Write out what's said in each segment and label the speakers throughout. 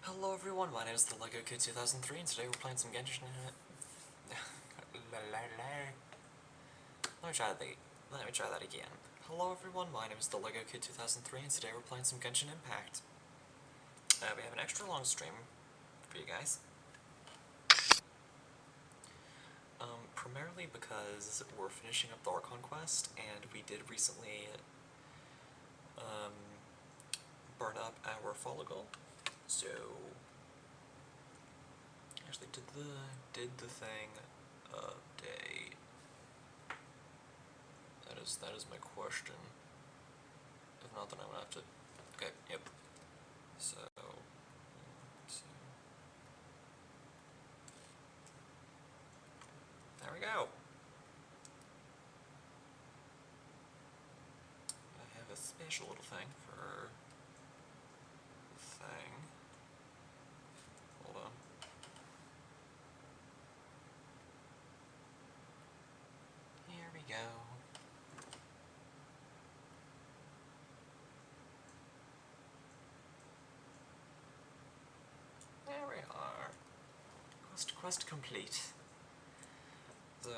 Speaker 1: Hello everyone, my name is the Lego Kid 2003 and today we're playing some Genshin. Let me try that again. Hello everyone, my name is the Lego Kid 2003 and today we're playing some Genshin Impact. We have an extra long stream for you guys. Primarily because we're finishing up the Archon quest and we did recently burn up our follow goal. So actually did the thing update. That is my question. If not, then I'm gonna have to. Okay, yep. So there we go. I have a special little thing for the thing. Hold on. Here we go. There we are. Quest complete. So,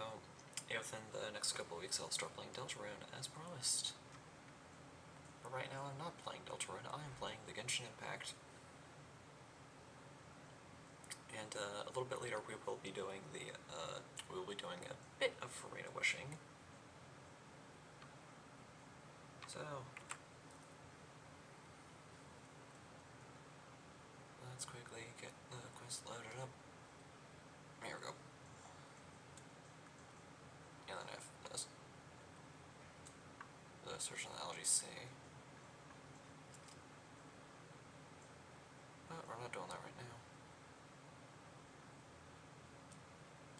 Speaker 1: within the next couple of weeks I'll start playing Deltarune as promised. But right now I'm not playing Deltarune, I am playing the Genshin Impact. And a little bit later we will be doing a bit of Farina wishing. So let's quickly get the quest loaded up. Here we go. And then I have this. The search on the LGC. But we're not doing that right now.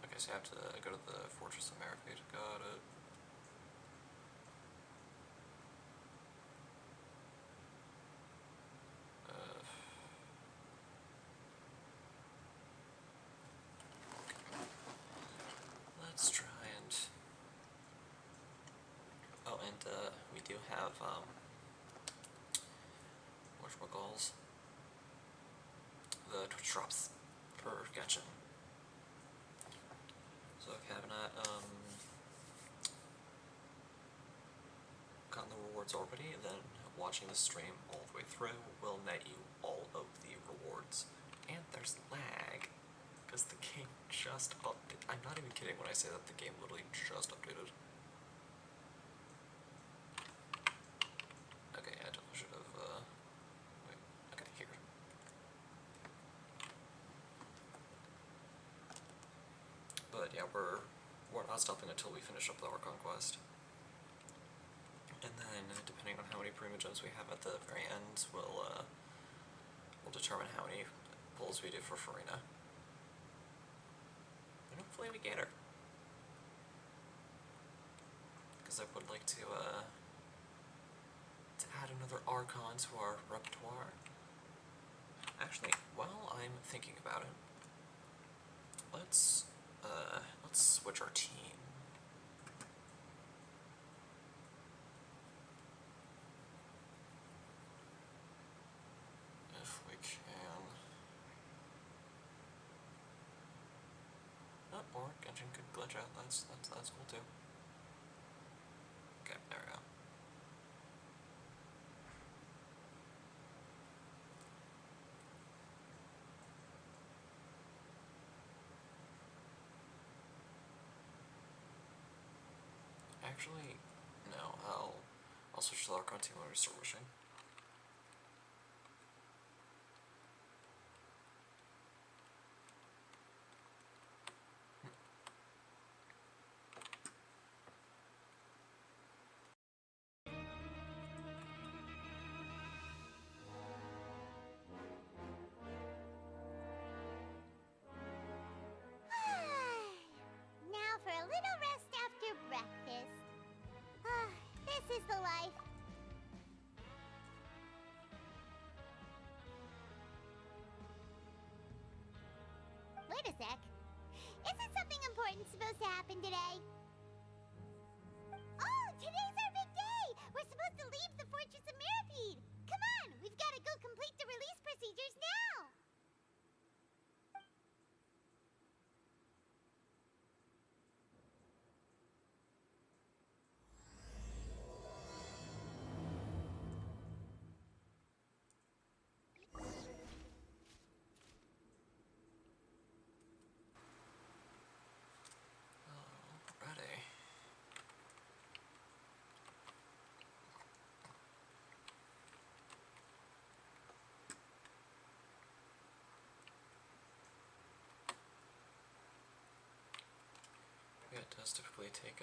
Speaker 1: Okay, so you have to go to the Fortress of Merifate. Got it. Let's try and... Oh, and we do have, whatchamacalls? The Twitch drops for Genshin. So if you have not, gotten the rewards already, then watching the stream all the way through will net you all of the rewards. And there's lag, because the game just updated. I'm not even kidding when I say that the game literally just updated. Okay, I definitely should have, wait, okay, here. But yeah, we're not stopping until we finish up the Archon quest. And then, depending on how many Prima Gems we have at the very end, we'll determine how many pulls we do for Farina. And hopefully we get her. Because I would like to add another Archon to our repertoire. Actually, while I'm thinking about it, let's switch our team. If we can. Oh, or Genshin could glitch out. That's cool too. Okay, there we go. Actually, no, I'll switch to the Archon team when we start wishing.
Speaker 2: Now for a little rest after breakfast. This is the life. Wait a sec. Isn't something important supposed to happen today? Oh, today's our big day! We're supposed to leave the Fortress of Meripede! Come on, we've got to go complete the release procedures now!
Speaker 1: Yeah, it does typically take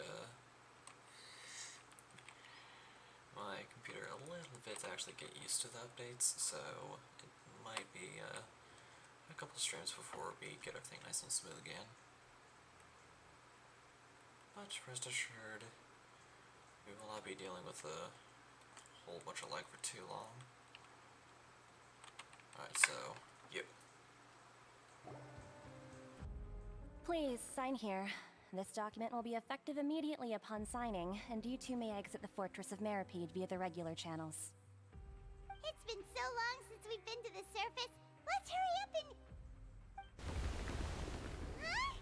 Speaker 1: my computer a little bit to actually get used to the updates, so it might be a couple streams before we get everything nice and smooth again. But rest assured, we will not be dealing with a whole bunch of lag for too long. Alright, so, yep.
Speaker 3: Please, sign here. This document will be effective immediately upon signing, and you two may exit the Fortress of Meripede via the regular channels.
Speaker 2: It's been so long since we've been to the surface. Let's hurry up and... Huh?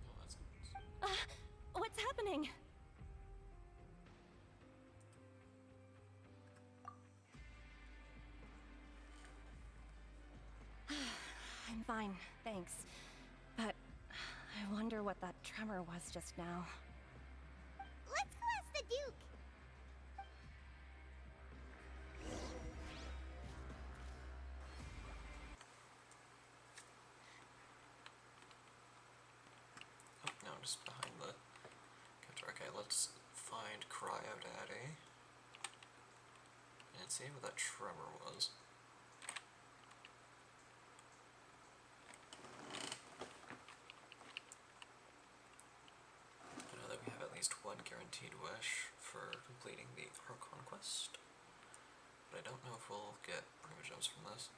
Speaker 1: Oh, that's...
Speaker 3: What's happening? I'm fine, thanks. But I wonder what that tremor was just now.
Speaker 2: Let's go ask the Duke.
Speaker 1: Oh, no, I'm just behind the counter. Okay, let's find Cryo Daddy and see what that tremor was. I know that we have at least one guaranteed wish for completing the Archon quest, but I don't know if we'll get prima gems from this.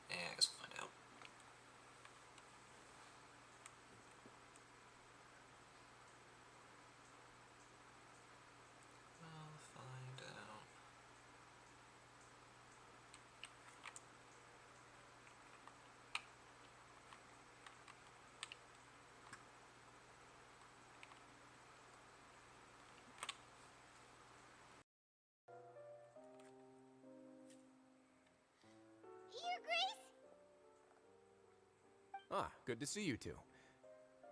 Speaker 1: I guess we'll find out. We'll find out.
Speaker 2: Your Grace?
Speaker 4: Ah, good to see you two.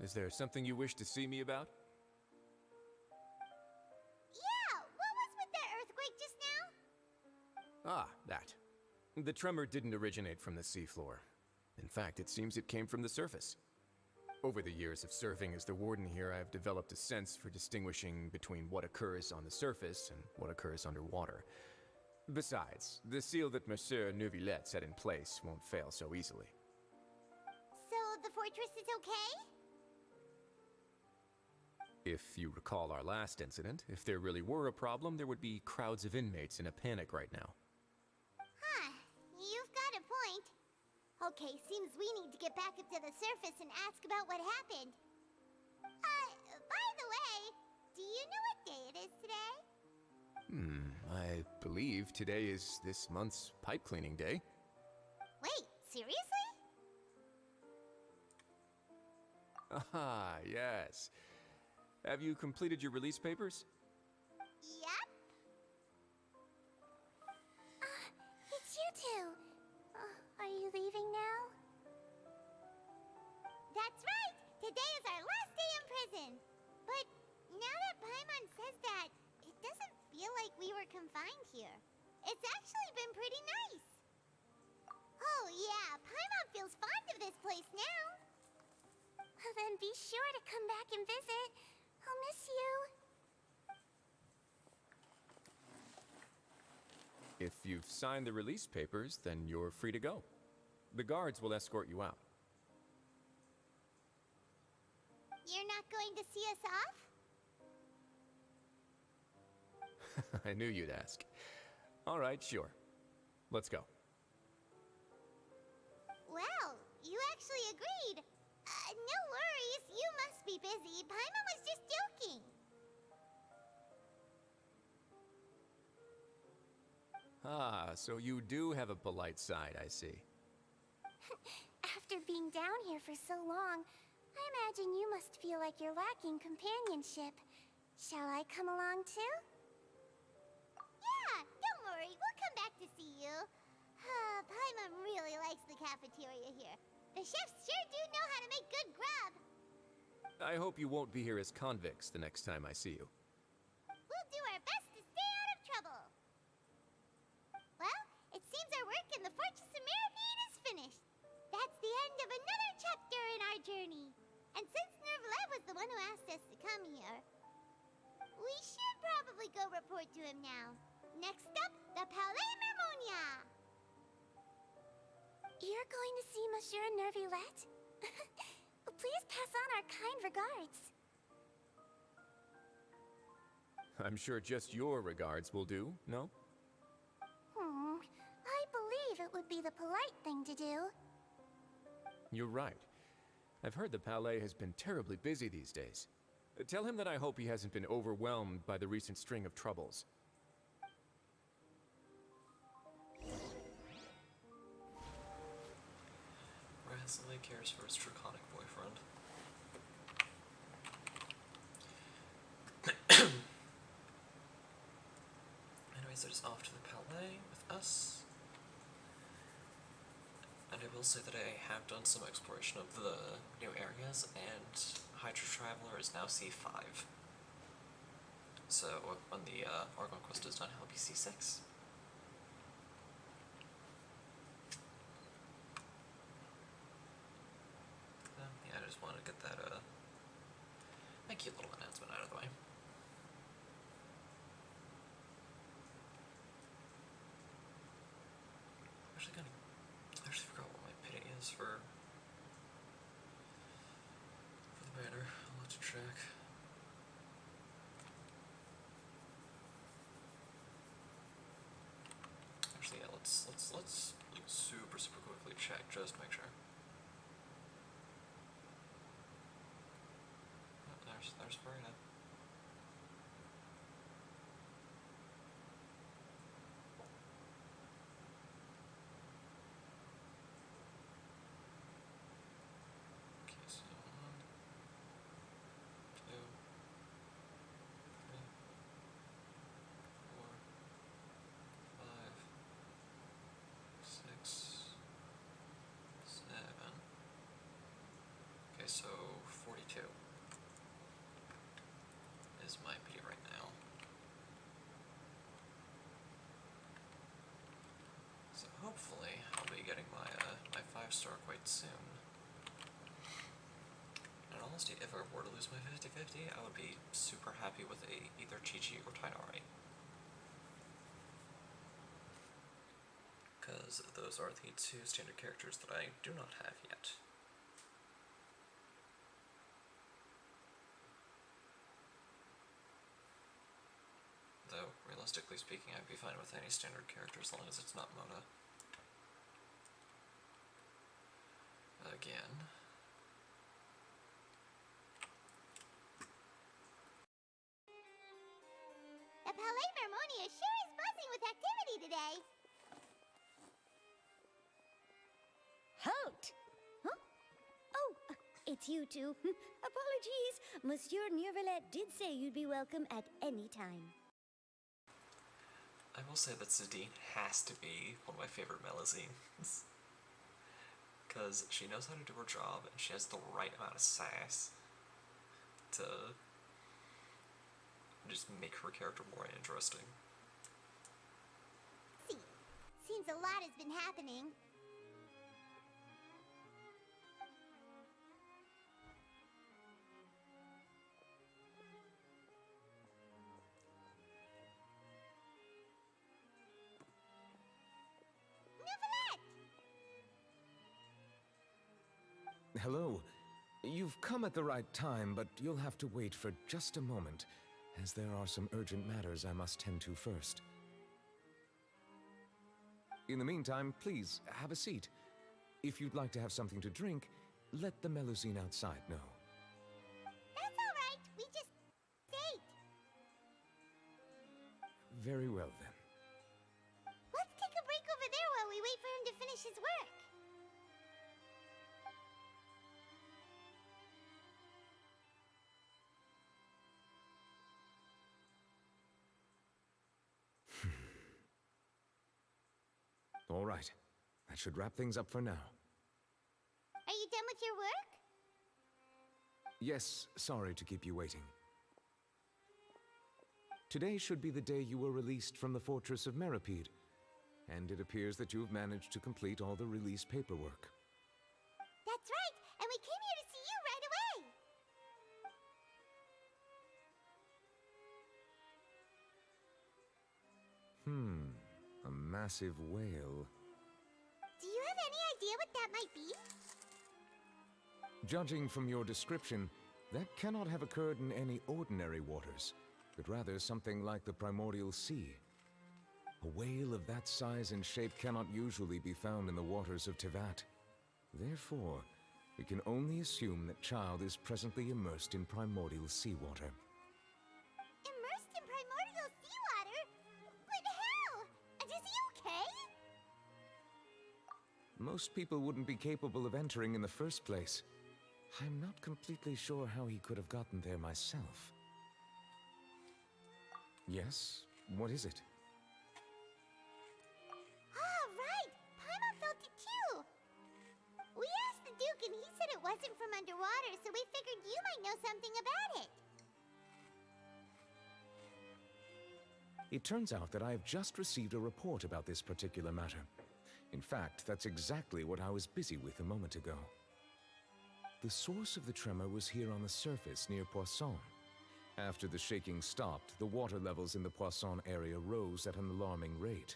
Speaker 4: Is there something you wish to see me about?
Speaker 2: Yeah, what was with that earthquake just now?
Speaker 4: Ah, that. The tremor didn't originate from the seafloor. In fact, it seems it came from the surface. Over the years of serving as the warden here, I've developed a sense for distinguishing between what occurs on the surface and what occurs underwater. Besides, the seal that Monsieur Neuvillette set in place won't fail so easily.
Speaker 2: So the fortress is okay?
Speaker 4: If you recall our last incident, if there really were a problem, there would be crowds of inmates in a panic right now.
Speaker 2: Huh, you've got a point. Okay, seems we need to get back up to the surface and ask about what happened. By the way, do you know what day it is today?
Speaker 4: I believe today is this month's pipe cleaning day.
Speaker 2: Wait, seriously?
Speaker 4: Ah, yes. Have you completed your release papers?
Speaker 2: Yep. It's you two. Are you leaving now? That's right! Today is our last day in prison. But now that Paimon says that, it doesn't feel like we were confined here. It's actually been pretty nice. Oh yeah, Paimon feels fond of this place now. Then be sure to come back and visit. I'll miss you.
Speaker 4: If you've signed the release papers, then you're free to go. The guards will escort you out.
Speaker 2: You're not going to see us off?
Speaker 4: I knew you'd ask. All right, sure. Let's go.
Speaker 2: Well, you actually agreed. No worries, you must be busy. Paimon was just joking.
Speaker 4: Ah, so you do have a polite side, I see.
Speaker 2: After being down here for so long, I imagine you must feel like you're lacking companionship. Shall I come along too? Yeah, don't worry, we'll come back to see you. Paimon really likes the cafeteria here. The chefs sure do know how to make good grub.
Speaker 4: I hope you won't be here as convicts the next time I see you.
Speaker 2: We'll do our best to stay out of trouble. Well, it seems our work in the Fortress of Meripede is finished. That's the end of another journey. And since Nervlet was the one who asked us to come here, we should probably go report to him now. Next up, the Palais Mermonia!
Speaker 5: You're going to see Monsieur Nervlet? Please pass on our kind regards.
Speaker 4: I'm sure just your regards will do, no?
Speaker 5: I believe it would be the polite thing to do.
Speaker 4: You're right. I've heard the Palais has been terribly busy these days. Tell him that I hope he hasn't been overwhelmed by the recent string of troubles.
Speaker 1: Rasley cares for his draconic boyfriend. Anyways, they're just off to the Palais with us. And I will say that I have done some exploration of the new areas, and Hydra Traveler is now C5. So when the Argon quest is done, he'll be C6. Yeah, I just wanted to get that my cute little announcement out of the way. I actually forgot what my pity is for the banner. I'll have to check. Actually, yeah, let's like super quickly check just to make sure. Oh, there's Farina. Okay, so 1, 2, 3, 4, 5, 6, 7. Okay, so 42 is my PD right now. So hopefully I'll be getting my my 5-star quite soon. In all honesty, if I were to lose my 50-50, I would be super happy with either Chi-Chi or Tainari. Because those are the 2 standard characters that I do not have yet. Though, realistically speaking, I'd be fine with any standard character as long as it's not Mona. Again.
Speaker 2: The Palais Mermonia sure is buzzing with activity today.
Speaker 6: Halt! Huh? Oh, it's you two. Apologies. Monsieur Nervlet did say you'd be welcome at any time.
Speaker 1: I will say that Zadine has to be one of my favorite Melusines. Because she knows how to do her job, and she has the right amount of sass to just make her character more interesting.
Speaker 2: See, seems a lot has been happening.
Speaker 7: Hello. You've come at the right time, but you'll have to wait for just a moment, as there are some urgent matters I must tend to first. In the meantime, please, have a seat. If you'd like to have something to drink, let the Melusine outside know.
Speaker 2: That's all right. We just ate.
Speaker 7: Very well, then.
Speaker 2: Let's take a break over there while we wait for him to finish his work.
Speaker 7: All right. That should wrap things up for now.
Speaker 2: Are you done with your work?
Speaker 7: Yes, sorry to keep you waiting. Today should be the day you were released from the Fortress of Meripede, and it appears that you've managed to complete all the release paperwork.
Speaker 2: That's right, and we came here to see
Speaker 7: massive whale.
Speaker 2: Do you have any idea what that might be?
Speaker 7: Judging from your description, that cannot have occurred in any ordinary waters, but rather something like the primordial sea. A whale of that size and shape cannot usually be found in the waters of Tevat. Therefore, we can only assume that Child is presently immersed in primordial seawater.
Speaker 2: Immersed in primordial seawater? But how? And is he okay?
Speaker 7: Most people wouldn't be capable of entering in the first place. I'm not completely sure how he could have gotten there myself. Yes? What is it?
Speaker 2: Ah, right! Paimon felt it too! We asked the Duke and he said it wasn't from underwater, so we figured you might know something about it.
Speaker 7: It turns out that I have just received a report about this particular matter. In fact, that's exactly what I was busy with a moment ago. The source of the tremor was here on the surface near Poisson. After the shaking stopped, the water levels in the Poisson area rose at an alarming rate.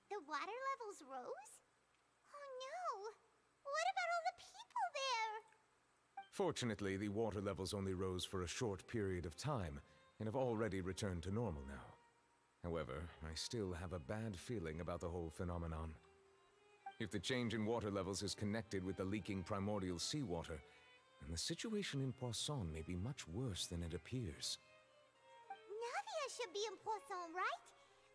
Speaker 2: The water levels rose? Oh no! What about all the people there?
Speaker 7: Fortunately, the water levels only rose for a short period of time and have already returned to normal now. However, I still have a bad feeling about the whole phenomenon. If the change in water levels is connected with the leaking primordial seawater, then the situation in Poisson may be much worse than it appears.
Speaker 2: Navia should be in Poisson, right?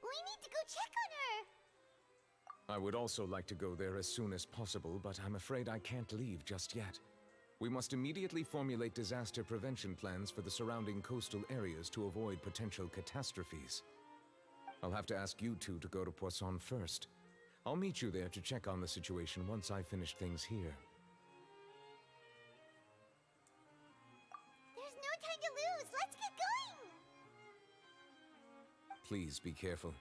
Speaker 2: We need to go check on her!
Speaker 7: I would also like to go there as soon as possible, but I'm afraid I can't leave just yet. We must immediately formulate disaster prevention plans for the surrounding coastal areas to avoid potential catastrophes. I'll have to ask you two to go to Poisson first. I'll meet you there to check on the situation once I finish things here.
Speaker 2: There's no time to lose! Let's get going!
Speaker 7: Please be careful.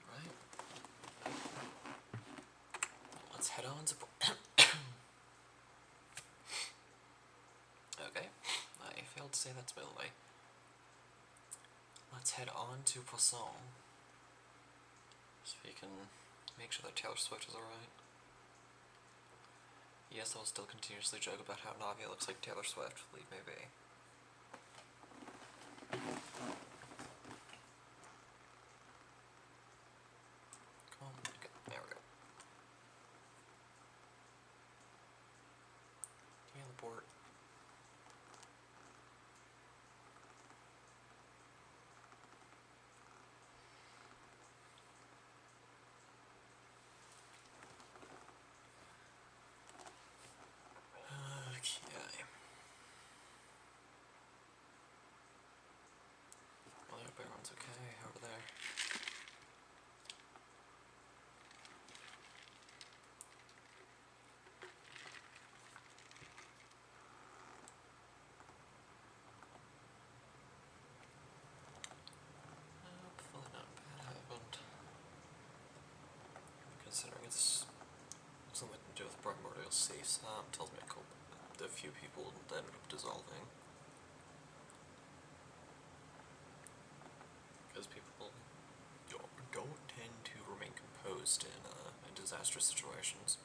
Speaker 1: Alright. Let's head on to... Okay, I failed to say that by the way. Let's head on to Poisson, so we can make sure that Taylor Swift is alright. Yes, I'll still continuously joke about how Navia looks like Taylor Swift, leave me be. Come on, okay, there we go. Teleport. Okay. Well, I hope everyone's okay over there. Hopefully not bad happened. Considering it's something to do with primordial sea, tells me a few people ended up dissolving. Because people don't tend to remain composed in disastrous situations.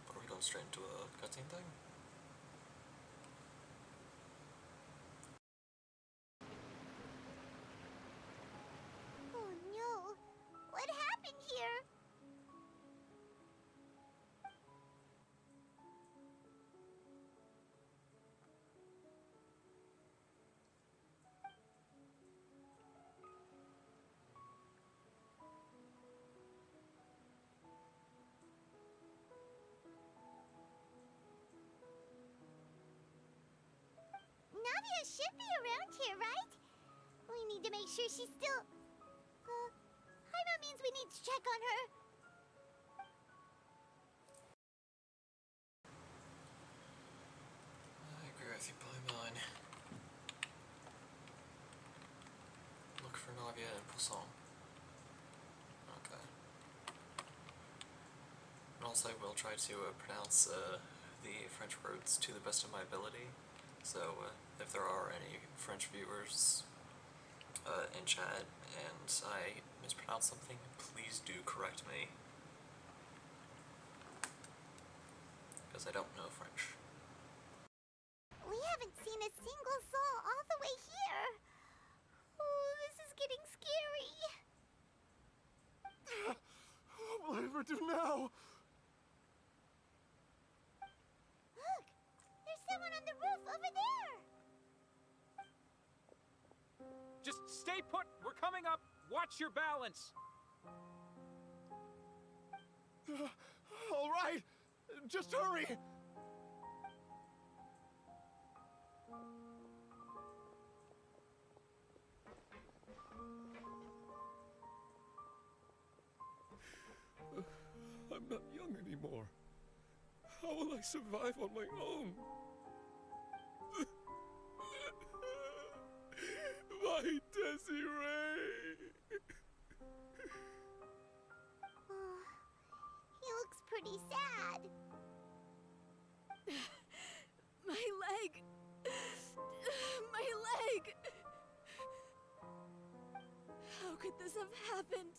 Speaker 1: Are we going straight into a cutscene thing?
Speaker 2: Oh no! What happened here? Navia should be around here, right? We need to make sure she's still... Paimon means we need to check on her.
Speaker 1: I agree with you, Paimon. Look for Navia and Poisson. Okay. course, I will try to pronounce the French words to the best of my ability. So, if there are any French viewers in chat and I mispronounce something, please do correct me. Because I don't know French.
Speaker 2: We haven't seen a single soul all the way here. Oh, this is getting scary.
Speaker 8: What will I ever do now?
Speaker 2: Look, there's someone on the roof over there.
Speaker 9: Just stay put! We're coming up! Watch your balance!
Speaker 8: All right, just hurry. I'm not young anymore. How will I survive on my own? My Desiree!
Speaker 2: Oh, he looks pretty sad.
Speaker 6: My leg! My leg! How could this have happened?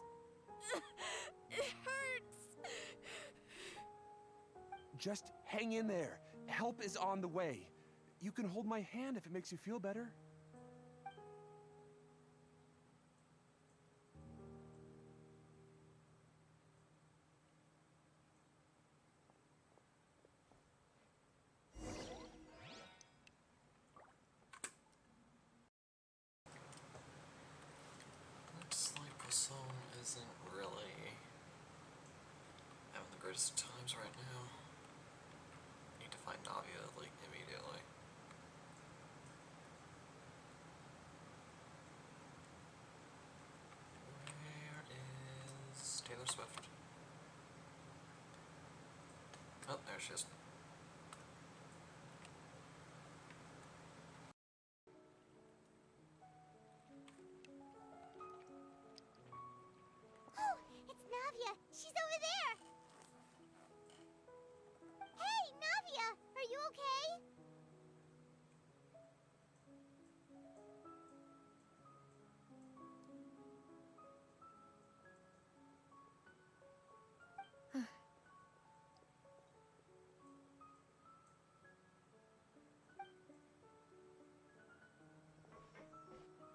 Speaker 6: It hurts!
Speaker 10: Just hang in there. Help is on the way. You can hold my hand if it makes you feel better.
Speaker 1: Looks like Poisson isn't really having the greatest times right now. Need to find Navia, like, immediately. Where is Taylor Swift? Oh, there she is.
Speaker 2: Oh, it's Navia. She's over there. Hey, Navia, are you okay?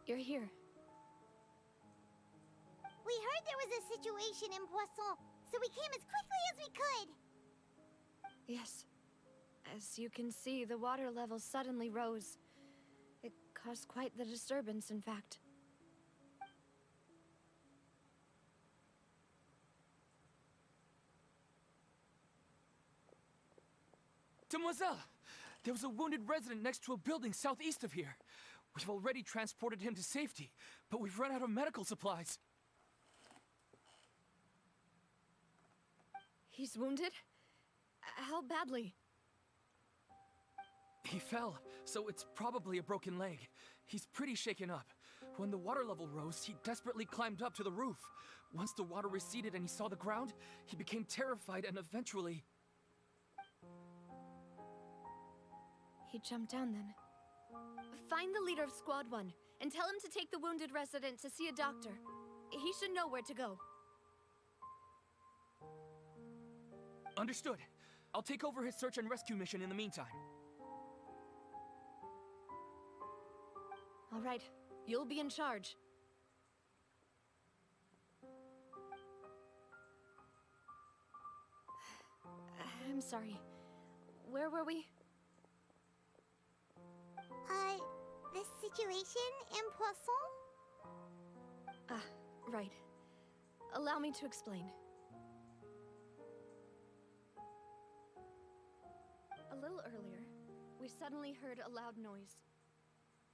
Speaker 3: You're here.
Speaker 2: We heard there was a situation in Poisson, so we came as quickly as we could.
Speaker 11: Yes. As you can see, the water level suddenly rose. It caused quite the disturbance, in fact.
Speaker 9: Demoiselle! There was a wounded resident next to a building southeast of here. We've already transported him to safety, but we've run out of medical supplies.
Speaker 11: He's wounded? How badly?
Speaker 9: He fell, so it's probably a broken leg. He's pretty shaken up. When the water level rose, he desperately climbed up to the roof. Once the water receded and he saw the ground, he became terrified and eventually...
Speaker 11: He jumped down then. Find the leader of Squad 1 and tell him to take the wounded resident to see a doctor. He should know where to go.
Speaker 9: Understood. I'll take over his search and rescue mission in the meantime.
Speaker 11: All right, you'll be in charge. I'm sorry. Where were we?
Speaker 2: The situation in Poisson?
Speaker 11: Ah, right. Allow me to explain. A little earlier, we suddenly heard a loud noise.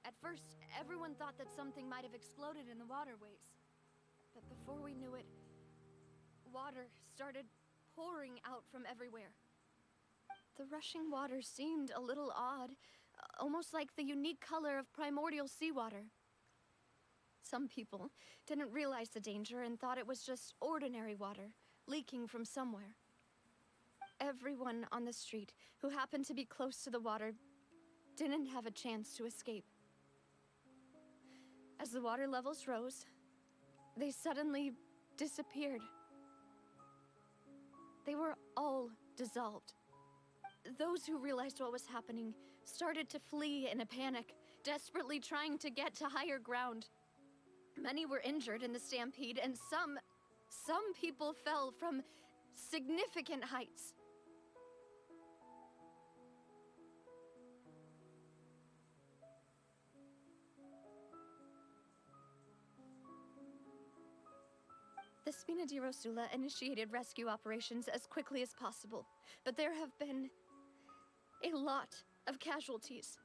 Speaker 11: At first, everyone thought that something might have exploded in the waterways. But before we knew it, water started pouring out from everywhere. The rushing water seemed a little odd, almost like the unique color of primordial seawater. Some people didn't realize the danger and thought it was just ordinary water, leaking from somewhere. everyone on the street who happened to be close to the water didn't have a chance to escape. As the water levels rose, they suddenly disappeared. They were all dissolved. Those who realized what was happening started to flee in a panic, desperately trying to get to higher ground. Many were injured in the stampede, and some people fell from significant heights. The Spina di Rosula initiated rescue operations as quickly as possible, but there have been a lot of casualties.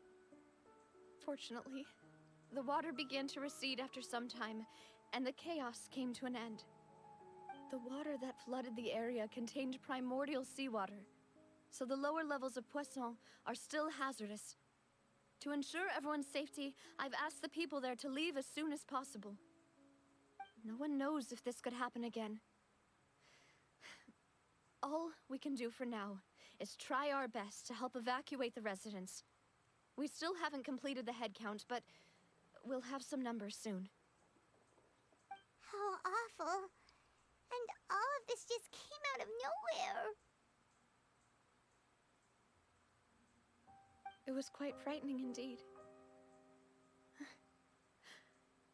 Speaker 11: Fortunately, the water began to recede after some time, and the chaos came to an end. The water that flooded the area contained primordial seawater, so the lower levels of Poisson are still hazardous. To ensure everyone's safety, I've asked the people there to leave as soon as possible. No one knows if this could happen again. All we can do for now is try our best to help evacuate the residents. We still haven't completed the head count, but we'll have some numbers soon.
Speaker 2: How awful. And all of this just came out of nowhere.
Speaker 11: It was quite frightening indeed.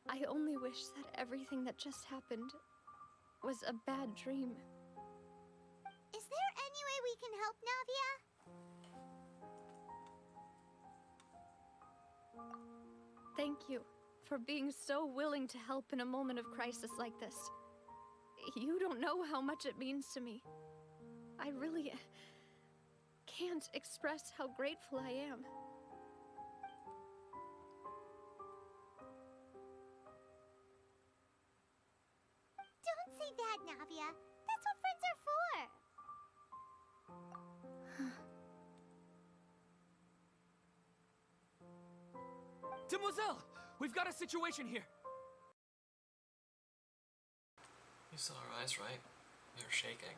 Speaker 11: I only wish that everything that just happened was a bad dream.
Speaker 2: Is there any way we can help, Navia?
Speaker 11: Thank you for being so willing to help in a moment of crisis like this. You don't know how much it means to me. I really can't express how grateful I am.
Speaker 2: Don't say that, Navia. That's what friends are for.
Speaker 9: Demoiselle! We've got a situation here!
Speaker 1: You saw her eyes, right? They're shaking.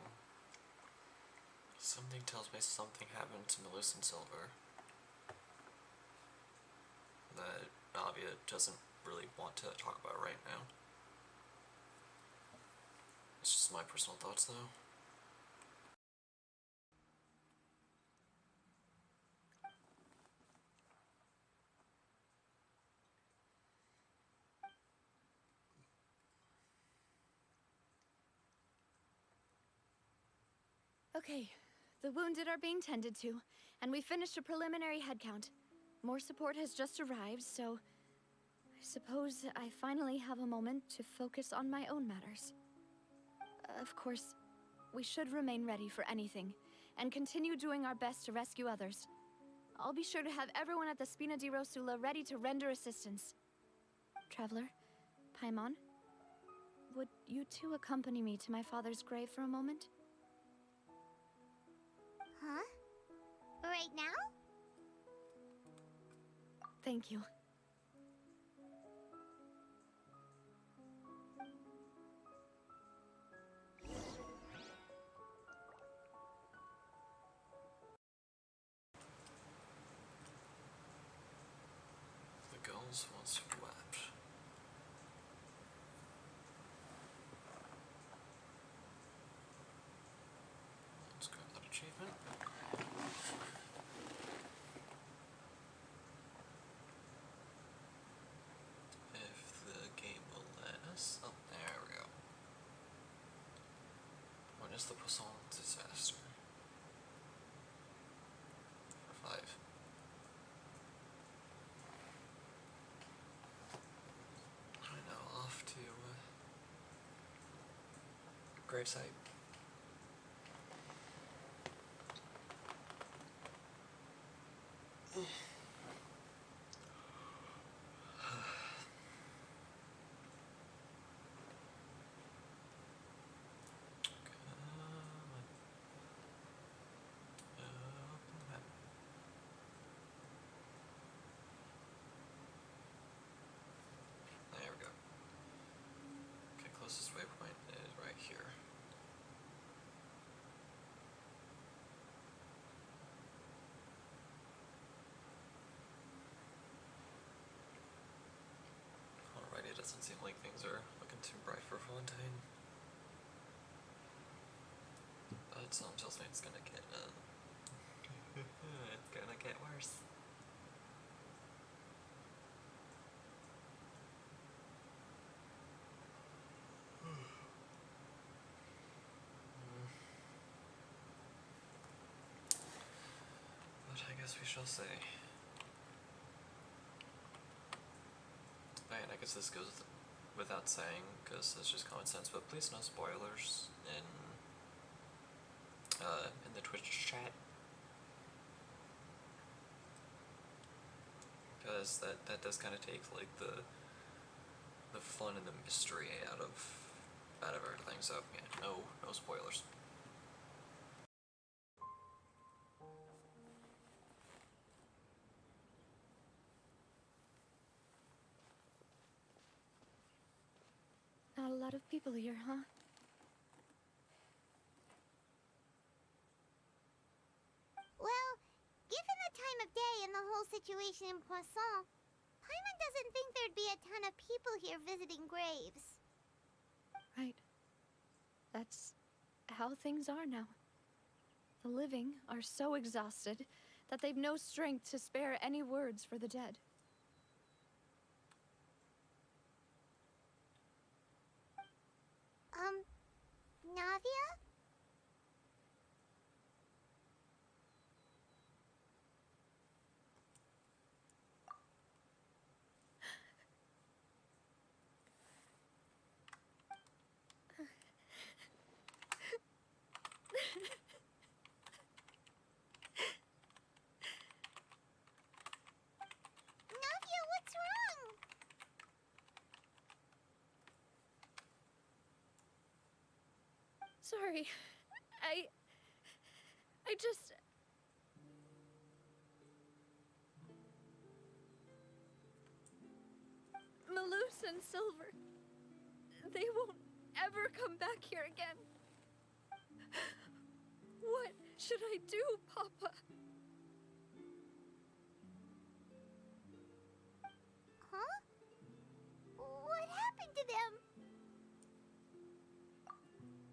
Speaker 1: Something tells me something happened to Melissa and Silver. That Navia doesn't really want to talk about right now. It's just my personal thoughts, though.
Speaker 11: Okay, the wounded are being tended to, and we finished a preliminary head count. More support has just arrived, so I suppose I finally have a moment to focus on my own matters. Of course, we should remain ready for anything, and continue doing our best to rescue others. I'll be sure to have everyone at the Spina di Rosula ready to render assistance. Traveler, Paimon, would you two accompany me to my father's grave for a moment?
Speaker 2: Huh? Right now?
Speaker 11: Thank you.
Speaker 1: The girls once wept. Let's grab that achievement. If the game will let us. Oh, there we go. What is the Poisson disaster? For 5. I know, off to gravesite. There we go. Okay, closest waypoint is right here. But something tells me it's gonna get, it's gonna get worse. But I guess we shall see. And I guess this goes without saying, because it's just common sense, but please no spoilers in the Twitch chat. Because that does kind of take, like, the fun and the mystery out of everything, so yeah, no spoilers.
Speaker 11: Not a lot of people here, huh?
Speaker 2: Well, given the time of day and the whole situation in Poisson, Paimon doesn't think there'd be a ton of people here visiting graves.
Speaker 11: Right. That's how things are now. The living are so exhausted that they've no strength to spare any words for the dead.
Speaker 2: Navia? Navia, what's wrong?
Speaker 11: Sorry. I just... Malus and Silver... They won't ever come back here again. What should I do, Papa?
Speaker 2: Huh? What happened to them?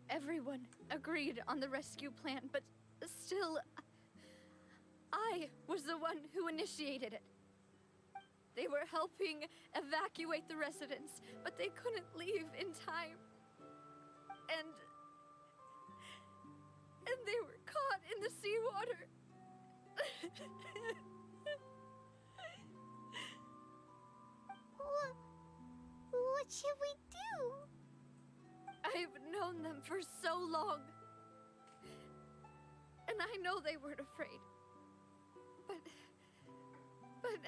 Speaker 11: Everyone agreed on the rescue plan, but still... I was the one who initiated it. They were helping evacuate the residents, but they couldn't leave in time. And they were caught in the seawater.
Speaker 2: What should we do?
Speaker 11: I've known them for so long. And I know they weren't afraid. But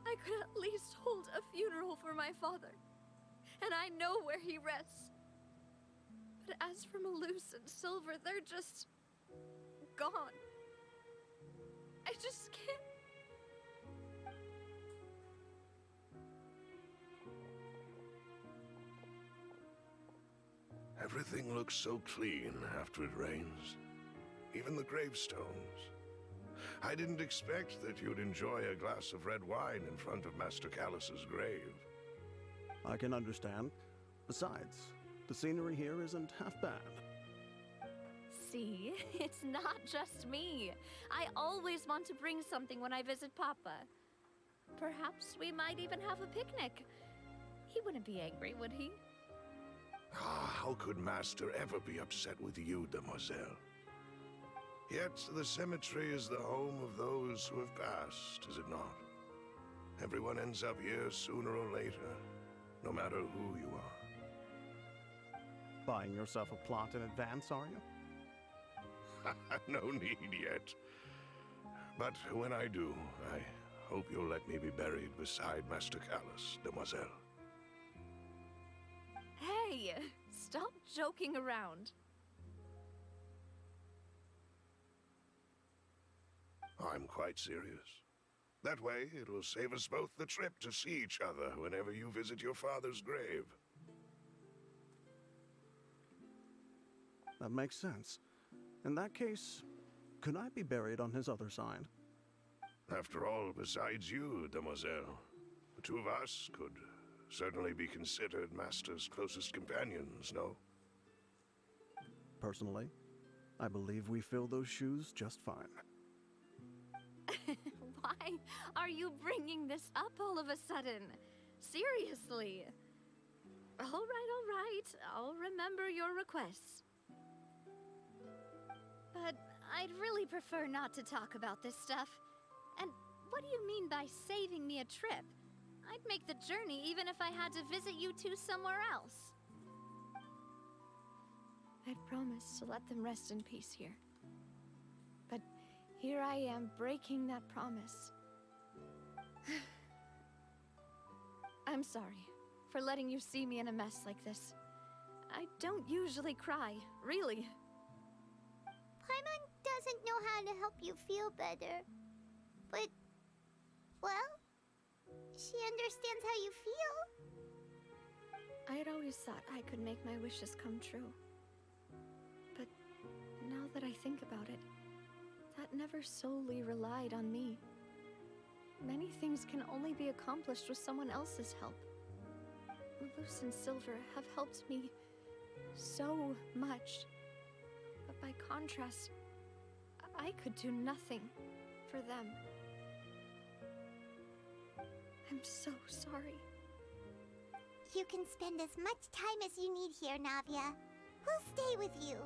Speaker 11: I could at least hold a funeral for my father. And I know where he rests. But as for Malus and Silver, they're just gone. I just can't.
Speaker 12: Everything looks so clean after it rains. Even the gravestones. I didn't expect that you'd enjoy a glass of red wine in front of Master Callus's grave.
Speaker 13: I can understand. Besides, the scenery here isn't half bad.
Speaker 3: See, it's not just me. I always want to bring something when I visit Papa. Perhaps we might even have a picnic. He wouldn't be angry, would he?
Speaker 12: How could Master ever be upset with you, Demoiselle? Yet the cemetery is the home of those who have passed, is it not? Everyone ends up here sooner or later, no matter who you are.
Speaker 13: Buying yourself a plot in advance, are you?
Speaker 12: No need yet. But when I do, I hope you'll let me be buried beside Master Callus, Demoiselle.
Speaker 3: Hey, stop joking around.
Speaker 12: I'm quite serious. That way, it will save us both the trip to see each other whenever you visit your father's grave.
Speaker 13: That makes sense. In that case, could I be buried on his other side?
Speaker 12: After all, besides you, Demoiselle, the two of us could certainly be considered Master's closest companions, no?
Speaker 13: Personally, I believe we fill those shoes just fine.
Speaker 3: Why are you bringing this up all of a sudden? Seriously. All right. I'll remember your requests. But I'd really prefer not to talk about this stuff. And what do you mean by saving me a trip? I'd make the journey even if I had to visit you two somewhere else. I'd promised to let them rest in peace here. But here I am breaking that promise. I'm sorry for letting you see me in a mess like this. I don't usually cry, really.
Speaker 2: Paimon doesn't know how to help you feel better. But, well, she understands how you feel.
Speaker 3: I had always thought I could make my wishes come true. But now that I think about it, that never solely relied on me. Many things can only be accomplished with someone else's help. Malus and Silver have helped me so much. But by contrast, I could do nothing for them. I'm so sorry.
Speaker 2: You can spend as much time as you need here, Navia. We'll stay with you.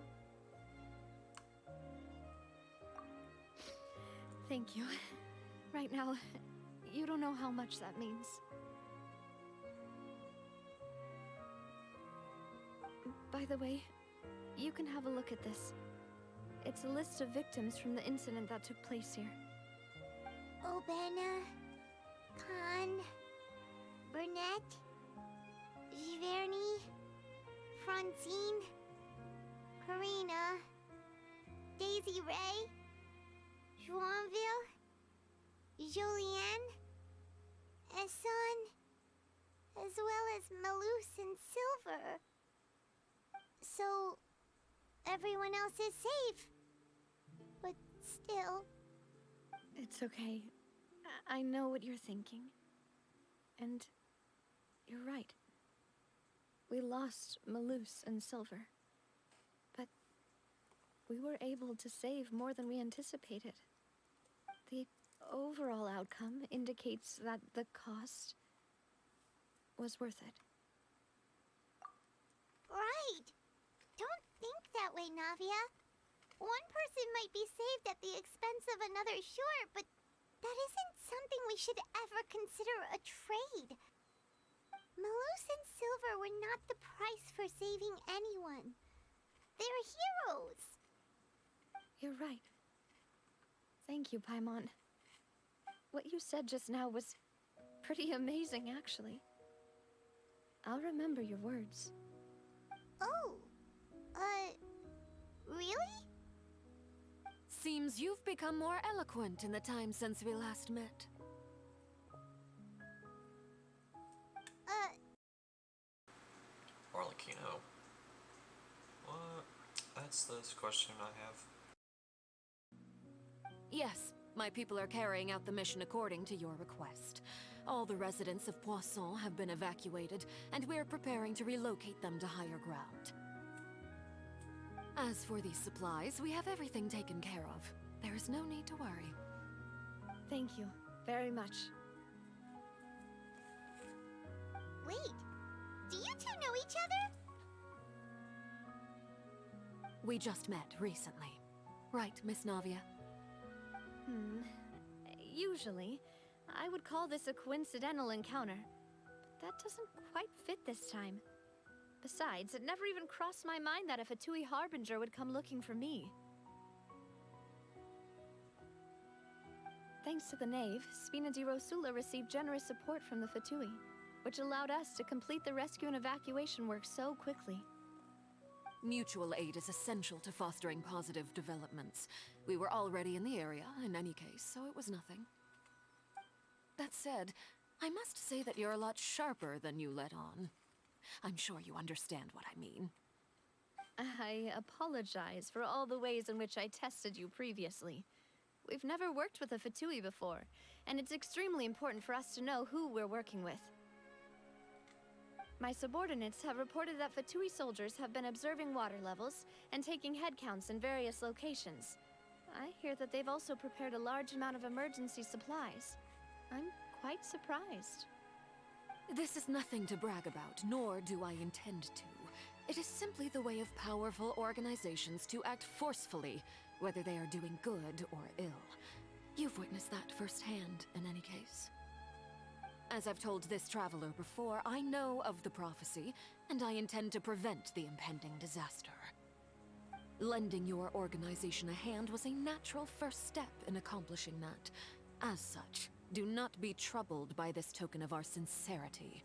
Speaker 3: Thank you. Right now, you don't know how much that means. By the way, you can have a look at this. It's a list of victims from the incident that took place here.
Speaker 2: Obena, Khan, Burnett, Giverny, Francine, Karina, Daisy Ray, Joinville, Jolienne, Esson, as well as Malus and Silver. So, everyone else is safe. But still...
Speaker 3: It's okay. I know what you're thinking. And you're right. We lost Malus and Silver. But we were able to save more than we anticipated. The overall outcome indicates that the cost was worth it.
Speaker 2: Right! Don't think that way, Navia. One person might be saved at the expense of another, sure, but that isn't something we should ever consider a trade. Malus and Silver were not the price for saving anyone. They're heroes.
Speaker 3: You're right. Thank you, Paimon. What you said just now was pretty amazing, actually. I'll remember your words.
Speaker 2: Oh, really?
Speaker 14: Seems you've become more eloquent in the time since we last met.
Speaker 1: Or like, what? That's the question I have.
Speaker 14: Yes, my people are carrying out the mission according to your request. All the residents of Poisson have been evacuated, and we're preparing to relocate them to higher ground. As for these supplies, we have everything taken care of. There is no need to worry.
Speaker 3: Thank you very much.
Speaker 2: Wait, do you two know each other?
Speaker 14: We just met recently. Right, Miss Navia?
Speaker 3: Usually, I would call this a coincidental encounter. But that doesn't quite fit this time. Besides, it never even crossed my mind that a Fatui Harbinger would come looking for me. Thanks to the Knave, Spina di Rosula received generous support from the Fatui, which allowed us to complete the rescue and evacuation work so quickly.
Speaker 14: Mutual aid is essential to fostering positive developments. We were already in the area, in any case, so it was nothing. That said, I must say that you're a lot sharper than you let on. I'm sure you understand what I mean.
Speaker 3: I apologize for all the ways in which I tested you previously. We've never worked with a Fatui before, and it's extremely important for us to know who we're working with.
Speaker 11: My subordinates have reported that Fatui soldiers have been observing water levels and taking head counts in various locations. I hear that they've also prepared a large amount of emergency supplies. I'm quite surprised.
Speaker 14: This is nothing to brag about, nor do I intend to. It is simply the way of powerful organizations to act forcefully, whether they are doing good or ill. You've witnessed that firsthand, in any case. As I've told this traveler before, I know of the prophecy, and I intend to prevent the impending disaster. Lending your organization a hand was a natural first step in accomplishing that. As such, do not be troubled by this token of our sincerity.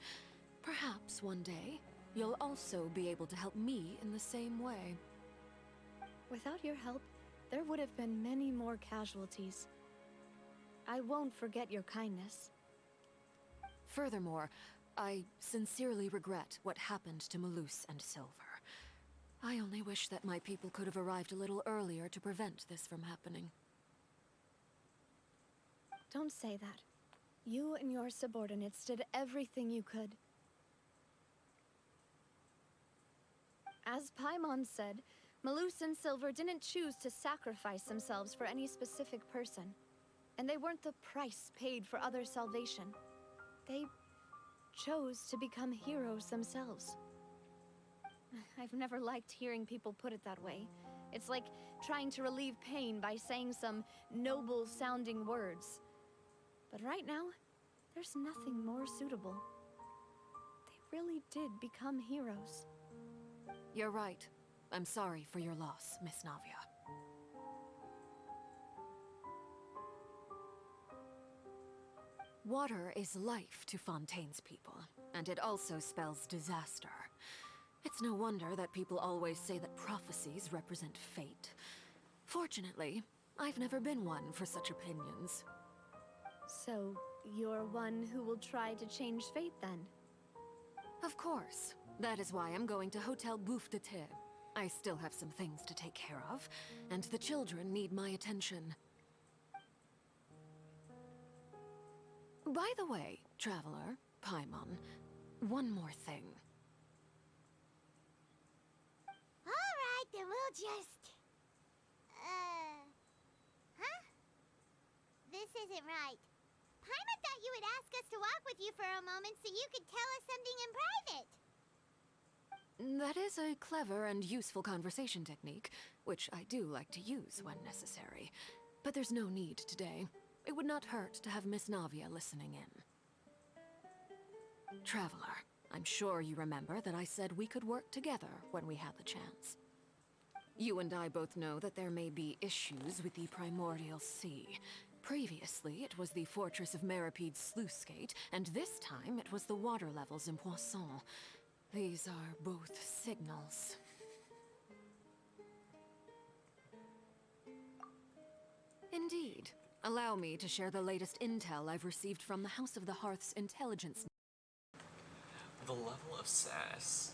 Speaker 14: Perhaps one day, you'll also be able to help me in the same way.
Speaker 11: Without your help, there would have been many more casualties. I won't forget your kindness.
Speaker 14: Furthermore, I sincerely regret what happened to Malus and Silver. I only wish that my people could have arrived a little earlier to prevent this from happening.
Speaker 11: Don't say that. You and your subordinates did everything you could. As Paimon said, Malus and Silver didn't choose to sacrifice themselves for any specific person. And they weren't the price paid for other salvation. They chose to become heroes themselves. I've never liked hearing people put it that way. It's like trying to relieve pain by saying some noble-sounding words. But right now, there's nothing more suitable. They really did become heroes.
Speaker 14: You're right. I'm sorry for your loss, Miss Navia. Water is life to Fontaine's people, and it also spells disaster. It's no wonder that people always say that prophecies represent fate. Fortunately, I've never been one for such opinions.
Speaker 11: So, you're one who will try to change fate then?
Speaker 14: Of course. That is why I'm going to Hotel Bouffe de Thé. I still have some things to take care of, and the children need my attention. By the way, Traveler, Paimon, one more thing.
Speaker 2: Alright, then we'll just... Huh? This isn't right. Paimon thought you would ask us to walk with you for a moment so you could tell us something in private.
Speaker 14: That is a clever and useful conversation technique, which I do like to use when necessary. But there's no need today. It would not hurt to have Miss Navia listening in. Traveler, I'm sure you remember that I said we could work together when we had the chance. You and I both know that there may be issues with the Primordial Sea. Previously, it was the Fortress of Maripede's sluice gate, and this time it was the water levels in Poisson. These are both signals. Indeed. Allow me to share the latest intel I've received from the House of the Hearth's intelligence.
Speaker 1: The level of sass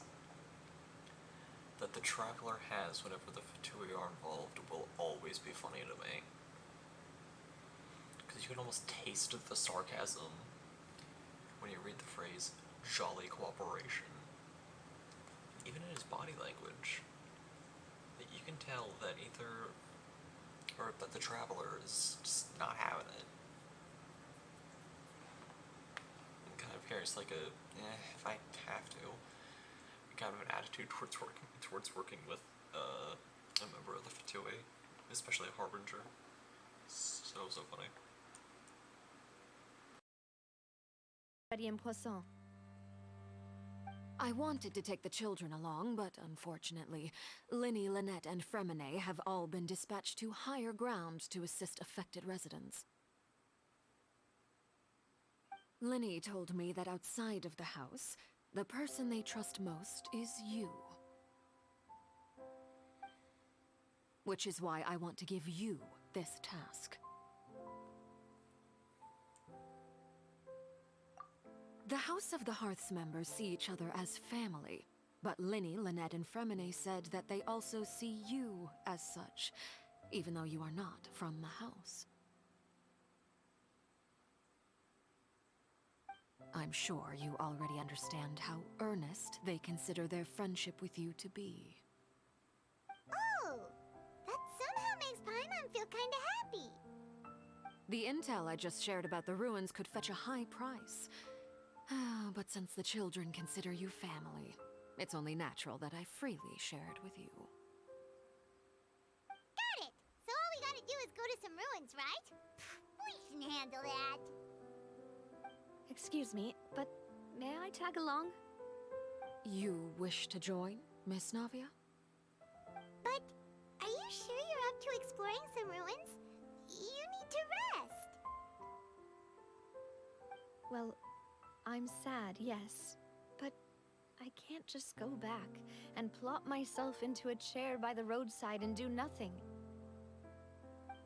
Speaker 1: that the Traveler has whenever the Fatui are involved will always be funny to me. Because you can almost taste the sarcasm when you read the phrase, jolly cooperation. Even in his body language. You can tell that that the Traveler is just not having it. I'm kind of curious, like if I have to, kind of an attitude towards working with a member of the Fatui, especially a Harbinger. So funny.
Speaker 11: Ready in Poisson.
Speaker 14: I wanted to take the children along, but unfortunately, Linny, Lynette, and Fremine have all been dispatched to higher ground to assist affected residents. Linny told me that outside of the house, the person they trust most is you. Which is why I want to give you this task. The House of the Hearth's members see each other as family, but Linny, Lynette, and Fremine said that they also see you as such, even though you are not from the house. I'm sure you already understand how earnest they consider their friendship with you to be.
Speaker 2: Oh, that somehow makes Paimon feel kinda happy.
Speaker 14: The intel I just shared about the ruins could fetch a high price. But since the children consider you family, it's only natural that I freely share it with you.
Speaker 2: Got it! So all we gotta do is go to some ruins, right? We can handle that.
Speaker 3: Excuse me, but may I tag along?
Speaker 14: You wish to join, Miss Navia?
Speaker 2: But are you sure you're up to exploring some ruins? You need to rest.
Speaker 3: Well, I'm sad, yes. But I can't just go back and plop myself into a chair by the roadside and do nothing.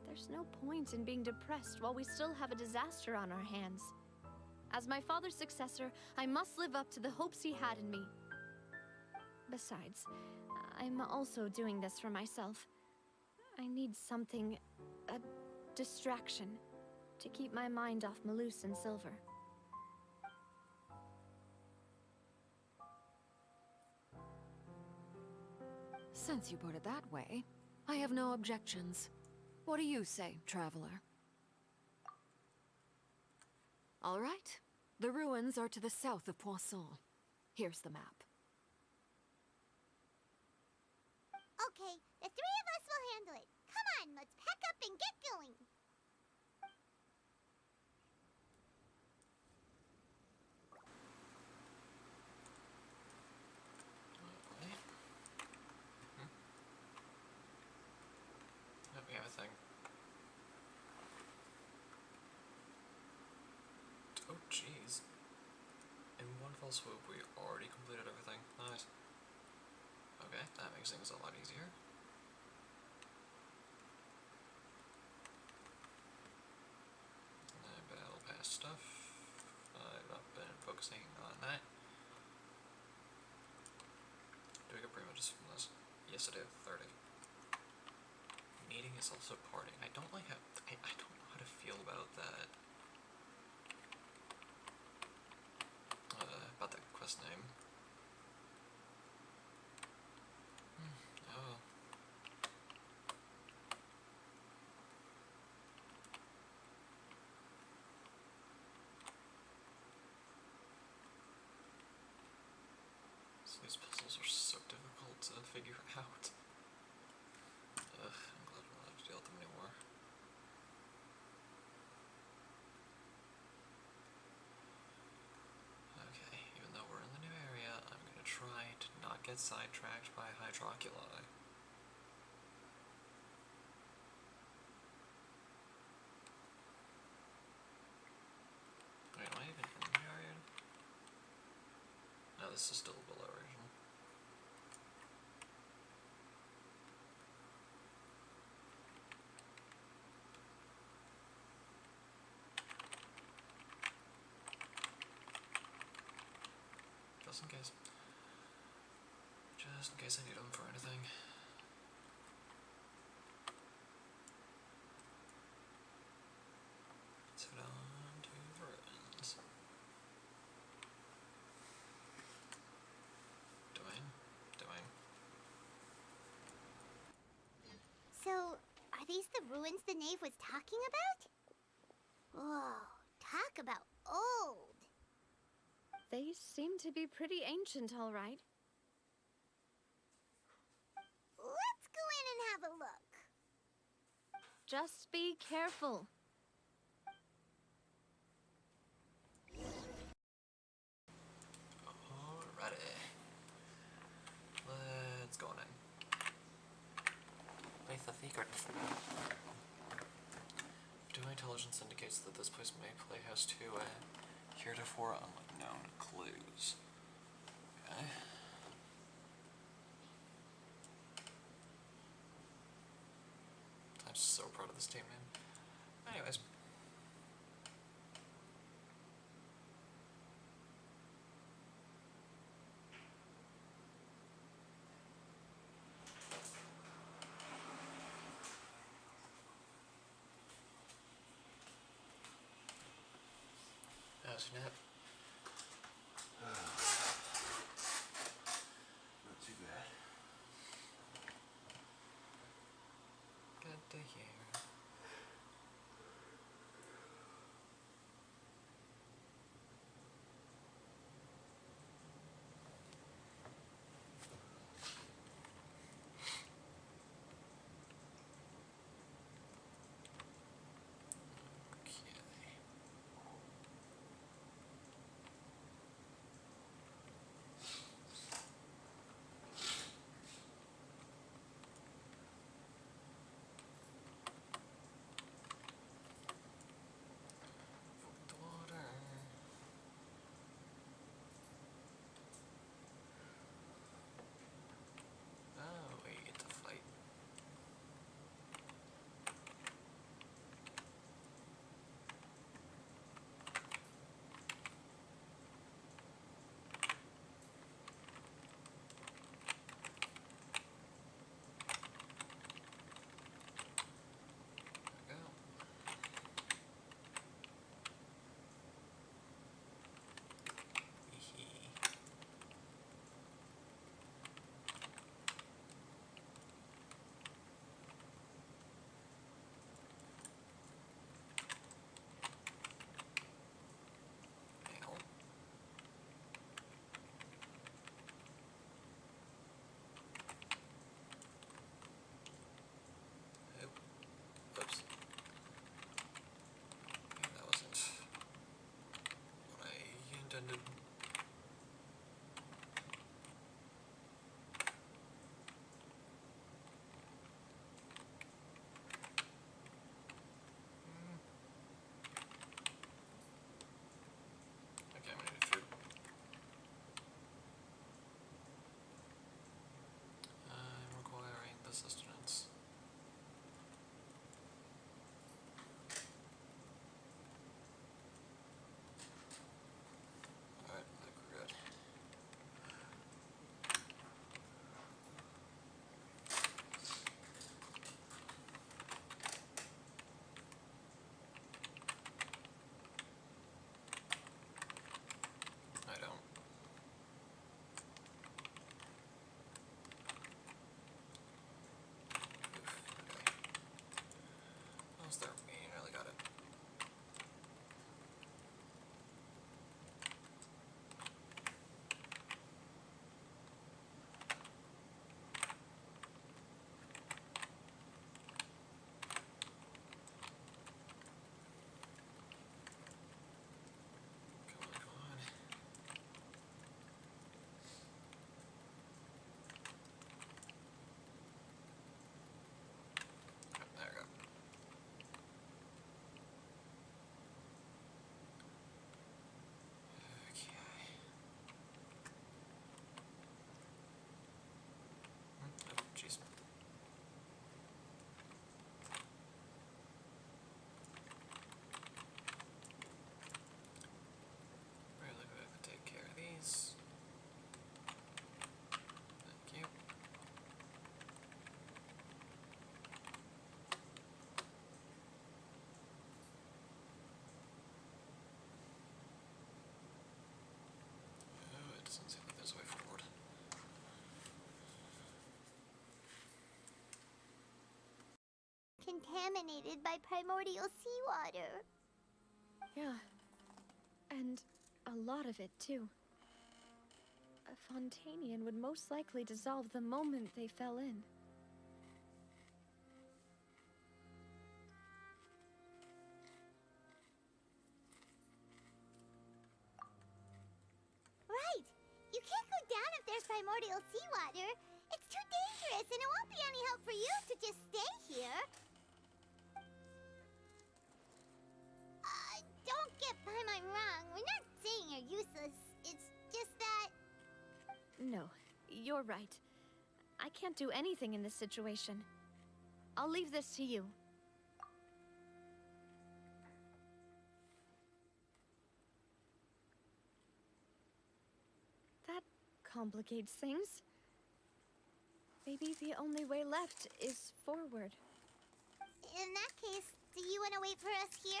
Speaker 3: There's no point in being depressed while we still have a disaster on our hands. As my father's successor, I must live up to the hopes he had in me. Besides, I'm also doing this for myself. I need something, a distraction, to keep my mind off Malus and Silver.
Speaker 14: Since you put it that way, I have no objections. What do you say, traveler? All right. The ruins are to the south of Poisson. Here's the map.
Speaker 2: Okay, the three of us will handle it. Come on, let's pack up and get going.
Speaker 1: We have a thing. Oh, jeez. In one fell swoop, we already completed everything. Nice. Okay, that makes things a lot easier. Battle pass stuff. I've not been focusing on that. Do we get privileges from this? Yes, I do. 30. Meeting is also parting. I don't like how I don't know how to feel about that. About the quest name. Oh. So these puzzles are so difficult to figure out. Ugh, I'm glad we don't have to deal with them anymore. Okay, even though we're in the new area, I'm gonna try to not get sidetracked by Hydroculi. Wait, am I even in the area? No, this is still below regional. Just in case. Just in case I need them for anything. Let's head on to the ruins. Doing.
Speaker 2: So, are these the ruins the knave was talking about? Whoa, talk about old.
Speaker 3: They seem to be pretty ancient, all right.
Speaker 2: Let's go in and have a look.
Speaker 3: Just be careful.
Speaker 1: Alrighty. Let's go on in. Place the secrets. Doing intelligence indicates that this place may play host to heretofore unknown clues. Okay. I'm so proud of this team, man. Anyways. Snap.
Speaker 10: Not too bad.
Speaker 1: Good to hear. Oh, we get to fight. There we go. Hee. Hell. Oop. Oops. Maybe that wasn't what I intended. Okay, I'm gonna do through. I'm requiring the sustenance. Alright, I think we're good. I don't. Oof, okay. Almost there. We nearly got it. Come on, come on. Yep, there we go. Okay. Oh, jeez. Really quick, take care of these. Thank you. Oh, it doesn't seem like there's a way forward.
Speaker 2: Contaminated by primordial seawater.
Speaker 3: Yeah. And a lot of it, too. A Fontanian would most likely dissolve the moment they fell in.
Speaker 2: Right! You can't go down if there's primordial seawater. It's too dangerous, and it won't be any help for you to just stay here. Don't get Paimon wrong. We're not saying you're useless. It's just that...
Speaker 3: No, you're right. I can't do anything in this situation. I'll leave this to you. That complicates things. Maybe the only way left is forward.
Speaker 2: In that case, do you want to wait for us here?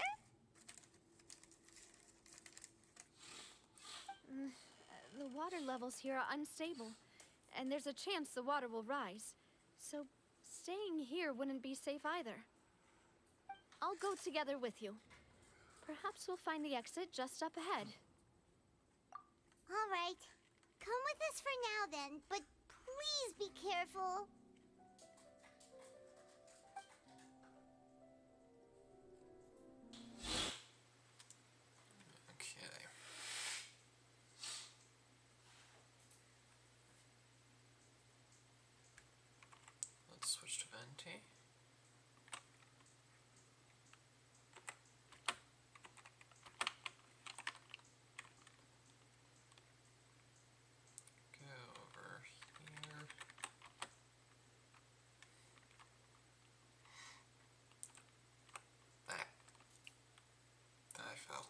Speaker 11: water levels here are unstable, and there's a chance the water will rise. So, staying here wouldn't be safe either. I'll go together with you. Perhaps we'll find the exit just up ahead.
Speaker 2: All right. Come with us for now then, but please be careful.
Speaker 1: Okay. Let's switch to Venti. Go over here. Ah. I fell.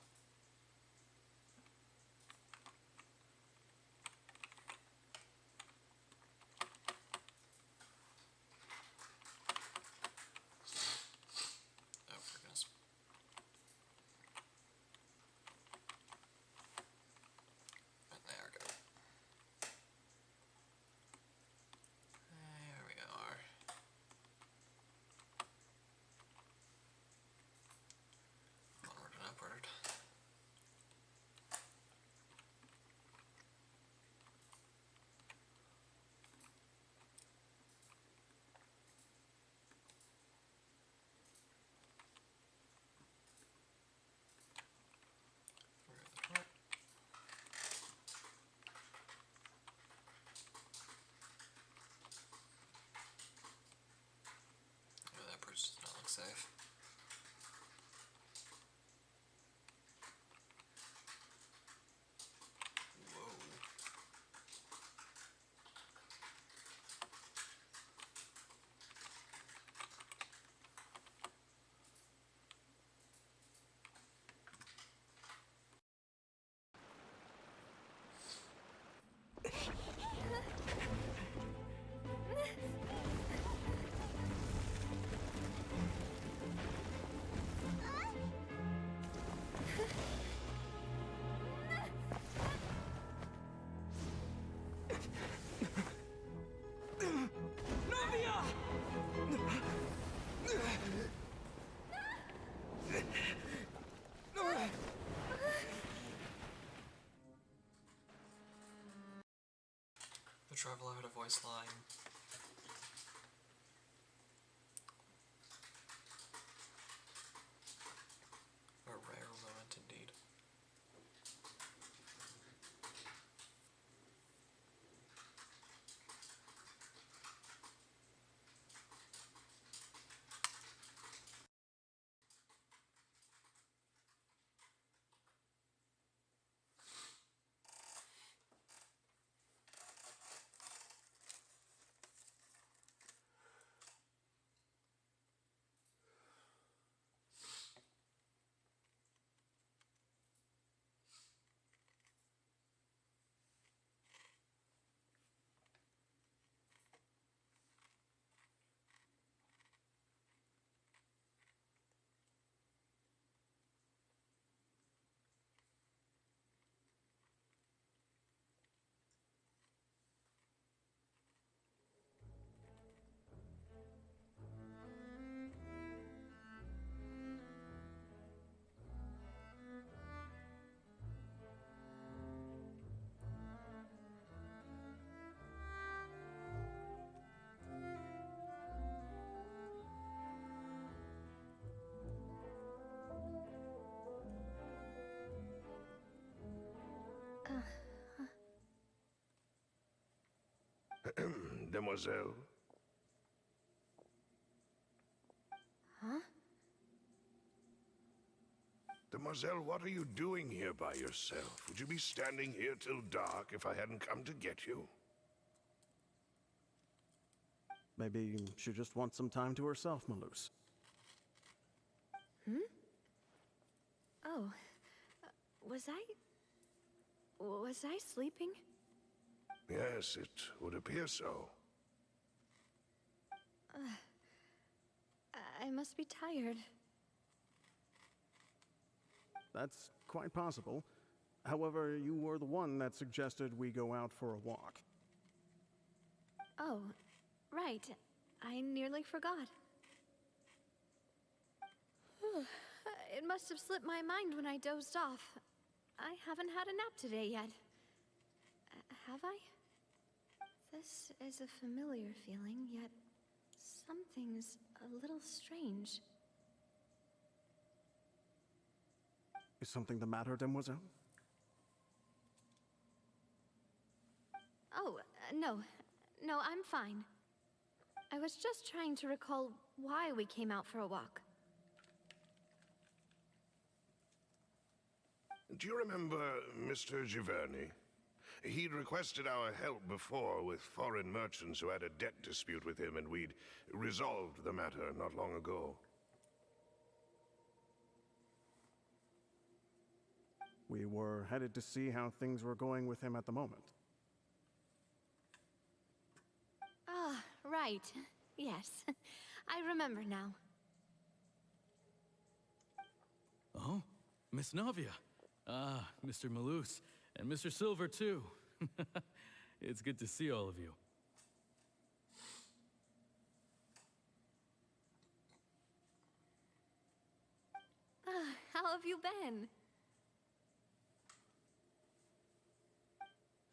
Speaker 1: Oh, for goodness. And there we go. There we are. Onward and upward. Through the door. Oh, that bridge does not look safe. Whoa. The traveler had a voice line. A rare moment indeed.
Speaker 12: Demoiselle?
Speaker 3: Huh?
Speaker 12: Demoiselle, what are you doing here by yourself? Would you be standing here till dark if I hadn't come to get you?
Speaker 13: Maybe she just wants some time to herself, Malus.
Speaker 3: Hmm? Oh. Was I sleeping?
Speaker 12: Yes, it would appear so.
Speaker 3: I must be tired.
Speaker 13: That's quite possible. However, you were the one that suggested we go out for a walk.
Speaker 3: Oh, right. I nearly forgot. It must have slipped my mind when I dozed off. I haven't had a nap today yet. Have I? This is a familiar feeling, yet something's a little strange.
Speaker 13: Is something the matter, Demoiselle?
Speaker 3: Oh, no. No, I'm fine. I was just trying to recall why we came out for a walk.
Speaker 12: Do you remember Mr. Giverny? He'd requested our help before with foreign merchants who had a debt dispute with him, and we'd resolved the matter not long ago.
Speaker 13: We were headed to see how things were going with him at the moment.
Speaker 3: Ah, right. Yes. I remember now.
Speaker 15: Oh, Miss Navia. Ah, Mr. Malus. And Mr. Silver, too. It's good to see all of you.
Speaker 3: How have you been?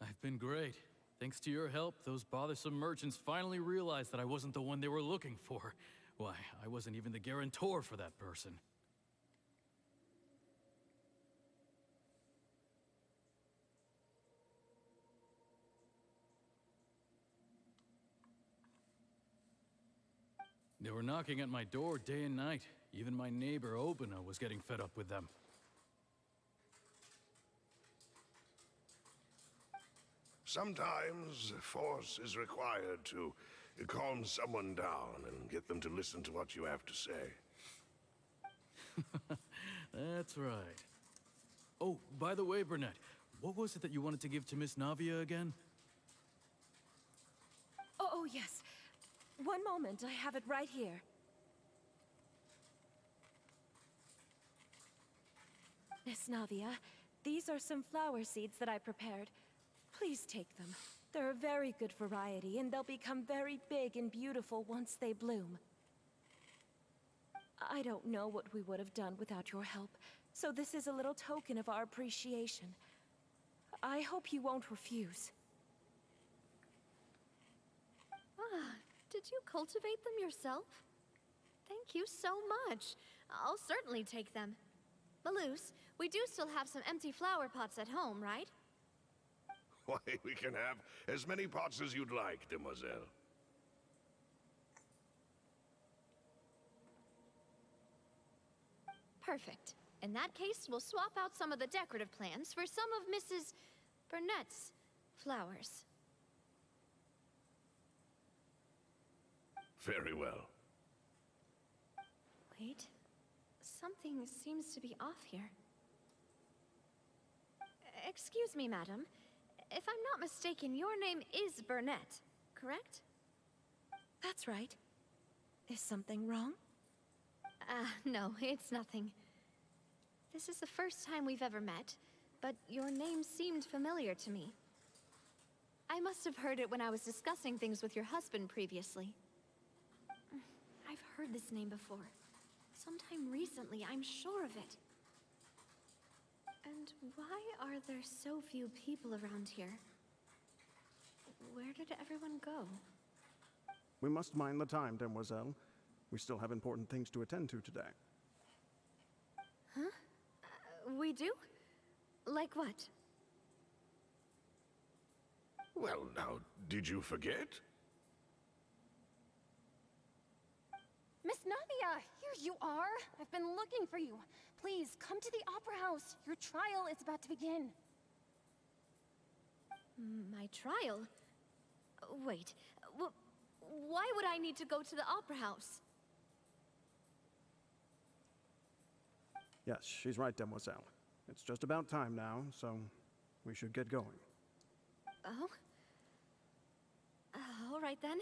Speaker 15: I've been great. Thanks to your help, those bothersome merchants finally realized that I wasn't the one they were looking for. Why, I wasn't even the guarantor for that person. They were knocking at my door day and night. Even my neighbor, Obina, was getting fed up with them.
Speaker 12: Sometimes force is required to calm someone down and get them to listen to what you have to say.
Speaker 15: That's right. Oh, by the way, Burnett, what was it that you wanted to give to Miss Navia again?
Speaker 16: Oh, yes. One moment, I have it right here. Miss Navia, these are some flower seeds that I prepared. Please take them. They're a very good variety, and they'll become very big and beautiful once they bloom. I don't know what we would have done without your help, so this is a little token of our appreciation. I hope you won't refuse.
Speaker 3: Ah, did you cultivate them yourself? Thank you so much. I'll certainly take them. Malus, we do still have some empty flower pots at home, right?
Speaker 12: Why, we can have as many pots as you'd like, Demoiselle.
Speaker 3: Perfect. In that case, we'll swap out some of the decorative plants for some of Mrs. Burnett's flowers.
Speaker 12: Very well.
Speaker 3: Wait. Something seems to be off here. Excuse me, madam. If I'm not mistaken, your name is Burnett, correct?
Speaker 16: That's right. Is something wrong?
Speaker 3: No, it's nothing. This is the first time we've ever met, but your name seemed familiar to me. I must have heard it when I was discussing things with your husband previously. I've heard this name before. Sometime recently, I'm sure of it. And why are there so few people around here? Where did everyone go?
Speaker 13: We must mind the time, Demoiselle. We still have important things to attend to today.
Speaker 3: Huh? We do? Like what?
Speaker 12: Well, now, did you forget?
Speaker 16: Miss Navia, here you are. I've been looking for you. Please, come to the Opera House. Your trial is about to begin.
Speaker 3: My trial? Wait, why would I need to go to the Opera House?
Speaker 13: Yes, she's right, Demoiselle. It's just about time now, so we should get going.
Speaker 3: Oh? All right then.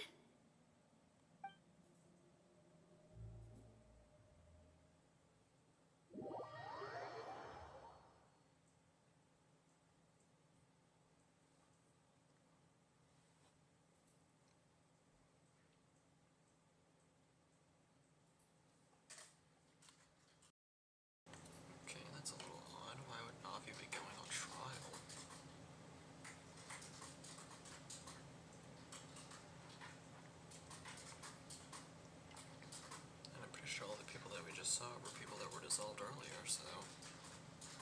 Speaker 1: just saw were people that were dissolved earlier, so... What's going on?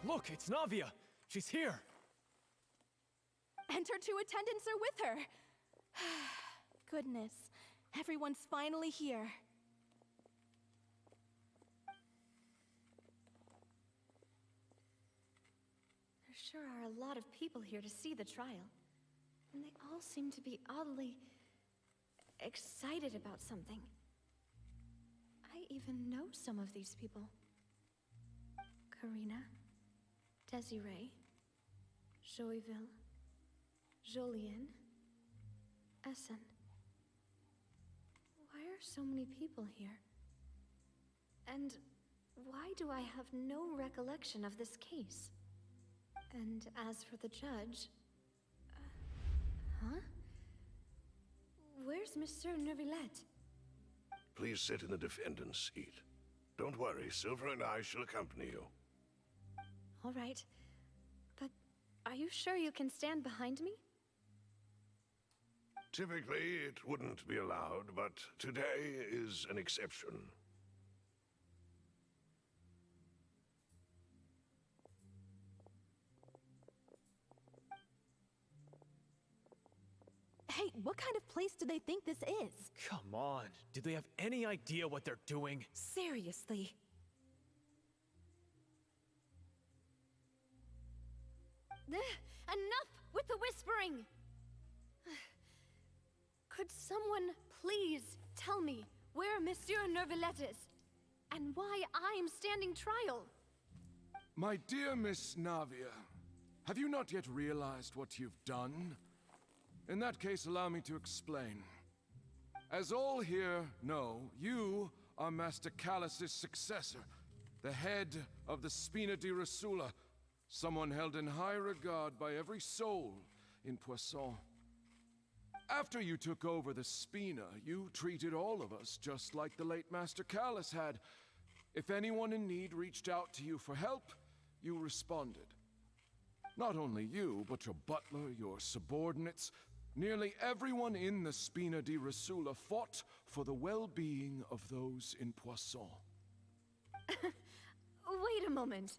Speaker 9: Look, it's Navia! She's here!
Speaker 16: And her two attendants are with her! Goodness, everyone's finally here.
Speaker 3: There sure are a lot of people here to see the trial. And they all seem to be oddly... excited about something. I even know some of these people. Karina, Desiree, Joyville, Jolien, Essen. Why are so many people here? And why do I have no recollection of this case? And as for the judge... huh? Where's Monsieur Neuvillette?
Speaker 12: Please sit in the defendant's seat. Don't worry, Silver and I shall accompany you.
Speaker 3: All right. But are you sure you can stand behind me?
Speaker 12: Typically, it wouldn't be allowed, but today is an exception.
Speaker 16: Hey, what kind of place do they think this is?
Speaker 9: Come on, do they have any idea what they're doing?
Speaker 16: Seriously.
Speaker 3: Enough with the whispering! Could someone please tell me where Monsieur Neuvillette is? And why I'm standing trial?
Speaker 8: My dear Miss Navia, have you not yet realized what you've done? In that case, allow me to explain. As all here know, you are Master Callus's successor, the head of the Spina di Rosula, someone held in high regard by every soul in Poisson. After you took over the Spina, you treated all of us just like the late Master Callus had. If anyone in need reached out to you for help, you responded. Not only you, but your butler, your subordinates, nearly everyone in the Spina di Rosula fought for the well-being of those in Poisson.
Speaker 3: Wait a moment.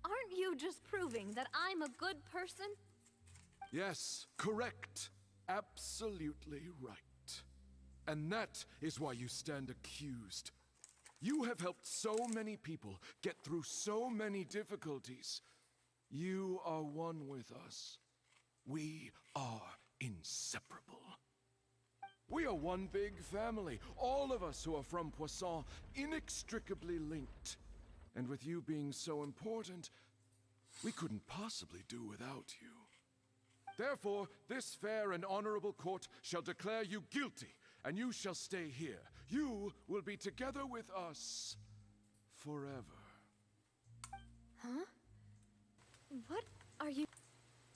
Speaker 3: Aren't you just proving that I'm a good person?
Speaker 8: Yes, correct. Absolutely right. And that is why you stand accused. You have helped so many people get through so many difficulties. You are one with us. We are inseparable. We are one big family, all of us who are from Poisson, inextricably linked. And with you being so important, we couldn't possibly do without you. Therefore, this fair and honorable court shall declare you guilty, and you shall stay here. You will be together with us forever.
Speaker 3: Huh? What are you...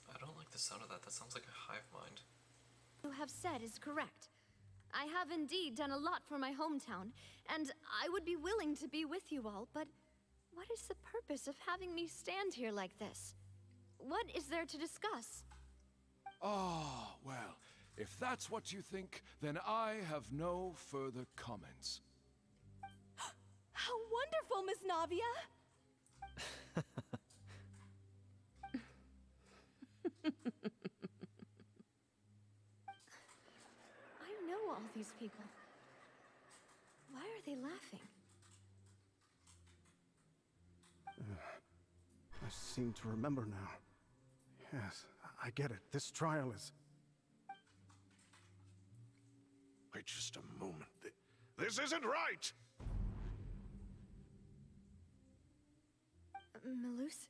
Speaker 1: I don't like the sound of that. That sounds like a hive mind.
Speaker 3: You have said is correct. I have indeed done a lot for my hometown, and I would be willing to be with you all, but what is the purpose of having me stand here like this? What is there to discuss?
Speaker 8: Ah, well, if that's what you think, then I have no further comments.
Speaker 16: How wonderful, Miss Navia!
Speaker 3: with these people? Why are they laughing?
Speaker 13: I seem to remember now. Yes, I get it. This trial is...
Speaker 12: Wait just a moment. This isn't right!
Speaker 3: Malus?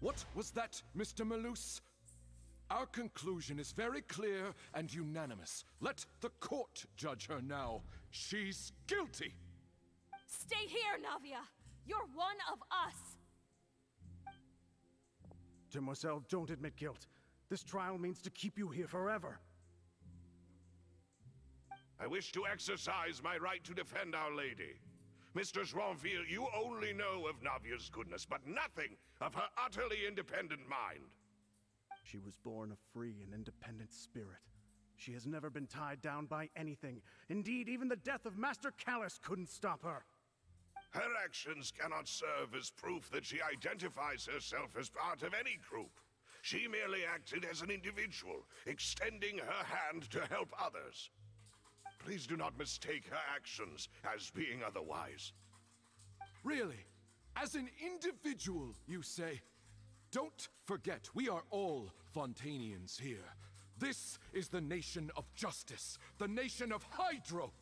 Speaker 8: What was that, Mr. Malus? Our conclusion is very clear and unanimous. Let the court judge her now. She's guilty!
Speaker 16: Stay here, Navia! You're one of us!
Speaker 13: Demoiselle, don't admit guilt. This trial means to keep you here forever.
Speaker 12: I wish to exercise my right to defend Our Lady. Mr. Joinville, you only know of Navia's goodness, but nothing of her utterly independent mind.
Speaker 13: She was born a free and independent spirit. She has never been tied down by anything. Indeed, even the death of Master Callus couldn't stop her.
Speaker 12: Her actions cannot serve as proof that she identifies herself as part of any group. She merely acted as an individual, extending her hand to help others. Please do not mistake her actions as being otherwise.
Speaker 8: Really? As an individual, you say? Don't forget, we are all Fontanians here. This is the nation of justice, the nation of Hydro.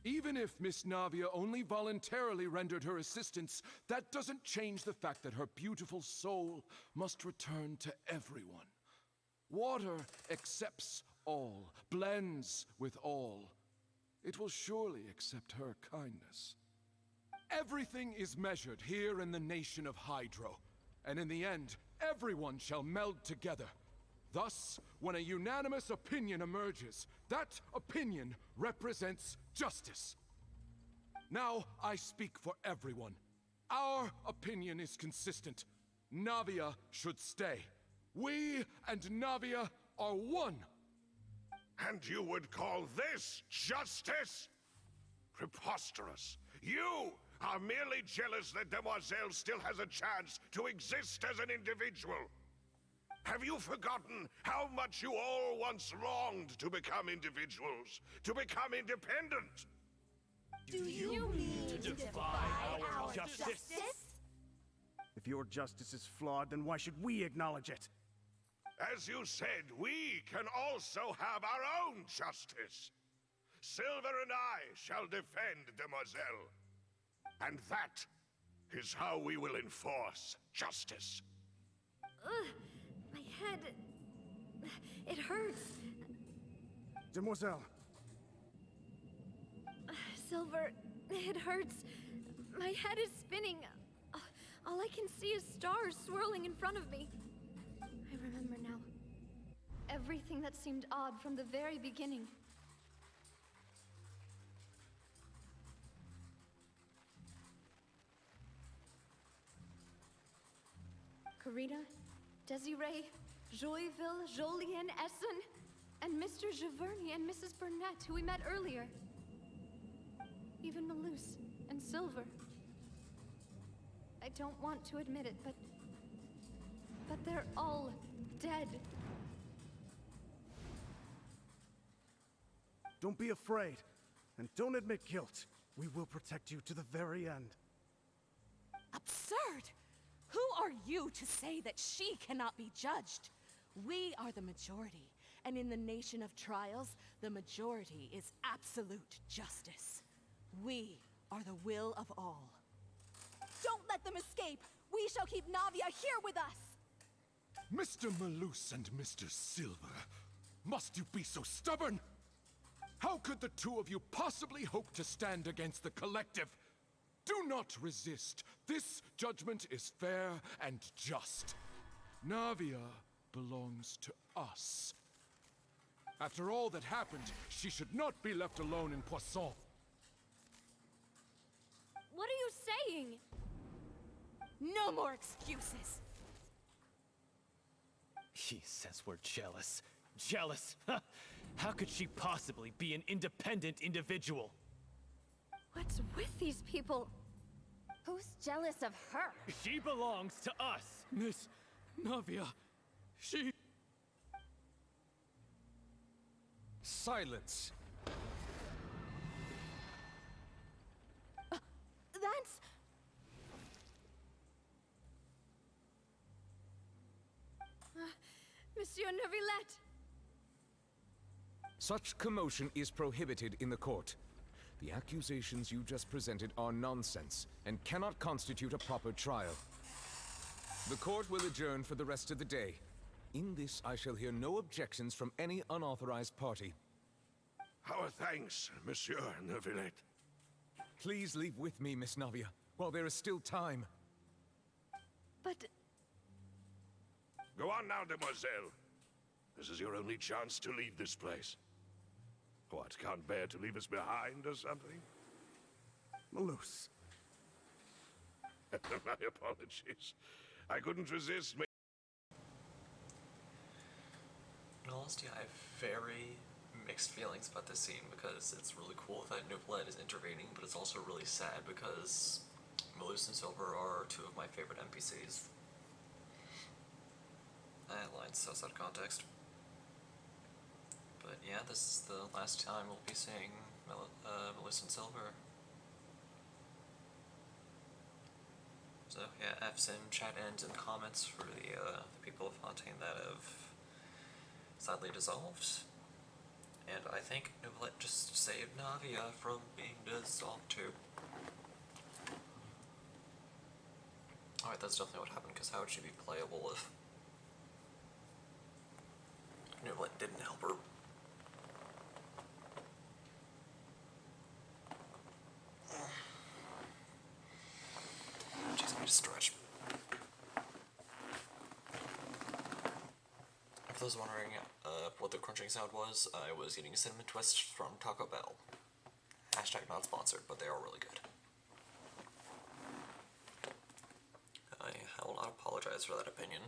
Speaker 8: Even if Miss Navia only voluntarily rendered her assistance, that doesn't change the fact that her beautiful soul must return to everyone. Water accepts all, blends with all. It will surely accept her kindness. Everything is measured here in the nation of Hydro, and in the end, everyone shall meld together. Thus, when a unanimous opinion emerges, that opinion represents justice. Now, I speak for everyone. Our opinion is consistent. Navia should stay. We and Navia are one.
Speaker 12: And you would call this justice? Preposterous. You are merely jealous that Demoiselle still has a chance to exist as an individual. Have you forgotten how much you all once longed to become individuals, to become independent?
Speaker 16: Do you mean to defy our justice?
Speaker 13: If your justice is flawed, then why should we acknowledge it?
Speaker 12: As you said, we can also have our own justice. Silver and I shall defend Demoiselle. And that is how we will enforce justice.
Speaker 3: Ugh, my head... it hurts.
Speaker 13: Demoiselle.
Speaker 3: Silver, it hurts. My head is spinning. All I can see is stars swirling in front of me. I remember now. Everything that seemed odd from the very beginning. Karina, Desiree, Joyville, Jolien, Essen, and Mr. Giverny and Mrs. Burnett, who we met earlier. Even Malus and Silver. I don't want to admit it, but they're all dead.
Speaker 13: Don't be afraid, and don't admit guilt. We will protect you to the very end.
Speaker 16: Absurd! Who are you to say that she cannot be judged? We are the majority, and in the nation of trials, the majority is absolute justice. We are the will of all. Don't let them escape! We shall keep Navia here with us!
Speaker 8: Mr. Malus and Mr. Silver, must you be so stubborn? How could the two of you possibly hope to stand against the collective? Do not resist. This judgment is fair and just. Navia belongs to us. After all that happened, she should not be left alone in Poisson.
Speaker 16: What are you saying? No more excuses!
Speaker 17: He says we're jealous. Jealous? How could she possibly be an independent individual?
Speaker 3: What's with these people?
Speaker 5: Who's jealous of her?
Speaker 17: She belongs to us!
Speaker 15: Miss Navia, she...
Speaker 7: Silence!
Speaker 16: That's...
Speaker 11: Monsieur Neuvillette!
Speaker 7: Such commotion is prohibited in the court. The accusations you just presented are nonsense and cannot constitute a proper trial. The court will adjourn for the rest of the day. In this, I shall hear no objections from any unauthorized party.
Speaker 12: Our thanks, Monsieur Neuvillette.
Speaker 7: Please leave with me, Miss Navia, while there is still time.
Speaker 11: But...
Speaker 12: Go on now, demoiselle. This is your only chance to leave this place. What, can't bear to leave us behind or something?
Speaker 13: Malus.
Speaker 12: My apologies. I couldn't resist me.
Speaker 1: In all honesty, I have very mixed feelings about this scene because it's really cool that Neuvillette is intervening, but it's also really sad because Malus and Silver are two of my favorite NPCs. That line's so out of context. But yeah, this is the last time we'll be seeing Malus and Silver. So yeah, F's in chat ends and comments for the people of Fontaine that have sadly dissolved. And I think Neuvillette just saved Navia from being dissolved too. Alright, that's definitely what happened, because how would she be playable if Neuvillette didn't help her? Jeez, I need to stretch. For those wondering what the crunching sound was, I was eating a cinnamon twist from Taco Bell. Hashtag not sponsored, but they are really good. I will not apologize for that opinion.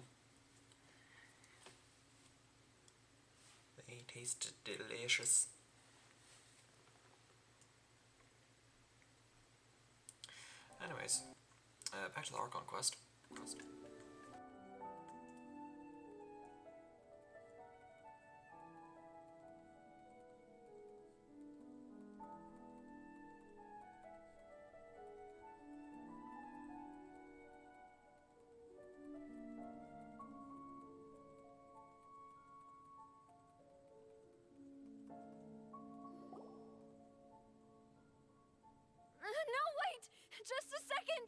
Speaker 1: They taste delicious. Anyways, back to the Archon quest.
Speaker 11: No, wait! Just a second!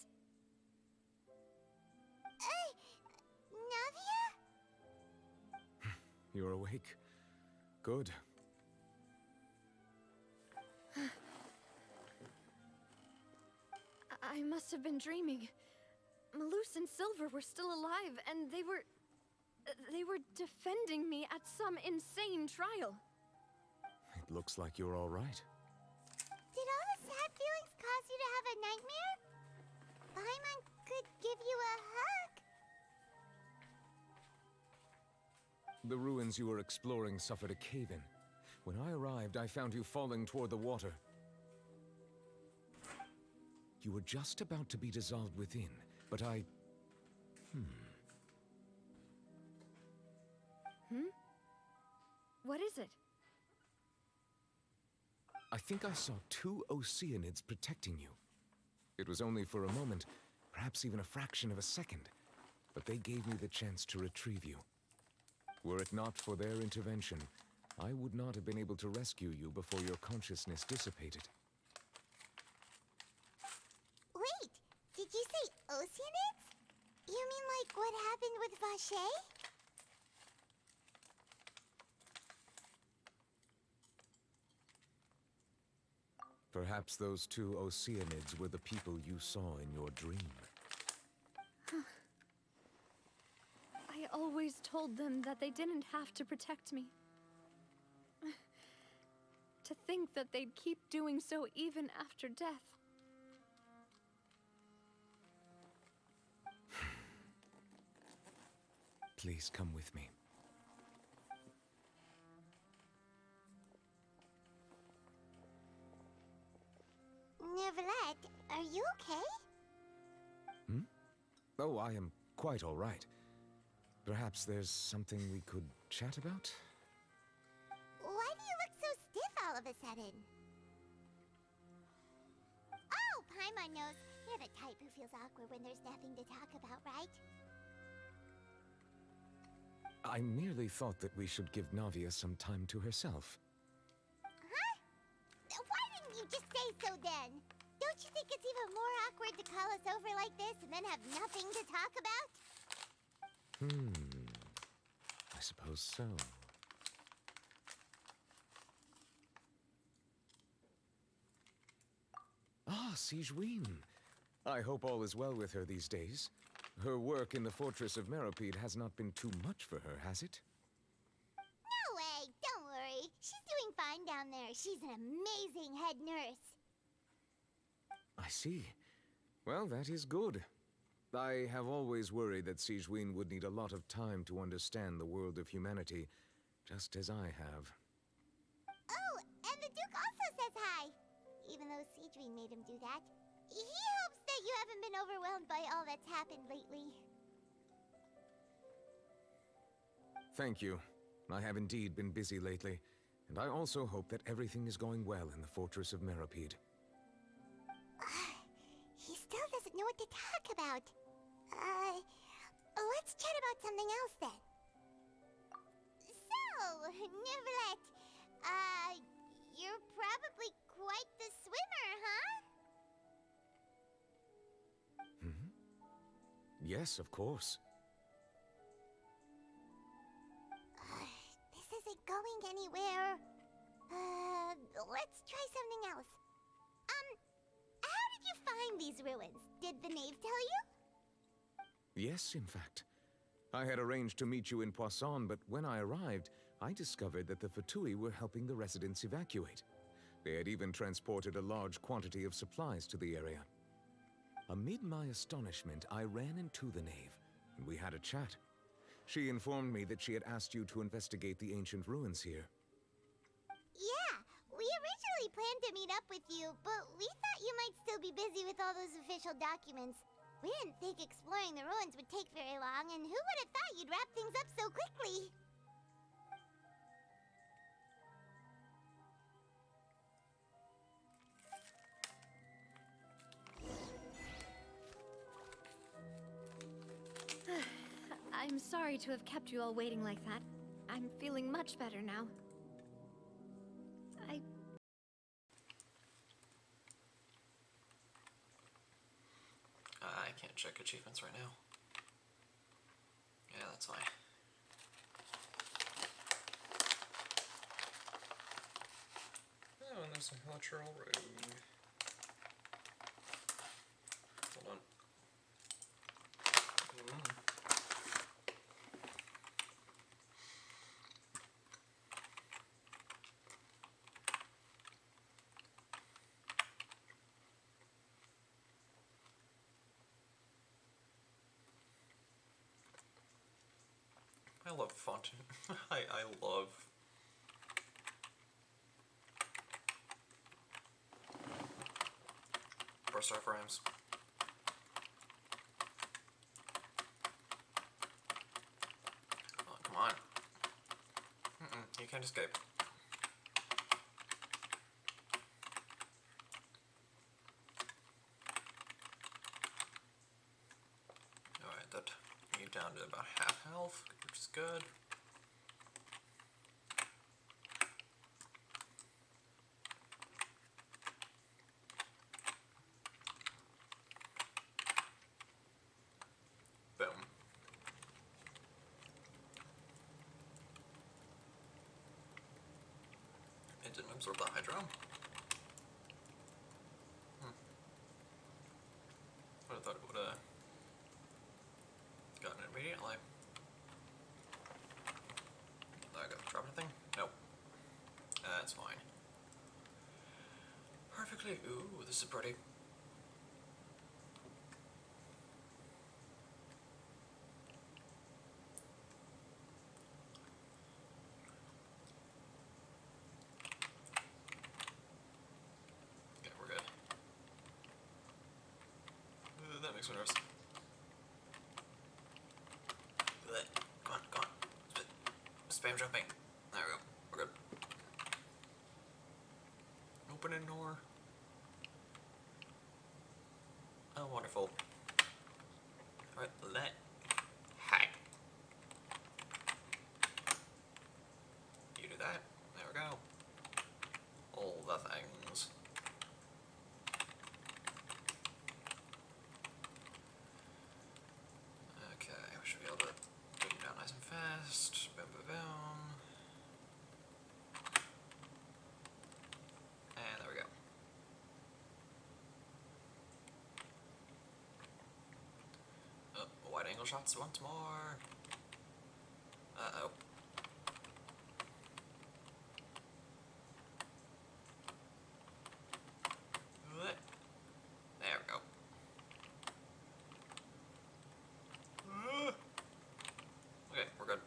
Speaker 2: Navia?
Speaker 7: You're awake. Good.
Speaker 11: I must have been dreaming. Malus and Silver were still alive, and they were defending me at some insane trial.
Speaker 7: It looks like you're all right.
Speaker 2: Did all the sad feelings cause you to have a nightmare? Paimon could give you a hug.
Speaker 7: The ruins you were exploring suffered a cave-in. When I arrived, I found you falling toward the water. You were just about to be dissolved within, but I...
Speaker 11: What is it?
Speaker 7: I think I saw 2 Oceanids protecting you. It was only for a moment, perhaps even a fraction of a second, but they gave me the chance to retrieve you. Were it not for their intervention, I would not have been able to rescue you before your consciousness dissipated.
Speaker 2: Wait, did you say Oceanids? You mean like what happened with Vache?
Speaker 7: Perhaps those 2 Oceanids were the people you saw in your dream.
Speaker 11: I always told them that they didn't have to protect me. To think that they'd keep doing so even after death.
Speaker 7: Please come with me.
Speaker 2: Neuvillette, are you okay?
Speaker 7: Oh, I am quite all right. Perhaps there's something we could chat about?
Speaker 2: Why do you look so to set in. Oh, Paimon knows. You're the type who feels awkward when there's nothing to talk about, right?
Speaker 7: I merely thought that we should give Navia some time to herself.
Speaker 2: Huh? Why didn't you just say so then? Don't you think it's even more awkward to call us over like this and then have nothing to talk about?
Speaker 7: I suppose so. Ah, Sigewinne. I hope all is well with her these days. Her work in the Fortress of Meropide has not been too much for her, has it?
Speaker 2: No way! Don't worry. She's doing fine down there. She's an amazing head nurse.
Speaker 7: I see. Well, that is good. I have always worried that Sigewinne would need a lot of time to understand the world of humanity, just as I have.
Speaker 2: Oh, and the Duke also says hi. Even though Sigewinne made him do that. He hopes that you haven't been overwhelmed by all that's happened lately.
Speaker 7: Thank you. I have indeed been busy lately, and I also hope that everything is going well in the Fortress of Meropide.
Speaker 2: He still doesn't know what to talk about. Let's chat about something else then. So, Neuvillette, you're probably quite the swimmer, huh?
Speaker 7: Yes, of course.
Speaker 2: This isn't going anywhere. Let's try something else. How did you find these ruins? Did the knave tell you?
Speaker 7: Yes, in fact. I had arranged to meet you in Poisson, but when I arrived, I discovered that the Fatui were helping the residents evacuate. They had even transported a large quantity of supplies to the area. Amid my astonishment, I ran into the knave, and we had a chat. She informed me that she had asked you to investigate the ancient ruins here.
Speaker 2: Yeah, we originally planned to meet up with you, but we thought you might still be busy with all those official documents. We didn't think exploring the ruins would take very long, and who would have thought you'd wrap things up so quickly?
Speaker 3: I'm sorry to have kept you all waiting like that. I'm feeling much better now.
Speaker 1: I can't check achievements right now. Yeah, that's fine. Oh, and there's a lateral road. Hold on. I love font. I love burst frames. Oh, come on. You can't escape. Alright, that you down to about half health, which is good. Boom. It didn't absorb the hydro. I would have thought it would have gotten it immediately. I got to drop anything? Nope. That's fine. Perfectly. Ooh, this is pretty. Okay, we're good. That makes me nervous. Come on, come on. Spam jumping. There we go. We're good. opening door. Oh, wonderful. Alright, Hi. You do that. There we go. All the things. Okay, we should be able to take him down nice and fast. Boom, boom, boom. And there we go. Wide angle shots once more. Uh-oh. There we go. Okay, we're good.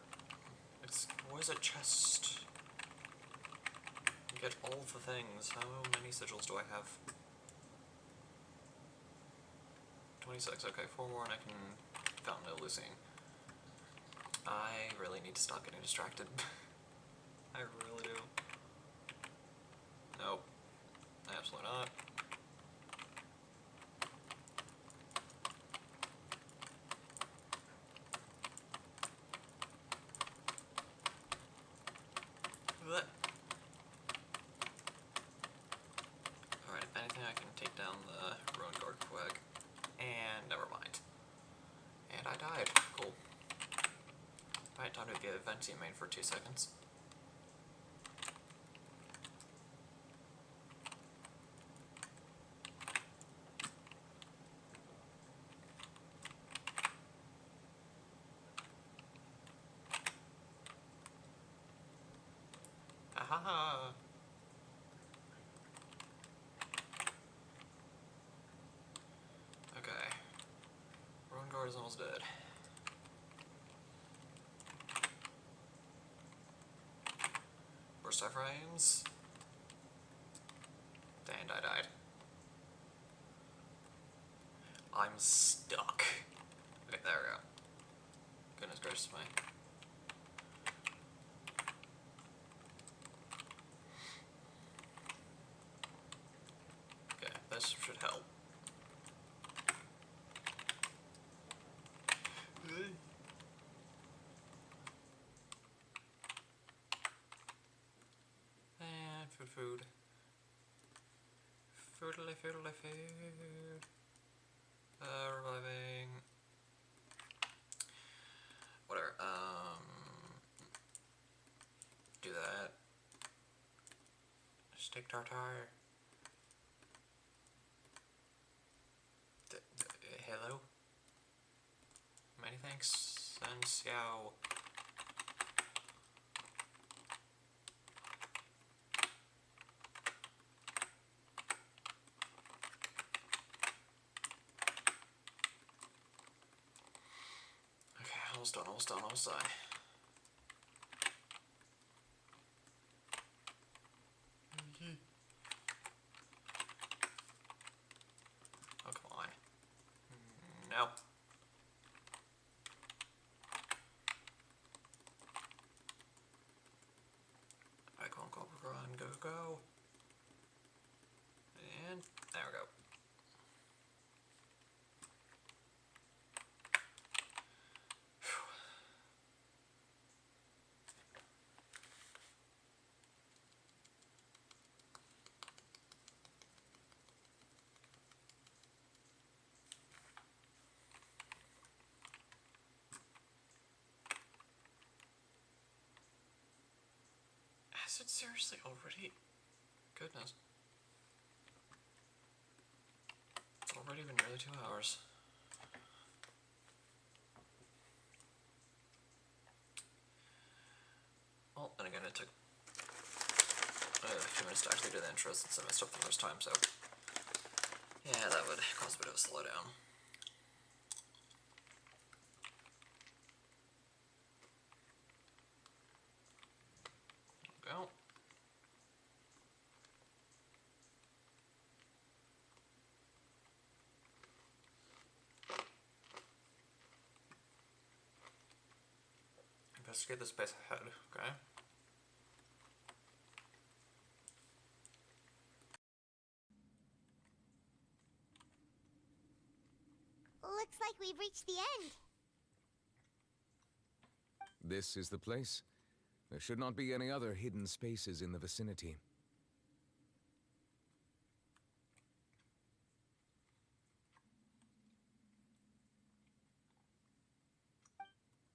Speaker 1: Where's a chest? Get all the things. How many sigils do I have? 26, okay, 4 more and I can Fountain of Lucine. I really need to stop getting distracted. I really do. Nope. Absolutely not. Alright, if anything I can take down the Ruin Guard quick. And never mind. And I died. Cool. Alright, time to get Venti main for 2 seconds. Ahaha! Okay. Ruin Guard is almost dead. Burst iframes. And I died. I'm stuck. Okay, there we go. Goodness gracious me. Okay, this should help. And food. Foodly, foodly, food. Reviving. Whatever, do that. Steak tartare. Hello? Many thanks, and Xiao. Okay, almost done, almost done, almost done. Oh, come on. No. Alright, go on, go, run, go, go. And there we go. Is it seriously already? Goodness. It's already been nearly 2 hours. Well, and again, it took a few minutes to actually do the intro since I messed up the first time, so yeah, that would cause a bit of a slowdown. Go. Investigate the space ahead, okay?
Speaker 2: Looks like we've reached the end.
Speaker 7: This is the place. There should not be any other hidden spaces in the vicinity.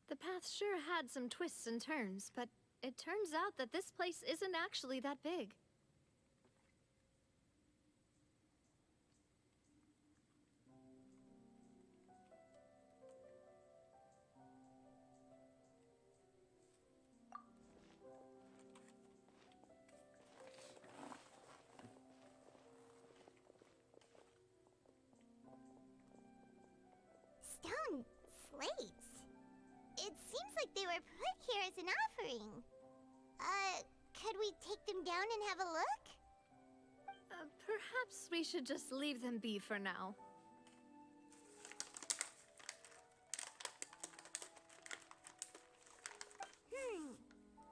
Speaker 3: The path sure had some twists and turns, but it turns out that this place isn't actually that big.
Speaker 2: Stone slates? It seems like they were put here as an offering. Could we take them down and have a look?
Speaker 3: Perhaps we should just leave them be for now.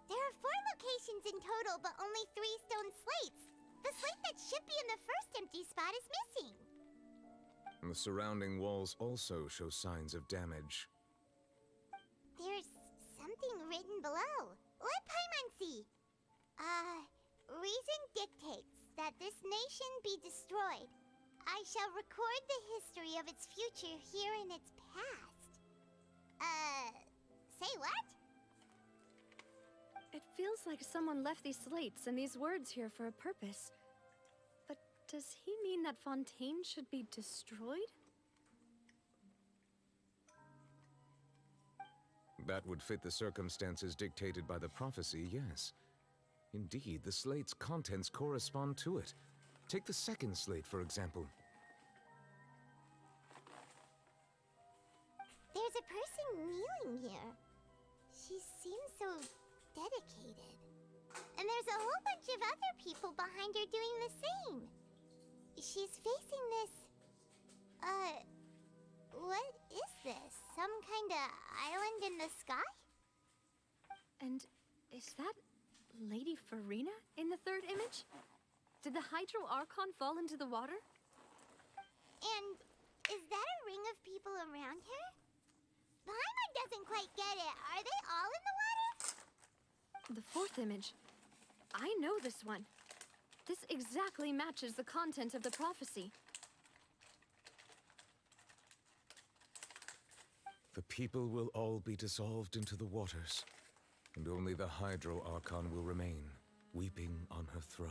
Speaker 2: There are 4 locations in total, but only 3 stone slates. The slate that should be in the first empty spot is missing.
Speaker 7: The surrounding walls also show signs of damage.
Speaker 2: There's something written below. Let Paimon see. Reason dictates that this nation be destroyed. I shall record the history of its future here in its past. Say what?
Speaker 3: It feels like someone left these slates and these words here for a purpose. But does he mean that Fontaine should be destroyed?
Speaker 7: That would fit the circumstances dictated by the prophecy, yes. Indeed, the slate's contents correspond to it. Take the second slate, for example.
Speaker 2: There's a person kneeling here. She seems so dedicated. And there's a whole bunch of other people behind her doing the same. She's facing this... what is this? Some kind of island in the sky?
Speaker 3: And is that Lady Farina in the third image? Did the Hydro Archon fall into the water?
Speaker 2: And is that a ring of people around her? Paimon doesn't quite get it. Are they all in the water?
Speaker 3: The fourth image. I know this one. This exactly matches the content of the prophecy.
Speaker 7: The people will all be dissolved into the waters, and only the Hydro Archon will remain, weeping on her throne.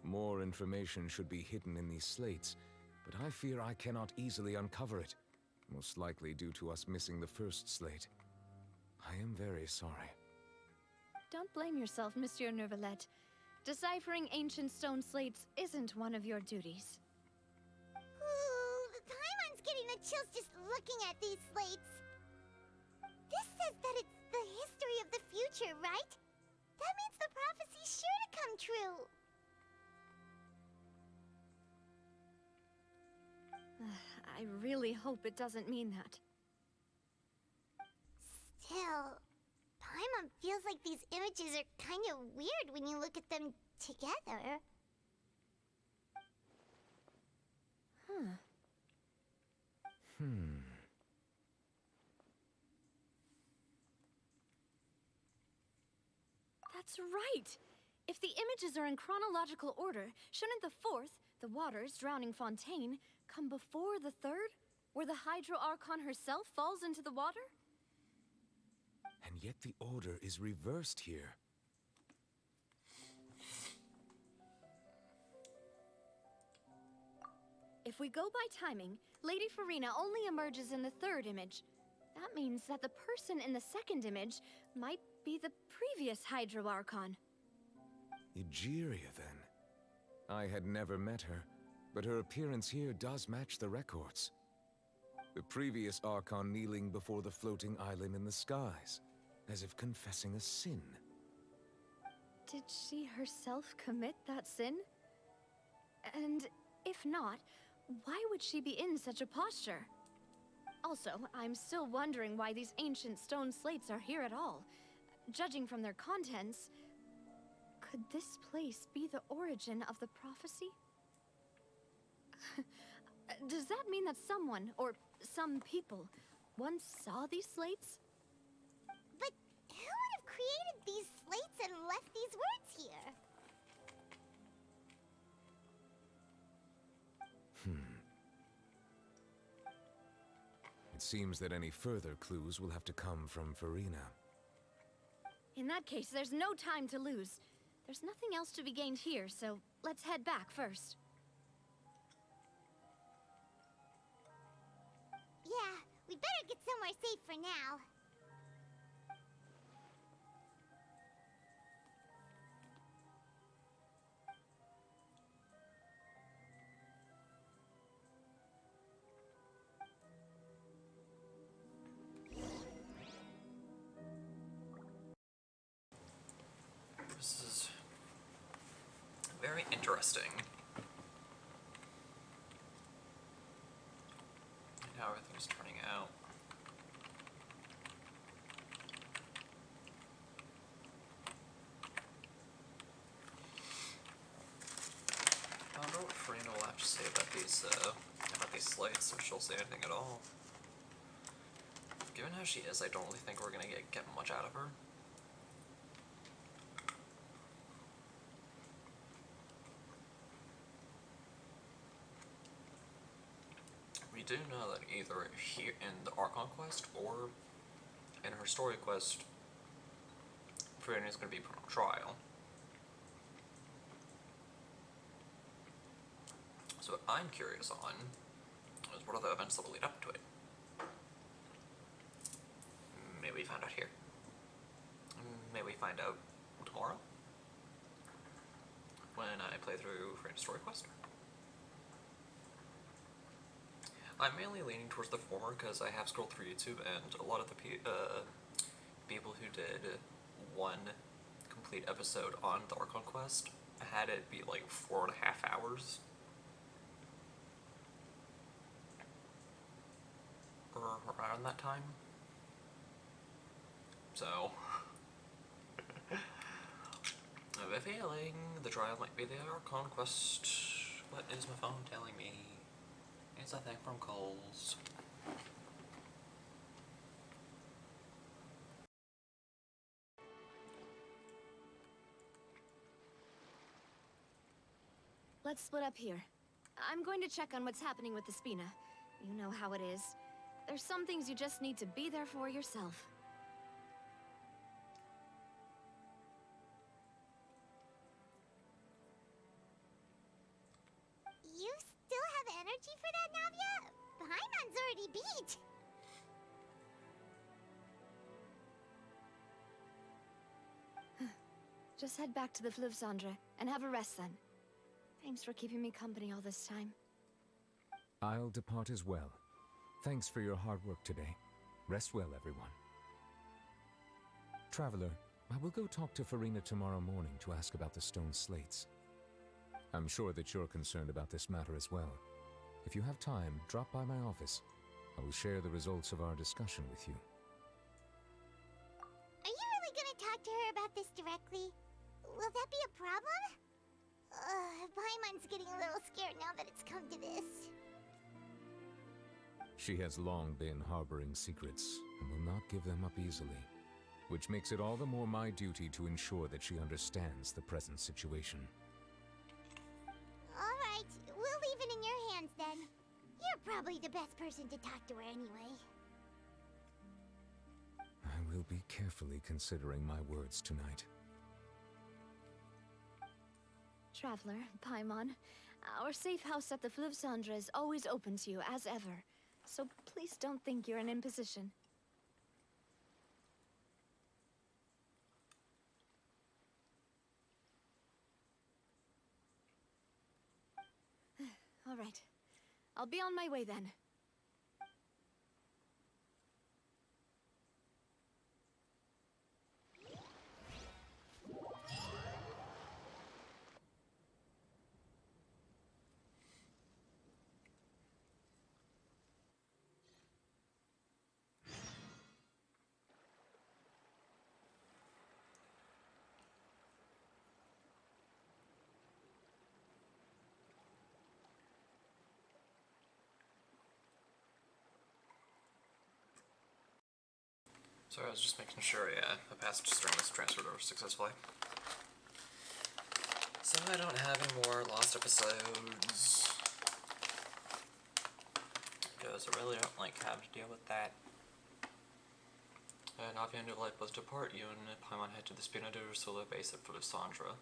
Speaker 7: More information should be hidden in these slates, but I fear I cannot easily uncover it, most likely due to us missing the first slate. I am very sorry.
Speaker 3: Don't blame yourself, Monsieur Neuvillette. Deciphering ancient stone slates isn't one of your duties.
Speaker 2: Ooh, Paimon's getting the chills just looking at these slates. This says that it's the history of the future, right? That means the prophecy's sure to come true.
Speaker 3: I really hope it doesn't mean that.
Speaker 2: Still, Paimon feels like these images are kind of weird when you look at them together.
Speaker 3: That's right! If the images are in chronological order, shouldn't the fourth, the waters drowning Fontaine, come before the third, where the Hydro Archon herself falls into the water?
Speaker 7: And yet the order is reversed here.
Speaker 3: If we go by timing, Lady Farina only emerges in the third image. That means that the person in the second image might be the previous Hydro Archon.
Speaker 7: Egeria, then. I had never met her, but her appearance here does match the records. The previous Archon kneeling before the floating island in the skies. as if confessing a sin.
Speaker 3: Did she herself commit that sin? And if not, why would she be in such a posture? Also, I'm still wondering why these ancient stone slates are here at all. Judging from their contents, could this place be the origin of the prophecy? Does that mean that someone, or some people, once saw these slates?
Speaker 2: But who would have created these slates and left these words here?
Speaker 7: It seems that any further clues will have to come from Farina.
Speaker 3: In that case, there's no time to lose. There's nothing else to be gained here, so let's head back first.
Speaker 2: Yeah, we'd better get somewhere safe for now.
Speaker 1: This is very interesting. And how everything's turning out. I wonder what Farina will have to say about these slates, if she'll say anything at all. Given how she is, I don't really think we're gonna get much out of her. We do know that either here in the Archon quest or in her story quest, Farina is going to be put on trial. So what I'm curious on is what are the events that will lead up to it. Maybe we find out here. Maybe we find out tomorrow when I play through Farina's story quest. I'm mainly leaning towards the former because I have scrolled through YouTube and a lot of the people who did one complete episode on the Archon quest had it be like 4.5 hours. Or around that time. So, I have a feeling the trial might be the Archon quest. What is my phone telling me? It's a thing from Coles.
Speaker 3: Let's split up here. I'm going to check on what's happening with the Spina. You know how it is. There's some things you just need to be there for yourself.
Speaker 2: You still have energy for that, Navia? Paimon's already beat.
Speaker 3: Just head back to the Fleuve Cendre and have a rest then. Thanks for keeping me company all this time.
Speaker 7: I'll depart as well. Thanks for your hard work today. Rest well, everyone. Traveler, I will go talk to Farina tomorrow morning to ask about the stone slates. I'm sure that you're concerned about this matter as well. If you have time, drop by my office. I will share the results of our discussion with you.
Speaker 2: Are you really gonna talk to her about this directly? Will that be a problem? Paimon's getting a little scared now that it's come to this.
Speaker 7: She has long been harboring secrets and will not give them up easily, which makes it all the more my duty to ensure that she understands the present situation.
Speaker 2: Alright, we'll leave it in your hands then. You're probably the best person to talk to her anyway.
Speaker 7: I will be carefully considering my words tonight.
Speaker 3: Traveler, Paimon, our safe house at the Fleuve Cendre is always open to you as ever. So please don't think you're an imposition. All right. I'll be on my way then.
Speaker 1: So I was just making sure, yeah, the passage string was transferred over successfully. So I don't have any more lost episodes. Because I really don't like having to deal with that. Navia and Newlight both depart. You and Paimon head to the Spinador Solo base at foot of Sandra.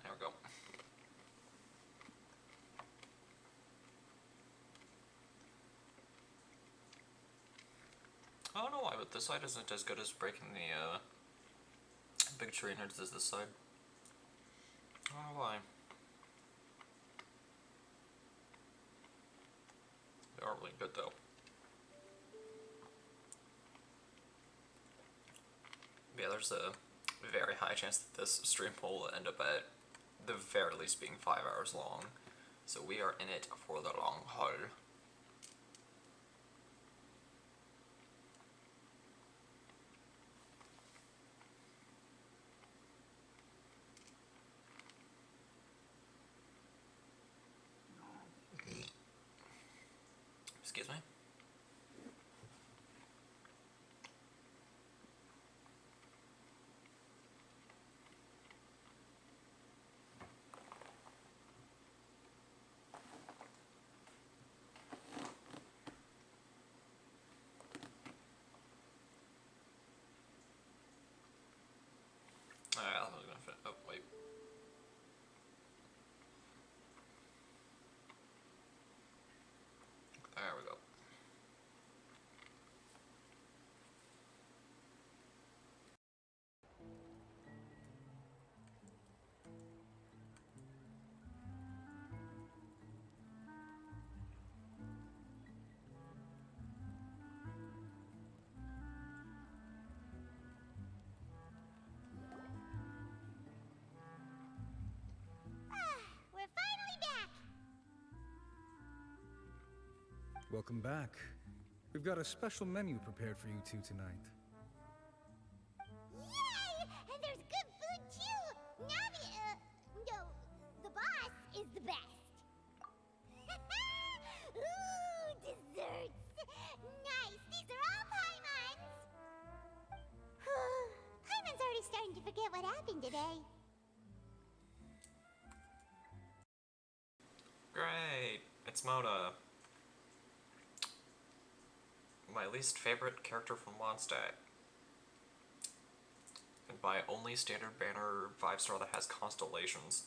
Speaker 1: There we go. I don't know why, but this side isn't as good as breaking the big tree nerds as this side. I don't know why. They are really good though. Yeah, there's a very high chance that this stream will end up at the very least being 5 hours long. So we are in it for the long haul. Excuse me? I was gonna fit. Oh, wait. There we go.
Speaker 2: We're finally back!
Speaker 18: Welcome back. We've got a special menu prepared for you two tonight.
Speaker 2: Yay! And there's good food too! Navi, no, the boss is the best. Ooh, desserts! Nice, these are all Paimon's! Paimon's already starting to forget what happened today.
Speaker 1: Great! It's Mona. My least favorite character from Mondstadt. And my only standard banner 5-star that has constellations.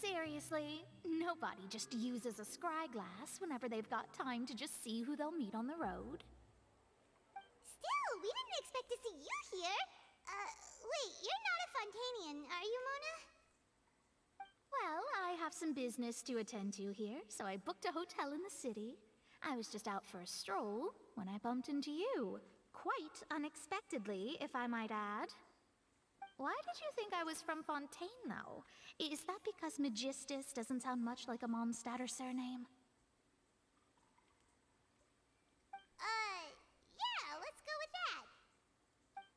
Speaker 19: Seriously, nobody just uses a scry glass whenever they've got time to just see who they'll meet on the road.
Speaker 2: Still, we didn't expect to see you here. Wait, you're not a Fontanian, are you, Mona?
Speaker 19: Well, I have some business to attend to here, so I booked a hotel in the city. I was just out for a stroll when I bumped into you. Quite unexpectedly, if I might add. Why did you think I was from Fontaine, though? Is that because Magistus doesn't sound much like a Mondstadter surname?
Speaker 2: Yeah, let's go with that.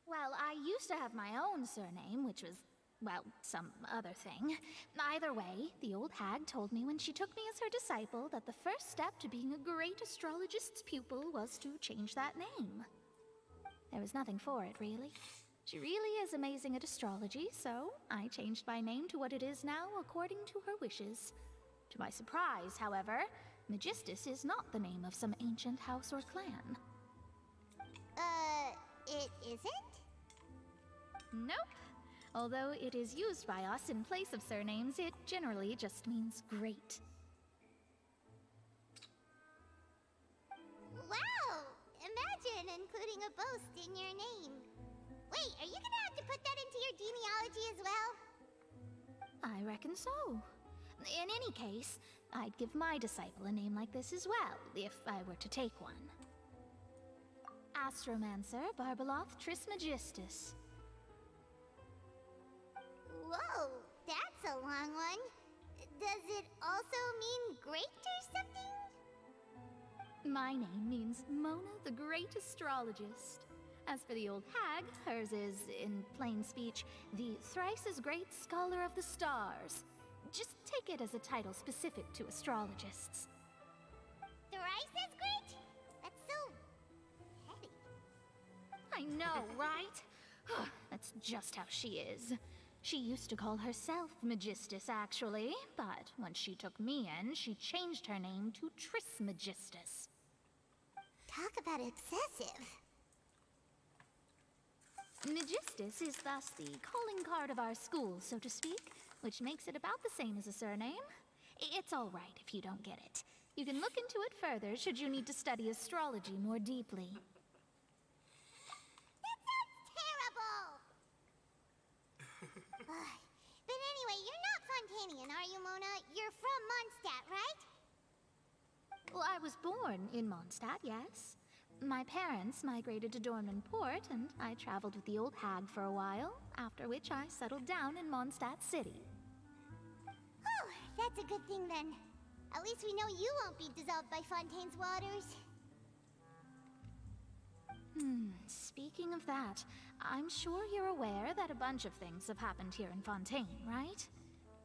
Speaker 19: Well, I used to have my own surname, which was, well, some other thing. Either way, the old hag told me when she took me as her disciple that the first step to being a great astrologist's pupil was to change that name. There was nothing for it, really. She really is amazing at astrology, so I changed my name to what it is now according to her wishes. To my surprise, however, Magistus is not the name of some ancient house or clan.
Speaker 2: It isn't?
Speaker 19: Nope. Although it is used by us in place of surnames, it generally just means great.
Speaker 2: Wow! Imagine including a boast in your name. Wait, are you gonna have to put that into your genealogy as well?
Speaker 19: I reckon so. In any case, I'd give my disciple a name like this as well, if I were to take one. Astromancer Barbeloth Trismegistus.
Speaker 2: Whoa, that's a long one. Does it also mean great or something?
Speaker 19: My name means Mona the Great Astrologist. As for the old hag, hers is, in plain speech, the thrice-as-great Scholar of the Stars. Just take it as a title specific to astrologists.
Speaker 2: Thrice as great? That's so heavy.
Speaker 19: I know, right? That's just how she is. She used to call herself Magistus, actually, but when she took me in, she changed her name to Trismegistus.
Speaker 2: Talk about excessive.
Speaker 19: Magistus is thus the calling card of our school, so to speak, which makes it about the same as a surname. It's all right if you don't get it. You can look into it further should you need to study astrology more deeply.
Speaker 2: But anyway, you're not Fontanian, are you, Mona? You're from Mondstadt, right?
Speaker 19: Well, I was born in Mondstadt, yes. My parents migrated to Dornman Port, and I traveled with the old hag for a while, after which I settled down in Mondstadt City.
Speaker 2: Oh, that's a good thing then. At least we know you won't be dissolved by Fontaine's waters.
Speaker 19: Speaking of that, I'm sure you're aware that a bunch of things have happened here in Fontaine, right?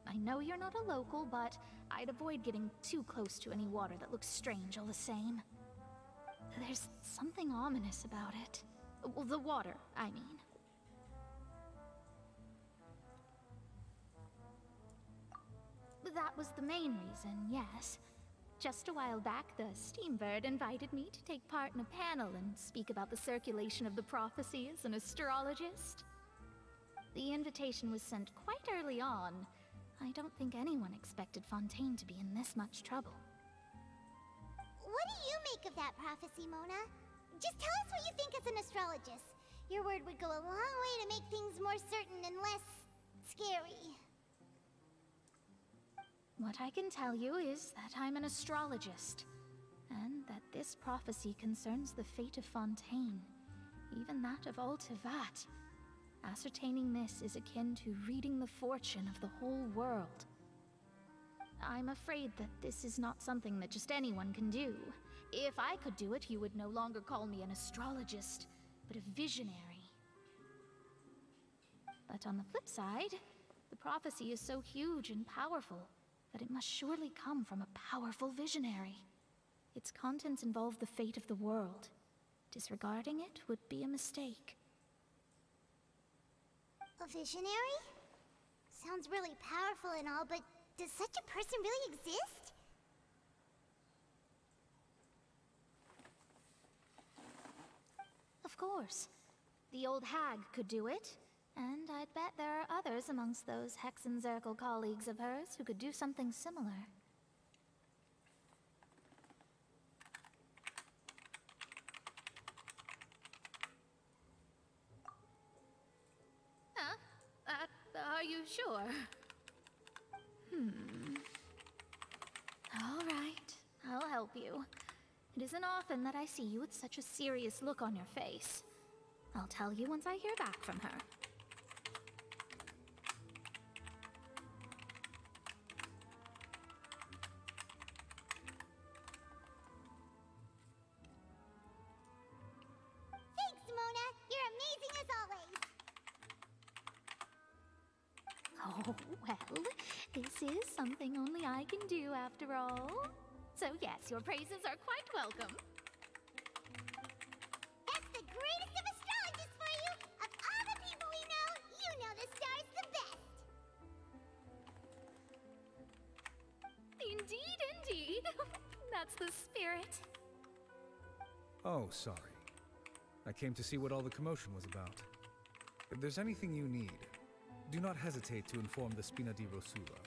Speaker 19: I know you're not a local, but I'd avoid getting too close to any water that looks strange all the same. There's something ominous about it. Well, the water, I mean. That was the main reason, yes. Just a while back, the Steambird invited me to take part in a panel and speak about the circulation of the prophecy as an astrologist. The invitation was sent quite early on. I don't think anyone expected Fontaine to be in this much trouble.
Speaker 2: What do you make of that prophecy, Mona? Just tell us what you think as an astrologist. Your word would go a long way to make things more certain and less scary.
Speaker 19: What I can tell you is that I'm an astrologist, and that this prophecy concerns the fate of Fontaine, even that of all Tevat. Ascertaining this is akin to reading the fortune of the whole world. I'm afraid that this is not something that just anyone can do. If I could do it, you would no longer call me an astrologist, but a visionary. But on the flip side, the prophecy is so huge and powerful that it must surely come from a powerful visionary. Its contents involve the fate of the world. Disregarding it would be a mistake.
Speaker 2: A visionary? Sounds really powerful and all, but does such a person really exist?
Speaker 19: Of course. The old hag could do it, and I'd bet there are others amongst those Hexenzirkel colleagues of hers who could do something similar. Huh? Are you sure? All right, I'll help you. It isn't often that I see you with such a serious look on your face. I'll tell you once I hear back from her.
Speaker 2: Thanks, Mona! You're amazing as always!
Speaker 19: Oh, well, this is something only I can do after all. So yes, your praises are quite welcome.
Speaker 2: That's the greatest of astrologists for you! Of all the people we know, you know the star's the best!
Speaker 19: Indeed, indeed. That's the spirit.
Speaker 18: Oh, sorry. I came to see what all the commotion was about. If there's anything you need, do not hesitate to inform the Spina di Rosula.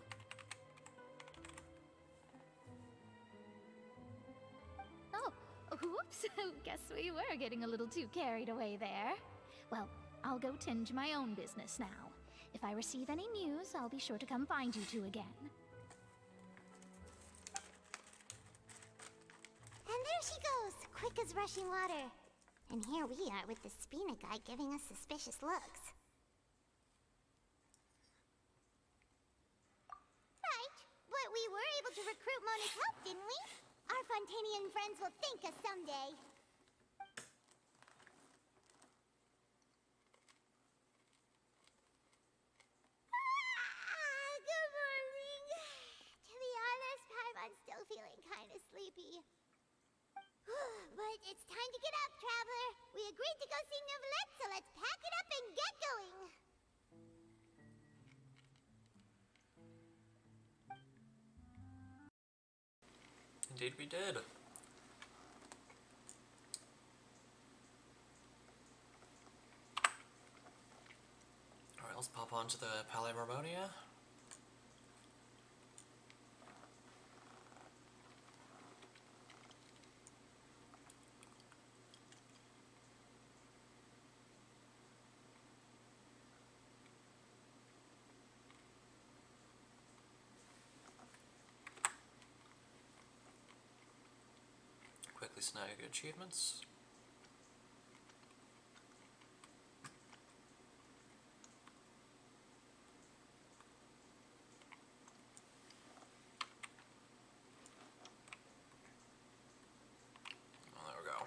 Speaker 19: Oh, whoops. Guess we were getting a little too carried away there. Well, I'll go tend to my own business now. If I receive any news, I'll be sure to come find you two again.
Speaker 2: And there she goes, quick as rushing water. And here we are with the Spina guy giving us suspicious looks. Right, but we were able to recruit Mona's help, didn't we? Our Fontanian friends will thank us someday. Good morning. To be honest, Paimon's still feeling kind of sleepy. But it's time to get up, traveler. We agreed to go see Neuvillette, so let's pack it up and get going.
Speaker 1: Indeed we did. Alright, let's pop on to the Palais Marmonia. Quickly snag achievements. Oh, there we go.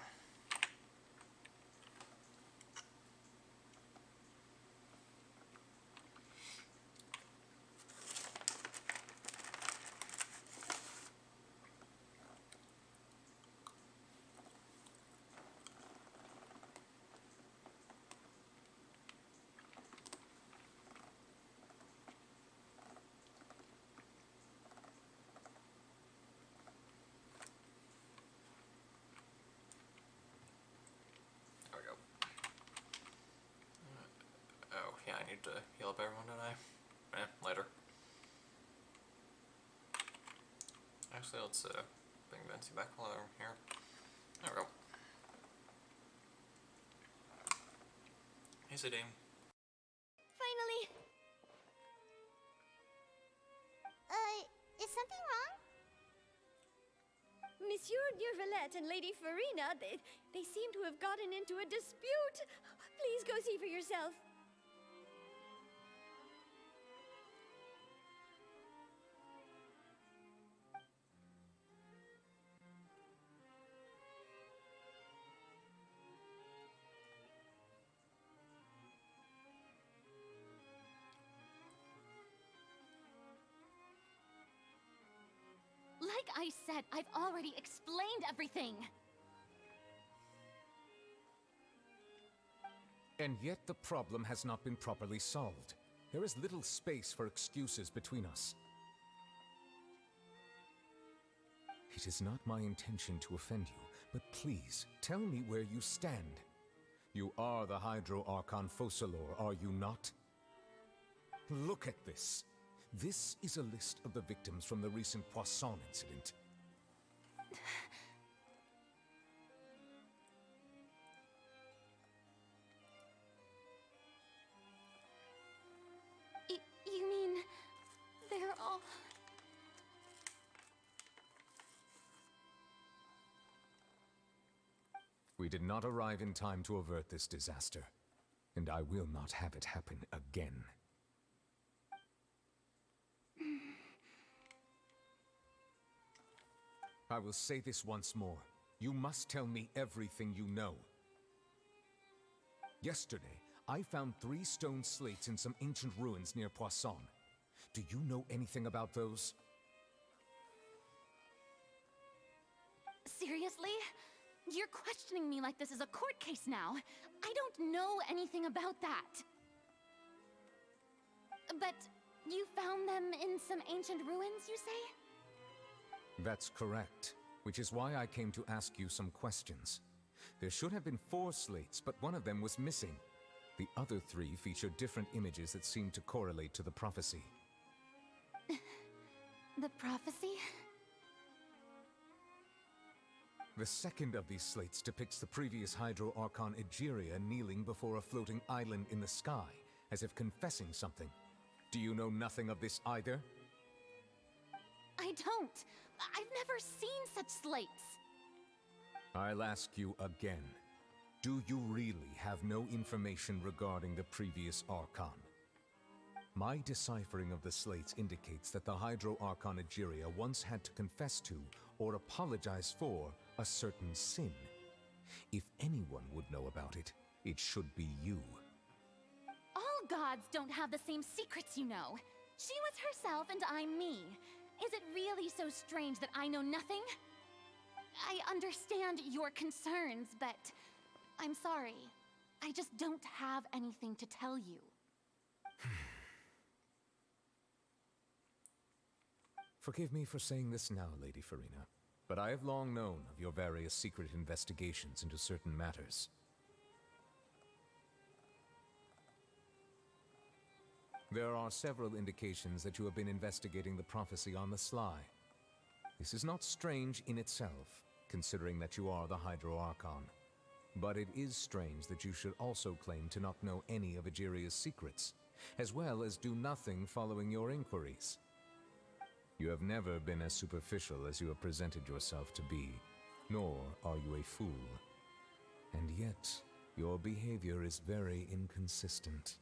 Speaker 1: There we go. Oh, yeah, I need to heal up everyone, don't I? Later. Actually, let's bring Vinci back while I'm here. There we go. Hey, Dame.
Speaker 6: Finally!
Speaker 2: Is something wrong?
Speaker 6: Monsieur Neuvillette and Lady Farina, they seem to have gotten into a dispute. Please go see for yourself.
Speaker 19: Like I said, I've already explained everything.
Speaker 7: And yet the problem has not been properly solved. There is little space for excuses between us. It is not my intention to offend you, but please, tell me where you stand. You are the Hydro Archon Focalor, are you not? Look at this. This is a list of the victims from the recent Poisson incident.
Speaker 19: You mean they're all...
Speaker 7: We did not arrive in time to avert this disaster, and I will not have it happen again. I will say this once more. You must tell me everything you know. Yesterday, I found 3 stone slates in some ancient ruins near Poisson. Do you know anything about those?
Speaker 19: Seriously? You're questioning me like this is a court case now. I don't know anything about that. But you found them in some ancient ruins, you say?
Speaker 7: That's correct, which is why I came to ask you some questions. There should have been 4 slates, but one of them was missing. The other 3 featured different images that seemed to correlate to the prophecy.
Speaker 19: The prophecy?
Speaker 7: The second of these slates depicts the previous Hydro Archon Egeria kneeling before a floating island in the sky, as if confessing something. Do you know nothing of this either?
Speaker 19: I don't. I've never seen such slates.
Speaker 7: I'll ask you again. Do you really have no information regarding the previous Archon? My deciphering of the slates indicates that the Hydro Archon Egeria once had to confess to, or apologize for, a certain sin. If anyone would know about it, it should be you.
Speaker 19: All gods don't have the same secrets, you know. She was herself and I'm me. Is it really so strange that I know nothing? I understand your concerns, but I'm sorry. I just don't have anything to tell you.
Speaker 7: Forgive me for saying this now, Lady Farina, but I have long known of your various secret investigations into certain matters. There are several indications that you have been investigating the prophecy on the sly. This is not strange in itself, considering that you are the Hydro Archon. But it is strange that you should also claim to not know any of Egeria's secrets, as well as do nothing following your inquiries. You have never been as superficial as you have presented yourself to be, nor are you a fool. And yet, your behavior is very inconsistent.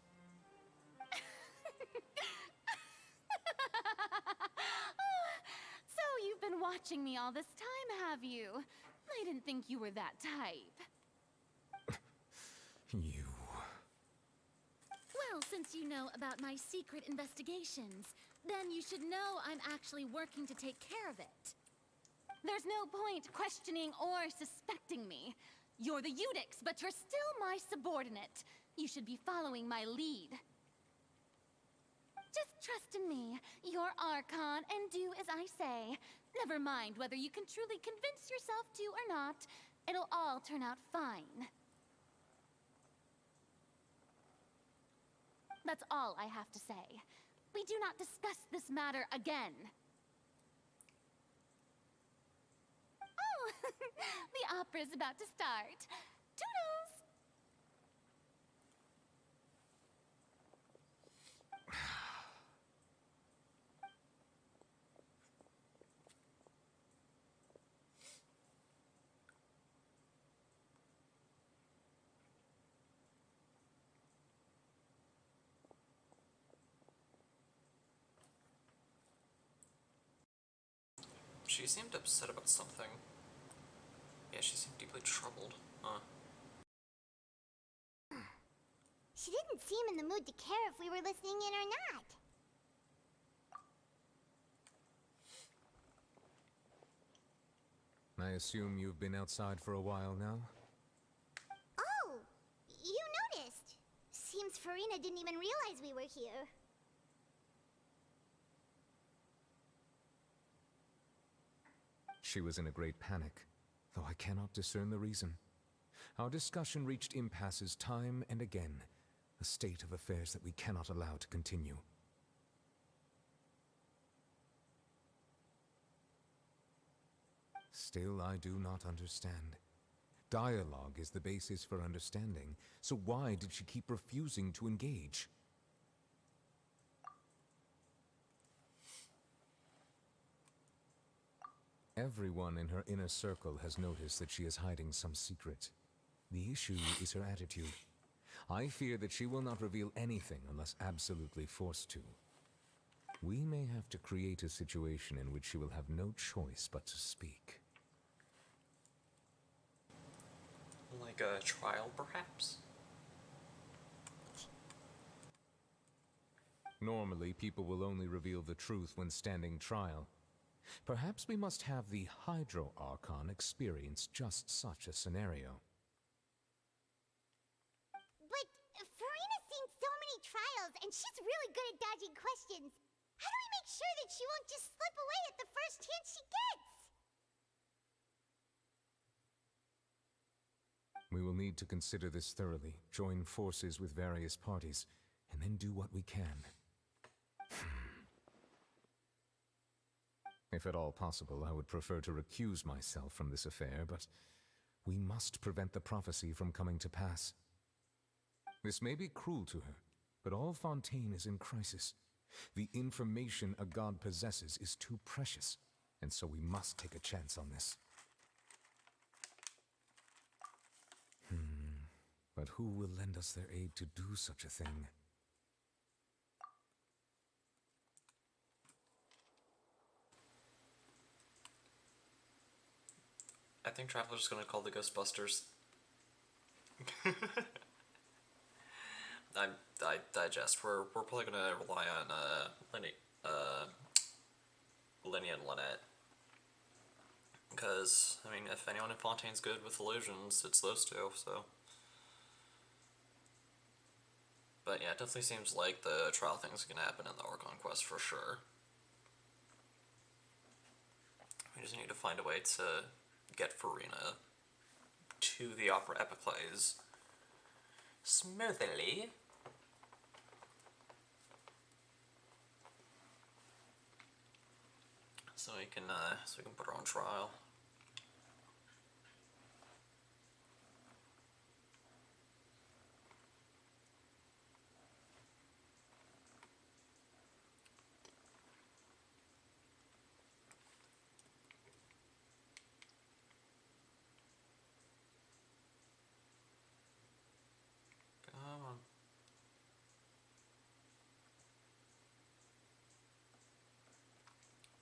Speaker 19: So you've been watching me all this time, have you? I didn't think you were that type.
Speaker 7: You...
Speaker 19: Well, since you know about my secret investigations, then you should know I'm actually working to take care of it. There's no point questioning or suspecting me. You're the Eudix, but you're still my subordinate. You should be following my lead. Just trust in me, your Archon, and do as I say. Never mind whether you can truly convince yourself to or not. It'll all turn out fine. That's all I have to say. We do not discuss this matter again. Oh, the opera's about to start. Toodles!
Speaker 1: She seemed upset about something. Yeah, she seemed deeply troubled.
Speaker 2: She didn't seem in the mood to care if we were listening in or not.
Speaker 7: I assume you've been outside for a while now?
Speaker 2: Oh, you noticed. Seems Farina didn't even realize we were here.
Speaker 7: She was in a great panic, though I cannot discern the reason. Our discussion reached impasses time and again, a state of affairs that we cannot allow to continue. Still, I do not understand. Dialogue is the basis for understanding, so why did she keep refusing to engage? Everyone in her inner circle has noticed that she is hiding some secret. The issue is her attitude. I fear that she will not reveal anything unless absolutely forced to. We may have to create a situation in which she will have no choice but to speak.
Speaker 1: Like a trial, perhaps?
Speaker 7: Normally, people will only reveal the truth when standing trial. Perhaps we must have the Hydro Archon experience just such a scenario.
Speaker 2: But Farina's seen so many trials, and she's really good at dodging questions. How do we make sure that she won't just slip away at the first chance she gets?
Speaker 7: We will need to consider this thoroughly, join forces with various parties, and then do what we can. If at all possible, I would prefer to recuse myself from this affair, but we must prevent the prophecy from coming to pass. This may be cruel to her, but all Fontaine is in crisis. The information a god possesses is too precious, and so we must take a chance on this. But who will lend us their aid to do such a thing?
Speaker 1: I think Traveler's gonna call the Ghostbusters. I digest. We're probably gonna rely on Lenny and Lynette. Because, I mean, if anyone in Fontaine's good with illusions, it's those two, so. But yeah, it definitely seems like the trial thing's gonna happen in the Orcon quest for sure. We just need to find a way to get Farina to the Opera Epiclese smoothly. So we can put her on trial. Come on.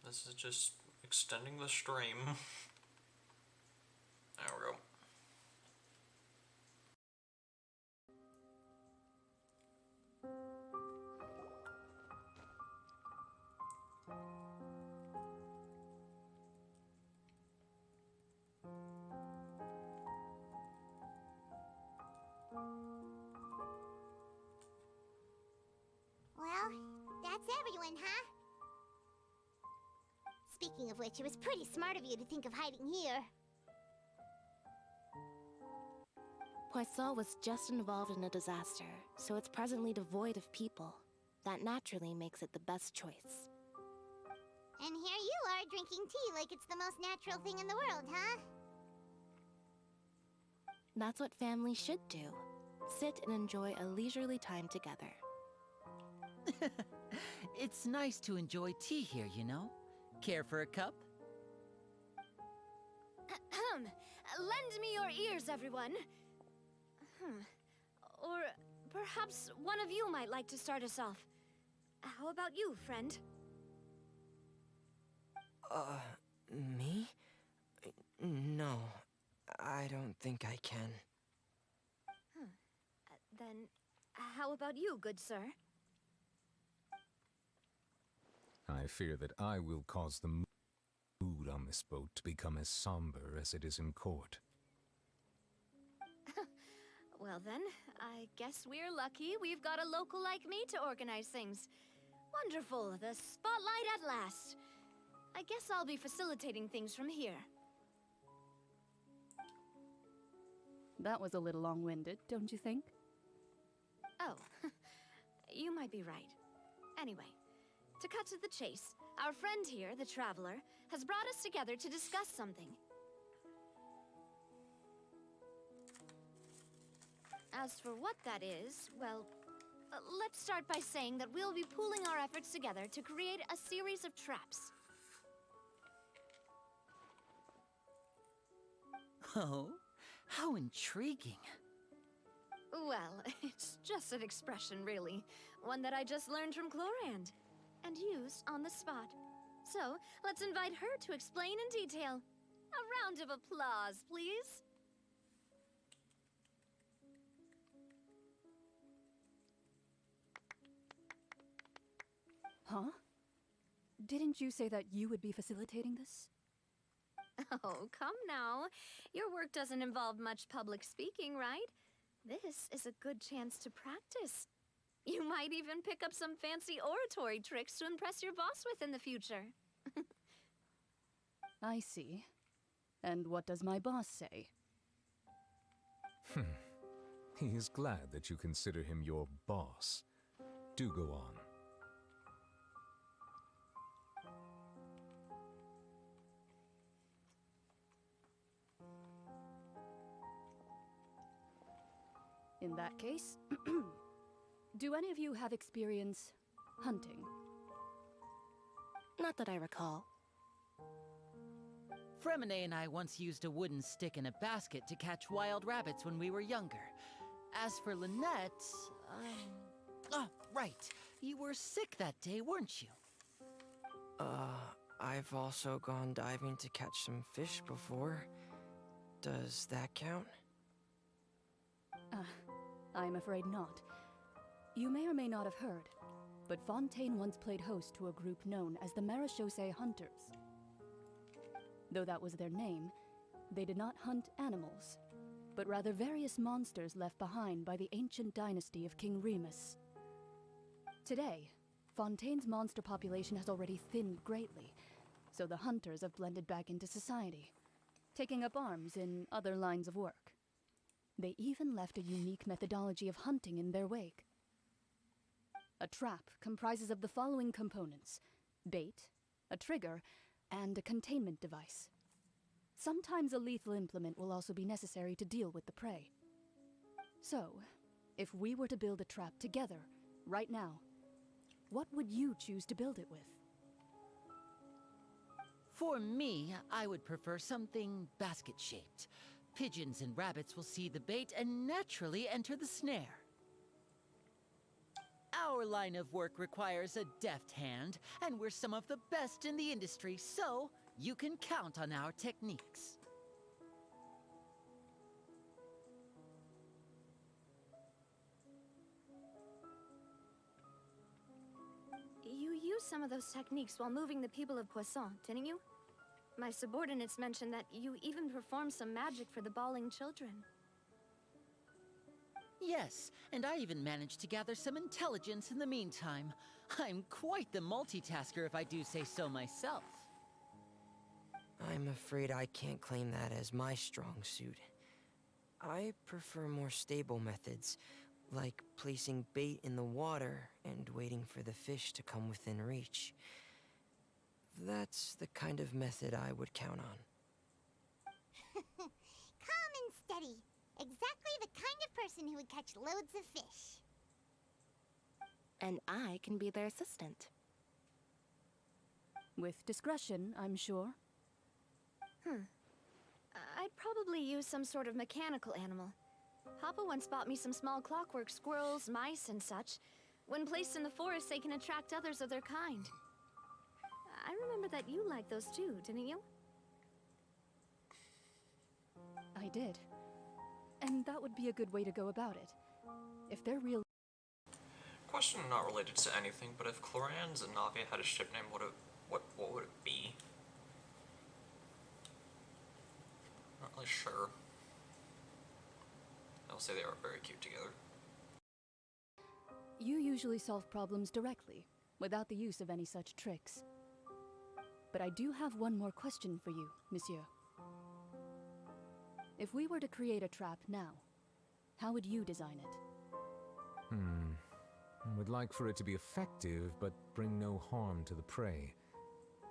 Speaker 1: This is just extending the stream. There we go.
Speaker 2: Well, that's everyone, huh? Speaking of which, it was pretty smart of you to think of hiding here.
Speaker 5: Poisson was just involved in a disaster, so it's presently devoid of people. That naturally makes it the best choice.
Speaker 2: And here you are drinking tea like it's the most natural thing in the world, huh?
Speaker 5: That's what family should do. Sit and enjoy a leisurely time together.
Speaker 20: It's nice to enjoy tea here, you know? Care for a cup?
Speaker 11: Lend me your ears, everyone. Or perhaps one of you might like to start us off. How about you, friend?
Speaker 21: Me? No, I don't think I can.
Speaker 11: Then, how about you, good sir?
Speaker 7: I fear that I will cause the mood on this boat to become as somber as it is in court.
Speaker 11: Well then, I guess we're lucky we've got a local like me to organize things. Wonderful, the spotlight at last. I guess I'll be facilitating things from here.
Speaker 22: That was a little long-winded, don't you think?
Speaker 11: Oh, you might be right. Anyway, to cut to the chase, our friend here, the Traveler, has brought us together to discuss something. As for what that is, well, let's start by saying that we'll be pooling our efforts together to create a series of traps.
Speaker 20: Oh, how intriguing.
Speaker 11: Well, it's just an expression, really. One that I just learned from Chlorand, and used on the spot. So, let's invite her to explain in detail. A round of applause, please.
Speaker 22: Huh? Didn't you say that you would be facilitating this?
Speaker 11: Oh, come now. Your work doesn't involve much public speaking, right? This is a good chance to practice. You might even pick up some fancy oratory tricks to impress your boss with in the future.
Speaker 22: I see. And what does my boss say?
Speaker 7: He is glad that you consider him your boss. Do go on.
Speaker 22: In that case, do any of you have experience hunting?
Speaker 5: Not that I recall.
Speaker 20: Fremine and I once used a wooden stick in a basket to catch wild rabbits when we were younger. As for Lynette, oh, right. You were sick that day, weren't you?
Speaker 21: I've also gone diving to catch some fish before. Does that count?
Speaker 22: I'm afraid not. You may or may not have heard, but Fontaine once played host to a group known as the Marechaussee Hunters. Though that was their name, they did not hunt animals, but rather various monsters left behind by the ancient dynasty of King Remus. Today, Fontaine's monster population has already thinned greatly, so the hunters have blended back into society, taking up arms in other lines of work. They even left a unique methodology of hunting in their wake. A trap comprises of the following components: bait, a trigger, and a containment device. Sometimes a lethal implement will also be necessary to deal with the prey. So, if we were to build a trap together, right now, what would you choose to build it with?
Speaker 20: For me, I would prefer something basket-shaped. Pigeons and rabbits will see the bait and naturally enter the snare. Our line of work requires a deft hand, and we're some of the best in the industry, so you can count on our techniques.
Speaker 3: You used some of those techniques while moving the people of Poisson, didn't you? My subordinates mentioned that you even performed some magic for the bawling children.
Speaker 20: Yes, and I even managed to gather some intelligence in the meantime. I'm quite the multitasker if I do say so myself.
Speaker 21: I'm afraid I can't claim that as my strong suit. I prefer more stable methods, like placing bait in the water and waiting for the fish to come within reach. That's the kind of method I would count on.
Speaker 2: Calm and steady. Exactly the kind of person who would catch loads of fish.
Speaker 5: And I can be their assistant.
Speaker 22: With discretion, I'm sure.
Speaker 3: I'd probably use some sort of mechanical animal. Papa once bought me some small clockwork squirrels, mice, and such. When placed in the forest, they can attract others of their kind. I remember that you liked those too, didn't you?
Speaker 22: I did. And that would be a good way to go about it. If they're real...
Speaker 1: Question not related to anything, but if Chlorans and Navia had a ship name, what would it be? Not really sure. I'll say they are very cute together.
Speaker 22: You usually solve problems directly, without the use of any such tricks. But I do have one more question for you, monsieur. If we were to create a trap now, how would you design it?
Speaker 7: I would like for it to be effective, but bring no harm to the prey.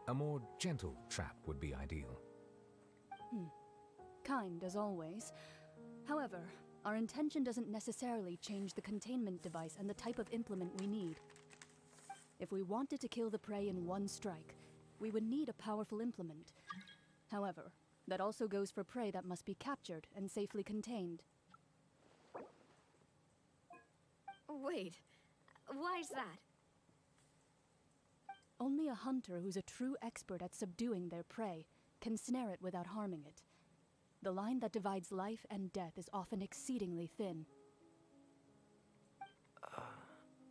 Speaker 7: A more gentle trap would be ideal.
Speaker 22: Kind, as always. However, our intention doesn't necessarily change the containment device and the type of implement we need. If we wanted to kill the prey in one strike, we would need a powerful implement. However, that also goes for prey that must be captured and safely contained.
Speaker 3: Wait, why is that?
Speaker 22: Only a hunter who's a true expert at subduing their prey can snare it without harming it. The line that divides life and death is often exceedingly thin.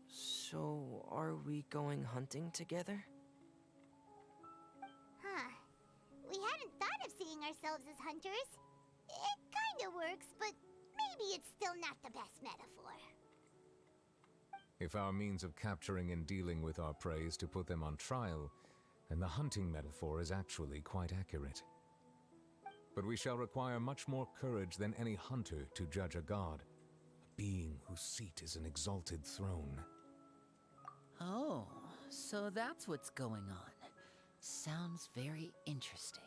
Speaker 21: So are we going hunting together?
Speaker 2: Huh. We hadn't thought of seeing ourselves as hunters. It kinda works, but maybe it's still not the best metaphor.
Speaker 7: If our means of capturing and dealing with our prey is to put them on trial, then the hunting metaphor is actually quite accurate. But we shall require much more courage than any hunter to judge a god, a being whose seat is an exalted throne.
Speaker 20: Oh, so that's what's going on. Sounds very interesting.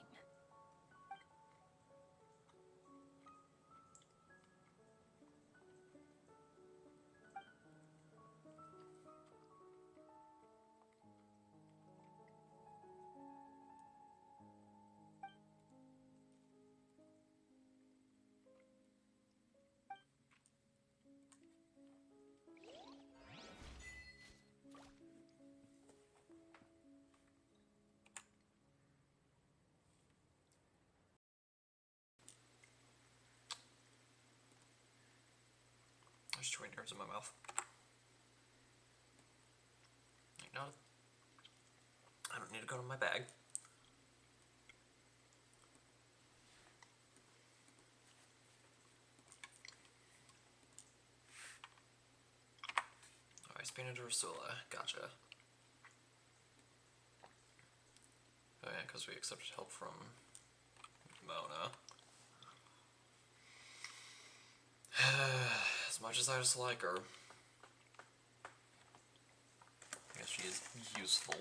Speaker 1: There's too many nerves in my mouth. No, I don't need to go to my bag. Alright, Spina Dorsula, gotcha. Oh yeah, because we accepted help from Mona. As much as I just like her, I guess she is useful.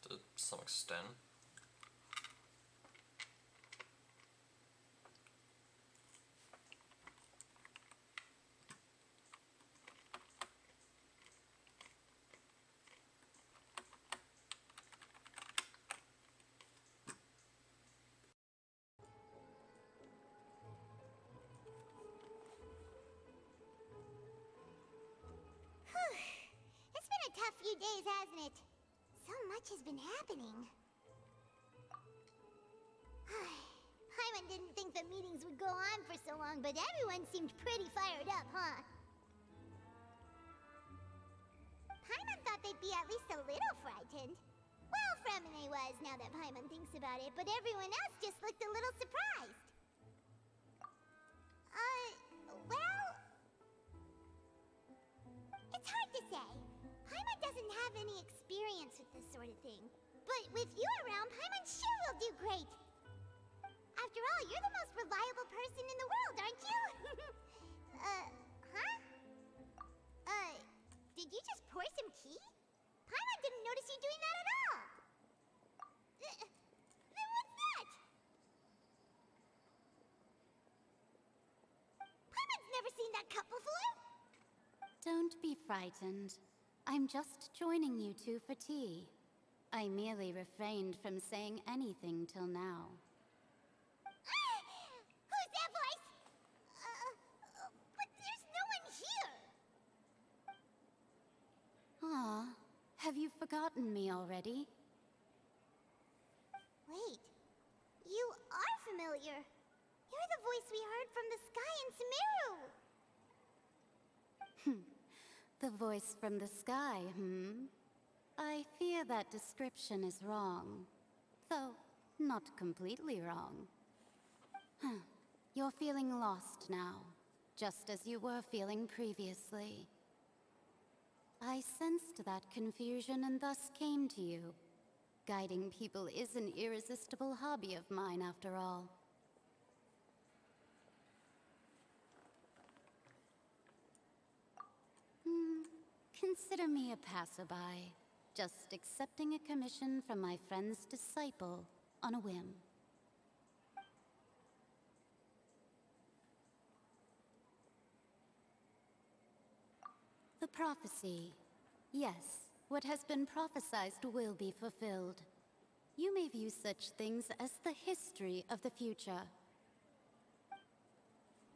Speaker 1: To some extent.
Speaker 2: It's been a tough few days, hasn't it? So much has been happening. Paimon didn't think the meetings would go on for so long, but everyone seemed pretty fired up, huh? Paimon thought they'd be at least a little frightened. Well, Fremine was, now that Paimon thinks about it, but everyone else just looked a little surprised. Well... It's hard to say. Paimon doesn't have any experience with this sort of thing. But with you around, Paimon sure will do great. After all, you're the most reliable person in the world, aren't you? Huh? Did you just pour some tea? Paimon didn't notice you doing that at all. Then what's that? Paimon's never seen that cup before.
Speaker 4: Don't be frightened. I'm just joining you two for tea. I merely refrained from saying anything till now.
Speaker 2: Who's that voice? But there's no one here.
Speaker 4: Aw, have you forgotten me already?
Speaker 2: Wait, you are familiar. You're the voice we heard from the sky in Sumeru.
Speaker 4: The voice from the sky, I fear that description is wrong. Though, not completely wrong. You're feeling lost now, just as you were feeling previously. I sensed that confusion and thus came to you. Guiding people is an irresistible hobby of mine, after all. Consider me a passerby, just accepting a commission from my friend's disciple on a whim. The prophecy. Yes, what has been prophesied will be fulfilled. You may view such things as the history of the future.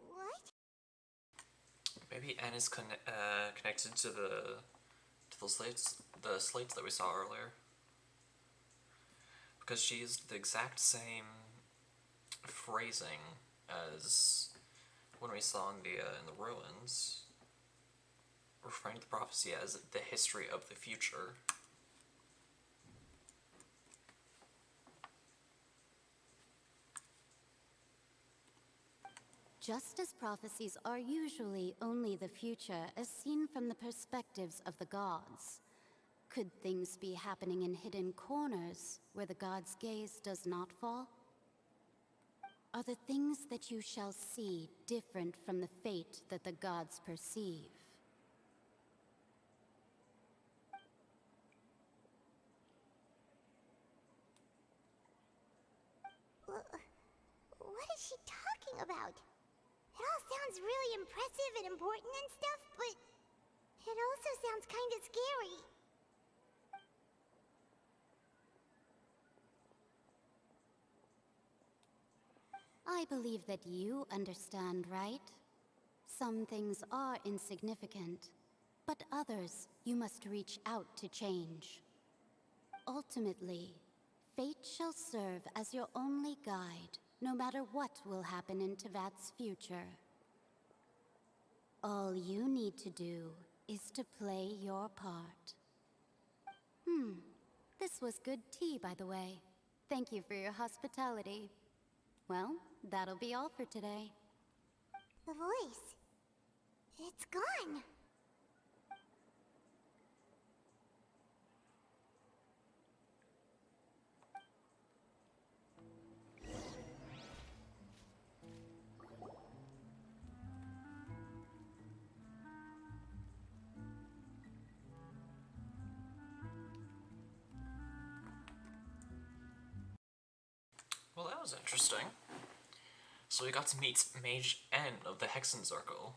Speaker 2: What?
Speaker 1: Maybe Anne is connected to the slates that we saw earlier, because she used the exact same phrasing as when we saw in the ruins, referring to the prophecy as the history of the future.
Speaker 4: Just as prophecies are usually only the future as seen from the perspectives of the gods, could things be happening in hidden corners where the gods' gaze does not fall? Are the things that you shall see different from the fate that the gods perceive?
Speaker 2: What is she talking about? It all sounds really impressive and important and stuff, but it also sounds kind of scary.
Speaker 4: I believe that you understand, right? Some things are insignificant, but others you must reach out to change. Ultimately, fate shall serve as your only guide, no matter what will happen in Tevat's future. All you need to do is to play your part. This was good tea, by the way. Thank you for your hospitality. Well, that'll be all for today.
Speaker 2: The voice. It's gone.
Speaker 1: Well, that was interesting. So we got to meet Mage N of the Hexen Circle.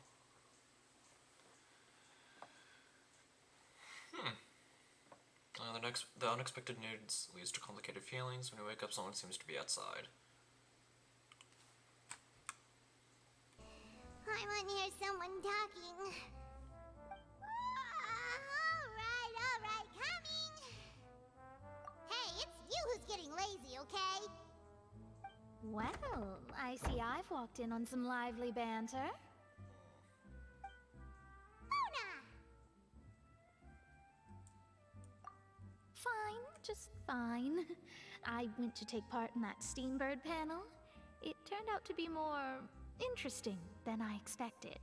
Speaker 1: The unexpected news leads to complicated feelings. When you wake up, someone seems to be outside.
Speaker 2: I hear someone talking. Alright, coming! Hey, it's you who's getting lazy, okay?
Speaker 19: Well, I see I've walked in on some lively banter. Fine, just fine. I went to take part in that Steambird panel. It turned out to be more interesting than I expected.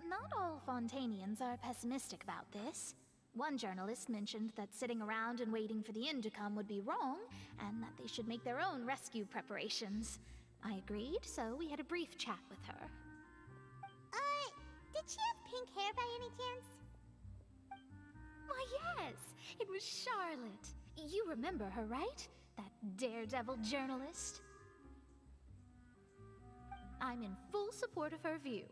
Speaker 19: Not all Fontainians are pessimistic about this. One journalist mentioned that sitting around and waiting for the end to come would be wrong, and that they should make their own rescue preparations. I agreed, so we had a brief chat with her.
Speaker 2: Did she have pink hair by any chance?
Speaker 19: Why, yes! It was Charlotte. You remember her, right? That daredevil journalist? I'm in full support of her view.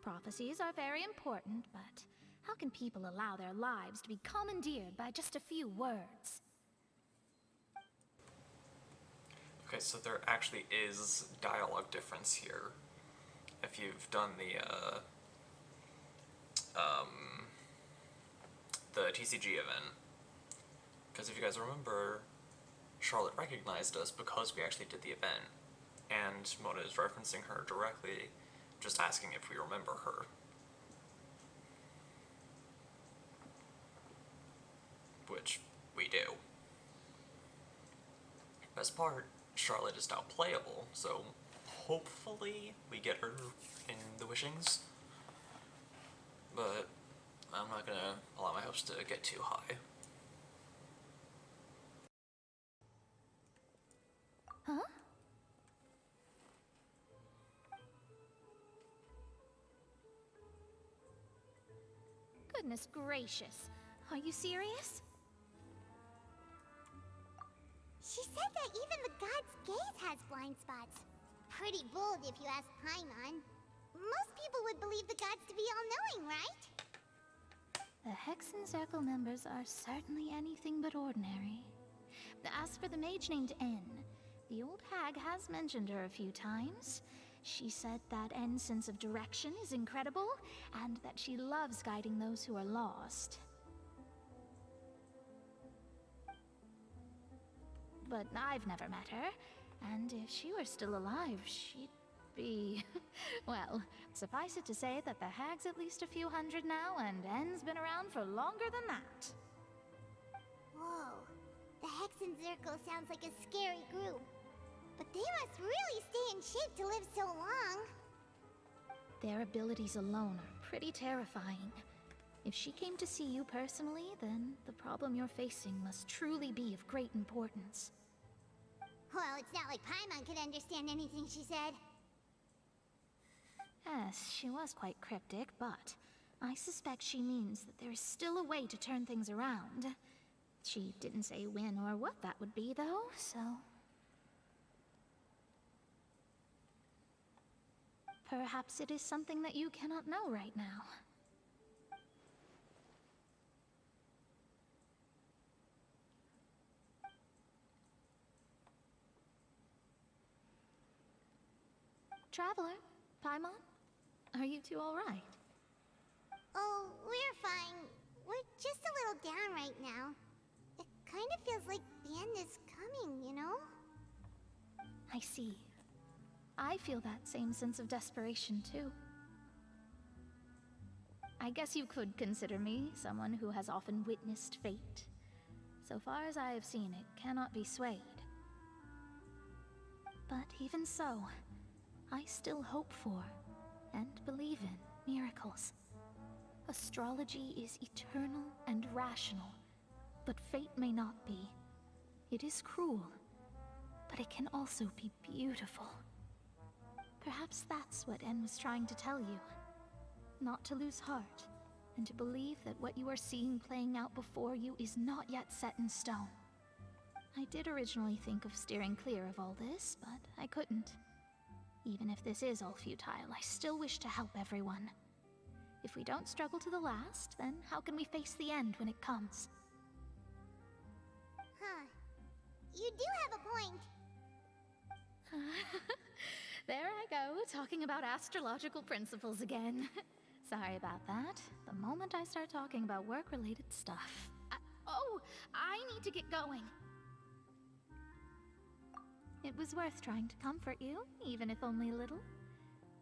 Speaker 19: Prophecies are very important, but how can people allow their lives to be commandeered by just a few words?
Speaker 1: Okay, so there actually is dialogue difference here. If you've done the TCG event. Because if you guys remember, Charlotte recognized us because we actually did the event. And Mona is referencing her directly, just asking if we remember her. Which we do. Best part, Charlotte is now playable, so hopefully we get her in the wishings. But I'm not gonna allow my hopes to get too high.
Speaker 19: Huh? Goodness gracious. Are you serious?
Speaker 2: She said that even the god's gaze has blind spots. Pretty bold if you ask Paimon. Most people would believe the gods to be all-knowing, right?
Speaker 19: The Hexen Circle members are certainly anything but ordinary. As for the mage named N, the old hag has mentioned her a few times. She said that N's sense of direction is incredible, and that she loves guiding those who are lost. But I've never met her, and if she were still alive, she'd be... well, suffice it to say that the hag's at least a few hundred now, and N's been around for longer than that.
Speaker 2: Whoa, the Hexen Circle sounds like a scary group. But they must really stay in shape to live so long.
Speaker 19: Their abilities alone are pretty terrifying. If she came to see you personally, then the problem you're facing must truly be of great importance.
Speaker 2: Well, it's not like Paimon could understand anything she said.
Speaker 19: Yes, she was quite cryptic, but I suspect she means that there is still a way to turn things around. She didn't say when or what that would be, though, so... perhaps it is something that you cannot know right now. Traveler, Paimon, are you two all right?
Speaker 2: Oh, we're fine. We're just a little down right now. It kind of feels like the end is coming, you know?
Speaker 19: I see. I feel that same sense of desperation, too. I guess you could consider me someone who has often witnessed fate. So far as I have seen, it cannot be swayed. But even so, I still hope for and believe in miracles. Astrology is eternal and rational, but fate may not be. It is cruel, but it can also be beautiful. Perhaps that's what En was trying to tell you. Not to lose heart, and to believe that what you are seeing playing out before you is not yet set in stone. I did originally think of steering clear of all this, but I couldn't. Even if this is all futile, I still wish to help everyone. If we don't struggle to the last, then how can we face the end when it comes?
Speaker 2: Huh. You do have a point.
Speaker 19: There I go, talking about astrological principles again. Sorry about that. The moment I start talking about work-related stuff. I need to get going. It was worth trying to comfort you, even if only a little.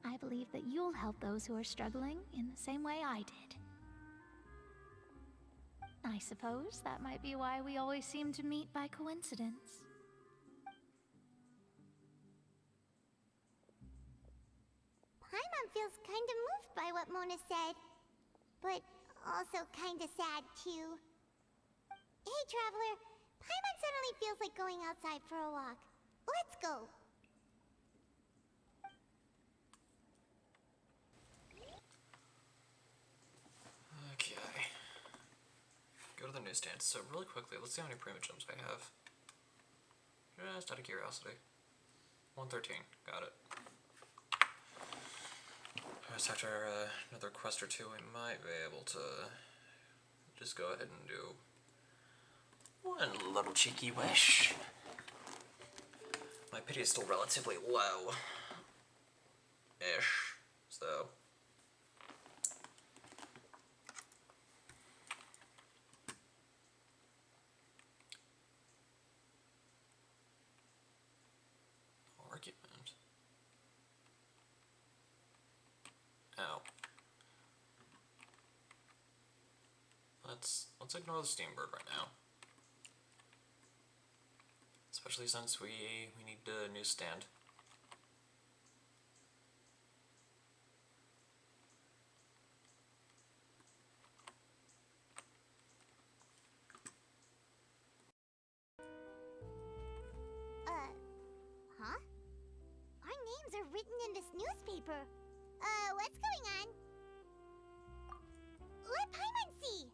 Speaker 19: I believe that you'll help those who are struggling in the same way I did. I suppose that might be why we always seem to meet by coincidence.
Speaker 2: Paimon feels kinda moved by what Mona said, but also kinda sad too. Hey, Traveler, Paimon suddenly feels like going outside for a walk. Let's go!
Speaker 1: Okay. Go to the newsstand. So really quickly, let's see how many primogems I have. Just out of curiosity. 113. Got it. Just after another quest or two, we might be able to just go ahead and do one little cheeky wish. My pity is still relatively low-ish, so... Argument. Ow. Let's ignore the Steambird right now. Especially since we need a newsstand.
Speaker 2: Huh? Our names are written in this newspaper. What's going on? Let Paimon see!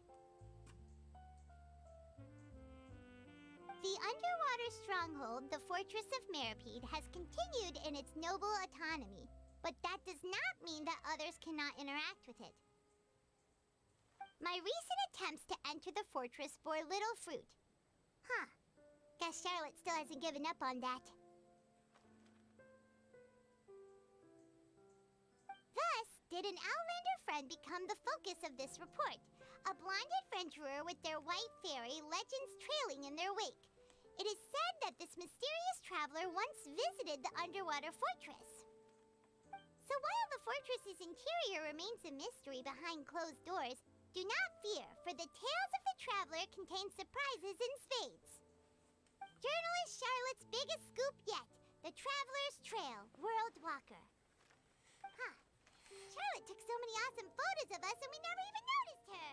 Speaker 2: The underwater stronghold, the Fortress of Meripede, has continued in its noble autonomy, but that does not mean that others cannot interact with it. My recent attempts to enter the fortress bore little fruit. Huh. Guess Charlotte still hasn't given up on that. Thus, did an Outlander friend become the focus of this report? A blind adventurer with their white fairy legends trailing in their wake. It is said that this mysterious traveler once visited the underwater fortress. So while the fortress's interior remains a mystery behind closed doors, do not fear, for the tales of the traveler contain surprises in spades. Journalist Charlotte's biggest scoop yet, the Traveler's Trail, World Walker. Huh. Charlotte took so many awesome photos of us and we never even noticed her.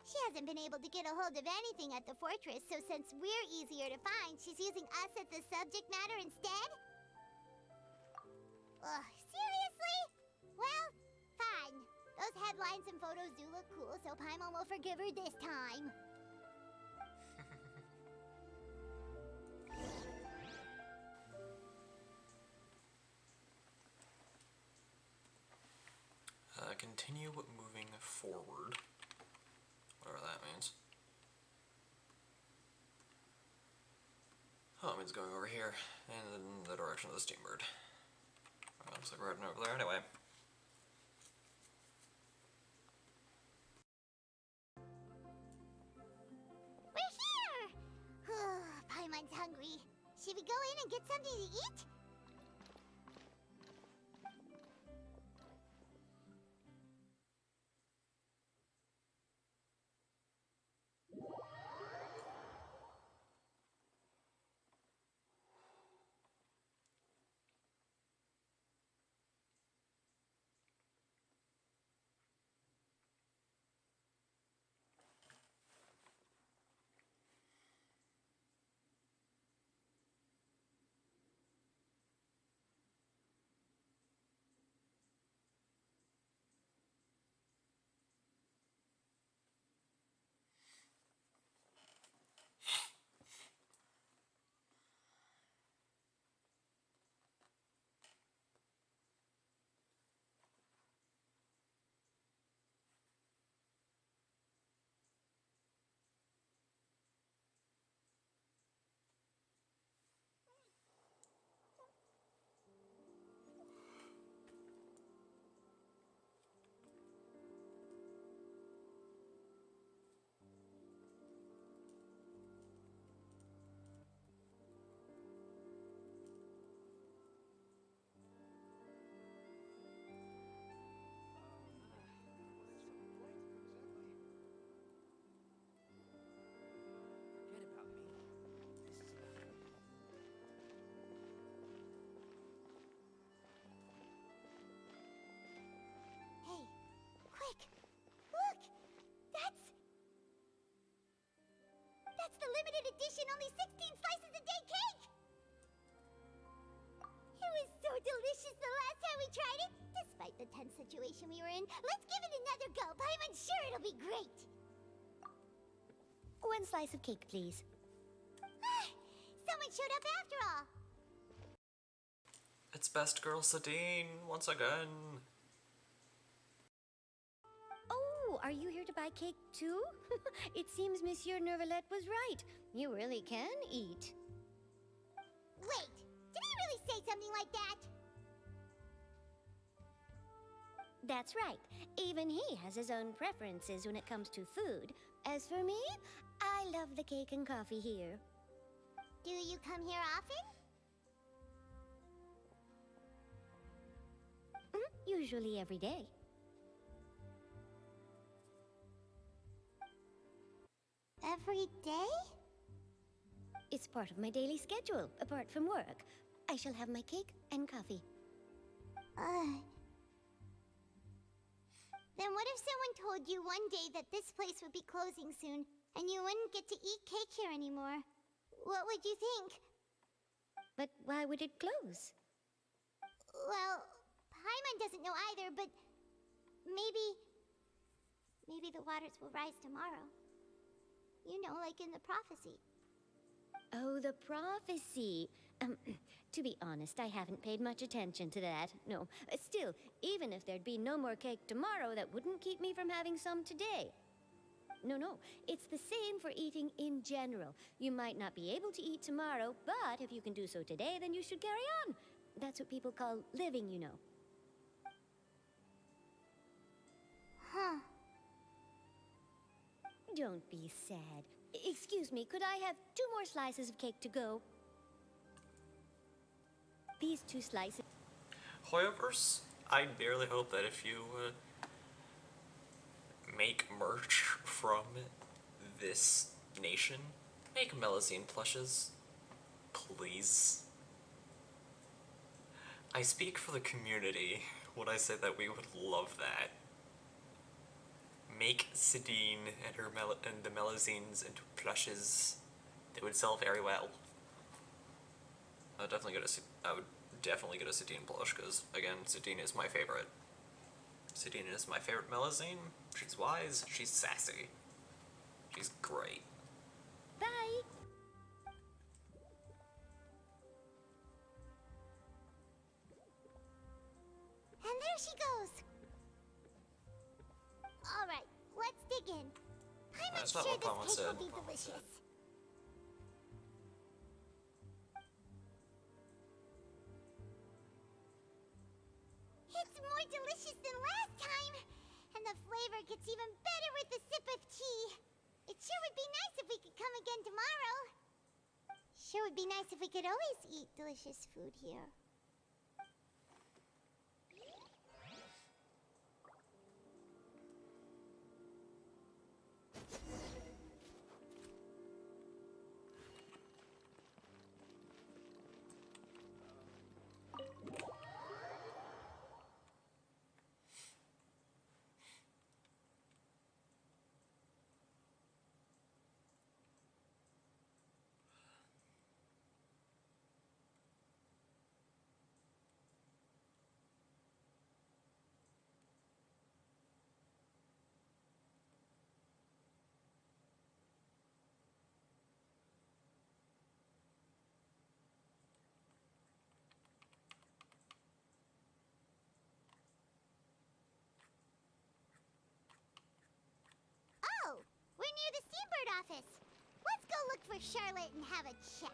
Speaker 2: She hasn't been able to get a hold of anything at the fortress, so since we're easier to find, she's using us as the subject matter instead? Ugh, seriously? Well, fine. Those headlines and photos do look cool, so Paimon will forgive her this time.
Speaker 1: Continue moving forward. Whatever that means. Oh, it means going over here, and in the direction of the Steambird. Looks like we're heading over there anyway.
Speaker 2: We're here! Paimon's hungry. She and get something to eat? Hey, quick! Look! That's the limited edition only 16 slices a day cake! It was so delicious the last time we tried it! Despite the tense situation we were in, let's give it another go. I'm sure it'll be great!
Speaker 6: 1 slice of cake, please.
Speaker 2: Someone showed up after all!
Speaker 1: It's best girl Sadine, once again.
Speaker 6: Oh, are you here to buy cake too? It seems Monsieur Nervalette was right. You really can eat.
Speaker 2: Wait, did he really say something like that?
Speaker 6: That's right. Even he has his own preferences when it comes to food. As for me, I love the cake and coffee here.
Speaker 2: Do you come here often?
Speaker 6: Usually every day.
Speaker 2: Every day?
Speaker 6: It's part of my daily schedule, apart from work. I shall have my cake and coffee.
Speaker 2: Then what if someone told you one day that this place would be closing soon, and you wouldn't get to eat cake here anymore? What would you think?
Speaker 6: But why would it close?
Speaker 2: Well, Paimon doesn't know either, but maybe the waters will rise tomorrow. You know, like in the prophecy.
Speaker 6: Oh, the prophecy. To be honest, I haven't paid much attention to that. No. Still, even if there'd be no more cake tomorrow, that wouldn't keep me from having some today. No. It's the same for eating in general. You might not be able to eat tomorrow, but if you can do so today, then you should carry on. That's what people call living, you know.
Speaker 2: Huh.
Speaker 6: Don't be sad. Excuse me, could I have 2 more slices of cake to go? These 2 slices.
Speaker 1: However's, I barely hope that if you make merch from this nation, make Melazine plushes. Please. I speak for the community when I say that we would love that. Make Sadine and the Melazines into plushes. They would sell very well. I would definitely get a Sadine plush, because, again, Sadine is my favorite. Sadine is my favorite Melazine. She's wise, she's sassy. She's great.
Speaker 6: Bye!
Speaker 2: And there she goes! Alright, let's dig in. I'm
Speaker 1: That's
Speaker 2: sure
Speaker 1: not what
Speaker 2: this
Speaker 1: Paimon
Speaker 2: cake
Speaker 1: said.
Speaker 2: will be delicious. It's more delicious than last time! And the flavor gets even better with a sip of tea. It sure would be nice if we could come again tomorrow. Sure would be nice if we could always eat delicious food here. Oh, we're near the Steambird office. Let's go look for Charlotte and have a chat.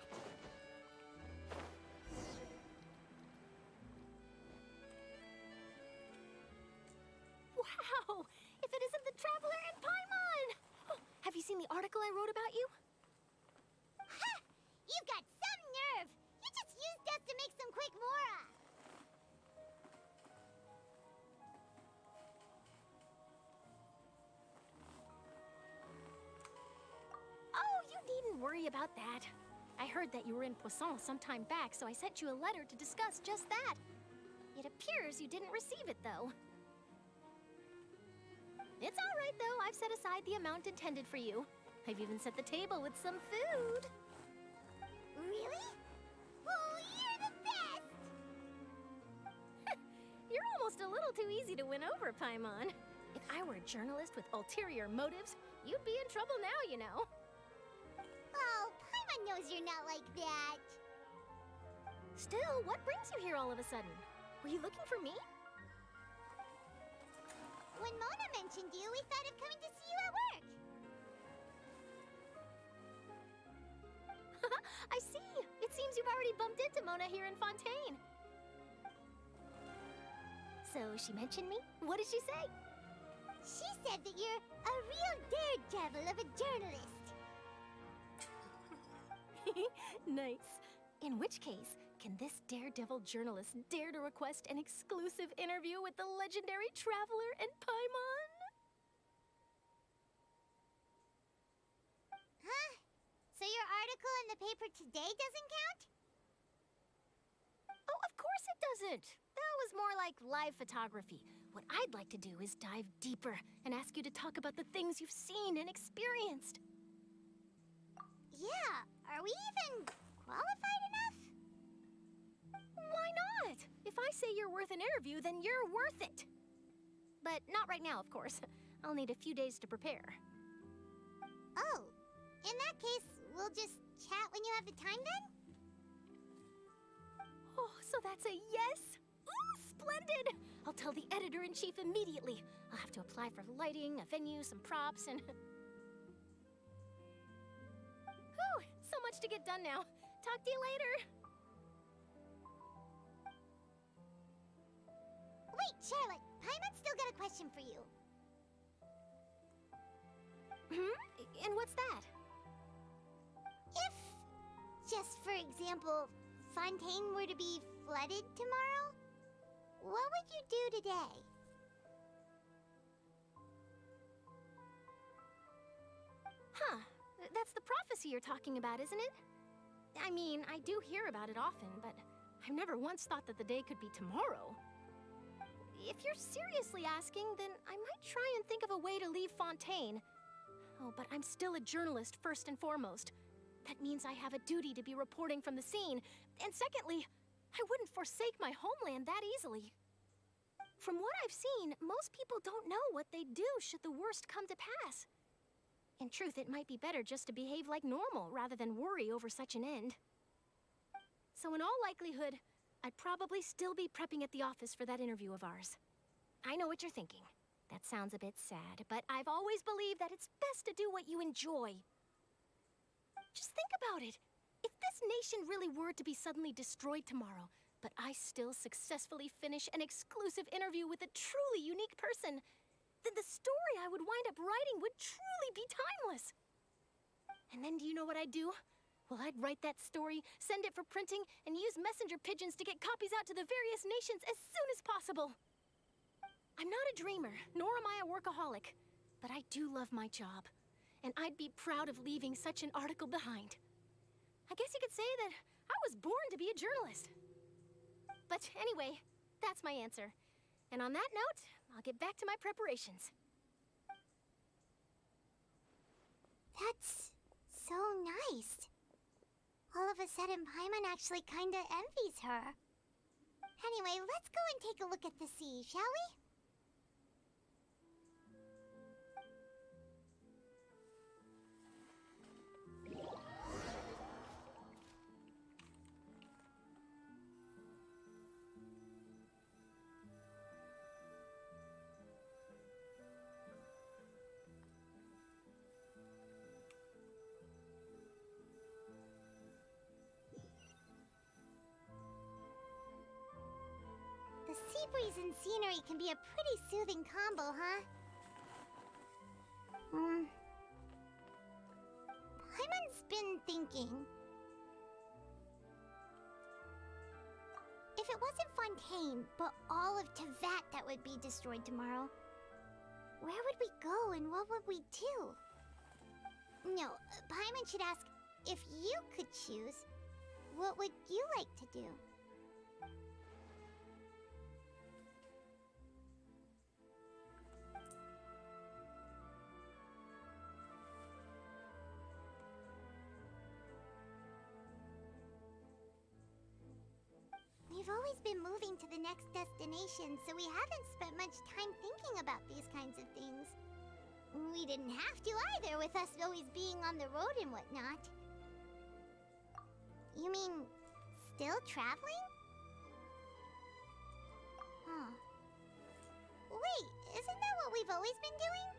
Speaker 11: Wow! If it isn't the Traveler and Paimon! Oh, have you seen the article I wrote about you?
Speaker 2: Ha! You've got some nerve! You just used us to make some quick mora!
Speaker 11: Oh, you needn't worry about that. I heard that you were in Poisson some time back, so I sent you a letter to discuss just that. It appears you didn't receive it, though. It's all right, though. I've set aside the amount intended for you. I've even set the table with some food.
Speaker 2: Really? Oh, you're the best!
Speaker 11: You're almost a little too easy to win over, Paimon. If I were a journalist with ulterior motives, you'd be in trouble now, you know.
Speaker 2: Oh, Paimon knows you're not like that.
Speaker 11: Still, what brings you here all of a sudden? Were you looking for me?
Speaker 2: When Mona mentioned you, we thought of coming to see you at work.
Speaker 11: I see. It seems you've already bumped into Mona here in Fontaine. So she mentioned me? What did she say?
Speaker 2: She said that you're a real daredevil of a journalist.
Speaker 11: Nice. In which case, can this daredevil journalist dare to request an exclusive interview with the legendary Traveler and Paimon?
Speaker 2: Huh? So your article in the paper today doesn't count?
Speaker 11: Oh, of course it doesn't. That was more like live photography. What I'd like to do is dive deeper and ask you to talk about the things you've seen and experienced.
Speaker 2: Yeah, are we even qualified enough?
Speaker 11: Why not? If I say you're worth an interview, then you're worth it. But not right now, of course. I'll need a few days to prepare.
Speaker 2: Oh, in that case, we'll just chat when you have the time then?
Speaker 11: Oh, so that's a yes? Ooh, splendid! I'll tell the editor-in-chief immediately. I'll have to apply for lighting, a venue, some props, and... Whew, so much to get done now. Talk to you later.
Speaker 2: Wait, Charlotte, Paimon's still got a question for you.
Speaker 11: And what's that?
Speaker 2: If, just for example, Fontaine were to be flooded tomorrow, what would you do today?
Speaker 11: Huh. That's the prophecy you're talking about, isn't it? I mean, I do hear about it often, but I've never once thought that the day could be tomorrow. If you're seriously asking, then I might try and think of a way to leave Fontaine. Oh, but I'm still a journalist first and foremost. That means I have a duty to be reporting from the scene. And secondly, I wouldn't forsake my homeland that easily. From what I've seen, most people don't know what they'd do should the worst come to pass. In truth, it might be better just to behave like normal rather than worry over such an end. So in all likelihood, I'd probably still be prepping at the office for that interview of ours. I know what you're thinking. That sounds a bit sad, but I've always believed that it's best to do what you enjoy. Just think about it. If this nation really were to be suddenly destroyed tomorrow, but I still successfully finish an exclusive interview with a truly unique person, then the story I would wind up writing would truly be timeless. And then do you know what I'd do?
Speaker 5: Well, I'd write that story, send it for printing, and use messenger pigeons to get copies out to the various nations as soon as possible. I'm not a dreamer, nor am I a workaholic, but I do love my job, and I'd be proud of leaving such an article behind. I guess you could say that I was born to be a journalist. But anyway, that's my answer. And on that note, I'll get back to my preparations.
Speaker 2: That's so nice. All of a sudden, Paimon actually kinda envies her. Anyway, let's go and take a look at the sea, shall we? The sea breeze and scenery can be a pretty soothing combo, huh? Paimon's been thinking. If it wasn't Fontaine, but all of Tevat that would be destroyed tomorrow, where would we go and what would we do? No, Paimon should ask, if you could choose, what would you like to do? We've always been moving to the next destination, so we haven't spent much time thinking about these kinds of things. We didn't have to either, with us always being on the road and whatnot. You mean, still traveling? Huh. Wait, isn't that what we've always been doing?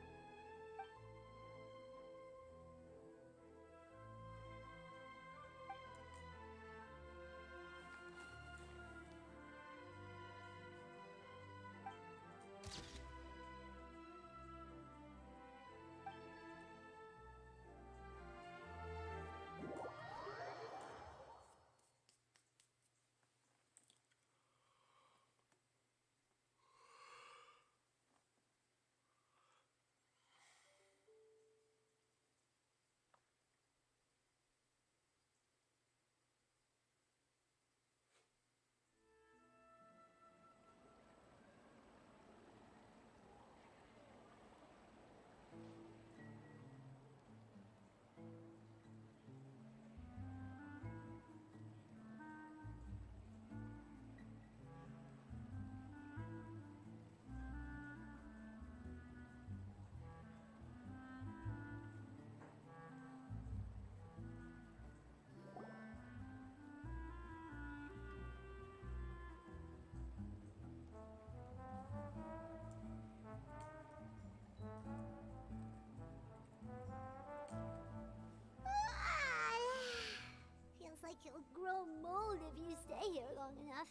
Speaker 2: Feels like you'll grow mold if you stay here long enough.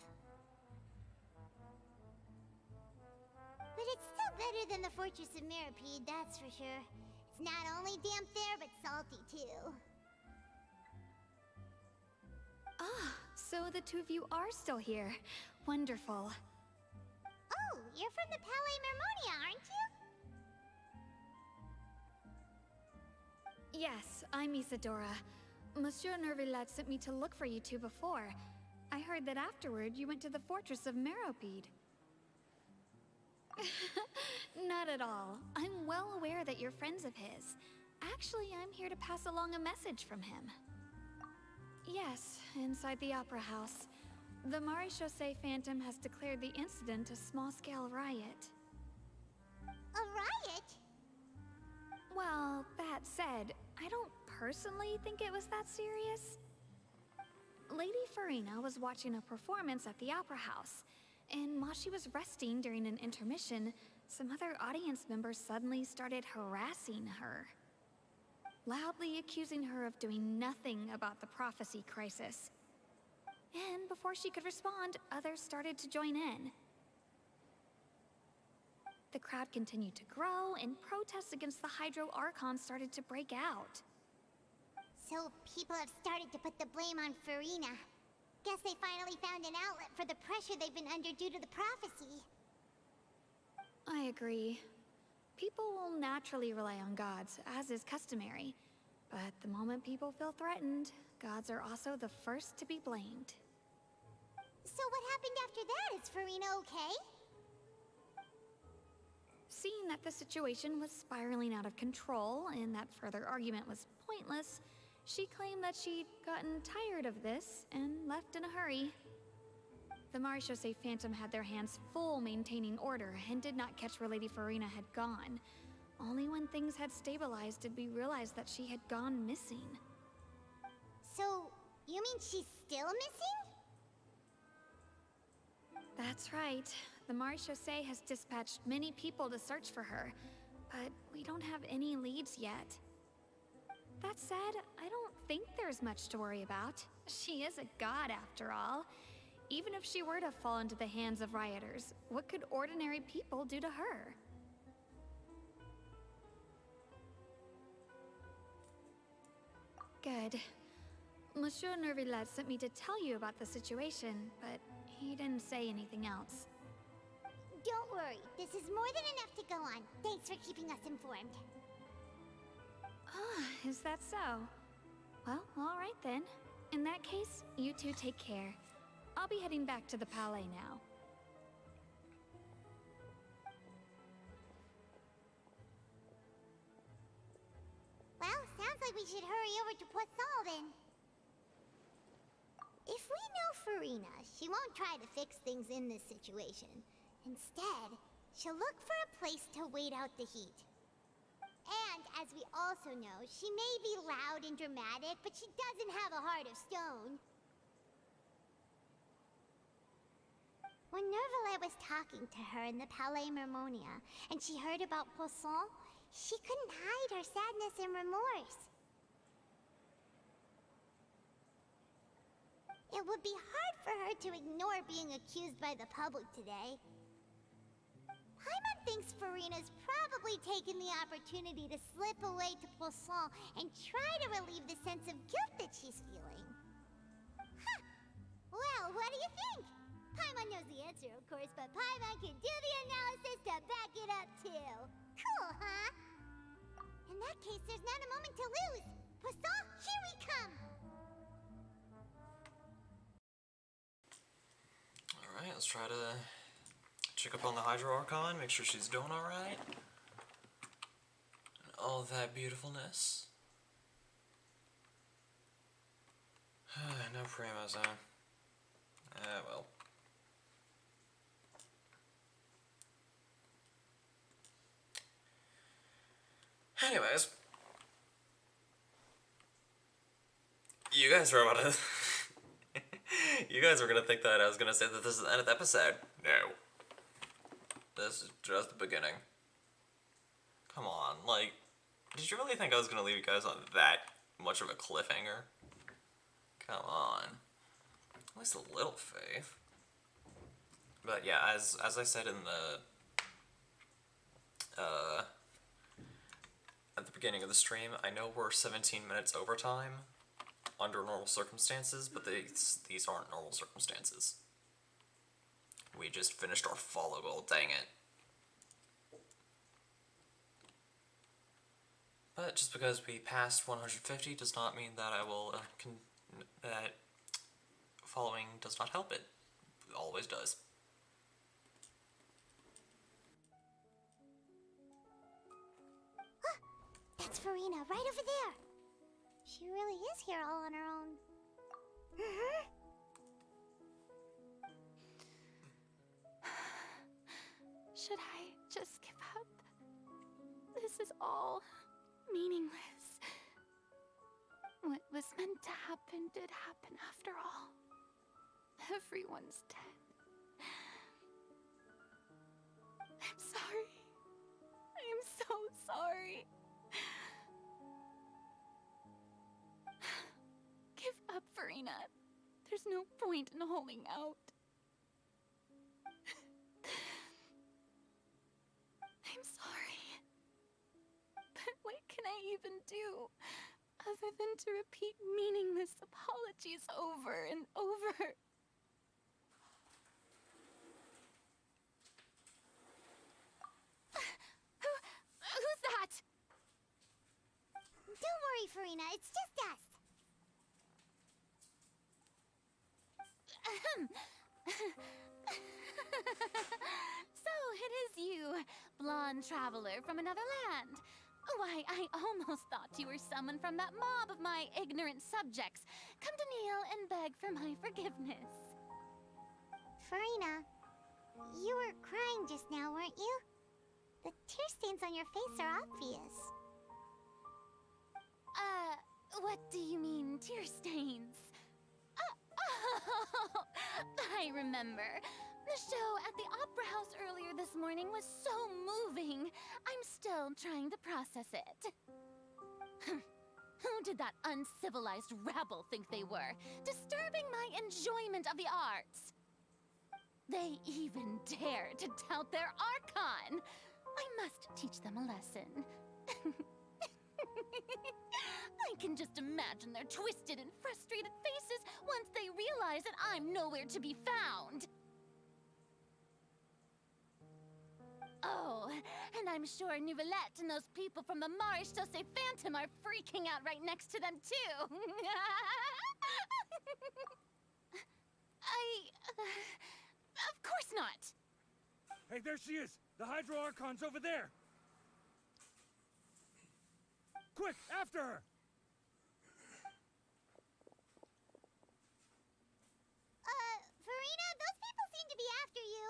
Speaker 2: But it's still better than the Fortress of Mirapede, that's for sure. It's not only damp there, but salty too.
Speaker 3: Ah, so the two of you are still here. Wonderful.
Speaker 2: Oh, you're from the Palais Mermonia, aren't you?
Speaker 3: Yes, I'm Isadora. Monsieur Nervillat sent me to look for you two before. I heard that afterward you went to the Fortress of Meropide. Not at all. I'm well aware that you're friends of his. Actually, I'm here to pass along a message from him. Yes, inside the Opera House. The Maréchaussée Phantom has declared the incident a small-scale riot.
Speaker 2: A riot?
Speaker 3: Well, that said, I don't personally think it was that serious. Lady Farina was watching a performance at the Opera House, and while she was resting during an intermission, some other audience members suddenly started harassing her, loudly accusing her of doing nothing about the prophecy crisis. And before she could respond, others started to join in. The crowd continued to grow, and protests against the Hydro Archon started to break out.
Speaker 2: So people have started to put the blame on Farina. Guess they finally found an outlet for the pressure they've been under due to the prophecy.
Speaker 3: I agree. People will naturally rely on gods, as is customary. But the moment people feel threatened, gods are also the first to be blamed.
Speaker 2: So what happened after that? Is Farina okay?
Speaker 3: Seeing that the situation was spiraling out of control and that further argument was pointless, she claimed that she'd gotten tired of this and left in a hurry. The Marechaussee Phantom had their hands full maintaining order and did not catch where Lady Farina had gone. Only when things had stabilized did we realize that she had gone missing.
Speaker 2: So, you mean she's still missing?
Speaker 3: That's right. The Marechaussee has dispatched many people to search for her, but we don't have any leads yet. That said, I don't think there's much to worry about. She is a god after all. Even if she were to fall into the hands of rioters, what could ordinary people do to her? Good. Monsieur Nervillet sent me to tell you about the situation, but he didn't say anything else.
Speaker 2: Don't worry, this is more than enough to go on. Thanks for keeping us informed.
Speaker 3: Ah, is that so? Well, all right then. In that case, you two take care. I'll be heading back to the Palais now.
Speaker 2: Well, sounds like we should hurry over to Poisson then. If we know Farina, she won't try to fix things in this situation. Instead, she'll look for a place to wait out the heat. And, as we also know, she may be loud and dramatic, but she doesn't have a heart of stone. When Nervillet was talking to her in the Palais Mermonia, and she heard about Poisson, she couldn't hide her sadness and remorse. It would be hard for her to ignore being accused by the public today. Paimon thinks Farina's probably taken the opportunity to slip away to Poisson and try to relieve the sense of guilt that she's feeling. Huh. Well, what do you think? Paimon knows the answer, of course, but Paimon can do the analysis to back it up, too. Cool, huh? In that case, there's not a moment to lose. Poisson, here we come!
Speaker 1: Alright, let's try to check up on the Hydro Archon, make sure she's doing alright. And all that beautifulness. No primos, huh? Well. Anyways. You guys are about to... You guys are gonna think that I was gonna say that this is the end of the episode. No. This is just the beginning. Come on, like, did you really think I was gonna leave you guys on that much of a cliffhanger? Come on. At least a little faith. But yeah, as I said in the at the beginning of the stream, I know we're 17 minutes overtime under normal circumstances, but these aren't normal circumstances. We just finished our follow goal, dang it. But just because we passed 150 does not mean that I will, that following does not help it. It always does.
Speaker 2: That's Farina, right over there. She really is here all on her own.
Speaker 11: Should I just give up? This is all meaningless. What was meant to happen did happen after all. Everyone's dead. I'm sorry. I am so sorry. Give up, Farina. There's no point in holding out. I'm sorry. But what can I even do?
Speaker 16: other than to repeat meaningless apologies over and over. Who's that?
Speaker 2: Don't worry, Farina, it's just us.
Speaker 5: So it is you, blonde traveler from another land. Why, I almost thought you were someone from that mob of my ignorant subjects, come to kneel and beg for my forgiveness.
Speaker 2: Farina, you were crying just now, weren't you? The tear stains on your face are obvious.
Speaker 5: What do you mean, tear stains? Oh, I remember. The show at the Opera House earlier this morning was so moving. I'm still trying to process it. Who did that uncivilized rabble think they were, disturbing my enjoyment of the arts? They even dare to tout their Archon. I must teach them a lesson. I can just imagine their twisted and frustrated faces once they realize that I'm nowhere to be found. Oh, and I'm sure Nouvellette and those people from the Marche Chaussee Phantom are freaking out right next to them, too. Of course not.
Speaker 10: Hey, there she is! The Hydro Archon's over there! Quick, after her!
Speaker 2: Farina, those people seem to be after you.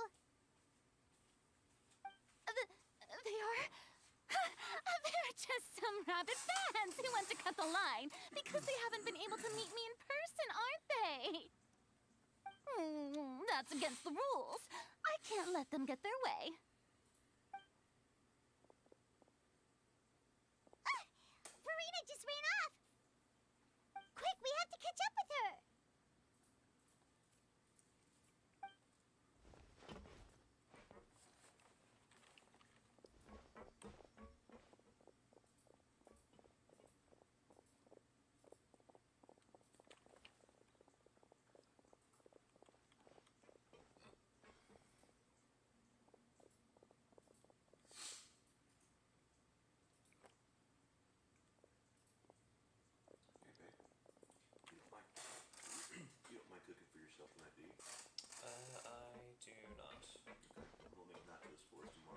Speaker 5: They are... They're just some rabid fans who want to cut the line because they haven't been able to meet me in person, aren't they? That's against the rules. I can't let them get their way.
Speaker 2: Farina just ran off! Quick, we have to catch up with her!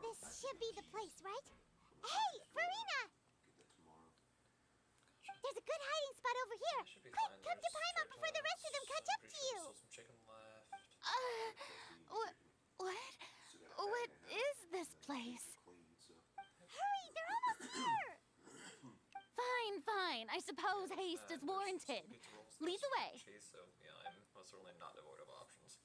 Speaker 2: This should be the place, right? Hey, Farina! There's a good hiding spot over here. Quick, come to Paimon before the rest of them catch up to you.
Speaker 5: What is this place?
Speaker 2: Hurry, they're almost here.
Speaker 5: Fine. I suppose haste is warranted. Lead the way.
Speaker 1: So, yeah, I'm most certainly not devoid of options.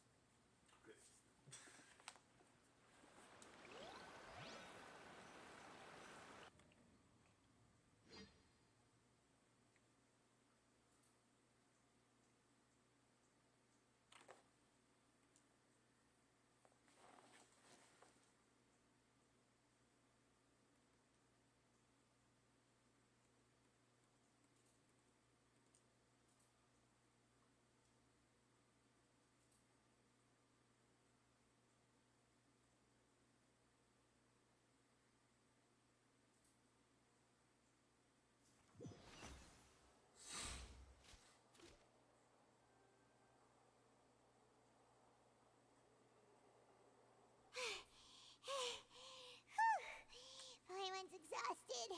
Speaker 2: Paimon's exhausted.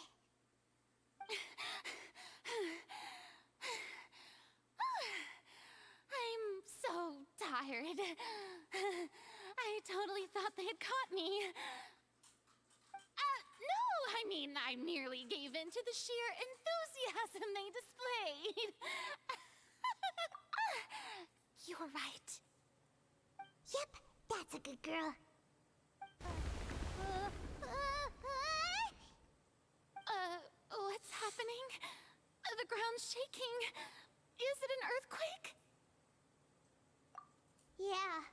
Speaker 5: I'm so tired. I totally thought they had caught me. No, I mean, I merely gave in to the sheer enthusiasm they displayed. You're right.
Speaker 2: Yep, that's a good girl.
Speaker 5: What's happening? The ground's shaking. Is it an earthquake?
Speaker 2: Yeah,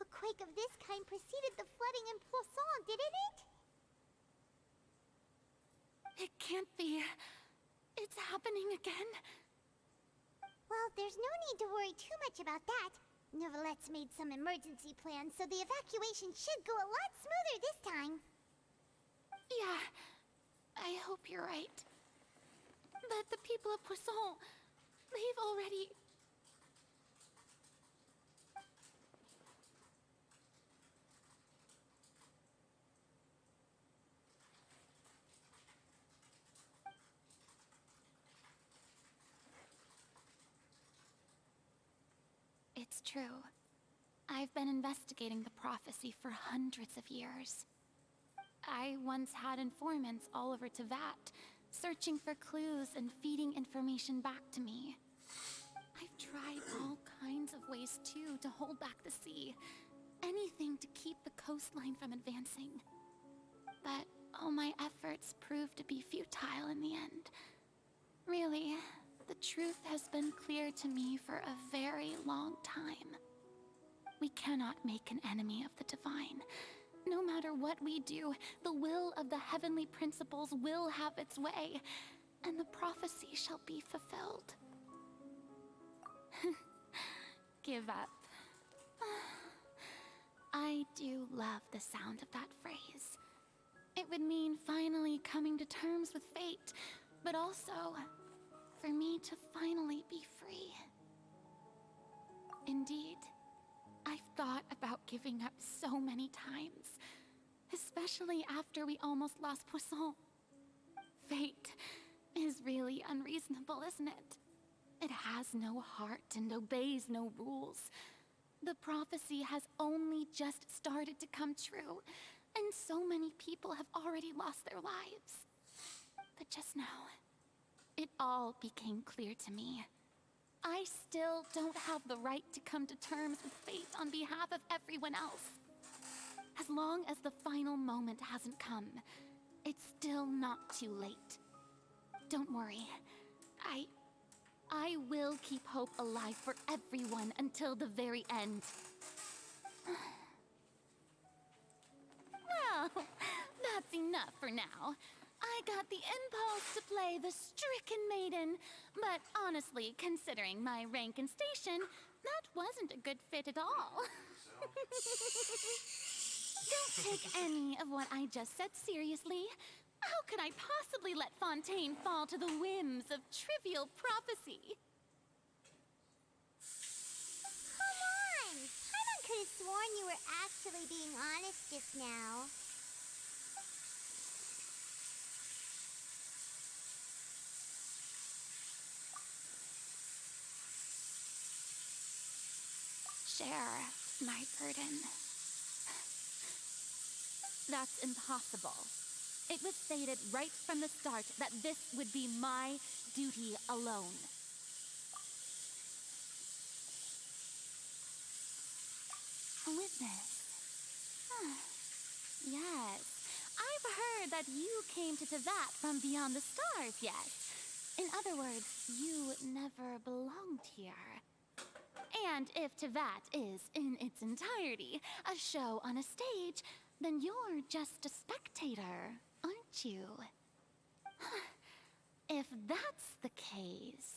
Speaker 2: a quake of this kind preceded the flooding in Poisson, didn't it?
Speaker 5: It can't be. It's
Speaker 19: It's happening again?
Speaker 2: Well, there's no need to worry too much about that. Neverlette's made some emergency plans, so the evacuation should go a lot smoother this time.
Speaker 19: Yeah, I hope you're right. But the people of Poisson, they've already... It's true. I've been investigating the prophecy for hundreds of years. I once had informants all over Tevat, searching for clues and feeding information back to me. I've tried all kinds of ways, too, to hold back the sea. Anything to keep the coastline from advancing. But all my efforts proved to be futile in the end. Really, the truth has been clear to me for a very long time. We cannot make an enemy of the divine. No matter what we do, the will of the heavenly principles will have its way, and the prophecy shall be fulfilled. Give up. I do love the sound of that phrase. It would mean finally coming to terms with fate, but also for me to finally be free. Indeed, I've thought about giving up so many times, especially after we almost lost Poisson. Fate is really unreasonable, isn't it? It has no heart and obeys no rules. The prophecy has only just started to come true, and so many people have already lost their lives. But just now, it all became clear to me. I still don't have the right to come to terms with fate on behalf of everyone else. As long as the final moment hasn't come, it's still not too late. Don't worry. I will keep hope alive for everyone until the very end. Well, that's enough for now. I got the impulse to play the stricken maiden, but honestly, considering my rank and station, that wasn't a good fit at all. Don't take any of what I just said seriously. How could I possibly let Fontaine fall to the whims of trivial prophecy?
Speaker 2: Come on! Paimon could have sworn you were actually being honest just now.
Speaker 19: Share my burden. That's impossible. It was stated right from the start that this would be my duty alone. A witness. Yes. I've heard that you came to Tevat from beyond the stars, yes. In other words, you never belonged here. And if Tevat is, in its entirety, a show on a stage, then you're just a spectator, aren't you? If that's the case...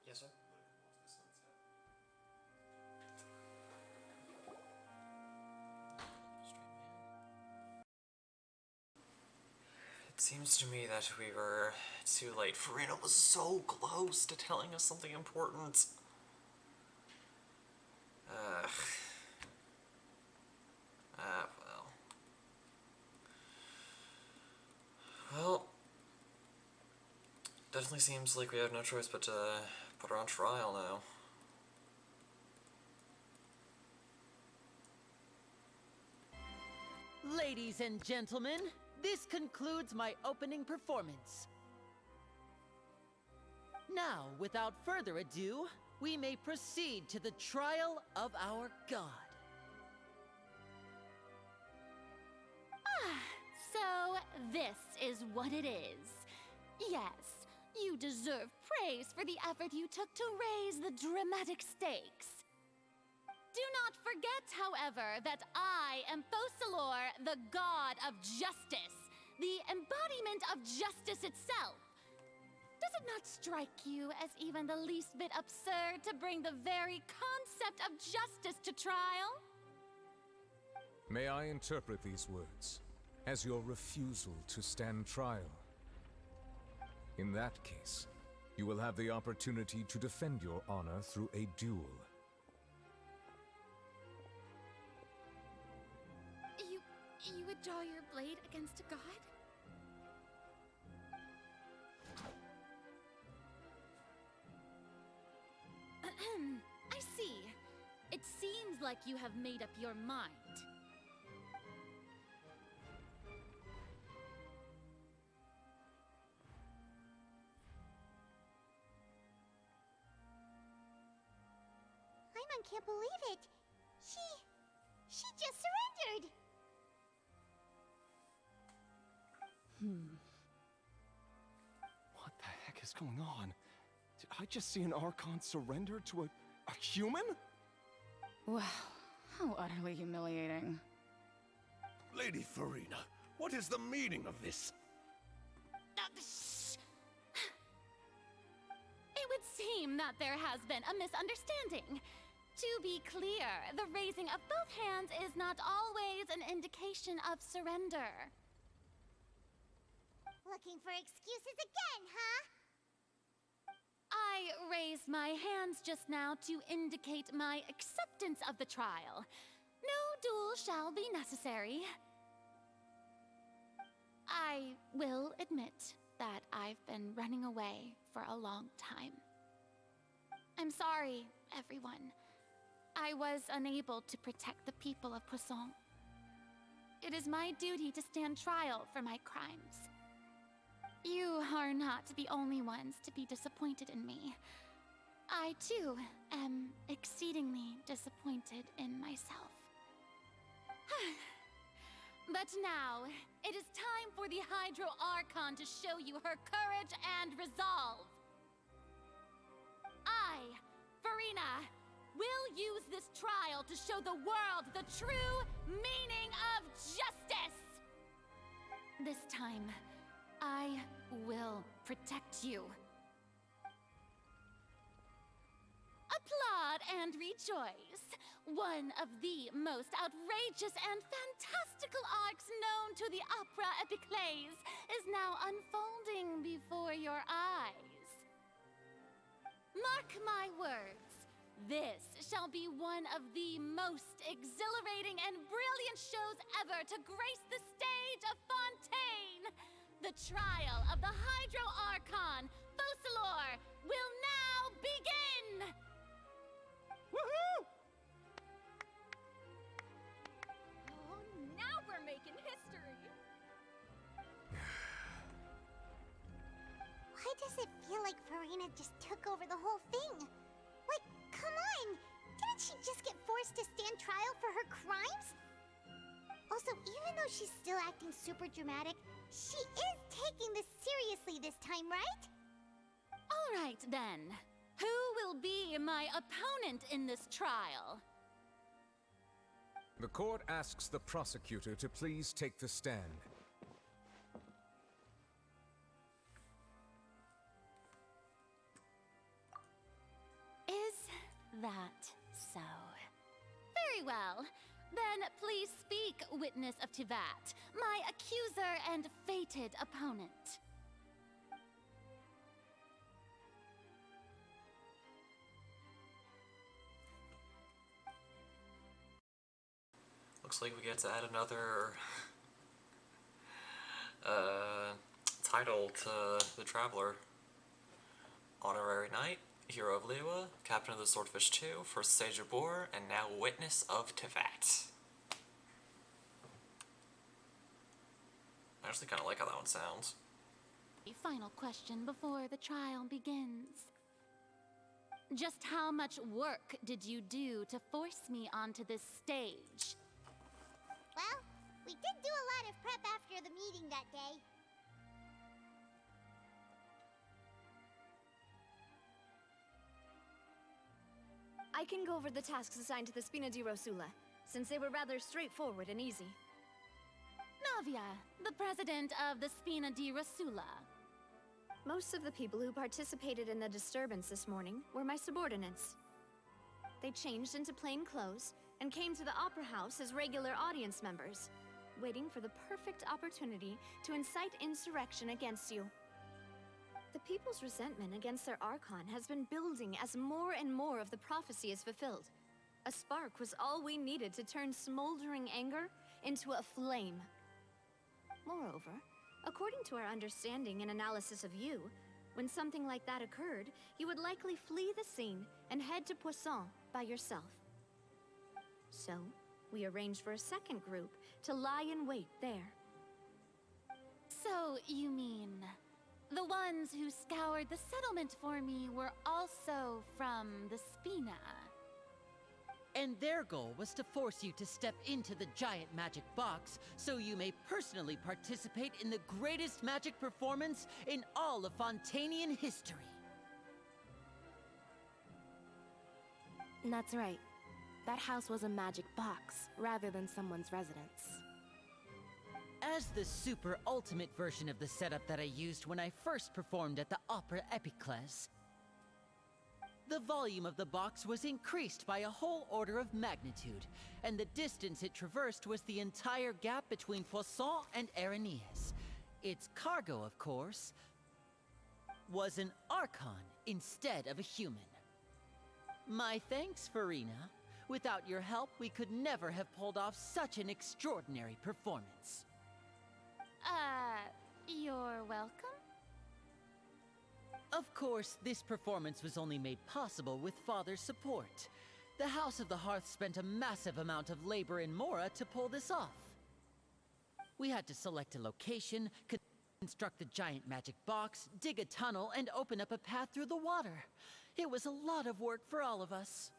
Speaker 1: Yes, sir? It seems to me that we were too late. Farina was so close to telling us something important. Well. definitely seems like we have no choice but to put her on trial now.
Speaker 20: Ladies and gentlemen, this concludes my opening performance. Now, without further ado, we may proceed to the trial of our god.
Speaker 5: So, this is what it is. Yes, you deserve praise for the effort you took to raise the dramatic stakes. Do not forget, however, that I am Focalor, the god of justice, the embodiment of justice itself. Does it not strike you as even the least bit absurd to bring the very concept of justice to trial?
Speaker 7: May I interpret these words as your refusal to stand trial? In that case, you will have the opportunity to defend your honor through a duel.
Speaker 11: You would draw your blade against a god?
Speaker 5: I see. It seems like you have made up your mind.
Speaker 2: Paimon can't believe it. She just surrendered.
Speaker 8: What the heck is going on? Did I just see an Archon surrender to a human?
Speaker 9: Wow, how utterly humiliating.
Speaker 12: Lady Farina, what is the meaning of this?
Speaker 5: It would seem that there has been a misunderstanding. To be clear, the raising of both hands is not always an indication of surrender.
Speaker 2: Looking for excuses again, huh?
Speaker 5: I raised my hands just now to indicate my acceptance of the trial. No duel shall be necessary. I will admit that I've been running away for a long time. I'm sorry, everyone. I was unable to protect the people of Poisson. It is my duty to stand trial for my crimes. You are not the only ones to be disappointed in me. I, too, am exceedingly disappointed in myself. But now, it is time for the Hydro Archon to show you her courage and resolve. I, Farina, will use this trial to show the world the true meaning of justice! This time, I will protect you. Applaud and rejoice! One of the most outrageous and fantastical arcs known to the opera epiclese is now unfolding before your eyes. Mark my words, this shall be one of the most exhilarating and brilliant shows ever to grace the stage of Fontaine! The trial of the Hydro Archon, Focalor, will now begin!
Speaker 11: Woohoo! Oh, now we're making history!
Speaker 2: Why does it feel like Farina just took over the whole thing? Like, come on! Didn't she just get forced to stand trial for her crimes? Also, even though she's still acting super dramatic, she is taking this seriously this time, right?
Speaker 5: All right, then. Who will be my opponent in this trial?
Speaker 7: The court asks the prosecutor to please take the stand.
Speaker 5: Is that so? Very well. Then please speak, witness of Tivat, my accuser and fated opponent.
Speaker 1: Looks like we get to add another title to the Traveler. Honorary Knight, Hero of Liwa, Captain of the Swordfish 2, First Sage of Boar, and now Witness of Teyvat. I actually kind of like how that one sounds.
Speaker 4: A final question before the trial begins. Just how much work did you do to force me onto this stage?
Speaker 2: Well, we did do a lot of prep after the meeting that day.
Speaker 11: I can go over the tasks assigned to the Spina di Rosula, since they were rather straightforward and easy.
Speaker 4: Navia, the president of the Spina di Rosula.
Speaker 11: Most of the people who participated in the disturbance this morning were my subordinates. They changed into plain clothes and came to the Opera House as regular audience members, waiting for the perfect opportunity to incite insurrection against you. The people's resentment against their Archon has been building as more and more of the prophecy is fulfilled. A spark was all we needed to turn smoldering anger into a flame. Moreover, according to our understanding and analysis of you, when something like that occurred, you would likely flee the scene and head to Poisson by yourself. So, we arranged for a second group to lie in wait there.
Speaker 4: So, you mean, the ones who scoured the settlement for me were also from the Spina?
Speaker 20: And their goal was to force you to step into the giant magic box so you may personally participate in the greatest magic performance in all of Fontanian history.
Speaker 14: That's right. That house was a magic box, rather than someone's residence.
Speaker 20: As the super ultimate version of the setup that I used when I first performed at the Opera Epiclese, the volume of the box was increased by a whole order of magnitude, and the distance it traversed was the entire gap between Poisson and Aranias. Its cargo, of course, was an Archon instead of a human. My thanks, Farina. Without your help, we could never have pulled off such an extraordinary performance.
Speaker 4: You're welcome?
Speaker 20: Of course, this performance was only made possible with Father's support. The House of the Hearth spent a massive amount of labor in Mora to pull this off. We had to select a location, construct the giant magic box, dig a tunnel, and open up a path through the water. It was a lot of work for all of us.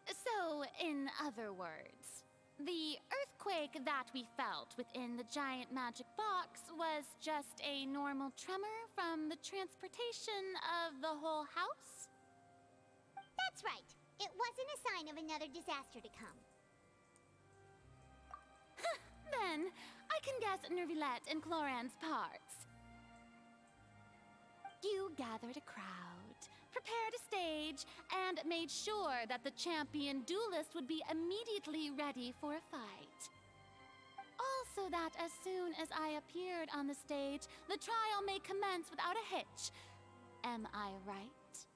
Speaker 4: So, in other words, the earthquake that we felt within the giant magic box was just a normal tremor from the transportation of the whole house?
Speaker 2: That's right. It wasn't a sign of another disaster to come.
Speaker 4: Then, I can guess Nervilette and Cloran's parts. You gathered a crowd, prepared a stage, and made sure that the champion duelist would be immediately ready for a fight. Also that as soon as I appeared on the stage, the trial may commence without a hitch. Am I right?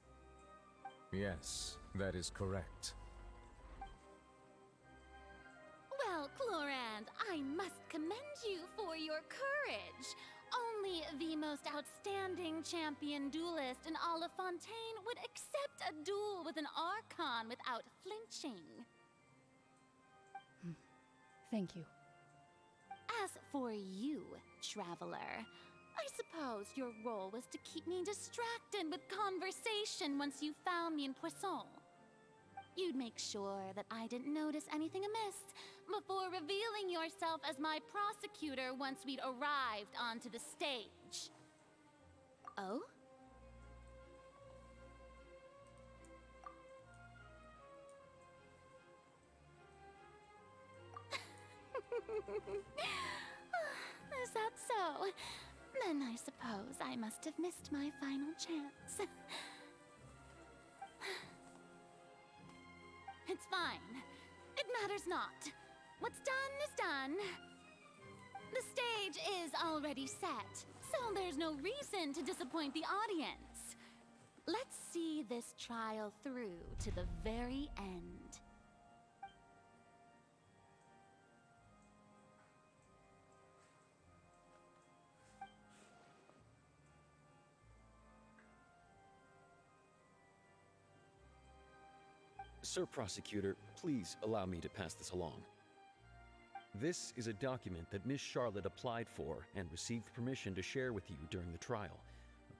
Speaker 7: Yes, that is correct.
Speaker 4: Well, Clorand, I must commend you for your courage. Only the most outstanding champion duelist in all of Fontaine would accept a duel with an Archon without flinching.
Speaker 22: Thank you.
Speaker 4: As for you, Traveler, I suppose your role was to keep me distracted with conversation once you found me in Poisson. You'd make sure that I didn't notice anything amiss before revealing yourself as my prosecutor once we'd arrived onto the stage.
Speaker 14: Oh?
Speaker 4: Is that so? Then I suppose I must have missed my final chance. It's fine. It matters not. What's done is done. The stage is already set, so there's no reason to disappoint the audience. Let's see this trial through to the very end.
Speaker 15: Sir Prosecutor, please allow me to pass this along. This is a document that Miss Charlotte applied for and received permission to share with you during the trial.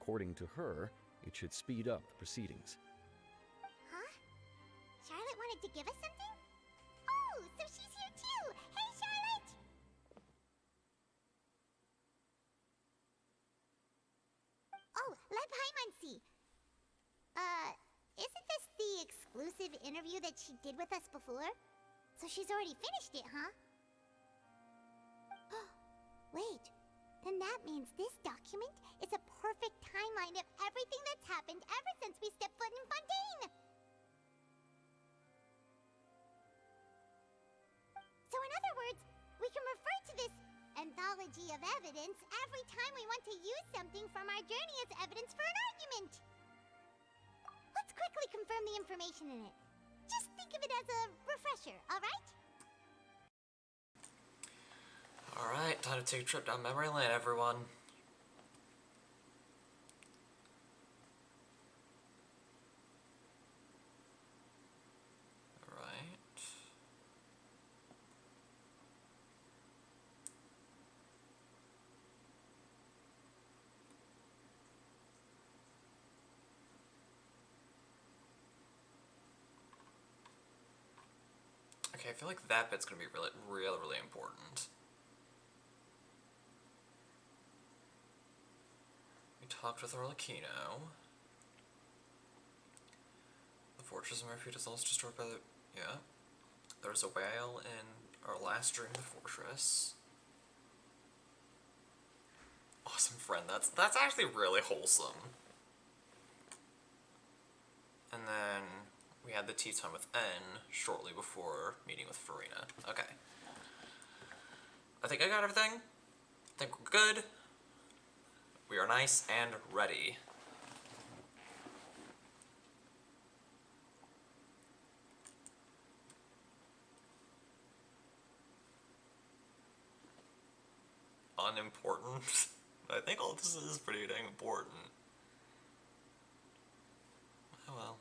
Speaker 15: According to her, it should speed up the proceedings.
Speaker 2: Huh? Charlotte wanted to give us something? Oh, so she's here too! Hey, Charlotte! Oh, let Paimon see. Isn't this the exclusive interview that she did with us before? So she's already finished it, huh? Wait, then that means this document is a perfect timeline of everything that's happened ever since we stepped foot in Fontaine! So in other words, we can refer to this anthology of evidence every time we want to use something from our journey as evidence for an argument! Let's quickly confirm the information in it. Just think of it as a refresher, alright?
Speaker 1: Alright, time to take a trip down memory lane, everyone. Alright. Okay, I feel like that bit's gonna be really important. We talked with Arlecchino. The fortress and refuge is also destroyed by the... yeah. There's a whale in our last dream of the fortress. Awesome friend, that's actually really wholesome. And then we had the tea time with N shortly before meeting with Farina. Okay. I think I got everything. I think we're good. We are nice and ready. Unimportant. I think all this is pretty dang important. Oh well.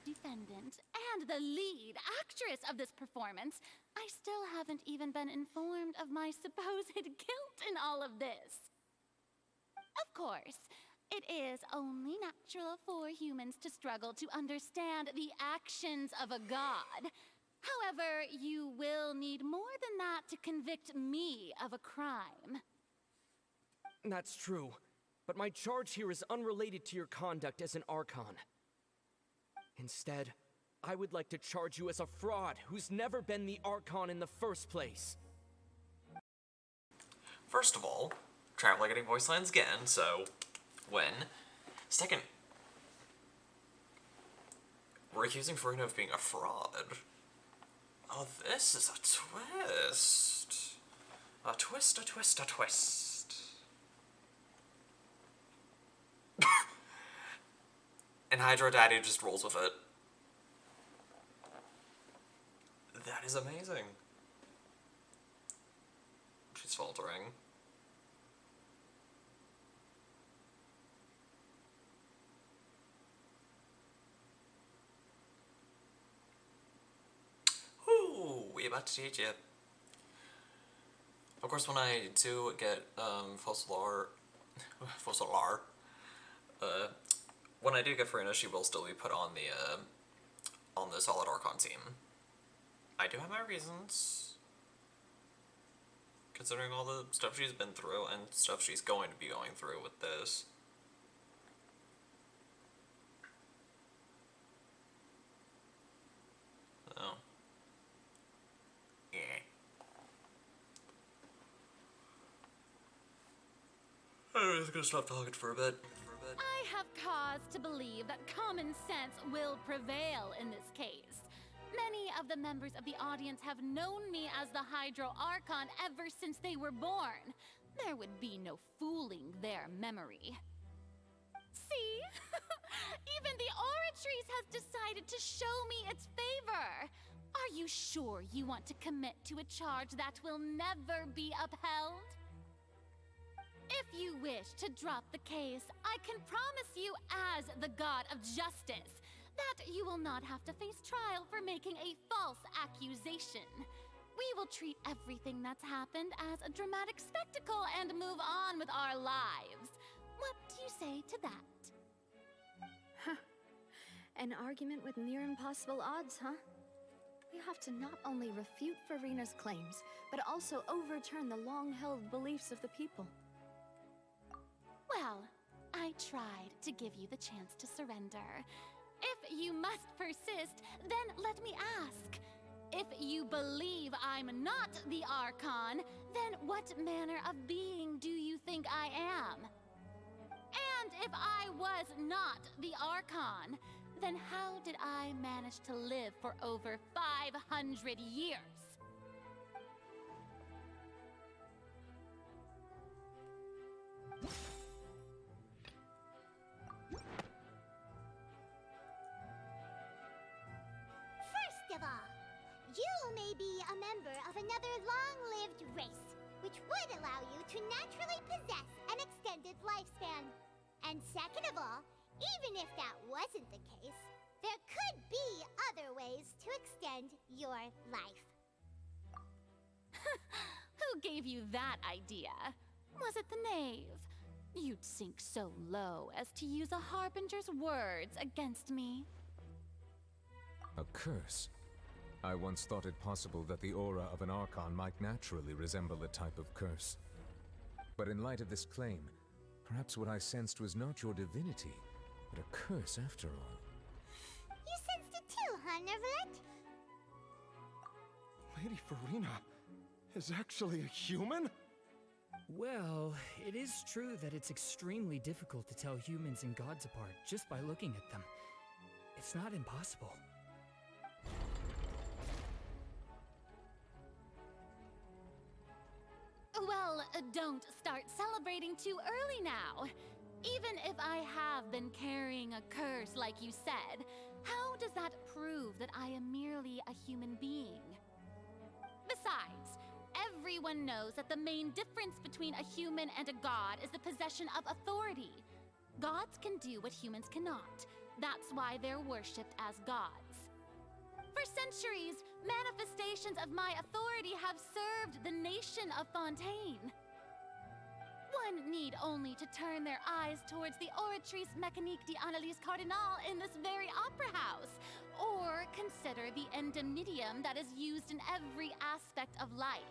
Speaker 4: Defendant and the lead actress of this performance, I still haven't even been informed of my supposed guilt in all of this. Of course, it is only natural for humans to struggle to understand the actions of a god. However, you will need more than that to convict me of a crime.
Speaker 17: That's true, but my charge here is unrelated to your conduct as an Archon. Instead, I would like to charge you as a fraud who's never been the Archon in the first place.
Speaker 1: First of all, traveler getting voice lines again, so when? Second, we're accusing Farina of being a fraud. Oh, this is a twist. A twist, a twist, a twist. And Hydro Daddy just rolls with it. That is amazing. She's faltering. Ooh, we about to teach you. Of course, when I do get Fossolar, when I do get Farina, she will still be put on the Solid Archon team. I do have my reasons, considering all the stuff she's been through and stuff she's going to be going through with this. Oh. Yeah. I'm just gonna stop talking for a bit.
Speaker 4: I have cause to believe that common sense will prevail in this case. Many of the members of the audience have known me as the Hydro Archon ever since they were born. There would be no fooling their memory. See? Even the Oratrice has decided to show me its favor. Are you sure you want to commit to a charge that will never be upheld? If you wish to drop the case, I can promise you as the god of justice
Speaker 5: That you will not have to face trial for making a false accusation. We will treat everything that's happened as a dramatic spectacle and move on with our lives. What do you say to that?
Speaker 3: An argument with near impossible odds, huh? We have to not only refute Farina's claims, but also overturn the long-held beliefs of the people.
Speaker 5: Well, I tried to give you the chance to surrender. If you must persist, then let me ask. If you believe I'm not the Archon, then what manner of being do you think I am? And if I was not the Archon, then how did I manage to live for over 500 years?
Speaker 2: First of all, you may be a member of another long-lived race, which would allow you to naturally possess an extended lifespan. And second of all, even if that wasn't the case, there could be other ways to extend your life.
Speaker 5: Who gave you that idea? Was it the knave? You'd sink so low as to use a harbinger's words against me.
Speaker 7: A curse? I once thought it possible that the aura of an Archon might naturally resemble a type of curse. But in light of this claim, perhaps what I sensed was not your divinity, but a curse after all.
Speaker 2: You sensed it too, huh, Neverlet?
Speaker 8: Lady Farina is actually a human?
Speaker 17: Well, it is true that it's extremely difficult to tell humans and gods apart just by looking at them. It's not impossible.
Speaker 5: Well, don't start celebrating too early now. Even if I have been carrying a curse like you said, how does that prove that I am merely a human being? Besides, everyone knows that the main difference between a human and a god is the possession of authority. Gods can do what humans cannot. That's why they're worshipped as gods. For centuries, manifestations of my authority have served the nation of Fontaine. One need only to turn their eyes towards the Oratrice Mécanique d'Analyse Cardinal in this very opera house, or consider the indemnitium that is used in every aspect of life.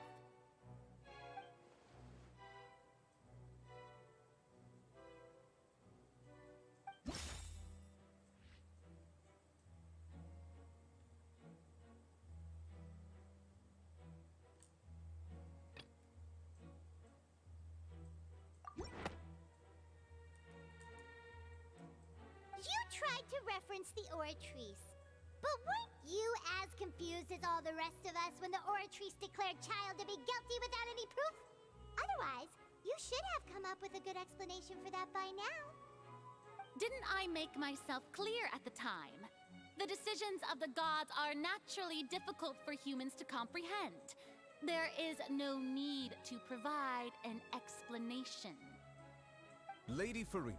Speaker 2: You tried to reference the Oratrice. But weren't you as confused as all the rest of us when the Oratrice declared Child to be guilty without any proof? Otherwise, you should have come up with a good explanation for that by now.
Speaker 5: Didn't I make myself clear at the time? The decisions of the gods are naturally difficult for humans to comprehend. There is no need to provide an explanation.
Speaker 7: Lady Farina,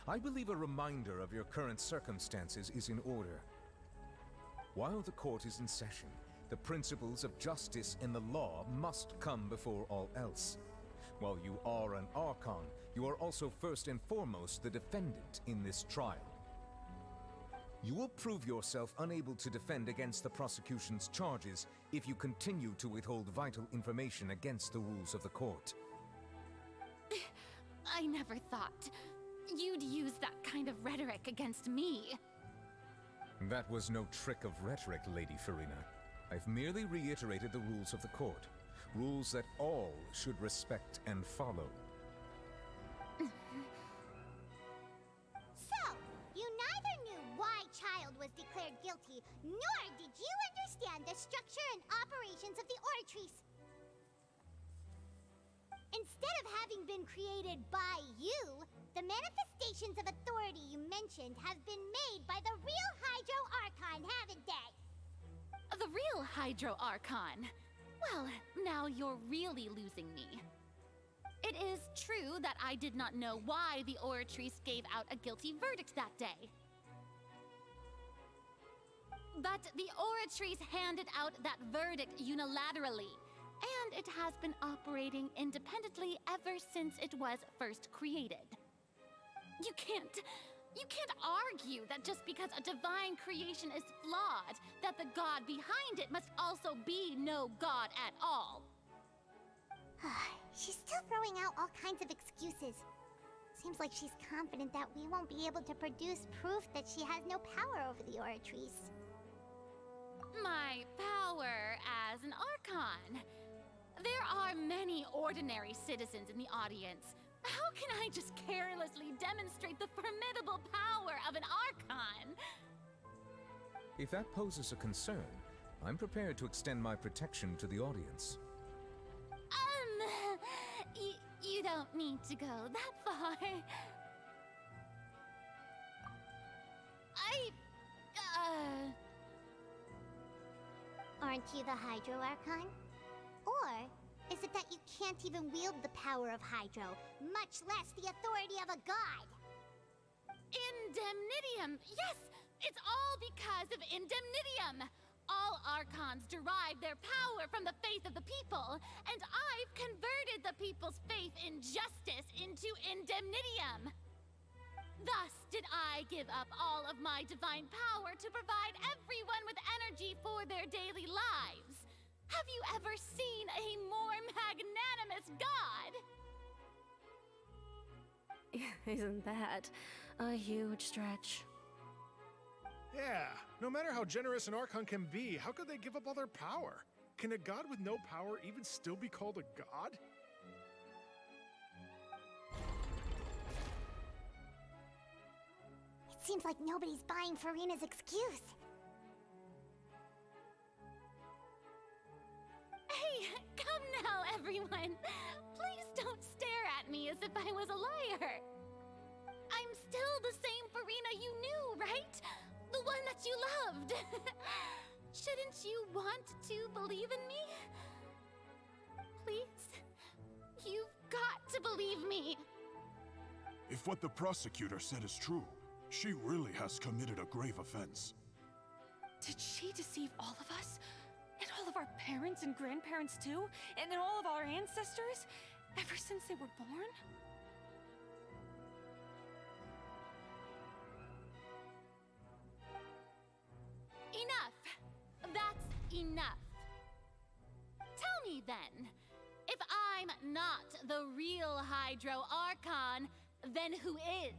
Speaker 7: I believe a reminder of your current circumstances is in order. While the court is in session, the principles of justice and the law must come before all else. While you are an Archon, you are also first and foremost the defendant in this trial. You will prove yourself unable to defend against the prosecution's charges if you continue to withhold vital information against the rules of the court.
Speaker 5: I never thought you'd use that kind of rhetoric against me.
Speaker 7: That was no trick of rhetoric, Lady Farina. I've merely reiterated the rules of the court. Rules that all should respect and follow.
Speaker 2: So, you neither knew why Child was declared guilty, nor did you understand the structure and operations of the Oratrice. Instead of having been created by you, the manifestations of authority you mentioned have been made by the real Hydro Archon, haven't they?
Speaker 5: The real Hydro Archon? Well, now you're really losing me. It is true that I did not know why the Oratrice gave out a guilty verdict that day.
Speaker 13: But the Oratrice handed out that verdict unilaterally, and it has been operating independently ever since it was first created. You can't argue that just because a divine creation is flawed, that the god behind it must also be no god at all.
Speaker 2: She's still throwing out all kinds of excuses. Seems like she's confident that we won't be able to produce proof that she has no power over the Oratrice.
Speaker 13: My power as an Archon. There are many ordinary citizens in the audience. How can I just carelessly demonstrate the formidable power of an Archon?
Speaker 7: If that poses a concern, I'm prepared to extend my protection to the audience.
Speaker 13: You don't need to go that far.
Speaker 2: Aren't you the Hydro Archon? Or is it that you can't even wield the power of Hydro, much less the authority of a god?
Speaker 13: Indemnitium! Yes! It's all because of Indemnitium! All Archons derive their power from the faith of the people, and I've converted the people's faith in justice into Indemnitium. Thus did I give up all of my divine power to provide everyone with energy for their daily lives. Have you ever seen a more magnanimous god?
Speaker 14: Isn't that a huge stretch?
Speaker 18: Yeah, no matter how generous an Archon can be, how could they give up all their power? Can a god with no power even still be called a god?
Speaker 2: It seems like nobody's buying Farina's excuse.
Speaker 13: Hey, come now, everyone. Please don't stare at me as if I was a liar. I'm still the same Farina you knew, right? The one that you loved. Shouldn't you want to believe in me? Please? You've got to believe me.
Speaker 23: If what the prosecutor said is true, she really has committed a grave offense.
Speaker 16: Did she deceive all of us? And all of our parents and grandparents too? And then all of our ancestors? Ever since they were born?
Speaker 13: Enough! That's enough. Tell me then, if I'm not the real Hydro Archon, then who is?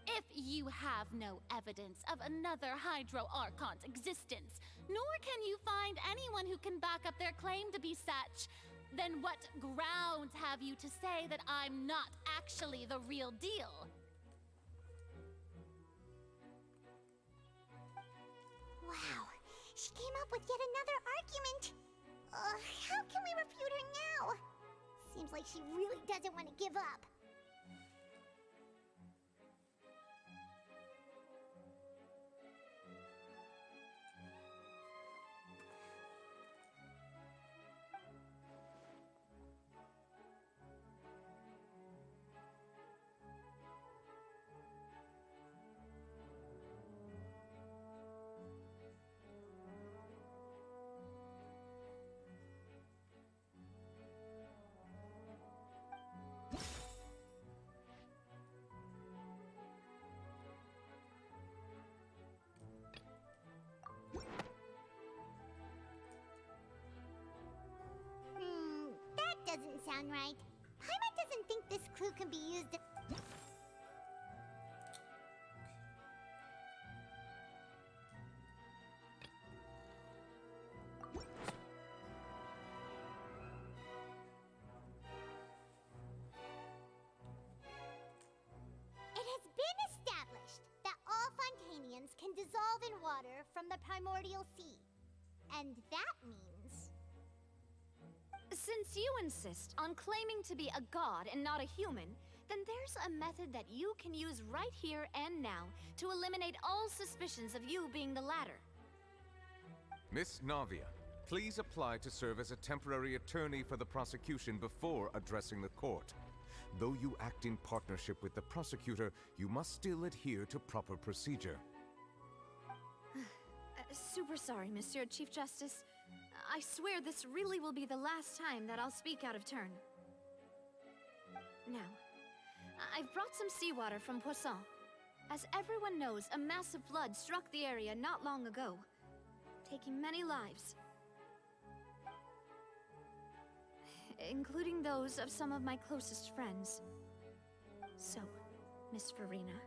Speaker 13: If you have no evidence of another Hydro Archon's existence, nor can you find anyone who can back up their claim to be such, then what grounds have you to say that I'm not actually the real deal?
Speaker 2: Wow, she came up with yet another argument. How can we refute her now? Seems like she really doesn't want to give up. That doesn't sound right. Paimon doesn't think this clue can be used. It has been established that all Fontanians can dissolve in water from the primordial sea. And that means...
Speaker 3: Since you insist on claiming to be a god and not a human, then there's a method that you can use right here and now to eliminate all suspicions of you being the latter.
Speaker 7: Miss Navia, please apply to serve as a temporary attorney for the prosecution before addressing the court. Though you act in partnership with the prosecutor, you must still adhere to proper procedure.
Speaker 11: Super sorry, Monsieur Chief Justice. I swear this really will be the last time that I'll speak out of turn. Now, I've brought some seawater from Poisson. As everyone knows, a massive flood struck the area not long ago, taking many lives. Including those of some of my closest friends. So, Miss Farina,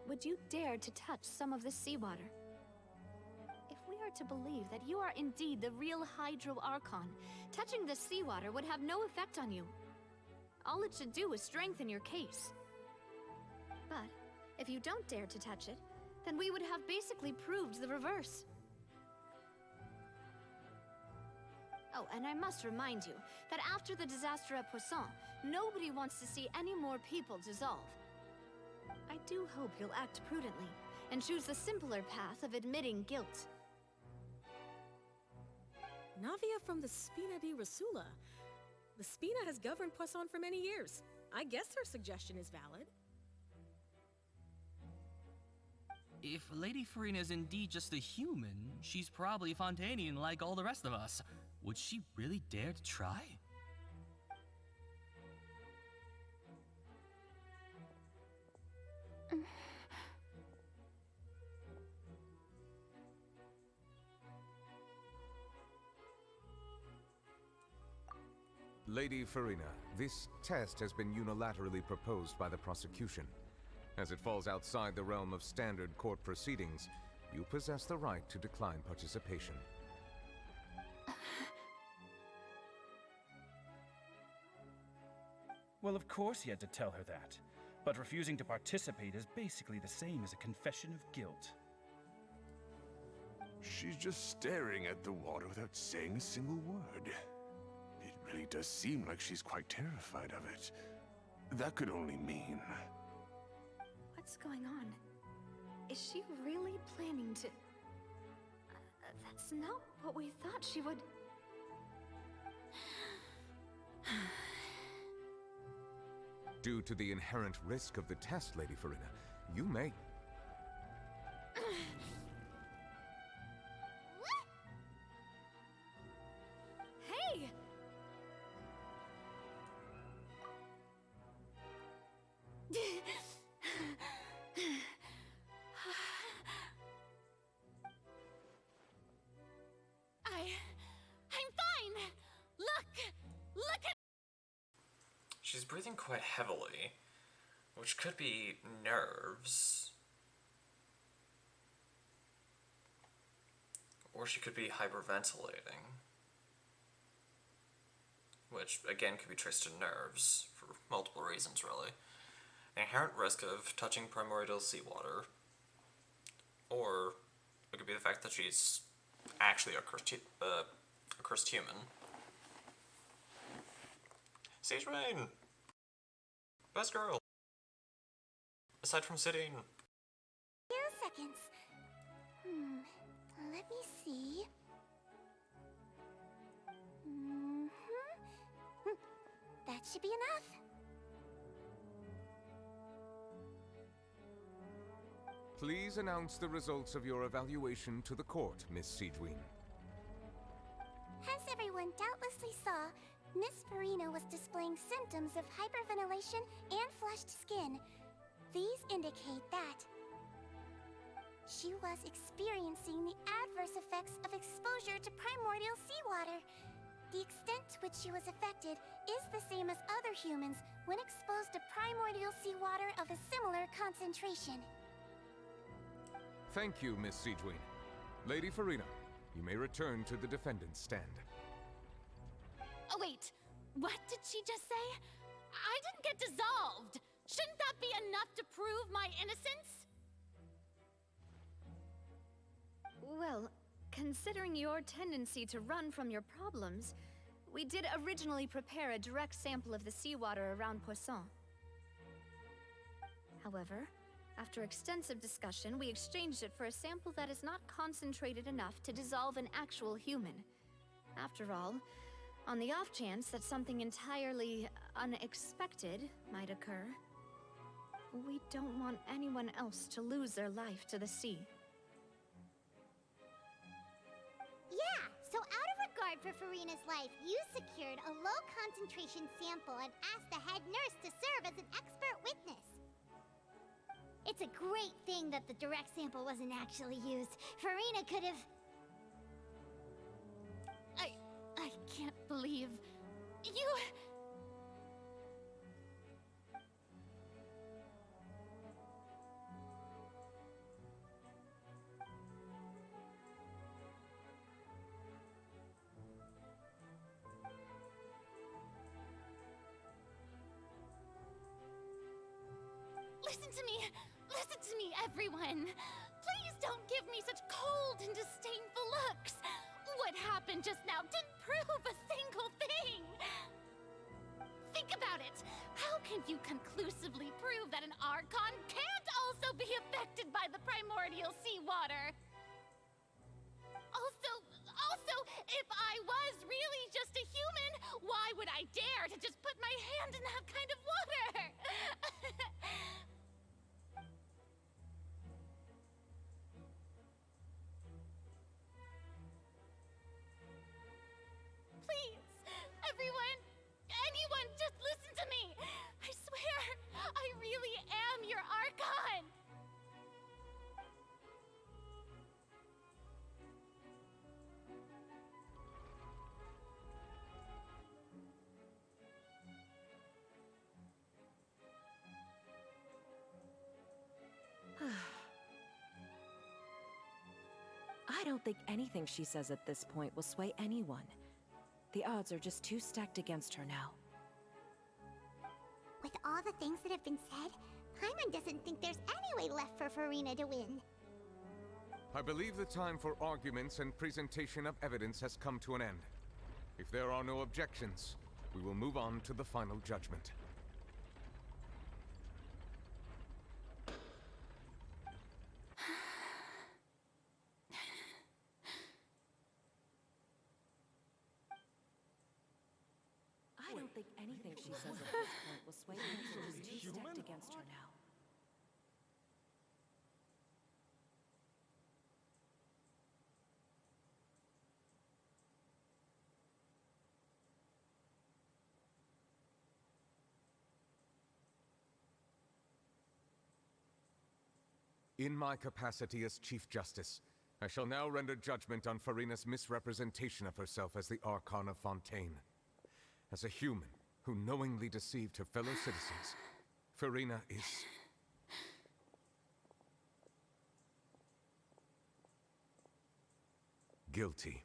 Speaker 11: would you dare to touch some of this seawater? If we are to believe that you are indeed the real Hydro Archon, touching this seawater would have no effect on you. All it should do is strengthen your case. But, if you don't dare to touch it, then we would have basically proved the reverse. Oh, and I must remind you that after the disaster at Poisson, nobody wants to see any more people dissolve. I do hope you'll act prudently and choose the simpler path of admitting guilt.
Speaker 6: Navia from the Spina di Rasula. The Spina has governed Poisson for many years. I guess her suggestion is valid.
Speaker 10: If Lady Farina is indeed just a human, she's probably Fontanian like all the rest of us. Would she really dare to try?
Speaker 7: Lady Farina, this test has been unilaterally proposed by the prosecution. As it falls outside the realm of standard court proceedings, you possess the right to decline participation.
Speaker 21: Well, of course he had to tell her that. But refusing to participate is basically the same as a confession of guilt.
Speaker 23: She's just staring at the water without saying a single word. It really does seem like she's quite terrified of it. That could only mean...
Speaker 11: What's going on? Is she really planning to... that's not what we thought she would...
Speaker 7: Due to the inherent risk of the test, Lady Farina, you may...
Speaker 11: Hey!
Speaker 13: I'm fine! Look at...
Speaker 1: She's breathing quite heavily, which could be nerves. Or she could be hyperventilating, which again could be traced to nerves for multiple reasons, really. Inherent risk of touching primordial seawater, or it could be the fact that she's actually a cursed human. Sage Rain! Best girl! Aside from sitting.
Speaker 2: 2 seconds. Let me see. That should be enough.
Speaker 7: Please announce the results of your evaluation to the court, Miss Siegeween.
Speaker 2: As everyone doubtlessly saw, Miss Farina was displaying symptoms of hyperventilation and flushed skin. These indicate that she was experiencing the adverse effects of exposure to primordial seawater. The extent to which she was affected is the same as other humans when exposed to primordial seawater of a similar concentration.
Speaker 7: Thank you, Miss Siegeween. Lady Farina, you may return to the defendant's stand.
Speaker 13: Oh wait, what did she just say? I didn't get dissolved! Shouldn't that be enough to prove my innocence?
Speaker 11: Well, considering your tendency to run from your problems, we did originally prepare a direct sample of the seawater around Poisson. However, after extensive discussion, we exchanged it for a sample that is not concentrated enough to dissolve an actual human. After all, on the off chance that something entirely unexpected might occur, we don't want anyone else to lose their life to the sea.
Speaker 2: for Farina's life, you secured a low-concentration sample and asked the head nurse to serve as an expert witness. It's a great thing that the direct sample wasn't actually used. Farina could have...
Speaker 13: I can't believe... you... Listen to me, everyone. Please don't give me such cold and disdainful looks. What happened just now didn't prove a single thing. Think about it. How can you conclusively prove that an Archon can't also be affected by the primordial seawater? Also, if I was really just a human, why would I dare to just put my hand in that kind of water? Please, everyone, anyone, just listen to me. I swear, I really am your Archon.
Speaker 9: I don't think anything she says at this point will sway anyone. The odds are just too stacked against her now.
Speaker 2: With all the things that have been said, Paimon doesn't think there's any way left for Farina to win.
Speaker 7: I believe the time for arguments and presentation of evidence has come to an end. If there are no objections, we will move on to the final judgment.
Speaker 9: I don't think anything she says at this point will sway her. She's too stacked against her now.
Speaker 7: In my capacity as Chief Justice, I shall now render judgment on Farina's misrepresentation of herself as the Archon of Fontaine. As a human who knowingly deceived her fellow citizens, Farina is... guilty.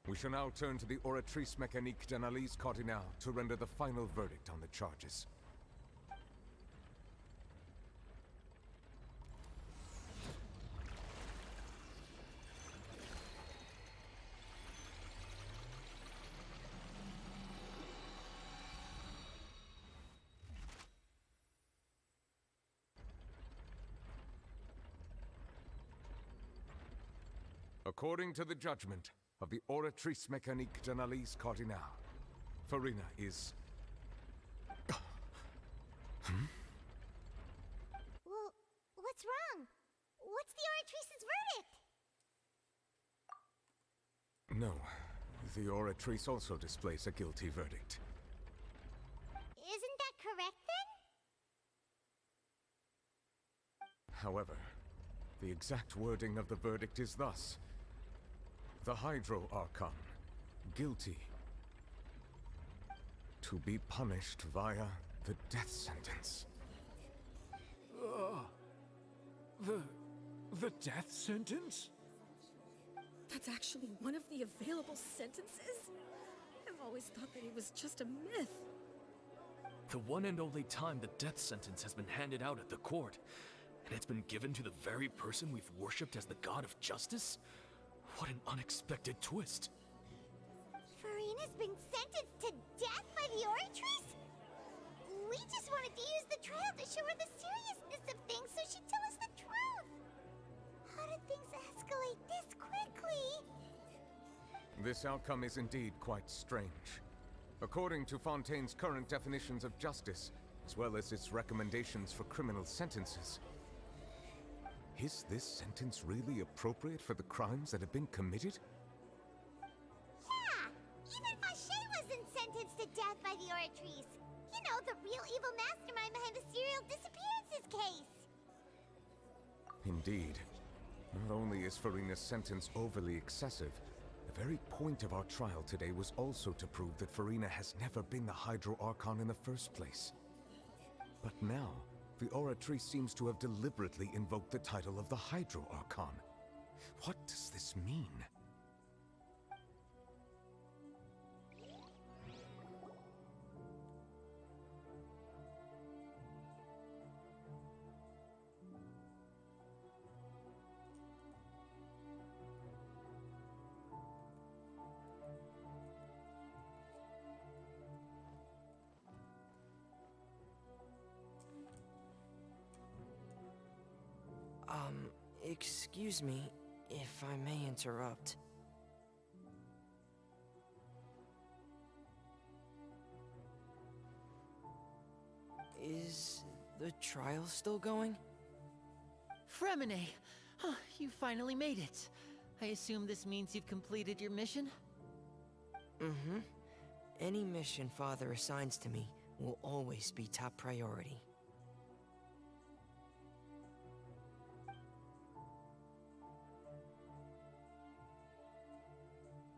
Speaker 7: We shall now turn to the Oratrice Mécanique d'Analyse Cardinal to render the final verdict on the charges. According to the judgment of the Oratrice Mécanique d'Analyse Cardinal, Farina is...
Speaker 2: Well, what's wrong? What's the Oratrice's verdict?
Speaker 7: No, the Oratrice also displays a guilty verdict.
Speaker 2: Isn't that correct then?
Speaker 7: However, the exact wording of the verdict is thus. The Hydro Archon, guilty. To be punished via the death sentence.
Speaker 12: The death sentence?
Speaker 6: That's actually one of the available sentences? I've always thought that it was just a myth.
Speaker 12: The one and only time the death sentence has been handed out at the court, and it's been given to the very person we've worshipped as the god of justice? What an unexpected twist.
Speaker 2: Farina's been sentenced to death by the Oratrice? We just wanted to use the trial to show her the seriousness of things so she'd tell us the truth. How did things escalate this quickly?
Speaker 7: This outcome is indeed quite strange. According to Fontaine's current definitions of justice, as well as its recommendations for criminal sentences, is this sentence really appropriate for the crimes that have been committed?
Speaker 2: Yeah! Even Fache wasn't sentenced to death by the Oratrice. You know, the real evil mastermind behind the serial disappearances case.
Speaker 7: Indeed. Not only is Farina's sentence overly excessive, the very point of our trial today was also to prove that Farina has never been the Hydro Archon in the first place. But now, the Oratrice seems to have deliberately invoked the title of the Hydro Archon. What does this mean?
Speaker 17: Excuse me, if I may interrupt. Is the trial still going?
Speaker 19: Fremine! Huh, you finally made it. I assume this means you've completed your mission?
Speaker 17: Mm-hmm. Any mission Father assigns to me will always be top priority.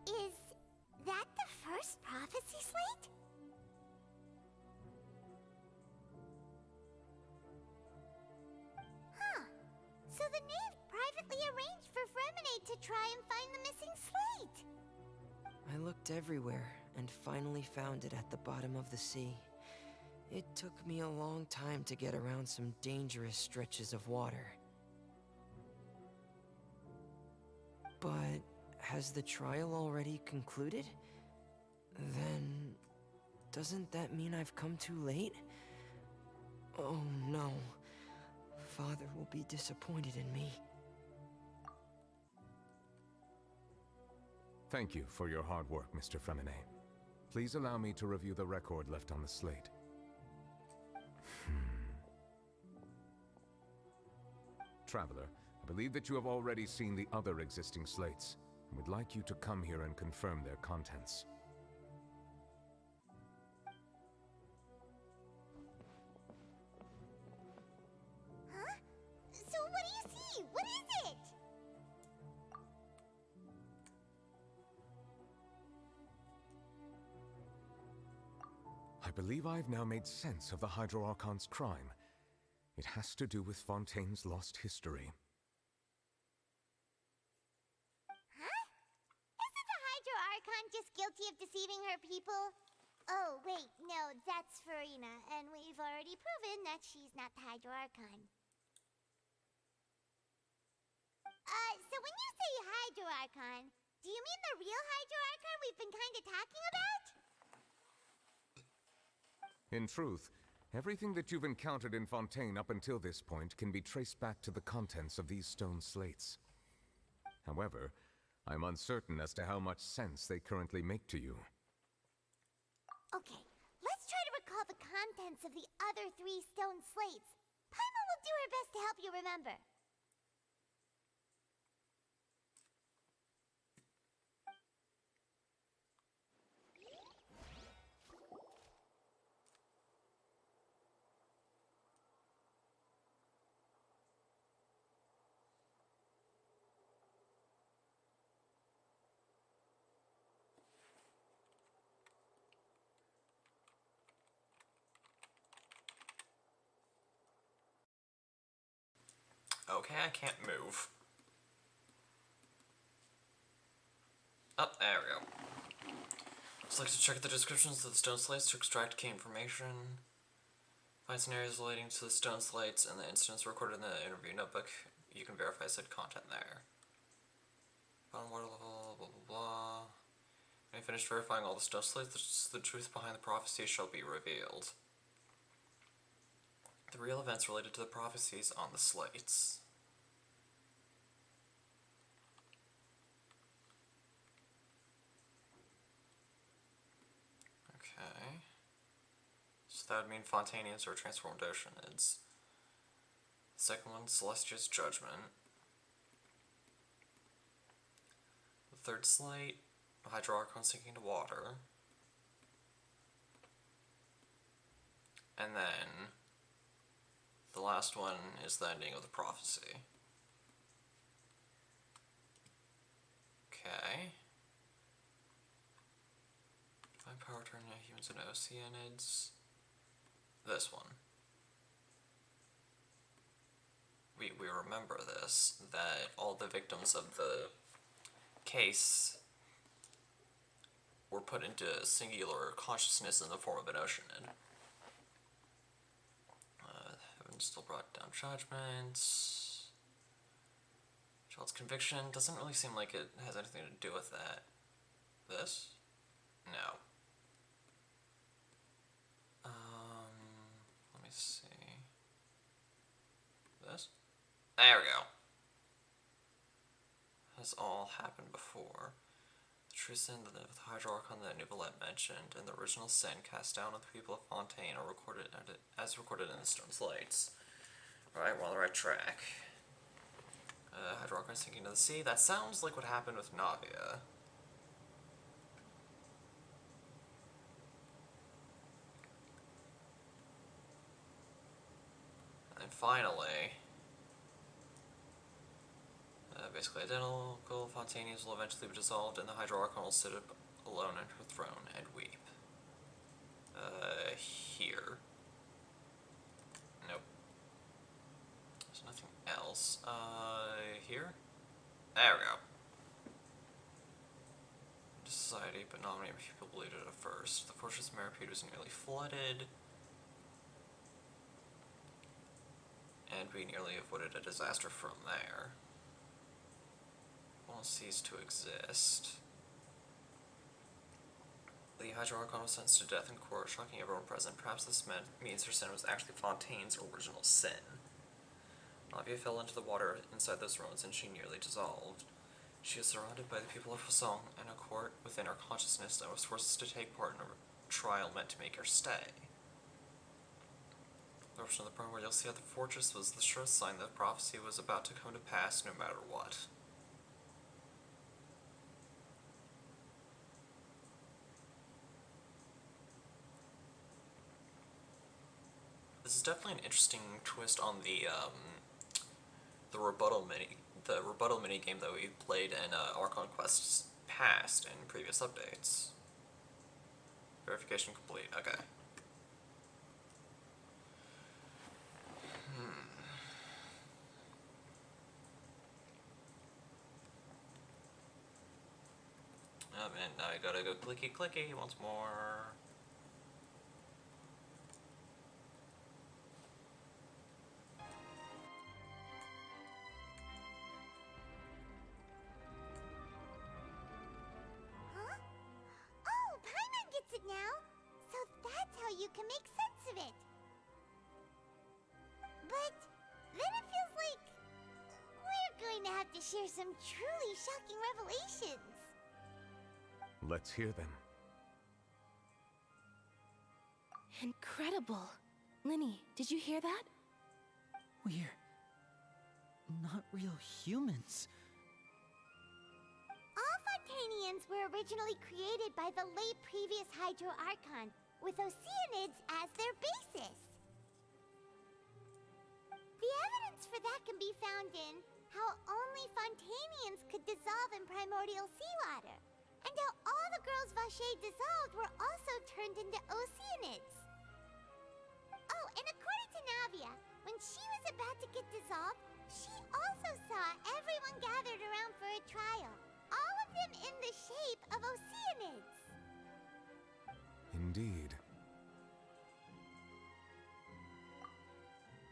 Speaker 2: Is that the first prophecy slate? Huh. So the knave privately arranged for Fremine to try and find the missing slate.
Speaker 17: I looked everywhere and finally found it at the bottom of the sea. It took me a long time to get around some dangerous stretches of water. But has the trial already concluded? Then doesn't that mean I've come too late? Oh no. Father will be disappointed in me.
Speaker 7: Thank you for your hard work, Mr. Fremine. Please allow me to review the record left on the slate. Traveler, I believe that you have already seen the other existing slates, and would like you to come here and confirm their contents.
Speaker 2: Huh? So what do you see? What is it?
Speaker 7: I believe I've now made sense of the Hydro Archon's crime. It has to do with Fontaine's lost history.
Speaker 2: Huh? Isn't the Hydro Archon just guilty of deceiving her people? Oh, wait, no, that's Farina, and we've already proven that she's not the Hydro Archon. So when you say Hydro Archon, do you mean the real Hydro Archon we've been kinda talking about?
Speaker 7: In truth, everything that you've encountered in Fontaine up until this point can be traced back to the contents of these stone slates. However, I'm uncertain as to how much sense they currently make to you.
Speaker 2: Okay, let's try to recall the contents of the other 3 stone slates. Paimon will do her best to help you remember.
Speaker 1: Okay, I can't move. Oh, there we go. Select to check the descriptions of the stone slates to extract key information. Find scenarios relating to the stone slates and the incidents recorded in the interview notebook. You can verify said content there. Bottom water level, blah blah blah. When you finish verifying all the stone slates, the truth behind the prophecy shall be revealed. The real events related to the prophecies on the slates. So that would mean Fontanians or transformed Oceanids. The second one, Celestia's Judgment. The third slate, Hydro Archon sinking to water. And then the last one is the ending of the prophecy. Okay. Divine power turning humans into Oceanids. This one. We remember this, that all the victims of the case were put into singular consciousness in the form of an Oceanid. Heaven still brought down judgments. Child's conviction doesn't really seem like it has anything to do with that. This? No. Let me see. This? There we go. Has all happened before. The true sin of the Hydro Archon that Nuvolette mentioned, and the original sin cast down on the people of Fontaine are recorded as recorded in the stone slates. Alright, we're on the right track. Hydro Archon sinking to the sea. That sounds like what happened with Navia. And then finally, basically identical, Fontanians will eventually be dissolved, and the Hydro Archon will sit alone on her throne and weep. Here. Nope. There's nothing else. Here? There we go. Society, but not many people believed it at first. The fortress of Maripede was nearly flooded, and we nearly avoided a disaster from there. Won't cease to exist. The Hydro Archon was sentenced to death in court, shocking everyone present. Perhaps this means her sin was actually Fontaine's original sin. Navia fell into the water inside those ruins, and she nearly dissolved. She is surrounded by the people of Hosong and a court within her consciousness that was forced to take part in a trial meant to make her stay. The eruption of the primordial sea at the fortress was the surest sign that prophecy was about to come to pass no matter what. This is definitely an interesting twist on the rebuttal mini game that we played in Archon Quest's past in previous updates. Verification complete. Okay. Oh man, now I gotta go clicky clicky once more.
Speaker 2: Now, so that's how you can make sense of it. But then it feels like we're going to have to share some truly shocking revelations.
Speaker 7: Let's hear them.
Speaker 14: Incredible. Linny, did you hear that?
Speaker 19: We're not real humans.
Speaker 2: All Fontanians were originally created by the late previous Hydro Archon, with Oceanids as their basis. The evidence for that can be found in how only Fontanians could dissolve in primordial seawater, and how all the girls Vacher dissolved were also turned into Oceanids. Oh, and according to Navia, when she was about to get dissolved, she also saw everyone gathered around for a trial. All of them in the shape of Oceanids.
Speaker 7: Indeed.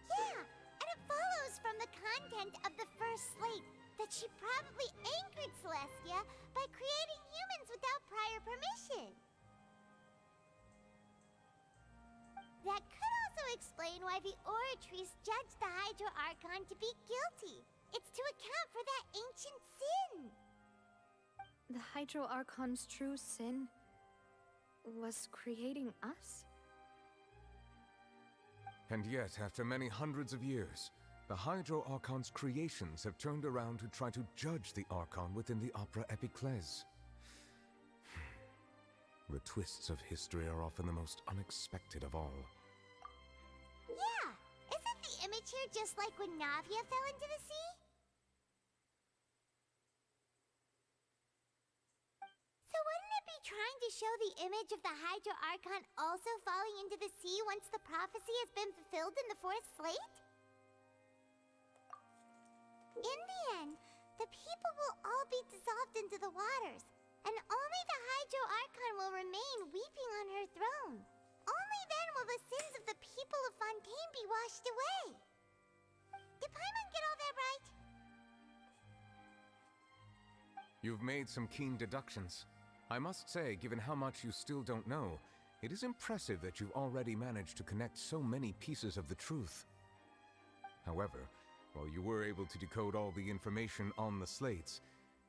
Speaker 2: Yeah, and it follows from the content of the first slate that she probably angered Celestia by creating humans without prior permission. That could also explain why the Oratrice judged the Hydro Archon to be guilty. It's to account for that ancient sin.
Speaker 3: The Hydro Archon's true sin was creating us?
Speaker 7: And yet, after many hundreds of years, the Hydro Archon's creations have turned around to try to judge the Archon within the Opera Epiclese. The twists of history are often the most unexpected of all.
Speaker 2: Yeah! Isn't the image here just like when Navia fell into the sea? So wouldn't it be trying to show the image of the Hydro Archon also falling into the sea once the prophecy has been fulfilled in the fourth slate? In the end, the people will all be dissolved into the waters, and only the Hydro Archon will remain weeping on her throne. Only then will the sins of the people of Fontaine be washed away. Did Paimon get all that right?
Speaker 7: You've made some keen deductions. I must say, given how much you still don't know, it is impressive that you've already managed to connect so many pieces of the truth. However, while you were able to decode all the information on the slates,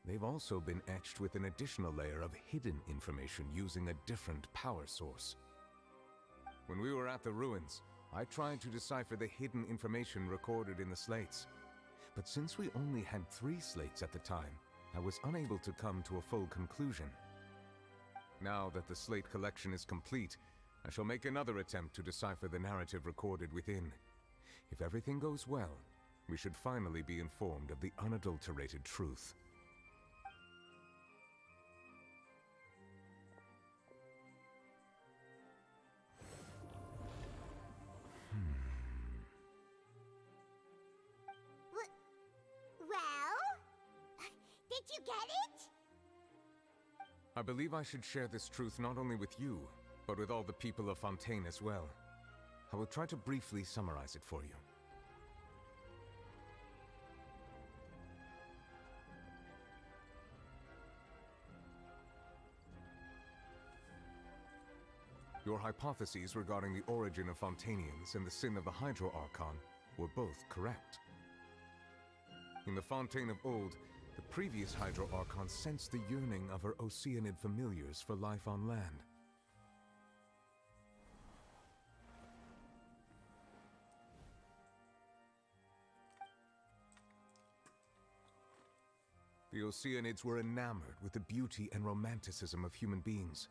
Speaker 7: they've also been etched with an additional layer of hidden information using a different power source. When we were at the ruins, I tried to decipher the hidden information recorded in the slates. But since we only had 3 slates at the time, I was unable to come to a full conclusion. Now that the slate collection is complete, I shall make another attempt to decipher the narrative recorded within. If everything goes well, we should finally be informed of the unadulterated truth.
Speaker 2: Well? Did you get it?
Speaker 7: I believe I should share this truth not only with you, but with all the people of Fontaine as well. I will try to briefly summarize it for you. Your hypotheses regarding the origin of Fontainians and the sin of the Hydro Archon were both correct. In the Fontaine of old, the previous Hydro Archon sensed the yearning of her Oceanid familiars for life on land. The Oceanids were enamored with the beauty and romanticism of human beings,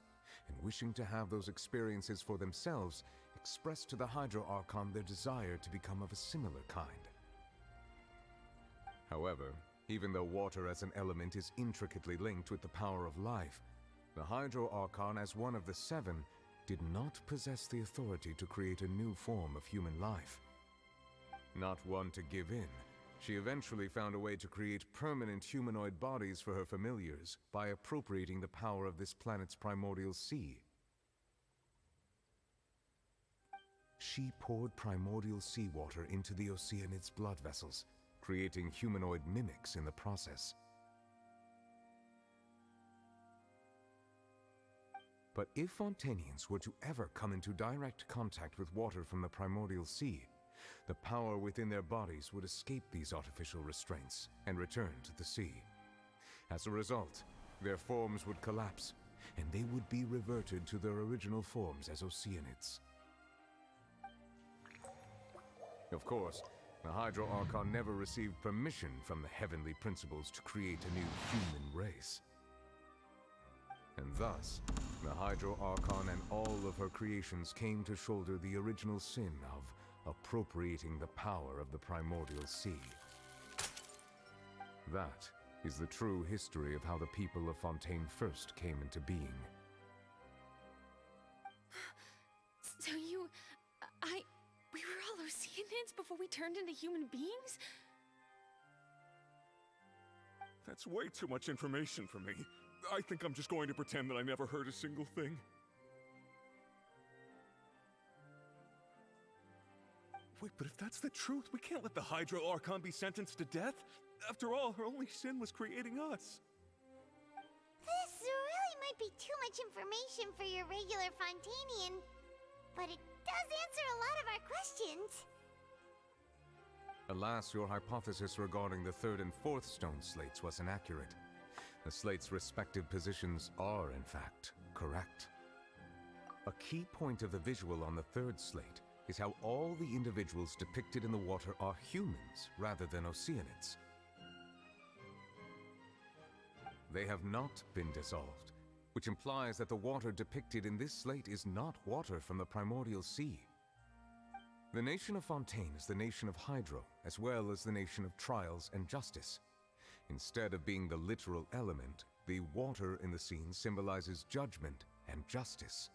Speaker 7: and wishing to have those experiences for themselves, expressed to the Hydro Archon their desire to become of a similar kind. However, even though water as an element is intricately linked with the power of life, the Hydro Archon, as one of the 7, did not possess the authority to create a new form of human life. Not one to give in, she eventually found a way to create permanent humanoid bodies for her familiars by appropriating the power of this planet's primordial sea. She poured primordial seawater into the Oceanids' blood vessels, creating humanoid mimics in the process. But if Fontainians were to ever come into direct contact with water from the primordial sea, the power within their bodies would escape these artificial restraints and return to the sea. As a result, their forms would collapse, and they would be reverted to their original forms as Oceanids. Of course, the Hydro Archon never received permission from the heavenly principles to create a new human race. And thus, the Hydro Archon and all of her creations came to shoulder the original sin of appropriating the power of the primordial sea. That is the true history of how the people of Fontaine first came into being.
Speaker 11: So we were all Oceanids before we turned into human beings?
Speaker 23: That's way too much information for me. I think I'm just going to pretend that I never heard a single thing. Wait, but if that's the truth, we can't let the Hydro Archon be sentenced to death. After all, her only sin was creating us.
Speaker 2: This really might be too much information for your regular Fontainian, but it does answer a lot of our questions.
Speaker 7: Alas, your hypothesis regarding the 3rd and 4th stone slates was inaccurate. The slates' respective positions are, in fact, correct. A key point of the visual on the 3rd slate is how all the individuals depicted in the water are humans rather than Oceanids. They have not been dissolved, which implies that the water depicted in this slate is not water from the primordial sea. The nation of Fontaine is the nation of Hydro, as well as the nation of Trials and Justice. Instead of being the literal element, the water in the scene symbolizes judgment and justice.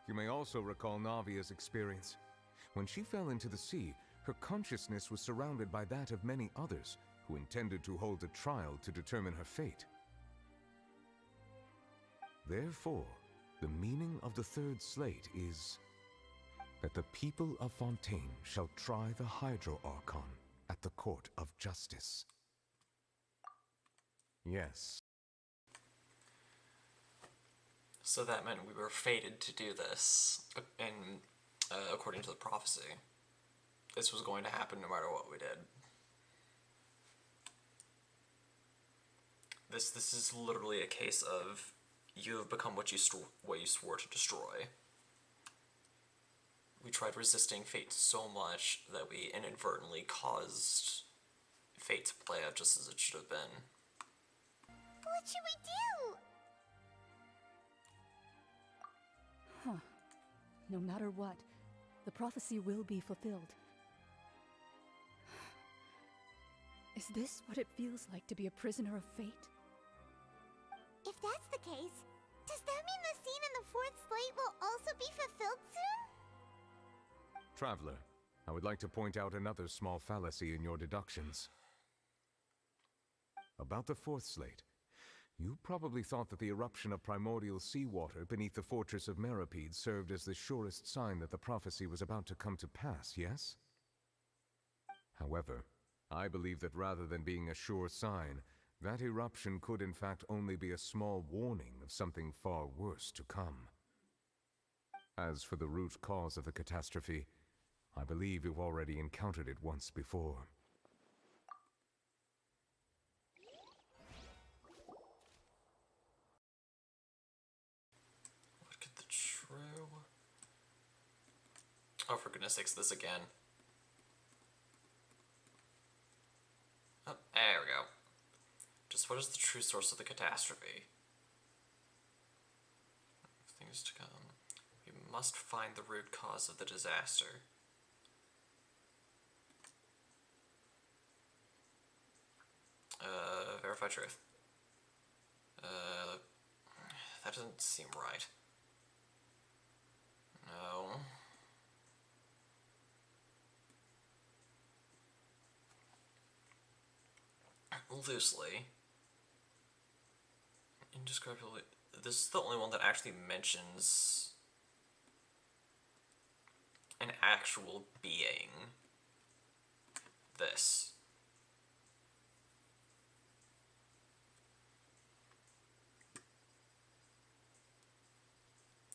Speaker 7: You may also recall Navia's experience. When she fell into the sea, her consciousness was surrounded by that of many others who intended to hold a trial to determine her fate. Therefore, the meaning of the third slate is that the people of Fontaine shall try the Hydro Archon at the Court of Justice. Yes.
Speaker 1: So that meant we were fated to do this, and according to the prophecy, this was going to happen no matter what we did. This is literally a case of you have become what you swore to destroy. We tried resisting fate so much that we inadvertently caused fate to play out just as it should have been.
Speaker 2: What should we do?
Speaker 15: Huh. No matter what, the prophecy will be fulfilled. Is this what it feels like to be a prisoner of fate?
Speaker 2: If that's the case, does that mean the scene in the fourth slate will also be fulfilled soon?
Speaker 7: Traveler, I would like to point out another small fallacy in your deductions. About the fourth slate, you probably thought that the eruption of primordial seawater beneath the fortress of Meripede served as the surest sign that the prophecy was about to come to pass, yes? However, I believe that rather than being a sure sign, that eruption could in fact only be a small warning of something far worse to come. As for the root cause of the catastrophe, I believe you've already encountered it once before.
Speaker 1: Look at the true... Oh, for goodness sakes, this again. Oh, there we go. Just what is the true source of the catastrophe? Things to come. We must find the root cause of the disaster. Verify truth. That doesn't seem right. No. Loosely. Indescribably. This is the only one that actually mentions an actual being. This.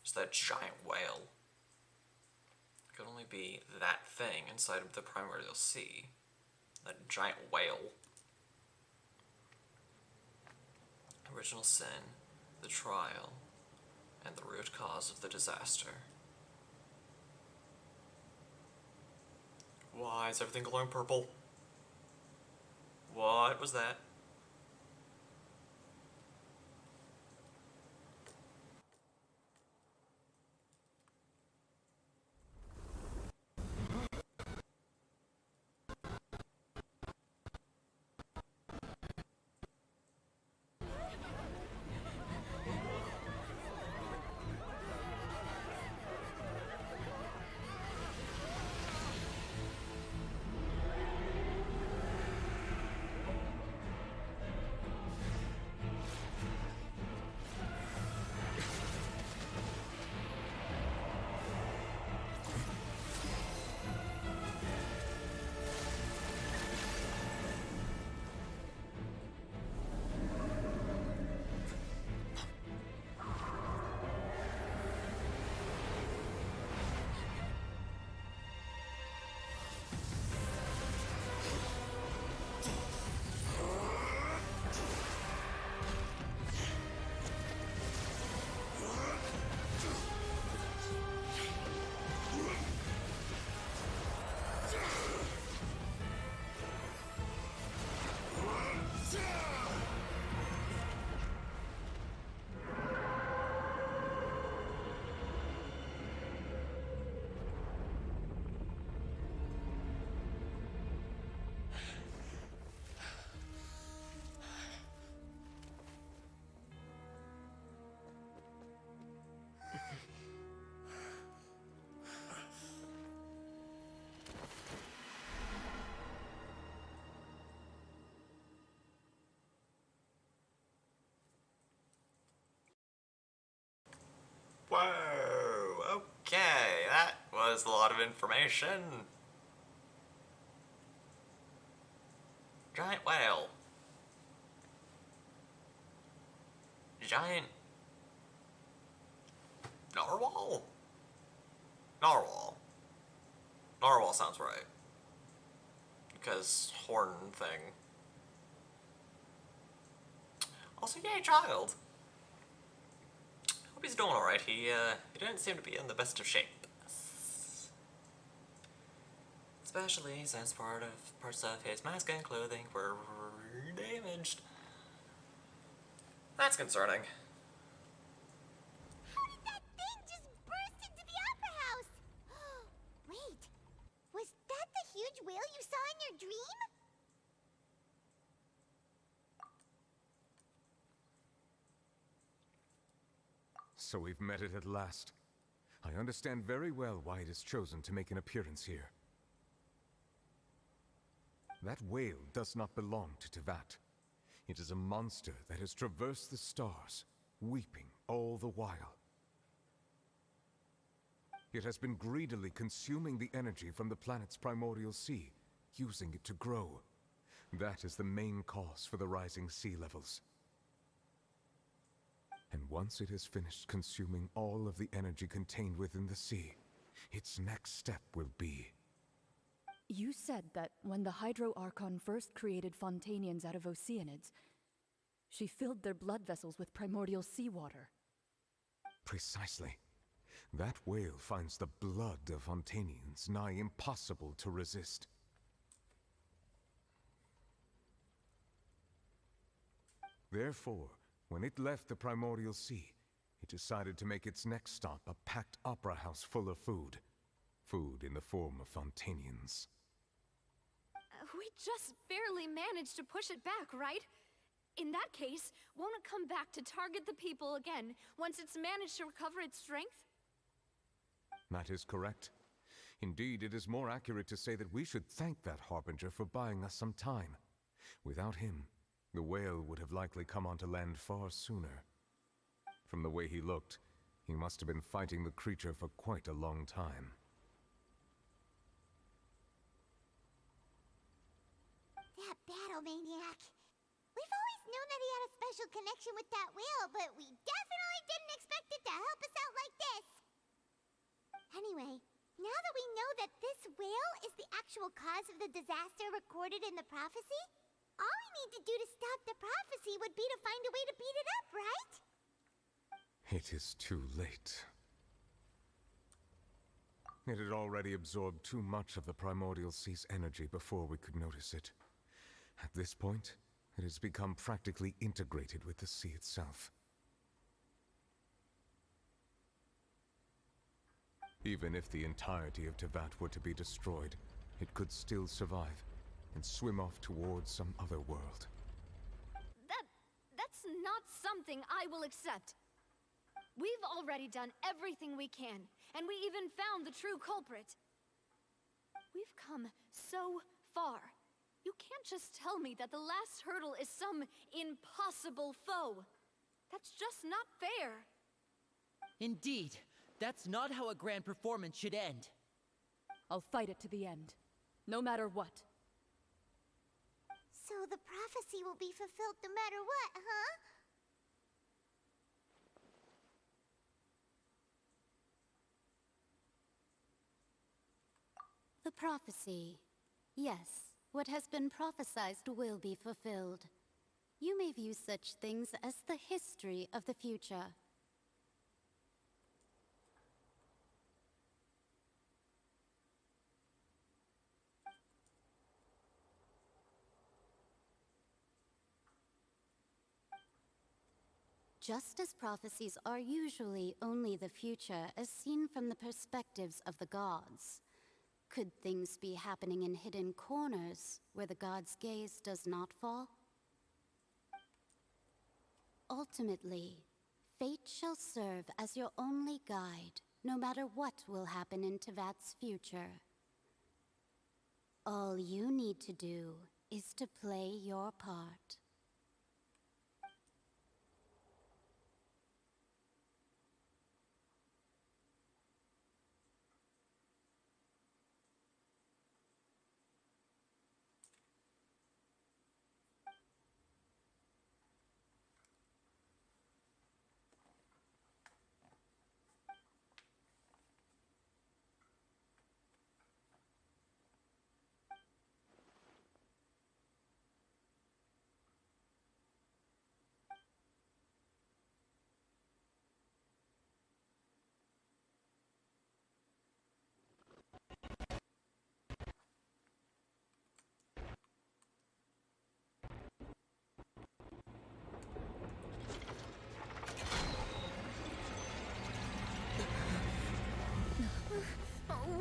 Speaker 1: It's that giant whale. It could only be that thing inside of the primordial sea. That giant whale. Original sin, the trial, and the root cause of the disaster. Why is everything glowing purple? What was that? Whoa, okay, that was a lot of information. Giant whale. Giant narwhal? Narwhal. Narwhal sounds right. Because horn thing. Also, yay, child. Hope he's doing alright. He didn't seem to be in the best of shape. Especially since parts of his mask and clothing were damaged. That's concerning.
Speaker 2: How did that thing just burst into the opera house? Wait, was that the huge whale you saw in your dream?
Speaker 7: So we've met it at last. I understand very well why it has chosen to make an appearance here. That whale does not belong to Teyvat. It is a monster that has traversed the stars, weeping all the while. It has been greedily consuming the energy from the planet's primordial sea, using it to grow. That is the main cause for the rising sea levels. And once it has finished consuming all of the energy contained within the sea, its next step will be...
Speaker 15: You said that when the Hydro Archon first created Fontanians out of Oceanids, she filled their blood vessels with primordial seawater.
Speaker 7: Precisely. That whale finds the blood of Fontanians nigh impossible to resist. Therefore, when it left the primordial sea, it decided to make its next stop a packed opera house full of food. Food in the form of Fontanians.
Speaker 11: We just barely managed to push it back, right? In that case, won't it come back to target the people again once it's managed to recover its strength?
Speaker 7: That is correct. Indeed, it is more accurate to say that we should thank that Harbinger for buying us some time. Without him, the whale would have likely come onto land far sooner. From the way he looked, he must have been fighting the creature for quite a long time.
Speaker 2: That battle maniac. We've always known that he had a special connection with that whale, but we definitely didn't expect it to help us out like this. Anyway, now that we know that this whale is the actual cause of the disaster recorded in the prophecy, all we need to do to stop the prophecy would be to find a way to beat it up, right?
Speaker 7: It is too late. It had already absorbed too much of the primordial sea's energy before we could notice it. At this point, it has become practically integrated with the sea itself. Even if the entirety of Teyvat were to be destroyed, it could still survive and swim off towards some other world.
Speaker 11: That's not something I will accept. We've already done everything we can, and we even found the true culprit. We've come so far. You can't just tell me that the last hurdle is some impossible foe. That's just not fair.
Speaker 19: Indeed, that's not how a grand performance should end.
Speaker 15: I'll fight it to the end, no matter what.
Speaker 2: So the prophecy will be fulfilled no matter what, huh?
Speaker 13: The prophecy. Yes, what has been prophesied will be fulfilled. You may view such things as the history of the future. Just as prophecies are usually only the future as seen from the perspectives of the gods, could things be happening in hidden corners where the god's gaze does not fall? Ultimately, fate shall serve as your only guide, no matter what will happen in Teyvat's future. All you need to do is to play your part.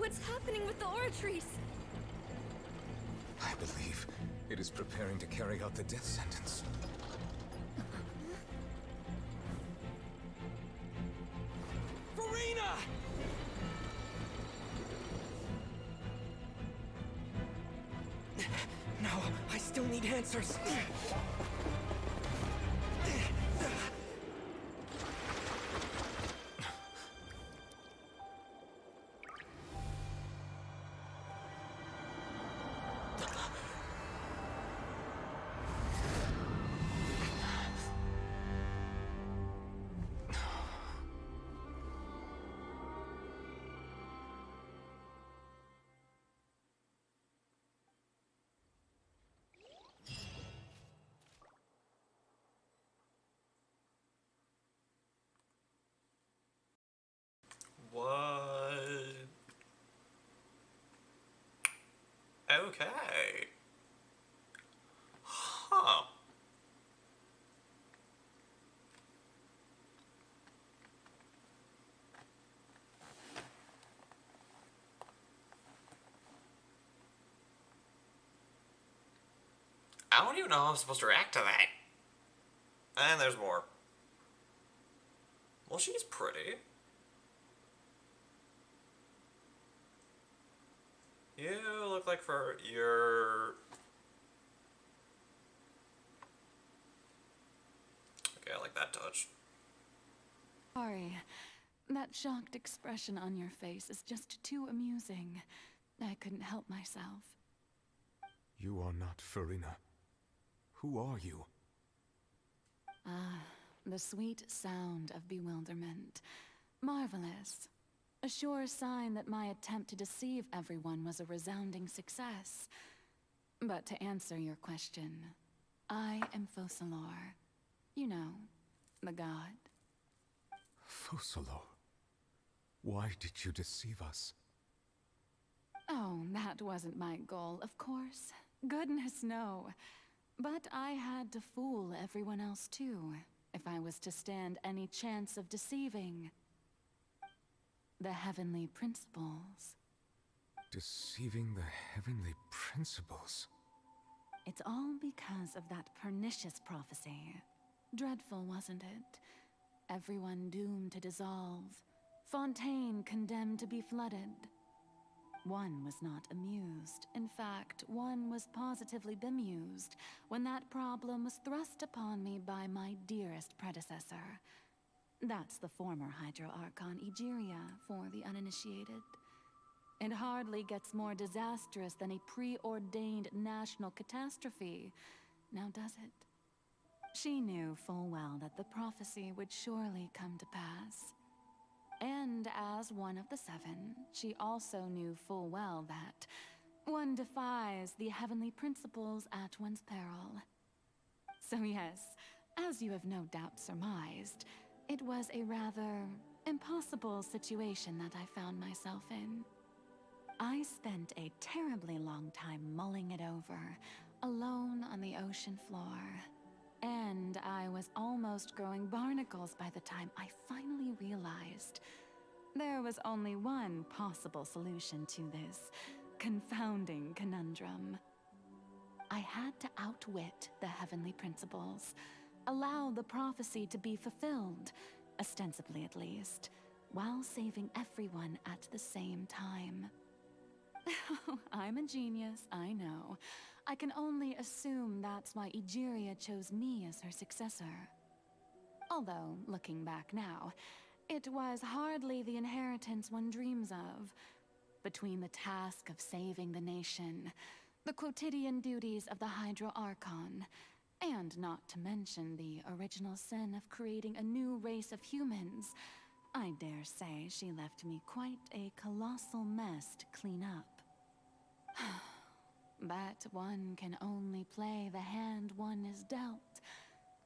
Speaker 3: What's happening with the oratories?
Speaker 7: I believe it is preparing to carry out the death sentence.
Speaker 17: Farina! No, I still need answers.
Speaker 1: What? Okay. Huh. I don't even know how I'm supposed to react to that. And there's more. Well, she's pretty. You look like you're... Okay, I like that touch.
Speaker 15: Sorry. That shocked expression on your face is just too amusing. I couldn't help myself.
Speaker 7: You are not Farina. Who are you?
Speaker 15: Ah, the sweet sound of bewilderment. Marvelous. A sure sign that my attempt to deceive everyone was a resounding success. But to answer your question, I am Focalor. You know, the god.
Speaker 7: Focalor. Why did you deceive us?
Speaker 15: Oh, that wasn't my goal, of course. Goodness, no. But I had to fool everyone else too, if I was to stand any chance of deceiving the heavenly principles.
Speaker 7: Deceiving the heavenly principles?
Speaker 15: It's all because of that pernicious prophecy. Dreadful, wasn't it? Everyone doomed to dissolve. Fontaine condemned to be flooded. One was not amused. In fact, one was positively bemused when that problem was thrust upon me by my dearest predecessor. That's the former Hydro Archon Egeria for the uninitiated. It hardly gets more disastrous than a preordained national catastrophe, now does it? She knew full well that the prophecy would surely come to pass. And as one of the seven, she also knew full well that one defies the heavenly principles at one's peril. So yes, as you have no doubt surmised, it was a rather impossible situation that I found myself in. I spent a terribly long time mulling it over, alone on the ocean floor. And I was almost growing barnacles by the time I finally realized there was only one possible solution to this confounding conundrum. I had to outwit the heavenly principles, allow the prophecy to be fulfilled, ostensibly at least, while saving everyone at the same time. I'm a genius, I know. I can only assume that's why Egeria chose me as her successor. Although, looking back now, it was hardly the inheritance one dreams of. Between the task of saving the nation, the quotidian duties of the Hydro Archon, and not to mention the original sin of creating a new race of humans, I dare say she left me quite a colossal mess to clean up. But one can only play the hand one is dealt.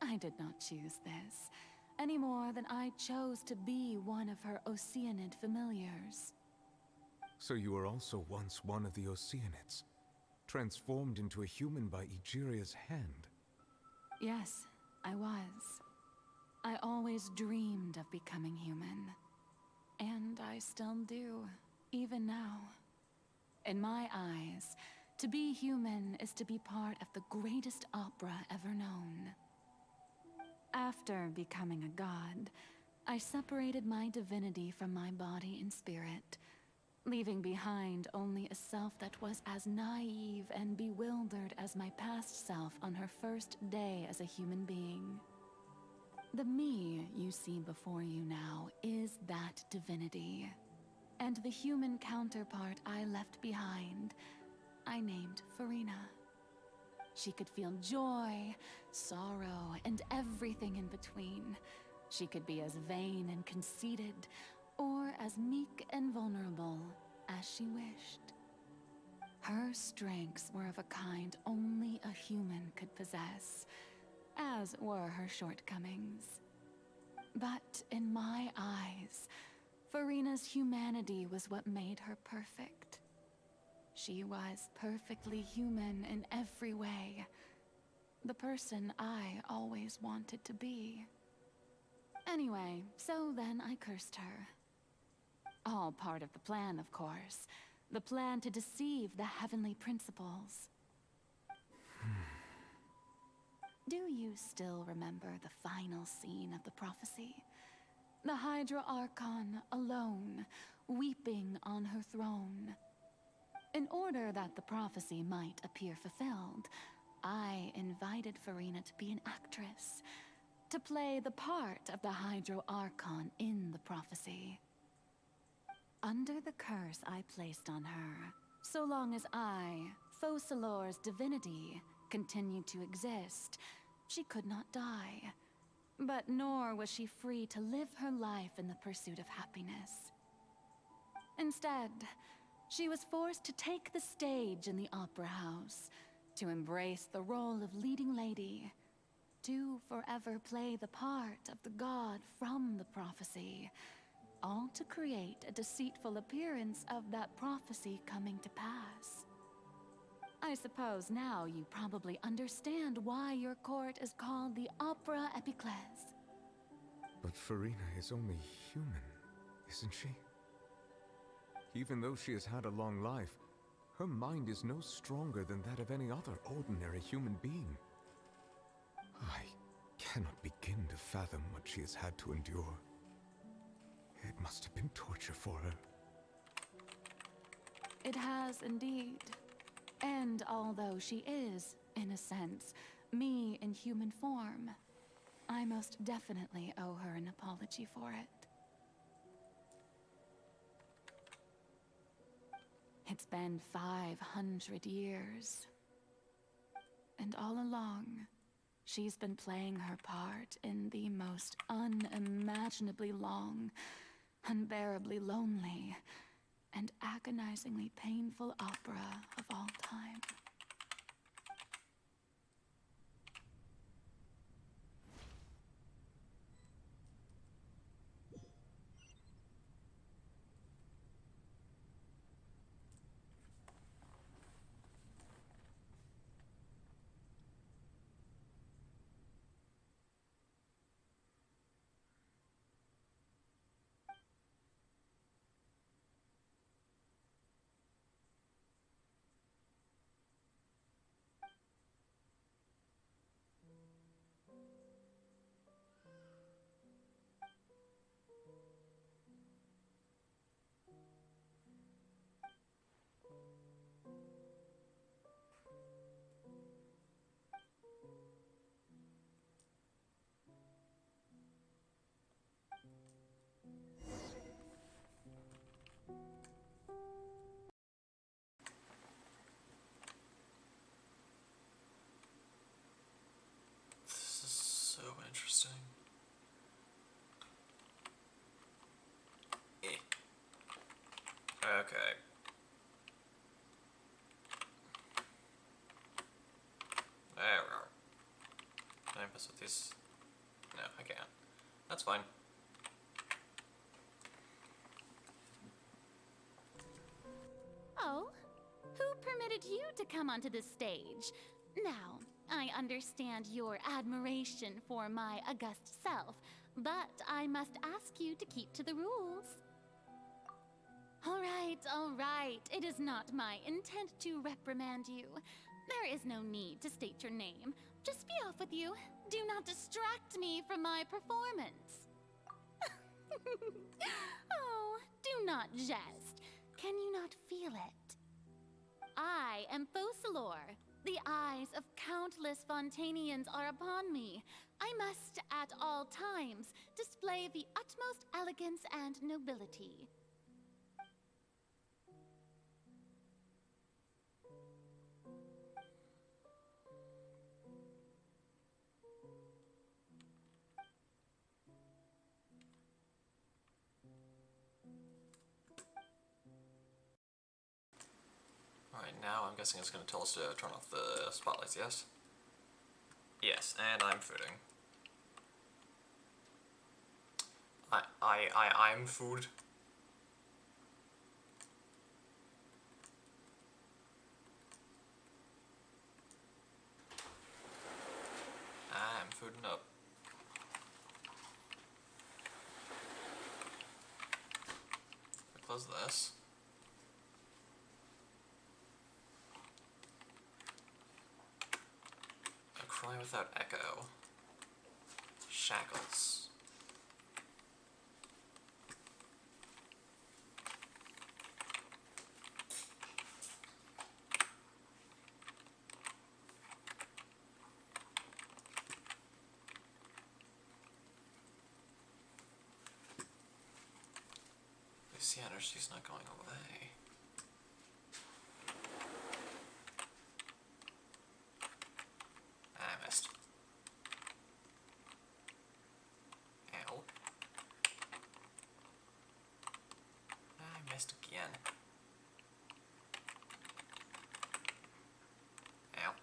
Speaker 15: I did not choose this, any more than I chose to be one of her Oceanid familiars.
Speaker 7: So you were also once one of the Oceanids, transformed into a human by Egeria's hand.
Speaker 15: Yes, I was. I always dreamed of becoming human. And I still do. even now. In my eyes, to be human is to be part of the greatest opera ever known. After becoming a god, I separated my divinity from my body and spirit, leaving behind only a self that was as naive and bewildered as my past self on her first day as a human being. The me you see before you now is that divinity, and the human counterpart I left behind, I named Farina. She could feel joy, sorrow, and everything in between. She could be as vain and conceited, or as meek and vulnerable as she wished. Her strengths were of a kind only a human could possess, as were her shortcomings. But in my eyes, Farina's humanity was what made her perfect. She was perfectly human in every way. The person I always wanted to be. Anyway, so then I cursed her. All part of the plan, of course. The plan to deceive the heavenly principles. Do you still remember the final scene of the prophecy? The Hydra Archon alone, weeping on her throne. In order that the prophecy might appear fulfilled, I invited Farina to be an actress, to play the part of the Hydro Archon in the prophecy. Under the curse I placed on her, so long as I, Focalor's divinity, continued to exist, she could not die. But nor was she free to live her life in the pursuit of happiness. Instead, she was forced to take the stage in the opera house, to embrace the role of leading lady, to forever play the part of the god from the prophecy, all to create a deceitful appearance of that prophecy coming to pass. I suppose now you probably understand why your court is called the Opera Epiclese.
Speaker 7: But Farina is only human, isn't she? Even though she has had a long life, her mind is no stronger than that of any other ordinary human being. I cannot begin to fathom what she has had to endure. It must have been torture for her.
Speaker 15: It has indeed. And although she is, in a sense, me in human form, I most definitely owe her an apology for it. It's been 500 years. And all along, she's been playing her part in the most unimaginably long, unbearably lonely, and agonizingly painful opera of all time.
Speaker 1: This is so interesting. Okay. There we are. Can I mess with these? No, I can't. That's fine.
Speaker 13: Oh, who permitted you to come onto this stage? Now, I understand your admiration for my august self, but I must ask you to keep to the rules. All right. It is not my intent to reprimand you. There is no need to state your name. Just be off with you. Do not distract me from my performance. Oh, do not jest. Can you not feel it? I am Focalor. The eyes of countless Fontanians are upon me. I must, at all times, display the utmost elegance and nobility.
Speaker 1: Alright, now I'm guessing it's going to tell us to turn off the spotlights, yes? Yes, and I'm fooding. I'm food. I'm fooding up. Close this. A cry without echo. Shackles. The energy's not going away. I missed. Ow. I missed again. Ow.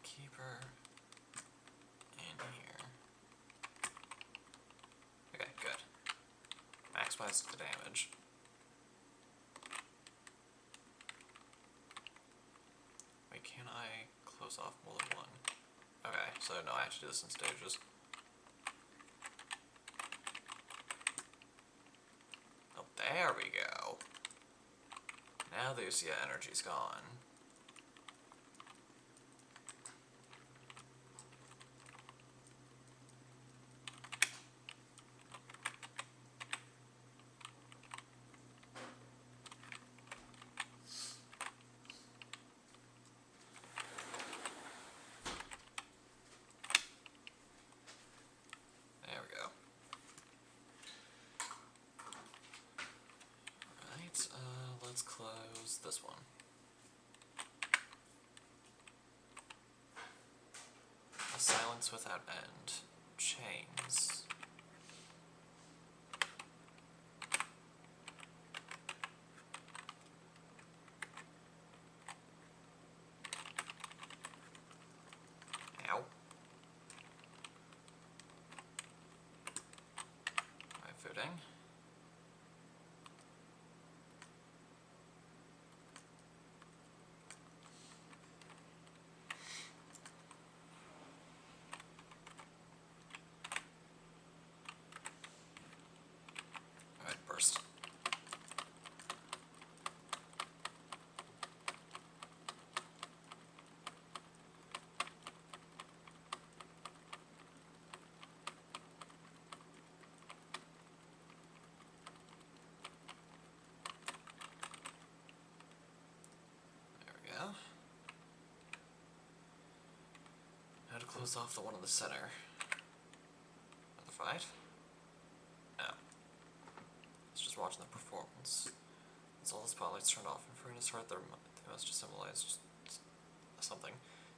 Speaker 1: Keep her in here. Okay, good. Maximize the damage. Wait, can I close off more than one? Okay, so no, I have to do this in stages. Oh, there we go. Now the Usia energy's gone. There we go. Alright, let's close this one. A silence without end. Chains. Ow. Alright, footing. Alright, burst. There we go. Now to close off the one in the center. Another fight? No. It's just watching the performance. As all the spotlights turned off and Farina's heart, they must have symbolized something.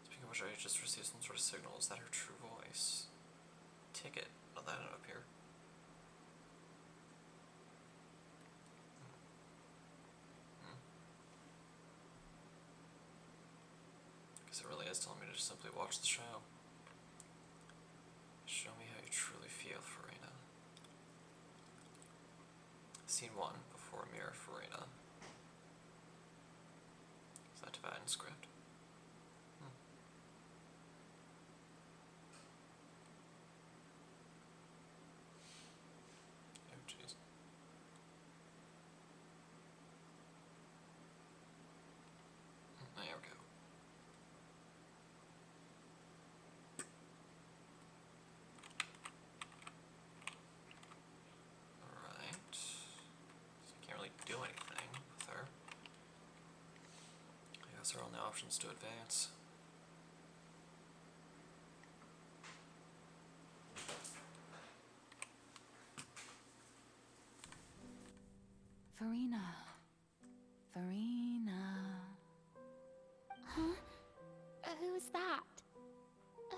Speaker 1: Speaking of which, I just received some sort of signal. Is that her true voice? Ticket. Oh, that ended up here. Guess it really is telling me to just simply watch the show. Show me how you truly feel, Farina. Scene 1, before a mirror, Farina. Is that Tibetan script? Those are only options to advance.
Speaker 15: Farina. Farina.
Speaker 11: Huh? Who's that?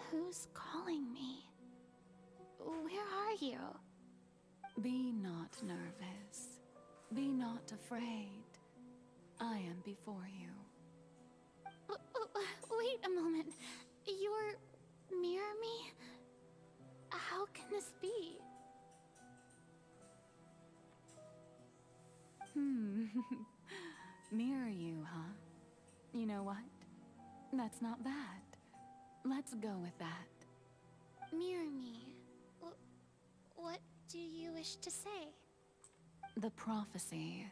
Speaker 11: Who's calling me? Where are you?
Speaker 15: Be not nervous. Be not afraid. I am before you.
Speaker 11: Wait a moment. You're near me? How can this be?
Speaker 15: Mirror you, huh? You know what? That's not bad. Let's go with that.
Speaker 11: Mirror me. What do you wish to say?
Speaker 15: The prophecy.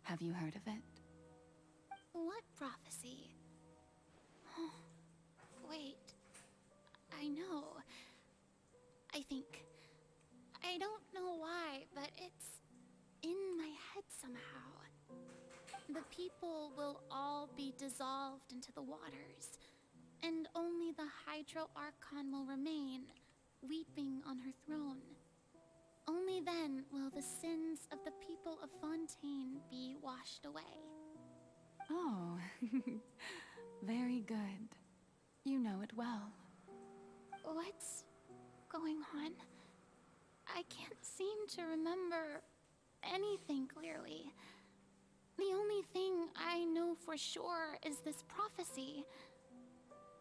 Speaker 15: Have you heard of it?
Speaker 11: What prophecy? Wait. I know. I think. I don't know why, but it's in my head somehow. The people will all be dissolved into the waters, and only the Hydro Archon will remain, weeping on her throne. Only then will the sins of the people of Fontaine be washed away.
Speaker 15: Oh, very good. You know it well.
Speaker 11: What's going on? I can't seem to remember anything clearly. The only thing I know for sure is this prophecy.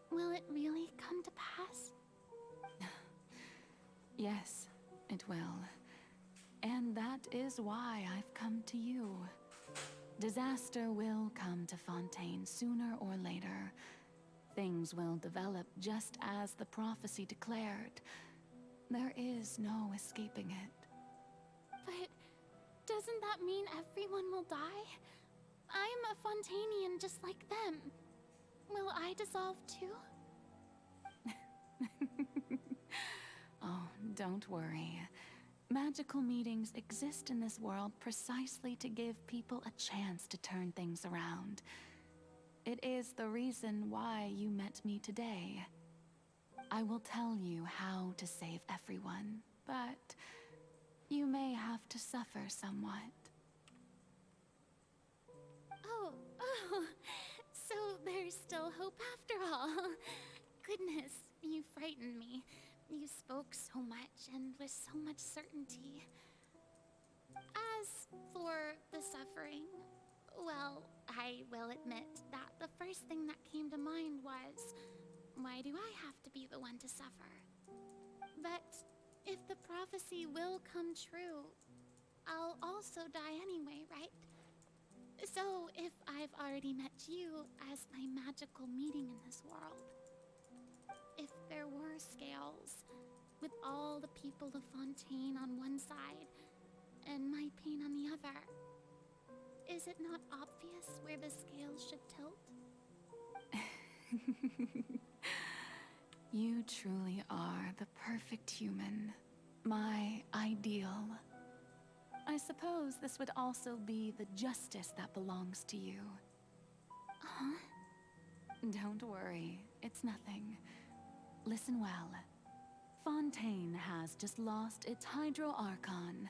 Speaker 11: Will it really come to pass?
Speaker 15: Yes, it will. And that is why I've come to you. Disaster will come to Fontaine sooner or later. Things will develop just as the prophecy declared. There is no escaping it.
Speaker 11: But doesn't that mean everyone will die? I'm a Fontainian just like them. Will I dissolve too?
Speaker 15: Oh, don't worry. Magical meetings exist in this world precisely to give people a chance to turn things around. It is the reason why you met me today. I will tell you how to save everyone, but you may have to suffer somewhat.
Speaker 11: Oh, so there's still hope after all. Goodness, you frightened me. You spoke so much and with so much certainty. As for the suffering, well, I will admit that the first thing that came to mind was, why do I have to be the one to suffer? But if the prophecy will come true, I'll also die anyway, right? So if I've already met you as my magical meeting in this world, if there were scales, with all the people of Fontaine on one side, and my pain on the other, is it not obvious where the scales should tilt?
Speaker 15: You truly are the perfect human. My ideal. I suppose this would also be the justice that belongs to you.
Speaker 11: Huh?
Speaker 15: Don't worry, it's nothing. Listen well. Fontaine has just lost its Hydro Archon.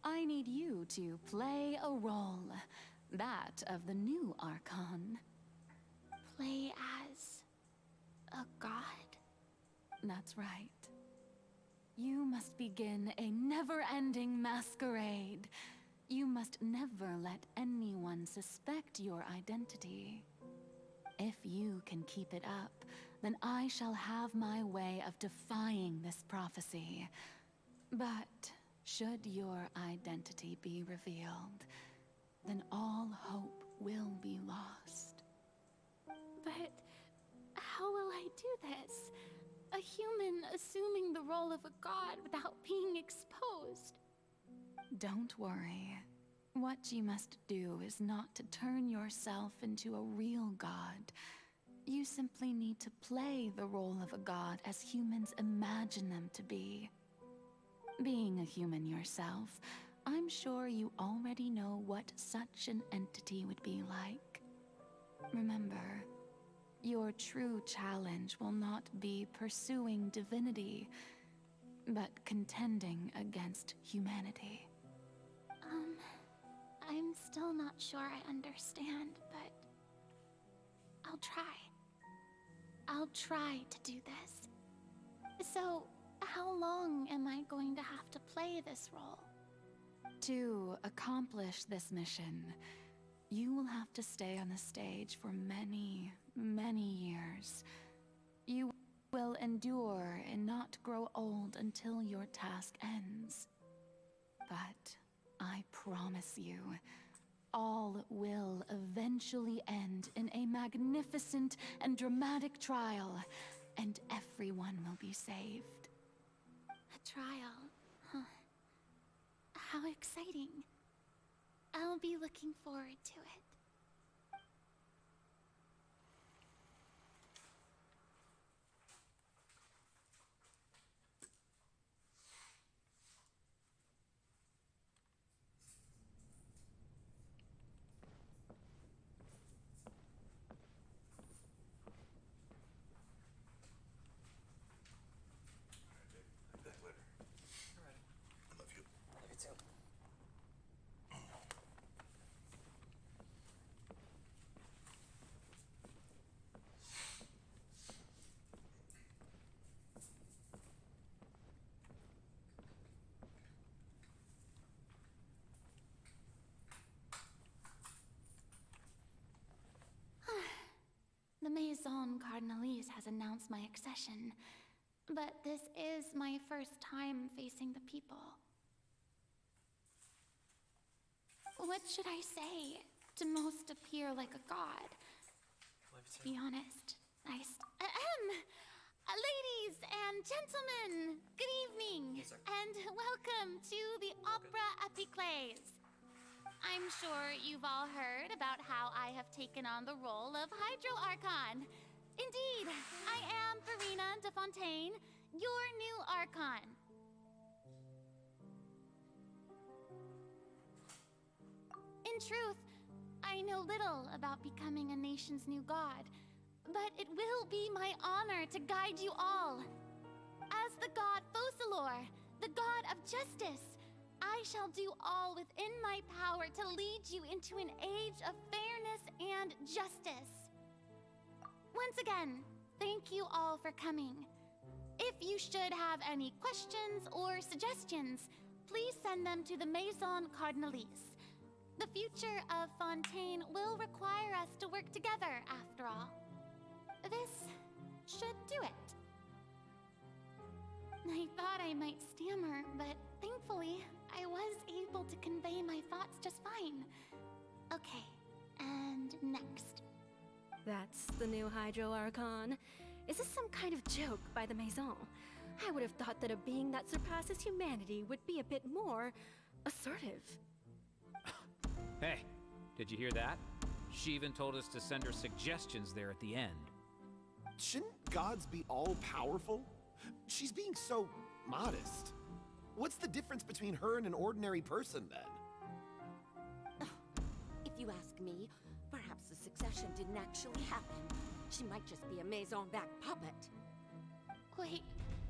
Speaker 15: I need you to play a role. That of the new Archon.
Speaker 11: Play as a god?
Speaker 15: That's right. You must begin a never-ending masquerade. You must never let anyone suspect your identity. If you can keep it up, then I shall have my way of defying this prophecy. But should your identity be revealed, then all hope will be lost.
Speaker 11: But how will I do this? A human assuming the role of a god without being exposed.
Speaker 15: Don't worry. What you must do is not to turn yourself into a real god. You simply need to play the role of a god as humans imagine them to be. Being a human yourself, I'm sure you already know what such an entity would be like. Remember, your true challenge will not be pursuing divinity, but contending against humanity.
Speaker 5: I'm still not sure I understand, but I'll try. I'll try to do this. So, how long am I going to have to play this role?
Speaker 15: To accomplish this mission, you will have to stay on the stage for many, many years. You will endure and not grow old until your task ends. But I promise you, all will eventually end in a magnificent and dramatic trial, and everyone will be saved.
Speaker 5: A trial, huh? How exciting. I'll be looking forward to it. The Maison Cardinalise has announced my accession, but this is my first time facing the people. What should I say to most appear like a god? To be honest, ladies and gentlemen, good evening, and welcome to the Opera Epiclese. I'm sure you've all heard about how I have taken on the role of Hydro Archon. Indeed, I am Farina de Fontaine, your new Archon. In truth, I know little about becoming a nation's new god, but it will be my honor to guide you all. As the god Focalor, the god of justice, I shall do all within my power to lead you into an age of fairness and justice. Once again, thank you all for coming. If you should have any questions or suggestions, please send them to the Maison Cardinalise. The future of Fontaine will require us to work together, after all. This should do it. I thought I might stammer, but thankfully, I was able to convey my thoughts just fine. Okay, and next.
Speaker 4: That's the new Hydro Archon. Is this some kind of joke by the Maison? I would have thought that a being that surpasses humanity would be a bit more assertive.
Speaker 20: Hey, did you hear that? She even told us to send her suggestions there at the end.
Speaker 22: Shouldn't gods be all-powerful? She's being so modest. What's the difference between her and an ordinary person, then?
Speaker 24: If you ask me, perhaps the succession didn't actually happen. She might just be a Maison-back puppet.
Speaker 5: Wait,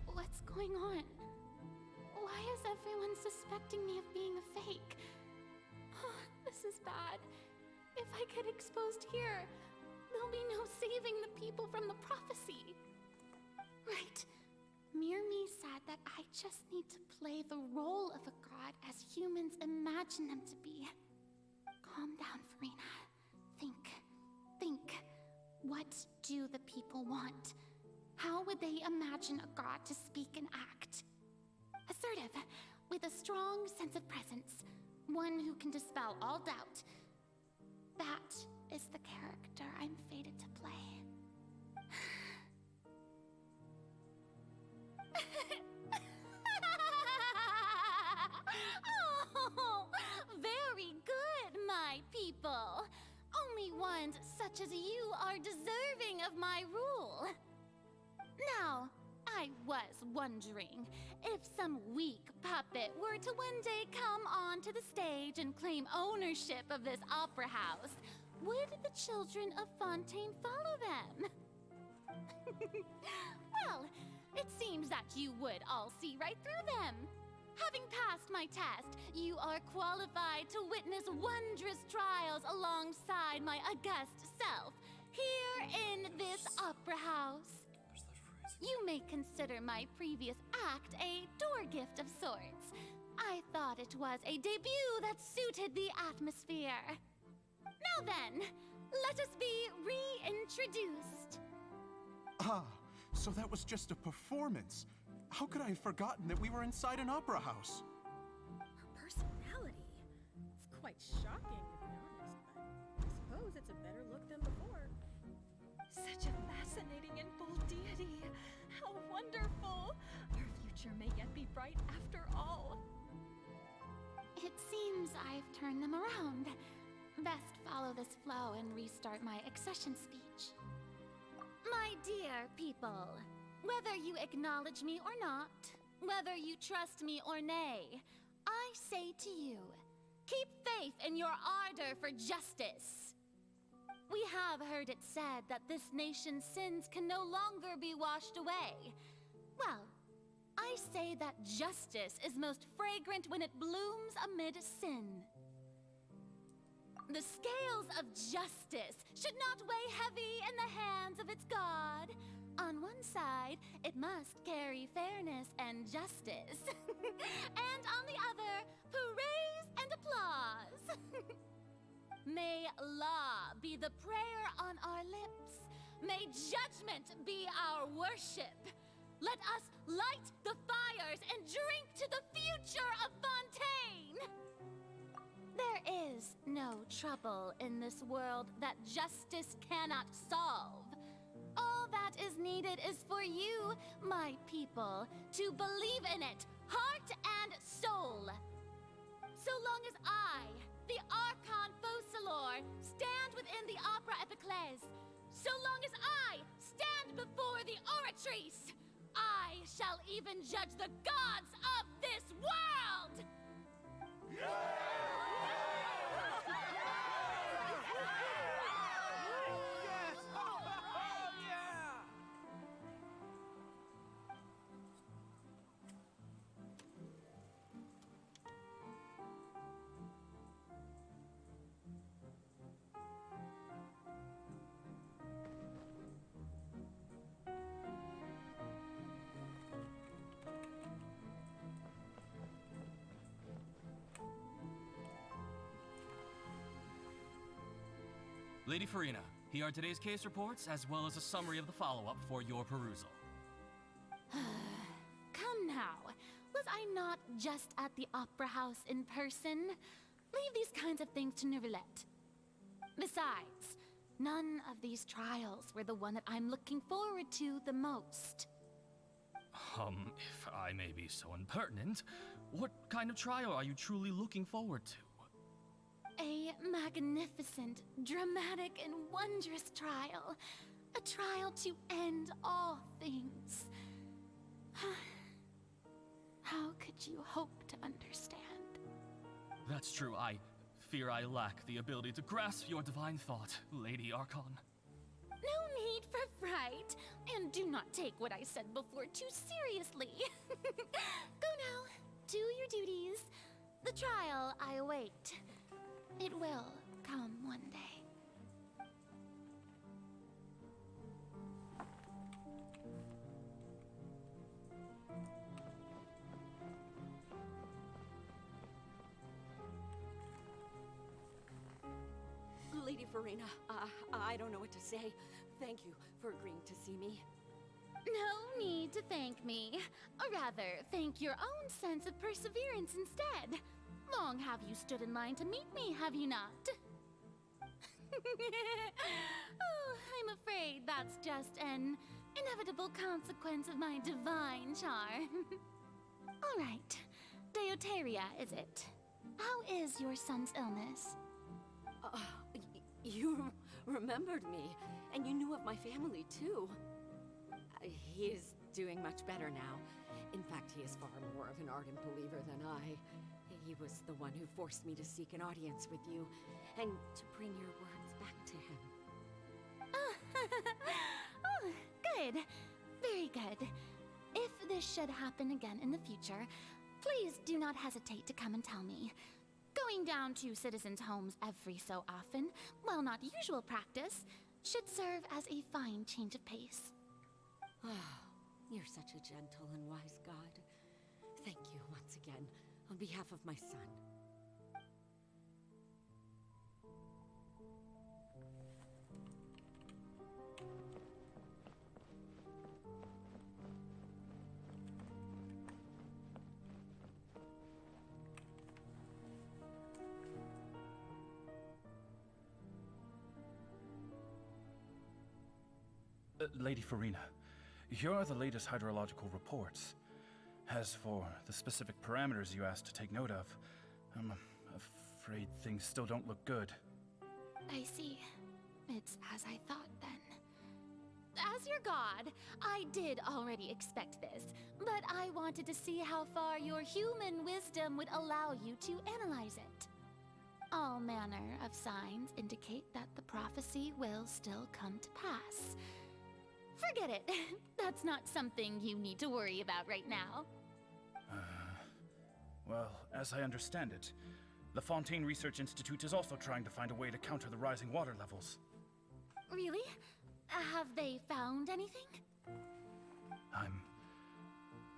Speaker 5: what's going on? Why is everyone suspecting me of being a fake? This is bad. If I get exposed here, there'll be no saving the people from the prophecy. Right. Mirmi said that I just need to play the role of a god as humans imagine them to be. Calm down, Farina. Think. What do the people want? How would they imagine a god to speak and act? Assertive, with a strong sense of presence. One who can dispel all doubt. That is the character I'm fated to play. Oh, very good, my people. Only ones such as you are deserving of my rule. Now, I was wondering, if some weak puppet were to one day come onto the stage and claim ownership of this opera house,
Speaker 13: would the children of Fontaine follow them? Well, it seems that you would all see right through them. Having passed my test, you are qualified to witness wondrous trials alongside my august self, here in this opera house. You may consider my previous act a door gift of sorts. I thought it was a debut that suited the atmosphere. Now then, let us be reintroduced.
Speaker 8: Ah, so that was just a performance. How could I have forgotten that we were inside an opera house?
Speaker 6: Her personality. It's quite shocking, to be honest, but I suppose it's a better look than before.
Speaker 3: Such a fascinating and bold deity. How wonderful! Our future may yet be bright after all.
Speaker 13: It seems I've turned them around. Best follow this flow and restart my accession speech. My dear people, whether you acknowledge me or not, whether you trust me or nay, I say to you, keep faith in your ardor for justice. We have heard it said that this nation's sins can no longer be washed away. Well, I say that justice is most fragrant when it blooms amid sin. The scales of justice should not weigh heavy in the hands of its God. On one side, it must carry fairness and justice. And on the other, praise and applause. May law be the prayer on our lips. May judgment be our worship. Let us light the fires and drink to the future of Fontaine. There is no trouble in this world that justice cannot solve. All that is needed is for you, my people, to believe in it, heart and soul. So long as I, the Archon Focalor, stand within the Opera Epiclese, so long as I stand before the Oratrice, I shall even judge the gods of this world!
Speaker 10: Lady Farina, here are today's case reports, as well as a summary of the follow-up for your perusal.
Speaker 13: Come now, was I not just at the Opera House in person? Leave these kinds of things to Neuvillette. Besides, none of these trials were the one that I'm looking forward to the most.
Speaker 10: If I may be so impertinent, what kind of trial are you truly looking forward to?
Speaker 13: A magnificent, dramatic, and wondrous trial. A trial to end all things. How could you hope to understand?
Speaker 10: That's true. I fear I lack the ability to grasp your divine thought, Lady Archon.
Speaker 13: No need for fright, and do not take what I said before too seriously. Go now, do your duties. The trial I await. It will come one day.
Speaker 24: Lady Farina, I don't know what to say. Thank you for agreeing to see me.
Speaker 13: No need to thank me. Or rather, thank your own sense of perseverance instead. Long have you stood in line to meet me, have you not? Oh, I'm afraid that's just an inevitable consequence of my divine charm. All right, Deoteria, is it? How is your son's illness?
Speaker 24: You remembered me, and you knew of my family, too. He is doing much better now. In fact, he is far more of an ardent believer than I. He was the one who forced me to seek an audience with you, and to bring your words back
Speaker 13: to him. Oh, good. Very good. If this should happen again in the future, please do not hesitate to come and tell me. Going down to citizens' homes every so often, while not usual practice, should serve as a fine change of pace.
Speaker 24: Oh, you're such a gentle and wise god. Thank you once again, on behalf of my son.
Speaker 10: Lady Farina, here are the latest hydrological reports. As for the specific parameters you asked to take note of, I'm afraid things still don't look good.
Speaker 13: I see. It's as I thought then. As your god, I did already expect this, but I wanted to see how far your human wisdom would allow you to analyze it. All manner of signs indicate that the prophecy will still come to pass. Forget it. That's not something you need to worry about right now.
Speaker 10: Well, as I understand it, the Fontaine Research Institute is also trying to find a way to counter the rising water levels.
Speaker 13: Really? Have they found anything?
Speaker 10: I'm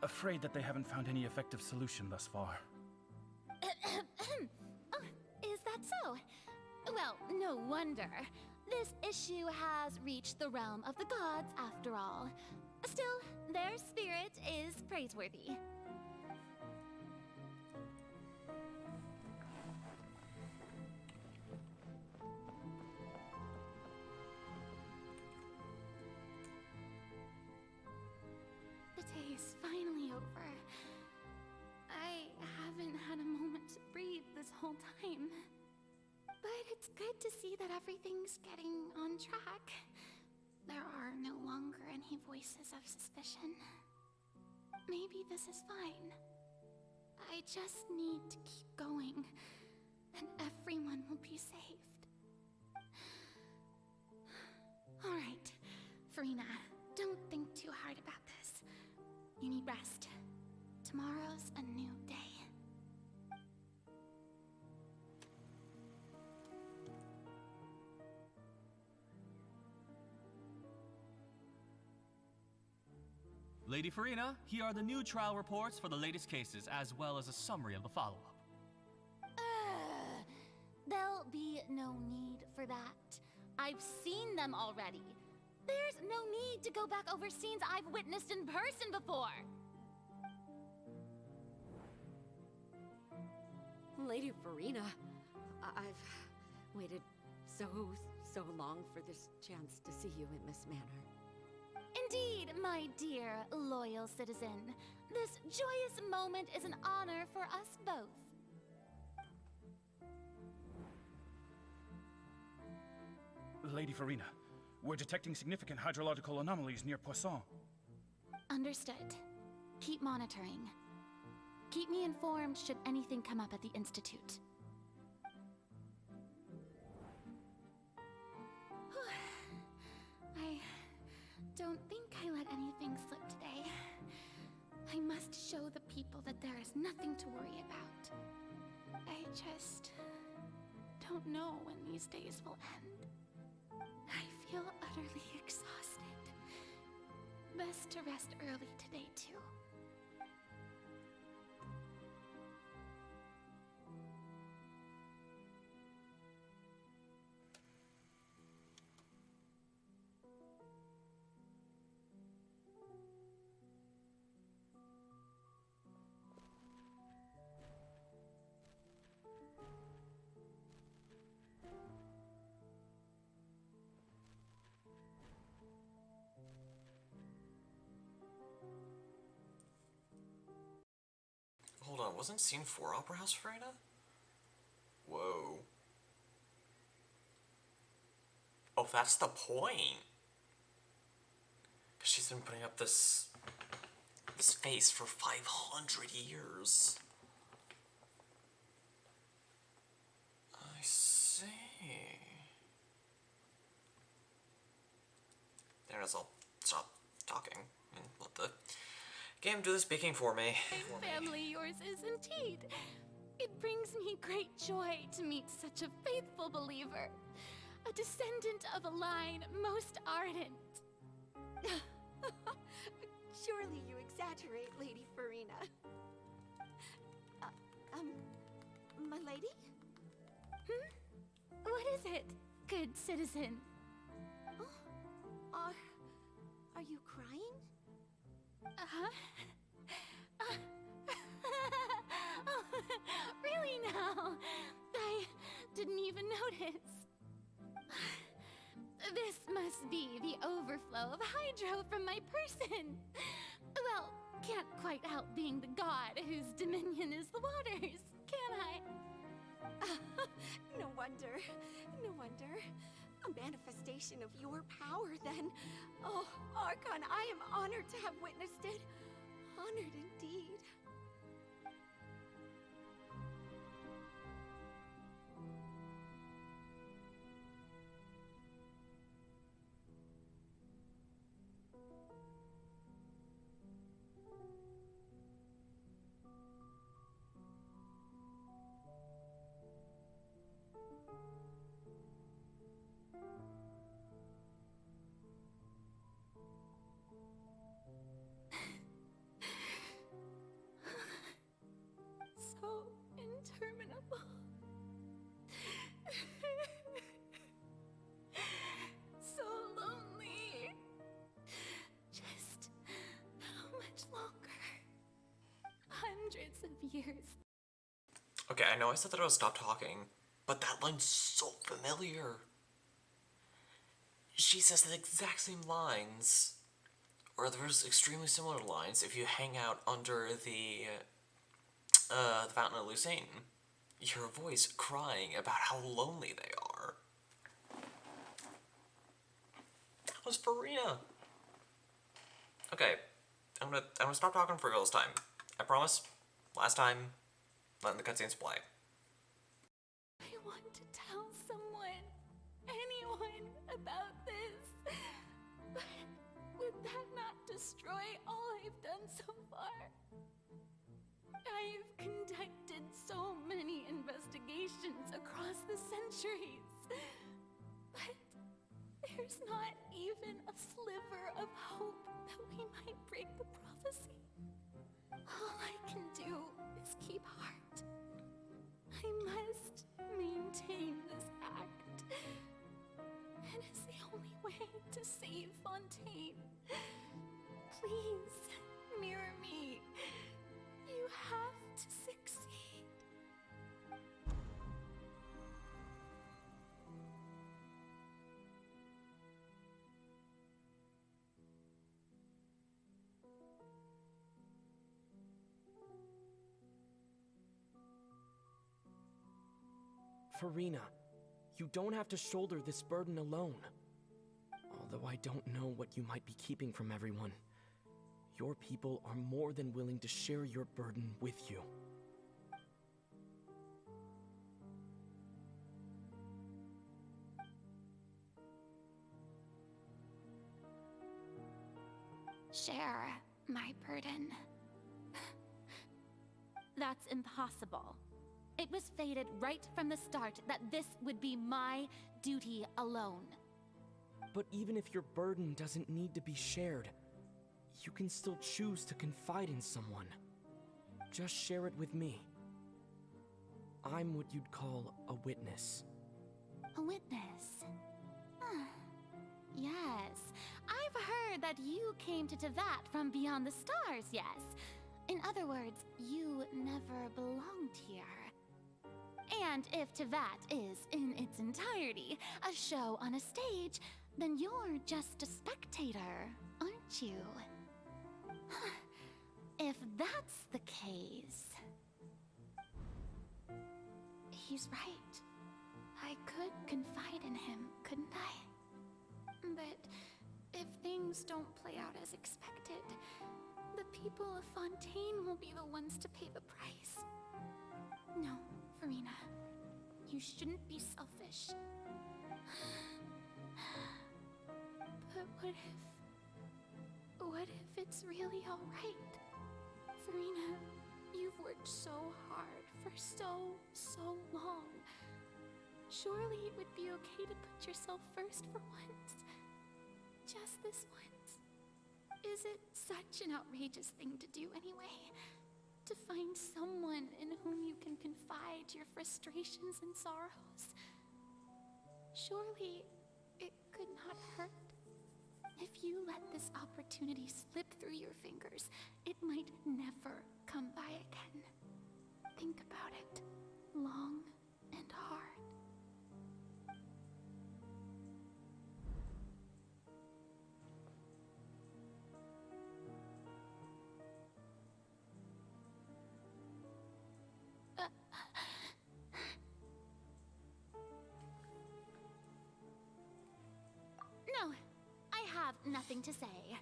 Speaker 10: afraid that they haven't found any effective solution thus far.
Speaker 13: Oh, is that so? Well, no wonder. This issue has reached the realm of the gods, after all. Still, their spirit is praiseworthy. The day is finally over. I haven't had a moment to breathe this whole time. But it's good to see that everything's getting on track. There are no longer any voices of suspicion. Maybe this is fine. I just need to keep going, and everyone will be saved. Alright, Farina, don't think too hard about this. You need rest. Tomorrow's a new day.
Speaker 10: Lady Farina, here are the new trial reports for the latest cases, as well as a summary of the follow-up.
Speaker 13: There'll be no need for that. I've seen them already. There's no need to go back over scenes I've witnessed in person before.
Speaker 24: Lady Farina, I've waited so long for this chance to see you in this manner.
Speaker 13: Indeed, my dear, loyal citizen. This joyous moment is an honor for us both.
Speaker 10: Lady Farina, we're detecting significant hydrological anomalies near Poisson.
Speaker 13: Understood. Keep monitoring. Keep me informed should anything come up at the Institute. I don't think I let anything slip today. I must show the people that there is nothing to worry about. I just don't know when these days will end. I feel utterly exhausted. Best to rest early today, too.
Speaker 1: Hold on, wasn't scene 4 Opera House Farina? Whoa. Oh, that's the point. Because she's been putting up this face for 500 years. I see. I guess I'll stop talking and let the game do the speaking for me.
Speaker 4: Family yours is indeed. It brings me great joy to meet such a faithful believer, a descendant of a line most ardent.
Speaker 24: Surely you exaggerate, Lady Farina. My lady?
Speaker 4: What is it, good citizen?
Speaker 24: Are you crying?
Speaker 4: Uh-huh. Really now? I didn't even notice. This must be the overflow of hydro from my person. Well, can't quite help being the god whose dominion is the waters, can I?
Speaker 24: No wonder. No wonder. A manifestation of your power, then. Oh, Archon, I am honored to have witnessed it. Honored indeed.
Speaker 4: So interminable. So lonely. Just how much longer? Hundreds of years.
Speaker 1: Okay, I know I said that I would stop talking, but that line's so familiar. She says the exact same lines, or there's extremely similar lines if you hang out under the Fountain of Lucine. You hear a voice crying about how lonely they are. That was Farina. Okay, I'm gonna stop talking for girls' time. I promise. Last time, letting the cutscenes play.
Speaker 4: I want to tell someone, anyone, about this. But would that not destroy all I've done so far? I've conducted so many investigations across the centuries. But there's not even a sliver of hope that we might break the prophecy. All I can do is keep heart. I must maintain this act. It is the only way to save Fontaine. Please, mirror me. You have to succeed.
Speaker 17: Farina, you don't have to shoulder this burden alone. Although I don't know what you might be keeping from everyone, your people are more than willing to share your burden with you.
Speaker 4: Share my burden. That's impossible. It was fated right from the start that this would be my duty alone.
Speaker 17: But even if your burden doesn't need to be shared, you can still choose to confide in someone. Just share it with me. I'm what you'd call a witness.
Speaker 4: A witness? Yes. I've heard that you came to Tevat from beyond the stars, yes? In other words, you never belonged here. And if Tevat is, in its entirety, a show on a stage, then you're just a spectator, aren't you? If that's the case... He's right. I could confide in him, couldn't I? But if things don't play out as expected, the people of Fontaine will be the ones to pay the price. No, Farina. You shouldn't be selfish. But What if it's really alright? Farina, you've worked so hard for so long. Surely it would be okay to put yourself first for once. Just this once. Is it such an outrageous thing to do anyway? To find someone in whom you can confide your frustrations and sorrows? Surely it could not hurt. If you let this opportunity slip through your fingers, it might never come by again. Think about it long and hard.
Speaker 13: No, I have nothing to say.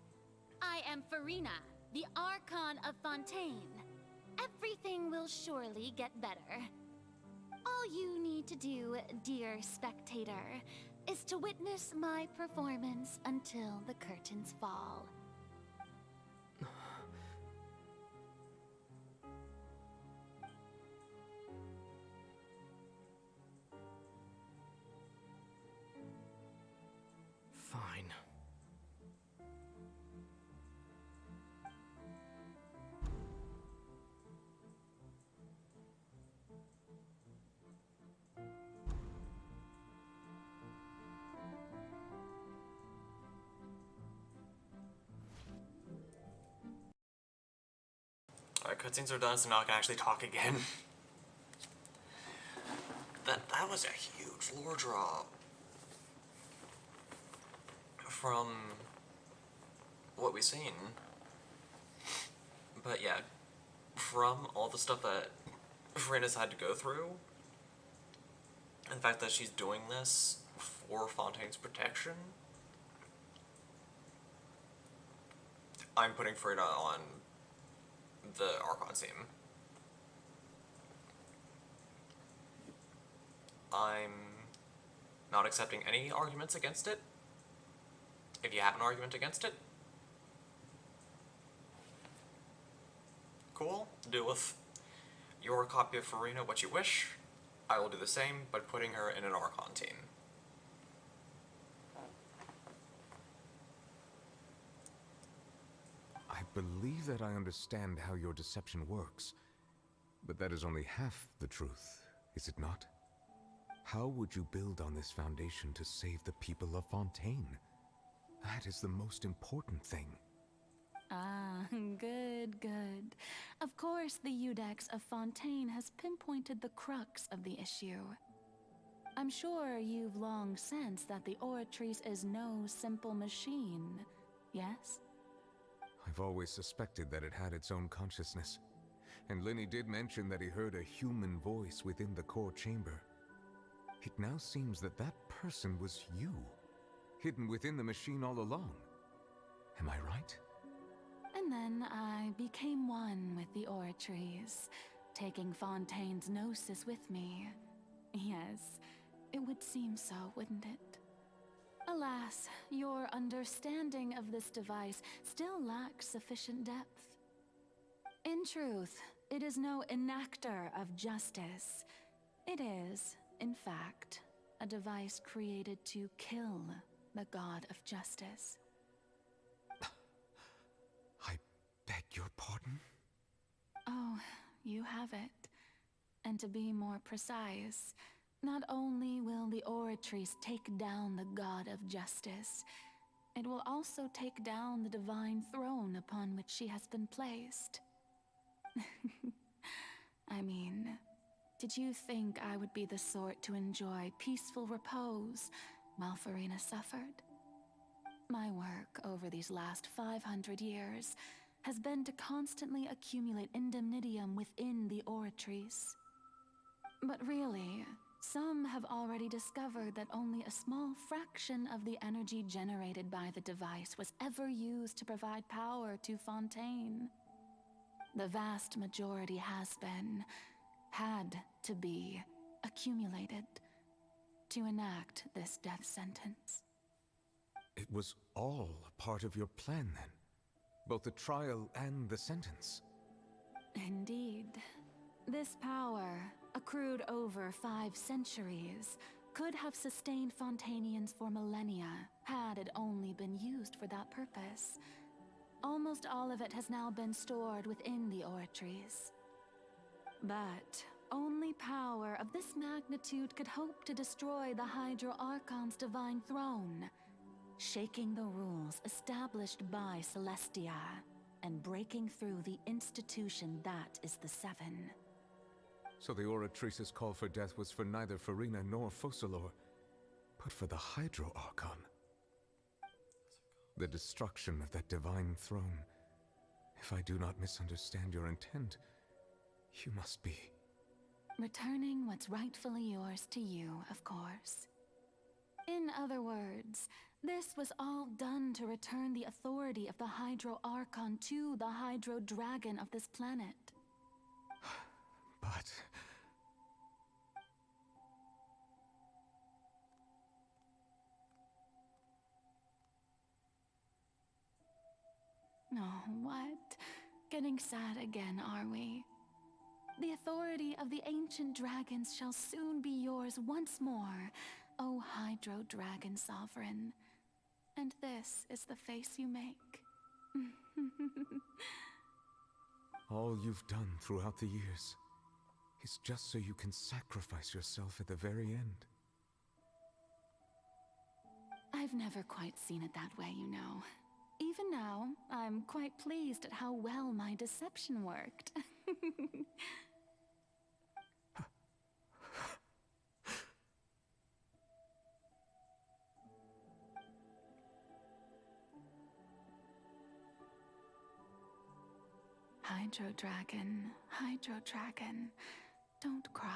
Speaker 13: I am Farina, the Archon of Fontaine. Everything will surely get better. All you need to do, dear spectator, is to witness my performance until the curtains fall.
Speaker 17: Fine.
Speaker 1: Alright, cutscenes are done, so now I can actually talk again. That was a huge lore drop. From what we've seen. But yeah, from all the stuff that Farina's had to go through, and the fact that she's doing this for Fontaine's protection, I'm putting Farina on the Archon team. I'm not accepting any arguments against it. If you have an argument against it, cool. Do with your copy of Farina what you wish. I will do the same, but putting her in an Archon team.
Speaker 7: I believe that I understand how your deception works, but that is only half the truth, is it not? How would you build on this foundation to save the people of Fontaine? That is the most important thing.
Speaker 15: Ah, good, good. Of course, the Eudex of Fontaine has pinpointed the crux of the issue. I'm sure you've long sensed that the Oratrice is no simple machine, yes?
Speaker 7: I've always suspected that it had its own consciousness. And Lenny did mention that he heard a human voice within the core chamber. It now seems that that person was you, hidden within the machine all along. Am I right?
Speaker 15: And then I became one with the Oratrice, taking Fontaine's gnosis with me. Yes, it would seem so, wouldn't it? Alas, your understanding of this device still lacks sufficient depth. In truth, it is no enactor of justice. It is, in fact, a device created to kill the god of justice.
Speaker 7: I beg your pardon?
Speaker 15: Oh, you have it. And to be more precise, not only will the Oratrice take down the god of justice, it will also take down the divine throne upon which she has been placed. I mean, did you think I would be the sort to enjoy peaceful repose while Farina suffered? My work over these last 500 years has been to constantly accumulate indemnitium within the Oratrice. But really, some have already discovered that only a small fraction of the energy generated by the device was ever used to provide power to Fontaine. The vast majority had to be, accumulated to enact this death sentence.
Speaker 7: was all part of your plan then? Both the trial and the sentence?
Speaker 15: Indeed. This power, accrued over 5 centuries, could have sustained Fontanians for millennia, had it only been used for that purpose. Almost all of it has now been stored within the oratories. But only power of this magnitude could hope to destroy the Hydro Archon's divine throne, shaking the rules established by Celestia, and breaking through the institution that is the Seven.
Speaker 7: So the Oratrice's call for death was for neither Farina nor Focalor, but for the Hydro Archon. The destruction of that divine throne. If I do not misunderstand your intent, you must be...
Speaker 15: Returning what's rightfully yours to you, of course. In other words, this was all done to return the authority of the Hydro Archon to the Hydro Dragon of this planet.
Speaker 7: But...
Speaker 15: Oh, what? Getting sad again, are we? The authority of the ancient dragons shall soon be yours once more, O Hydro Dragon Sovereign. And this is the face you make.
Speaker 7: all you've done throughout the years is just so you can sacrifice yourself at the very end.
Speaker 15: I've never quite seen it that way, you know. Even now, I'm quite pleased at how well my deception worked. Hydro Dragon, don't cry.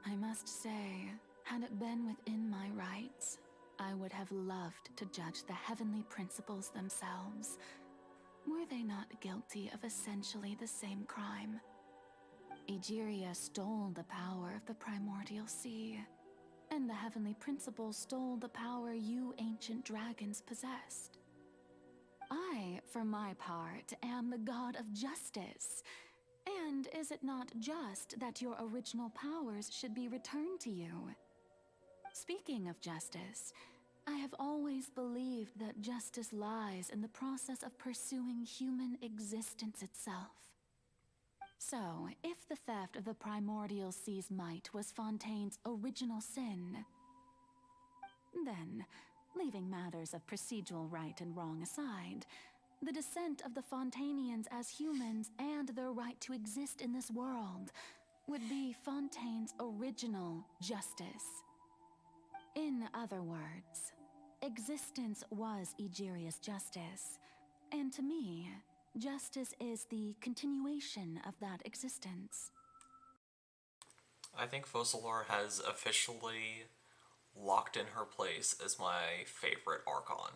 Speaker 15: I must say, had it been within my rights, I would have loved to judge the heavenly principles themselves. Were they not guilty of essentially the same crime? Egeria stole the power of the primordial sea, and the heavenly principles stole the power you ancient dragons possessed. I, for my part, am the god of justice. And is it not just that your original powers should be returned to you? Speaking of justice, I have always believed that justice lies in the process of pursuing human existence itself. So, if the theft of the primordial sea's might was Fontaine's original sin, then, leaving matters of procedural right and wrong aside, the descent of the Fontanians as humans and their right to exist in this world would be Fontaine's original justice. In other words, existence was Egeria's justice, and to me, justice is the continuation of that existence.
Speaker 1: I think Focalor has officially locked in her place as my favorite Archon.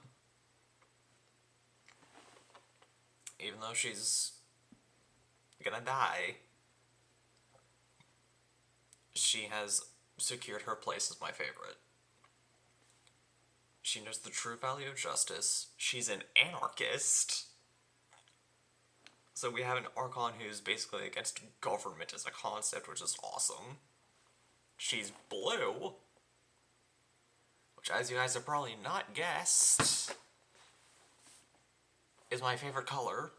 Speaker 1: Even though she's gonna die, she has secured her place as my favorite. She knows the true value of justice. She's an anarchist. So we have an Archon who's basically against government as a concept, which is awesome. She's blue, which, as you guys have probably not guessed, is my favorite color.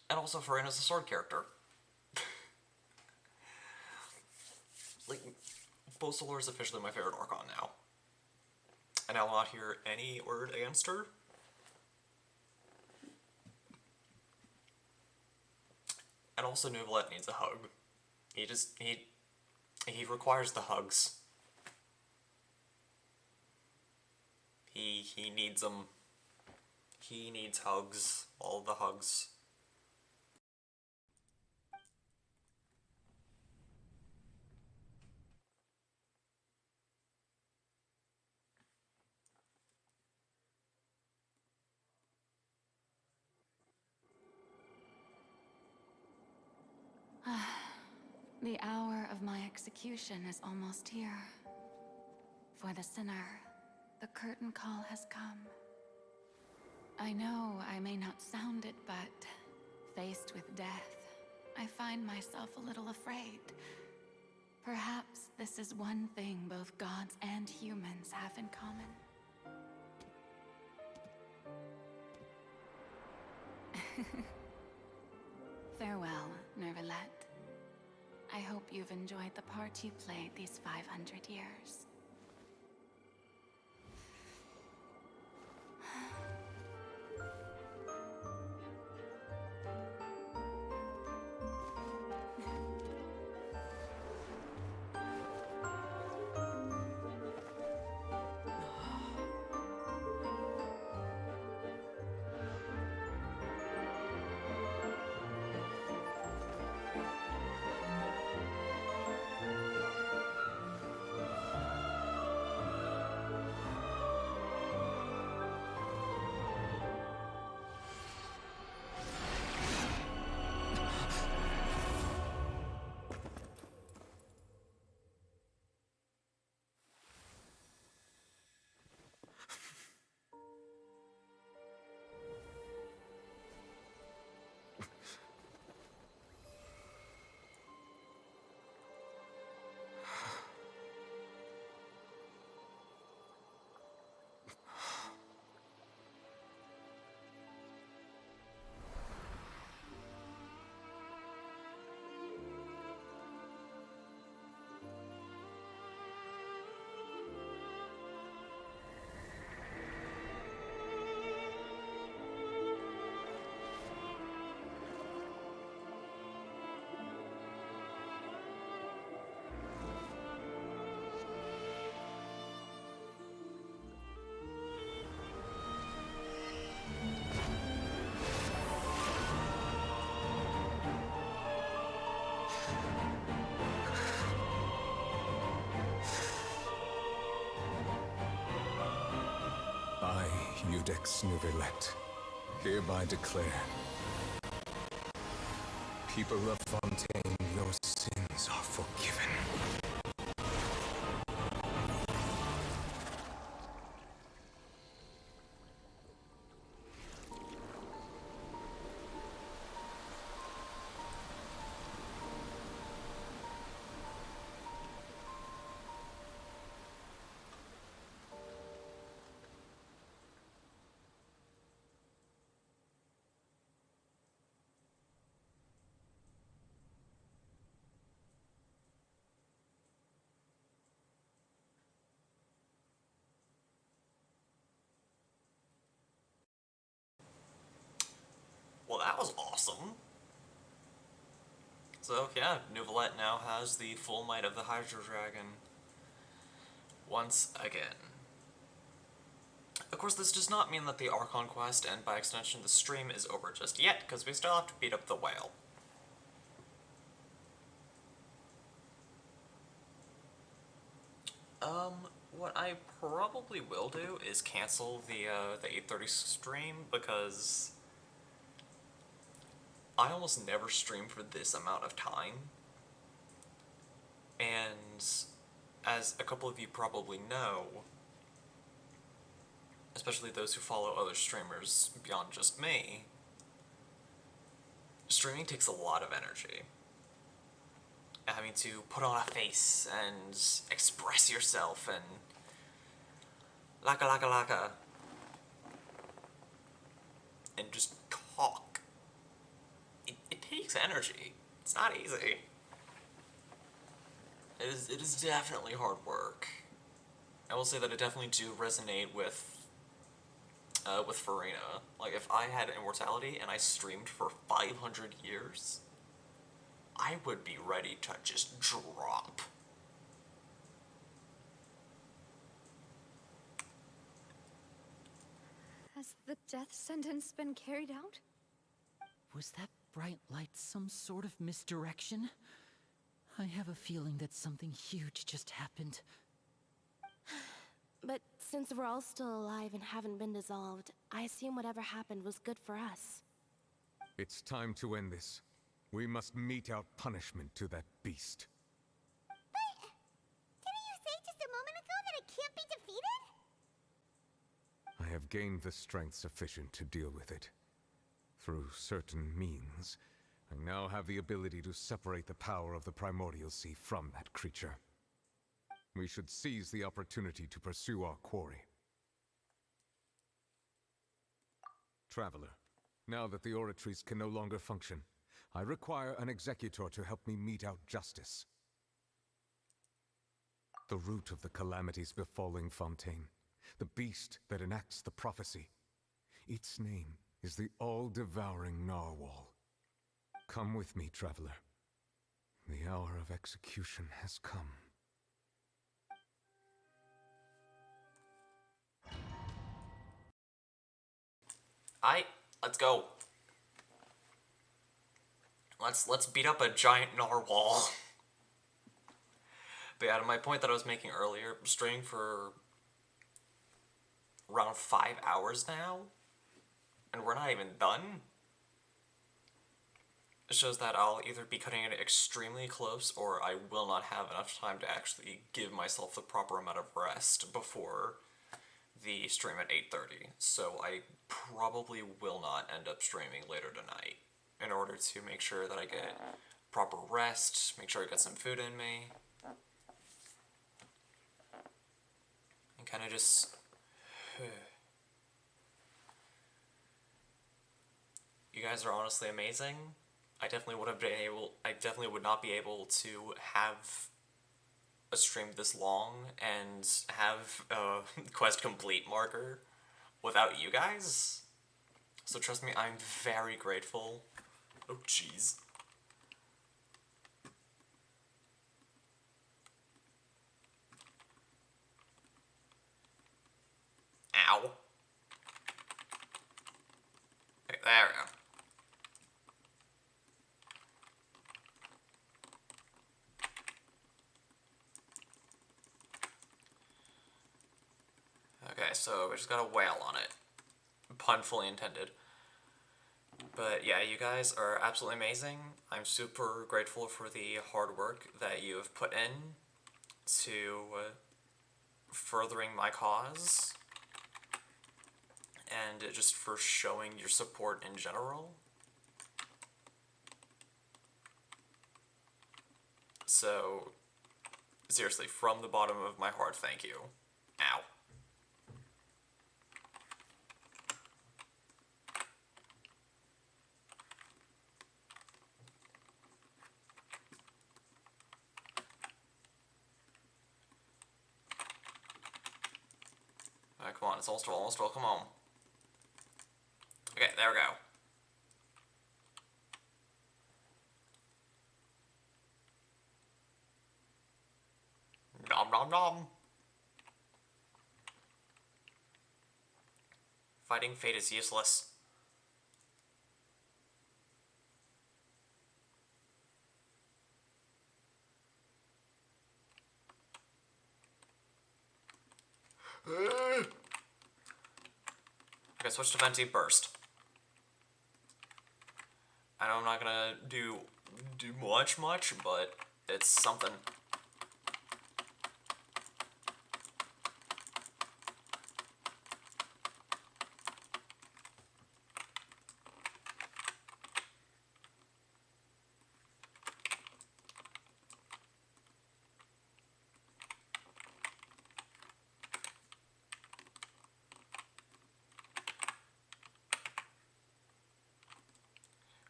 Speaker 1: And also Farina's a sword character. Like, Focalor is officially my favorite Archon now. And I will not hear any word against her. And also Neuvillette needs a hug. He requires the hugs. He needs them. He needs hugs. All the hugs.
Speaker 15: The hour of my execution is almost here. For the sinner, the curtain call has come. I know I may not sound it, but faced with death, I find myself a little afraid. Perhaps this is one thing both gods and humans have in common. Farewell, Nervalette. I hope you've enjoyed the part you played these 500 years.
Speaker 7: I, Eudex Neuvillette, hereby declare, people of Fontaine, your sins are forgiven.
Speaker 1: Well, that was awesome. So, yeah, Neuvillette now has the full might of the Hydro Dragon. Once again. Of course, this does not mean that the Archon quest, and by extension the stream, is over just yet, because we still have to beat up the whale. What I probably will do is cancel the 8:30 stream, because I almost never stream for this amount of time. And as a couple of you probably know, especially those who follow other streamers beyond just me, streaming takes a lot of energy. Having to put on a face and express yourself and laka and just talk. It takes energy. It's not easy. It is definitely hard work. I will say that I definitely do resonate with Farina. Like, if I had immortality and I streamed for 500 years, I would be ready to just drop.
Speaker 3: Has the death sentence been carried out?
Speaker 19: Was that bright light some sort of misdirection? I have a feeling that something huge just happened.
Speaker 14: But since we're all still alive and haven't been dissolved, I assume whatever happened was good for us.
Speaker 7: It's time to end this. We must mete out punishment to that beast.
Speaker 2: Didn't you say just a moment ago that it can't be defeated?
Speaker 7: I have gained the strength sufficient to deal with it. Through certain means, I now have the ability to separate the power of the Primordial Sea from that creature. We should seize the opportunity to pursue our quarry. Traveler, now that the oratories can no longer function, I require an executor to help me mete out justice. The root of the calamities befalling Fontaine, the beast that enacts the prophecy. Its name is the all-devouring Narwhal. Come with me, traveler. The hour of execution has come.
Speaker 1: Let's go. Let's beat up a giant narwhal. But yeah, to my point that I was making earlier, straying for around 5 hours now, and we're not even done. It shows that I'll either be cutting it extremely close, or I will not have enough time to actually give myself the proper amount of rest before the stream at 8:30. So I probably will not end up streaming later tonight in order to make sure that I get proper rest, make sure I get some food in me, and kind of just... You guys are honestly amazing. I definitely would not be able to have a stream this long and have a quest complete marker without you guys. So trust me, I'm very grateful. Oh jeez. Ow. Okay, there we go. Okay, so we just got a whale on it. Pun fully intended. But yeah, you guys are absolutely amazing. I'm super grateful for the hard work that you have put in to furthering my cause, and just for showing your support in general. So, seriously, from the bottom of my heart, thank you. Ow. Alright, come on, it's almost full, come on. Okay, there we go. Nom nom nom. Fighting fate is useless. Okay, switch to Venti Burst. I know I'm not gonna do much, but it's something.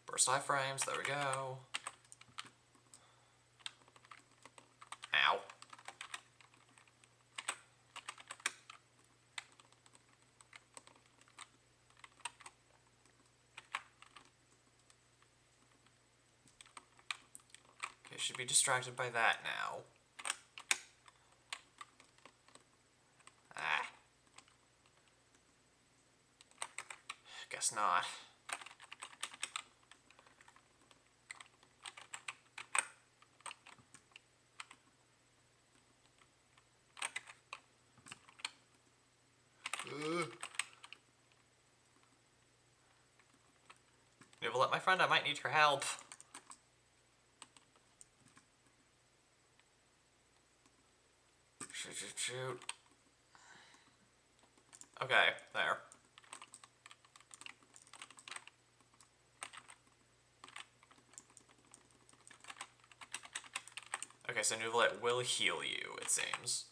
Speaker 1: Burst iframes, there we go. Ow. Okay, should be distracted by that now. Ah. Guess not. Nivelette, my friend, I might need your help. shoot. Okay, there. Okay, so Nuvolet will heal you, it seems.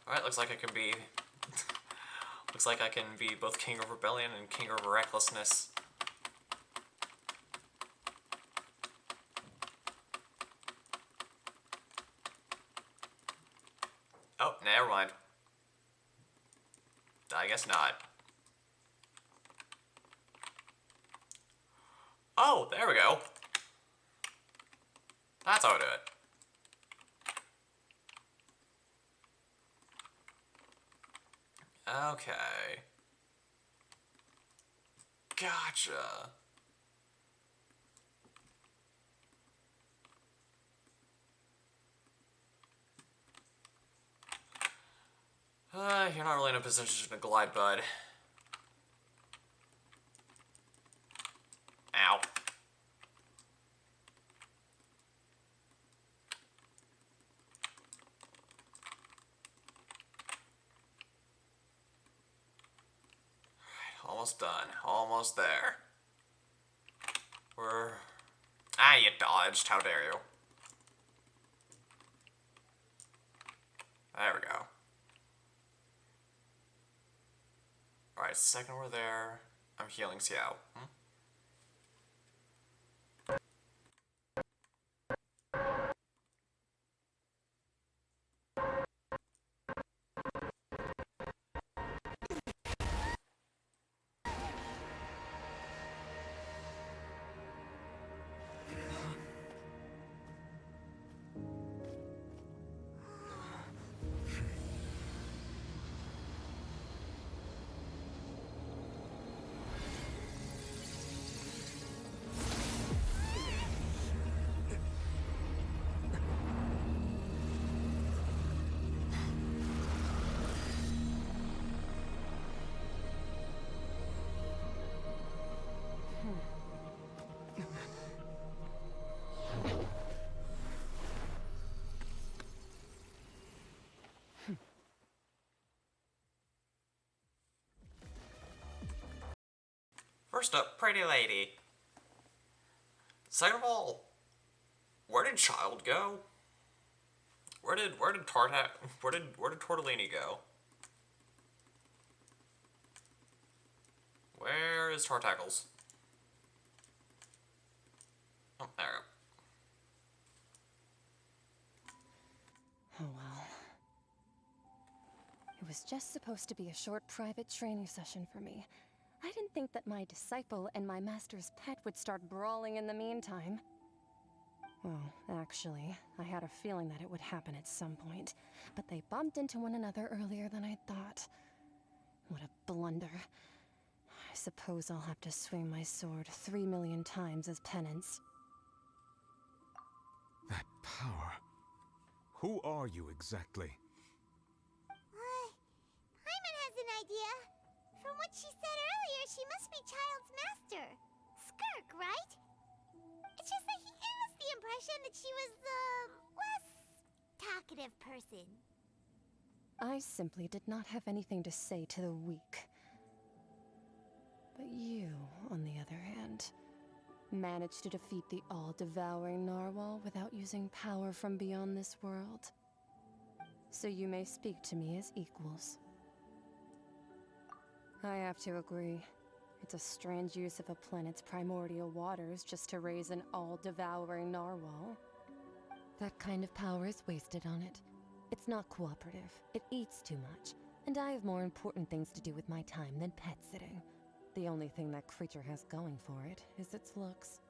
Speaker 1: Alright, looks like I can be... looks like I can be both King of Rebellion and King of Recklessness. Oh, never mind. I guess not. Oh, there we go. That's how I do it. Okay. Gotcha. You're not really in a position to glide, bud. Ow. Almost done. Almost there. We're... Ah, you dodged. How dare you. There we go. Alright, second we're there, I'm healing Xiao. First up, pretty lady. Second of all, where did Child go? Where did Tortellini go? Where is Tartackles? Oh, there we go.
Speaker 11: Oh well. It was just supposed to be a short private training session for me. I didn't think that my disciple and my master's pet would start brawling in the meantime. Well, actually, I had a feeling that it would happen at some point, but they bumped into one another earlier than I thought. What a blunder. I suppose I'll have to swing my sword 3 million times as penance.
Speaker 7: That power. Who are you exactly?
Speaker 2: Paimon has an idea. From what she said earlier, she must be Child's master. Skirk, right? It's just that he gave us the impression that she was the less talkative person.
Speaker 11: I simply did not have anything to say to the weak. But you, on the other hand, managed to defeat the all-devouring narwhal without using power from beyond this world. So you may speak to me as equals. I have to agree. It's a strange use of a planet's primordial waters just to raise an all-devouring narwhal. That kind of power is wasted on it. It's not cooperative, it eats too much, and I have more important things to do with my time than pet sitting. The only thing that creature has going for it is its looks.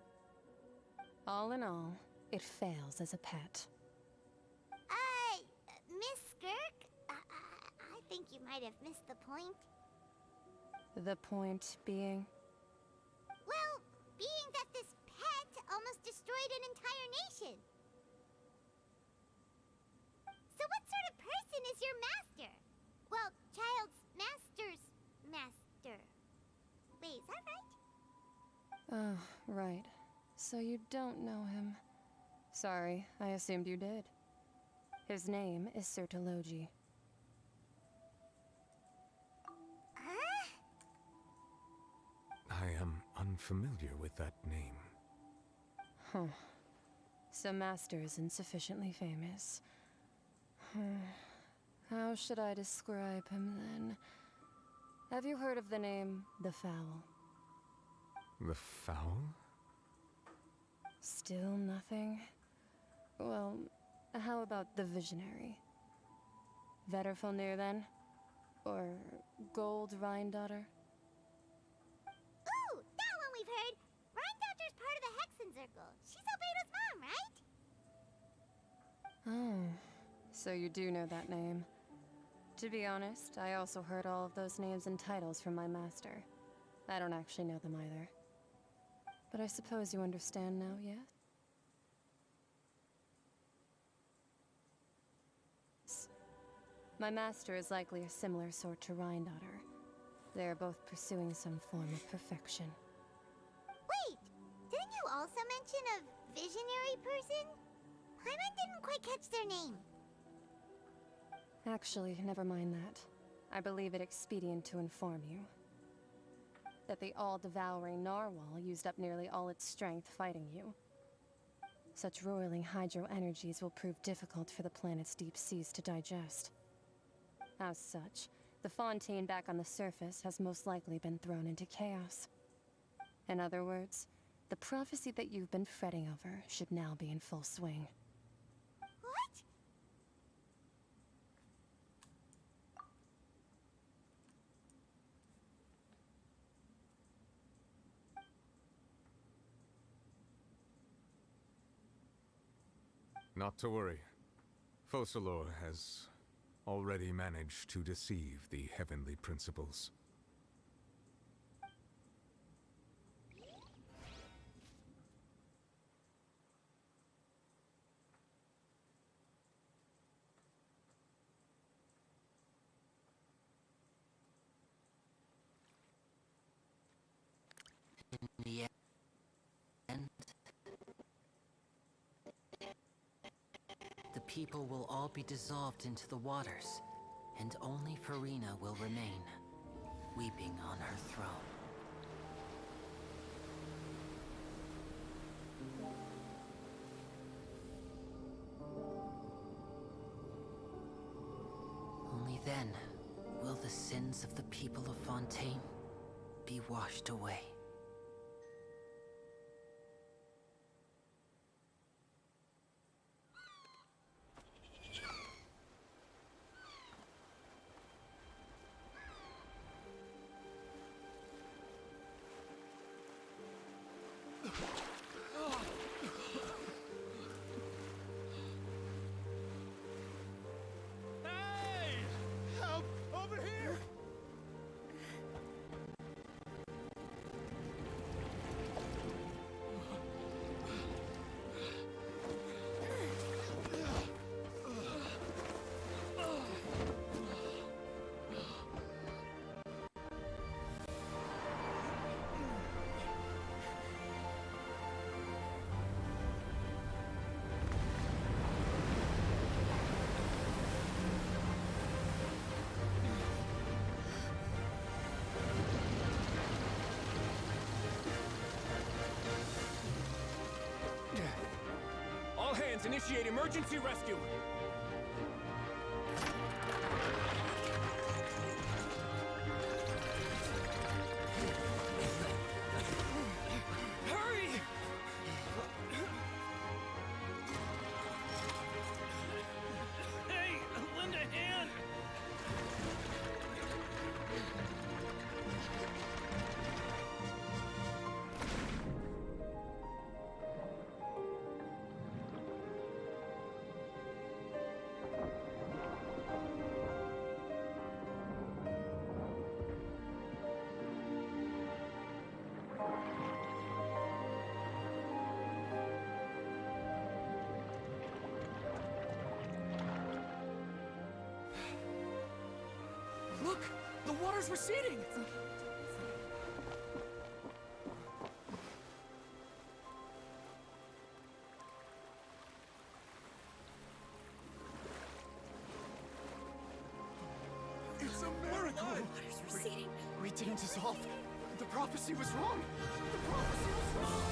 Speaker 11: All in all, it fails as a pet.
Speaker 2: Miss Skirk? I think you might have missed the point.
Speaker 11: The point being?
Speaker 2: Well, being that this pet almost destroyed an entire nation. So what sort of person is your master? Well, Child's master's master. Wait, is that right?
Speaker 11: Oh, right. So you don't know him. Sorry, I assumed you did.
Speaker 9: His name is Sertologi.
Speaker 7: I am unfamiliar with that name.
Speaker 9: Huh. So Master isn't sufficiently famous. How should I describe him then? Have you heard of the name The Fowl?
Speaker 7: The Fowl?
Speaker 9: Still nothing? Well, how about the Visionary? Vetterfulnir then? Or Gold Rhine-Daughter?
Speaker 2: Ooh, that one we've heard! Rhine-Daughter's part of the Hexen Circle. She's Albedo's mom, right?
Speaker 9: Oh, so you do know that name. To be honest, I also heard all of those names and titles from my master. I don't actually know them either. But I suppose you understand now, yes? My master is likely a similar sort to Rhine-Daughter. They are both pursuing some form of perfection.
Speaker 2: Wait! Didn't you also mention a visionary person? Paimon didn't quite catch their name.
Speaker 9: Actually, never mind that. I believe it expedient to inform you that the all-devouring narwhal used up nearly all its strength fighting you. Such roiling hydro energies will prove difficult for the planet's deep seas to digest. As such, the fontaine back on the surface has most likely been thrown into chaos. In other words, the prophecy that you've been fretting over should now be in full swing.
Speaker 2: What?
Speaker 7: Not to worry. Focalor has already managed to deceive the heavenly principles.
Speaker 19: In the end, the people will all be dissolved into the waters, and only Farina will remain, weeping on her throne. Only then will the sins of the people of Fontaine be washed away.
Speaker 16: Hey! Help! Over here!
Speaker 17: All hands, initiate emergency rescue! Hurry!
Speaker 16: Hey, lend a hand! Look! The water's receding!
Speaker 8: But
Speaker 24: Waters receding.
Speaker 8: we didn't dissolve. The prophecy was wrong. The prophecy was wrong.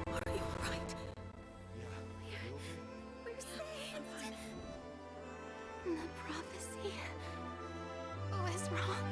Speaker 24: Are you alright?
Speaker 5: We're saved. The prophecy was wrong.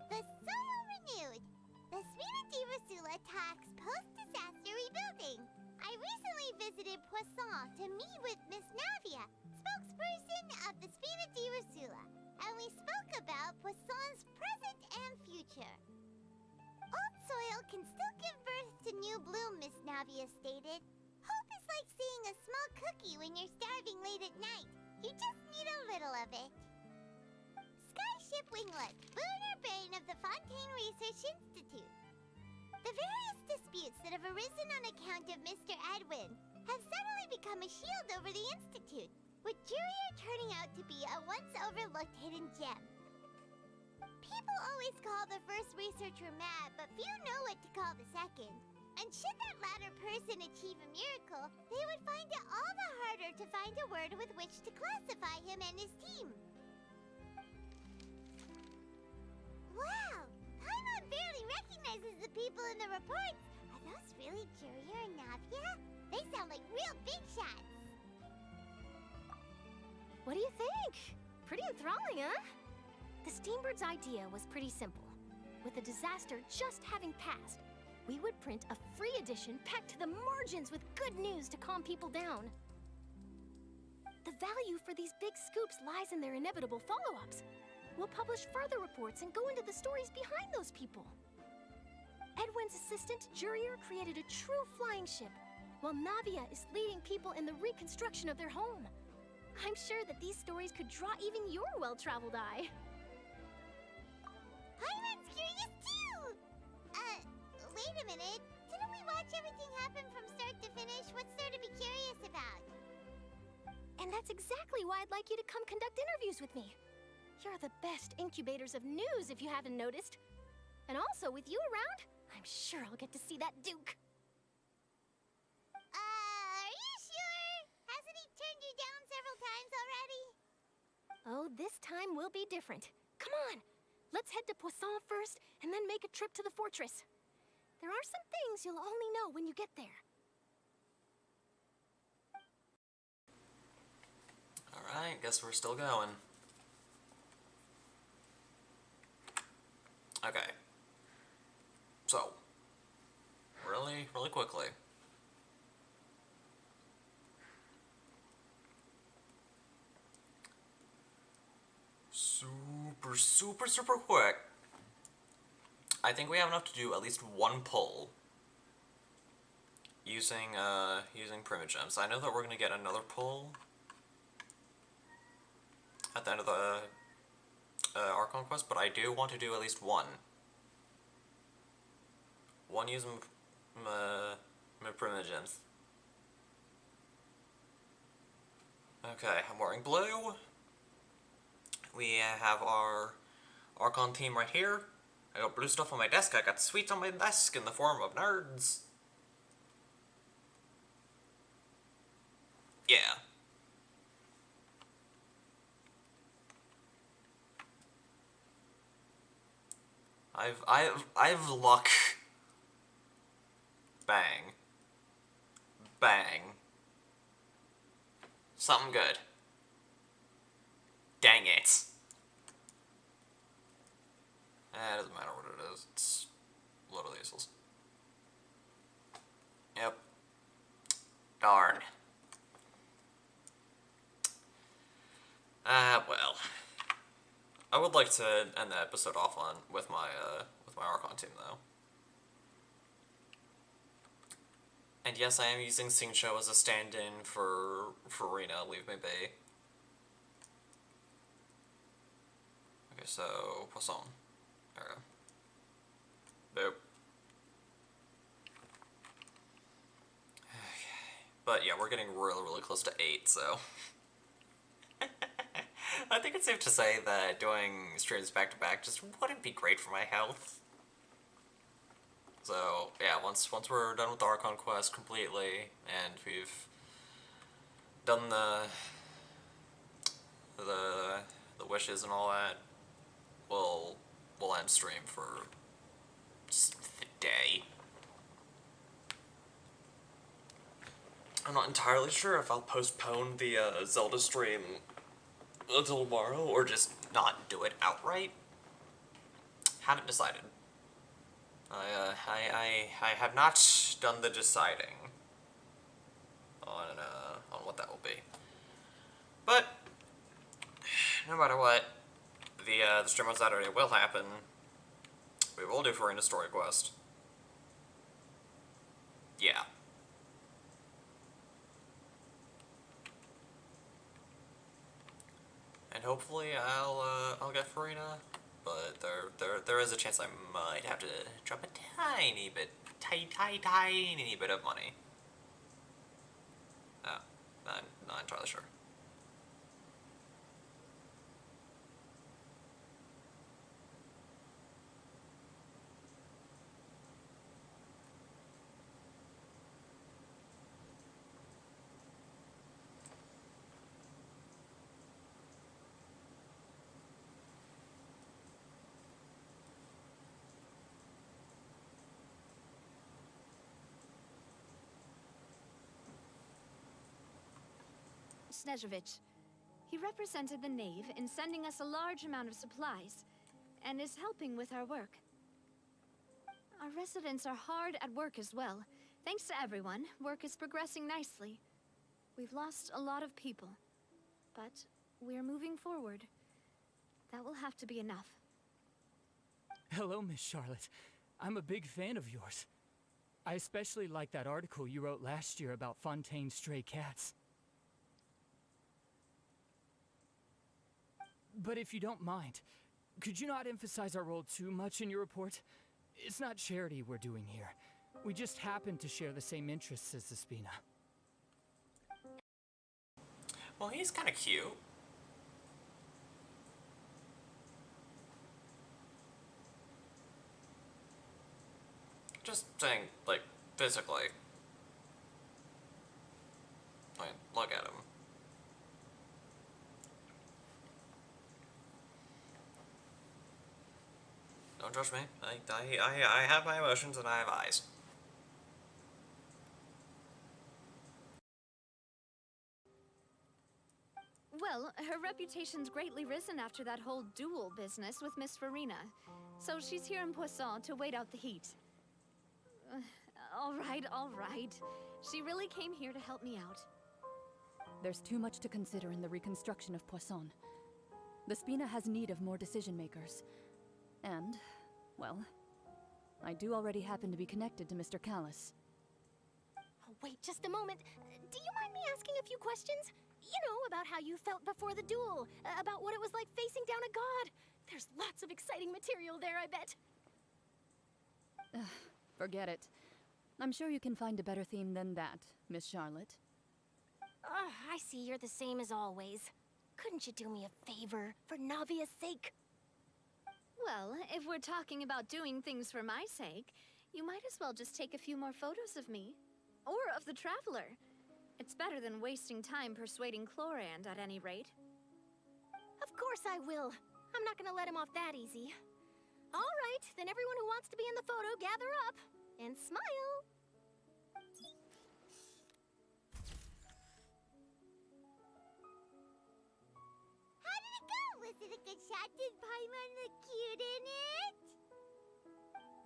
Speaker 5: The soil renewed. The Spina di Rasula talks post-disaster rebuilding. I recently visited Poisson to meet with Miss Navia, spokesperson of the Spina di Rasula, and we spoke about Poisson's present and future. Old soil can still give birth to new bloom, Miss Navia stated. Hope is like seeing a small cookie when you're starving late at night. You just need a little of it. Skyship Winglet, lunar brain of the Fontaine Research Institute. The various disputes that have arisen on account of Mr. Edwin have suddenly become a shield over the Institute, with Jurier turning out to be a once-overlooked hidden gem. People always call the first researcher mad, but few know what to call the second. And should that latter person achieve a miracle, they would find it all the harder to find a word with which to classify him and his team. Wow! Paimon barely recognizes the people in the reports. Are those really Jurier and Navia? They sound like real big shots. What do you think? Pretty enthralling, huh? The Steambird's idea was pretty simple. With the disaster just having passed, we would print a free edition packed to the margins with good news to calm people down. The value for these big scoops lies in their inevitable follow-ups. We'll publish further reports and go into the stories behind those people. Edwin's assistant, Jurier, created a true flying ship, while Navia is leading people in the reconstruction of their home. I'm sure that these stories could draw even your well-traveled eye.
Speaker 2: Paimon's curious too! Wait a minute. Didn't we watch everything happen from start to finish? What's there to be curious about?
Speaker 5: And that's exactly why I'd like you to come conduct interviews with me. You're the best incubators of news, if you haven't noticed. And also, with you around, I'm sure I'll get to see that Duke.
Speaker 2: Are you sure? Hasn't he turned you down several times already?
Speaker 5: Oh, this time will be different. Come on, let's head to Poisson first, and then make a trip to the fortress. There are some things you'll only know when you get there.
Speaker 1: Alright, guess we're still going. Okay. So, really quickly, super, super quick, I think we have enough to do at least one pull using Primogems. I know that we're gonna get another pull at the end of the Archon quest, but I do want to do at least one. One using Primogems. Okay, I'm wearing blue. We have our Archon team right here. I got blue stuff on my desk. I got sweets on my desk in the form of nerds. Yeah. I've luck. Bang. Bang. Something good. Dang it. It doesn't matter what it is. It's literally useless. Yep. Darn. Well. I would like to end the episode off with my Archon team though. And yes, I am using Xingqiu as a stand-in for Rena. Leave me be. Okay, so Poisson. There we go. Boop. Okay. But yeah, we're getting really, really close to 8, so I think it's safe to say that doing streams back to back just wouldn't be great for my health. So yeah, once we're done with the Archon quest completely, and we've done the wishes and all that, we'll end stream for just the day. I'm not entirely sure if I'll postpone the Zelda stream until tomorrow or just not do it outright. Haven't decided. I have not done the deciding on what that will be. But no matter what, the stream on Saturday will happen. We will do Farina's story quest. Yeah. And hopefully I'll get Farina, but there is a chance I might have to drop a tiny bit of money. Oh, not entirely sure.
Speaker 11: Snezhovich. He represented the Knave in sending us a large amount of supplies, and is helping with our work. Our residents are hard at work as well. Thanks to everyone, work is progressing nicely. We've lost a lot of people, but we're moving forward. That will have to be enough.
Speaker 12: Hello, Miss Charlotte. I'm a big fan of yours. I especially like that article you wrote last year about Fontaine's stray cats. But if you don't mind, could you not emphasize our role too much in your report? It's not charity we're doing here. We just happen to share the same interests as the Spina.
Speaker 1: Well, he's kind of cute. Just saying, like, physically. Like, look at him. Don't judge me. I have my emotions and I have eyes.
Speaker 11: Well, her reputation's greatly risen after that whole duel business with Miss Farina. So she's here in Poisson to wait out the heat. All right. She really came here to help me out.
Speaker 18: There's too much to consider in the reconstruction of Poisson. The Spina has need of more decision makers. And, well, I do already happen to be connected to Mr. Callus.
Speaker 5: Oh, wait just a moment. Do you mind me asking a few questions? You know, about how you felt before the duel, about what it was like facing down a god. There's lots of exciting material there, I bet.
Speaker 18: Forget it. I'm sure you can find a better theme than that, Miss Charlotte.
Speaker 5: I see you're the same as always. Couldn't you do me a favor, for Navia's sake?
Speaker 11: Well, if we're talking about doing things for my sake, you might as well just take a few more photos of me. Or of the Traveler. It's better than wasting time persuading Chlorand, at any rate.
Speaker 5: Of course I will. I'm not gonna let him off that easy. All right, then everyone who wants to be in the photo, gather up. And smile.
Speaker 2: How did it go? Was it a good shot? Did Paimon look cute in it?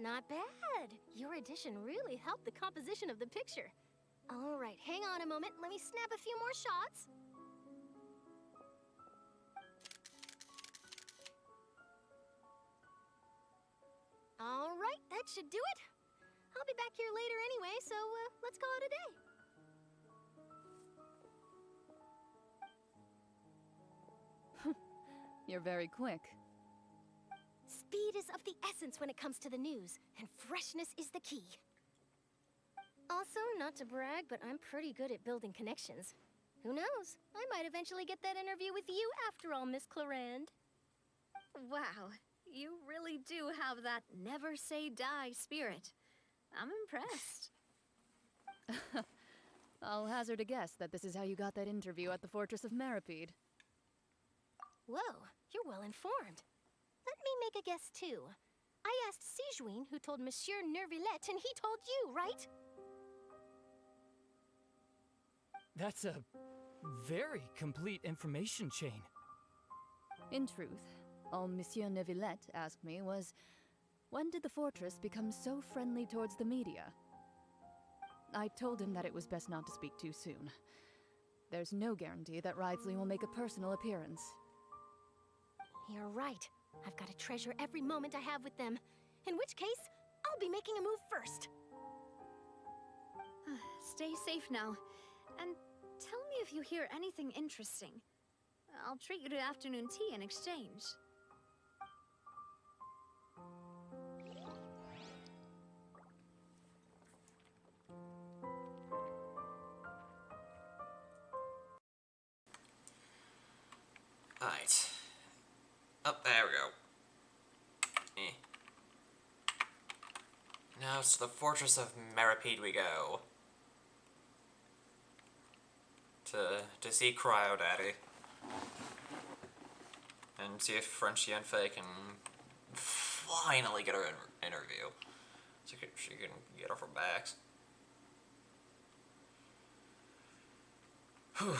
Speaker 5: Not bad. Your addition really helped the composition of the picture. All right, hang on a moment. Let me snap a few more shots. All right, that should do it. I'll be back here later anyway, so let's call it a day.
Speaker 18: You're very quick.
Speaker 5: Speed is of the essence when it comes to the news, and freshness is the key. Also, not to brag, but I'm pretty good at building connections. Who knows? I might eventually get that interview with you after all, Miss Chlorand.
Speaker 11: Wow, you really do have that never say die spirit. I'm impressed.
Speaker 18: I'll hazard a guess that this is how you got that interview at the Fortress of Meripede.
Speaker 5: Whoa, you're well informed. Let me make a guess too. I asked Sijuin, who told Monsieur Nervillette, and he told you, right?
Speaker 12: That's a very complete information chain.
Speaker 18: In truth, all Monsieur Neuvillette asked me was, when did the fortress become so friendly towards the media? I told him that it was best not to speak too soon. There's no guarantee that Wriothesley will make a personal appearance.
Speaker 5: You're right. I've got to treasure every moment I have with them. In which case, I'll be making a move first.
Speaker 11: Stay safe now. And tell me if you hear anything interesting. I'll treat you to afternoon tea in exchange.
Speaker 1: Alright. Oh, there we go. Now to the Fortress of Meripede we go. To see Cryo Daddy. And see if Frenchie and Faye can finally get her interview. So she can get off her backs. Whew.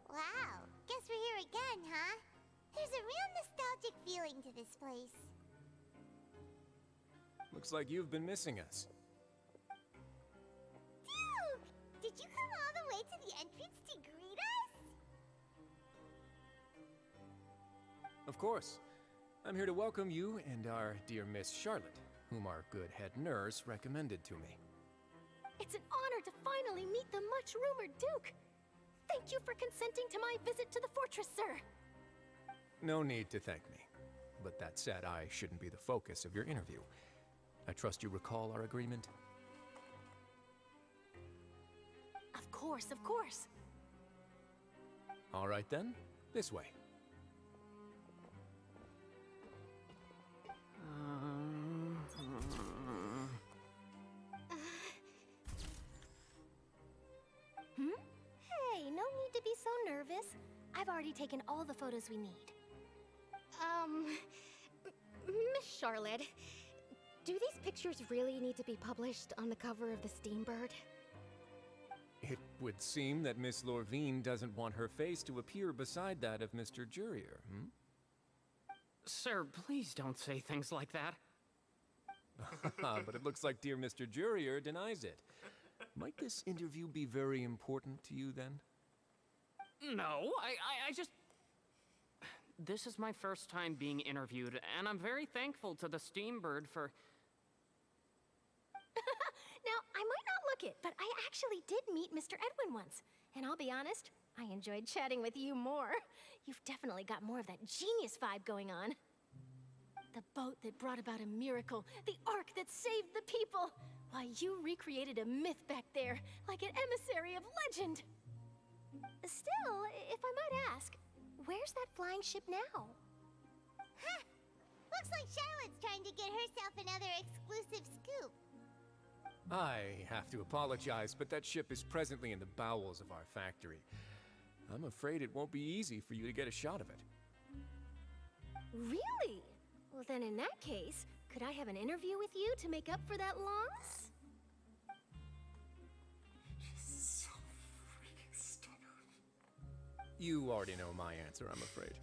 Speaker 2: Wow, guess we're here again, huh? There's a real nostalgic feeling to this place.
Speaker 20: Looks like you've been missing us.
Speaker 2: Duke! Did you come all the way to the entrance to greet us?
Speaker 20: Of course. I'm here to welcome you and our dear Miss Charlotte, whom our good head nurse recommended to me.
Speaker 5: It's an honor to finally meet the much-rumored Duke. Thank you for consenting to my visit to the fortress, sir.
Speaker 20: No need to thank me. But that said, I shouldn't be the focus of your interview. I trust you recall our agreement?
Speaker 5: Of course, of course.
Speaker 20: All right then, this way.
Speaker 5: Hey, no need to be so nervous. I've already taken all the photos we need. Miss Charlotte, do these pictures really need to be published on the cover of the Steambird?
Speaker 20: It would seem that Miss Lorvine doesn't want her face to appear beside that of Mr. Jurier, hmm?
Speaker 6: Sir, please don't say things like that.
Speaker 20: But it looks like dear Mr. Jurier denies it. Might this interview be very important to you, then?
Speaker 6: No, I just... This is my first time being interviewed, and I'm very thankful to the Steambird for...
Speaker 5: Now, I might not look it, but I actually did meet Mr. Edwin once. And I'll be honest, I enjoyed chatting with you more. You've definitely got more of that genius vibe going on. The boat that brought about a miracle, the ark that saved the people. Why, you recreated a myth back there, like an emissary of legend. Still, if I might ask, where's that flying ship now?
Speaker 2: Huh! Looks like Charlotte's trying to get herself another exclusive scoop.
Speaker 20: I have to apologize, but that ship is presently in the bowels of our factory. I'm afraid it won't be easy for you to get a shot of it.
Speaker 5: Really? Well, then in that case, could I have an interview with you to make up for that loss?
Speaker 1: She's so freaking stubborn.
Speaker 20: You already know my answer, I'm afraid.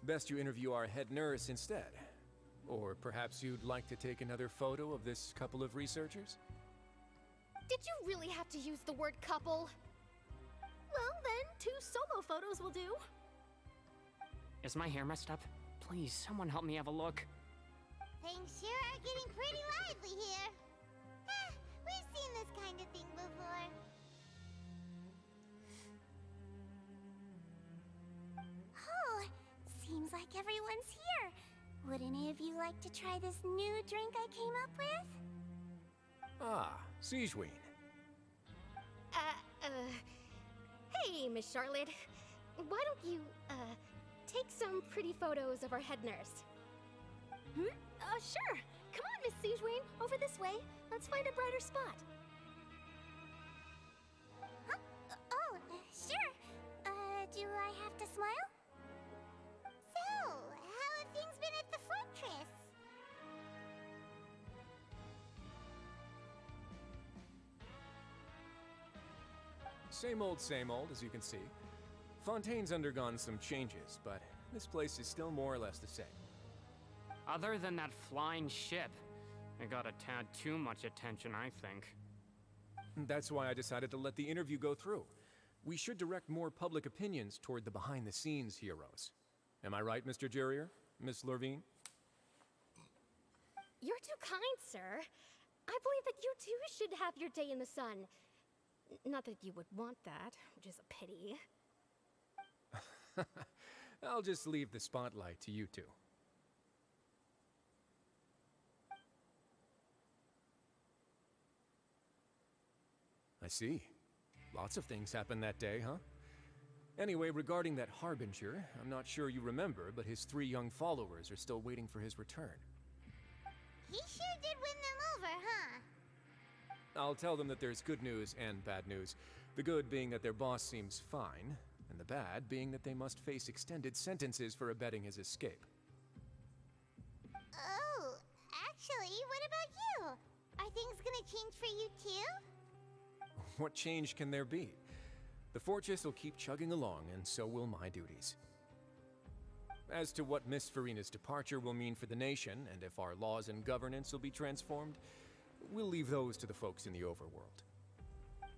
Speaker 20: Best you interview our head nurse instead. Or perhaps you'd like to take another photo of this couple of researchers?
Speaker 5: Did you really have to use the word couple? Well, then, 2 solo photos will do.
Speaker 6: Is my hair messed up? Please, someone help me have a look.
Speaker 2: Things sure are getting pretty lively here. We've seen this kind of thing before. Oh, seems like everyone's here. Would any of you like to try this new drink I came up with?
Speaker 20: Ah, Siegeween.
Speaker 5: Hey, Miss Charlotte. Why don't you, take some pretty photos of our head nurse? Sure. Come on, Miss Siegeween. Over this way. Let's find a brighter spot.
Speaker 2: Huh? Oh, sure. Do I have to smile? So, how have things been at the fortress?
Speaker 20: Same old, as you can see. Fontaine's undergone some changes, but this place is still more or less the same.
Speaker 6: Other than that flying ship, it got a tad too much attention, I think.
Speaker 20: That's why I decided to let the interview go through. We should direct more public opinions toward the behind-the-scenes heroes. Am I right, Mr. Jurier? Miss Lorvine?
Speaker 5: You're too kind, sir. I believe that you too should have your day in the sun. Not that you would want that, which is a pity.
Speaker 20: I'll just leave the spotlight to you two. I see. Lots of things happened that day, huh? Anyway, regarding that Harbinger, I'm not sure you remember, but his 3 young followers are still waiting for his return.
Speaker 2: He sure did win them over, huh?
Speaker 20: I'll tell them that there's good news and bad news. The good being that their boss seems fine, and the bad being that they must face extended sentences for abetting his escape.
Speaker 2: Oh, actually, what about you? Are things gonna change for you too?
Speaker 20: What change can there be? The fortress will keep chugging along, and so will my duties. As to what Miss Farina's departure will mean for the nation, and if our laws and governance will be transformed, we'll leave those to the folks in the overworld.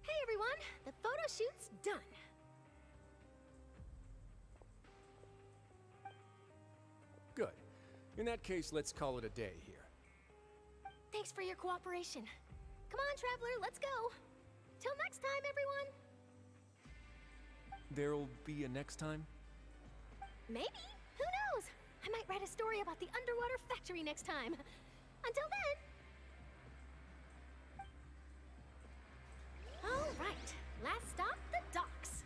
Speaker 5: Hey everyone, the photo shoot's done.
Speaker 20: Good. In that case, let's call it a day here.
Speaker 5: Thanks for your cooperation. Come on, Traveler, let's go. Till next time, everyone.
Speaker 20: There'll be a next time?
Speaker 5: Maybe. Who knows? I might write a story about the underwater factory next time. Until then. All right. Last stop, the docks.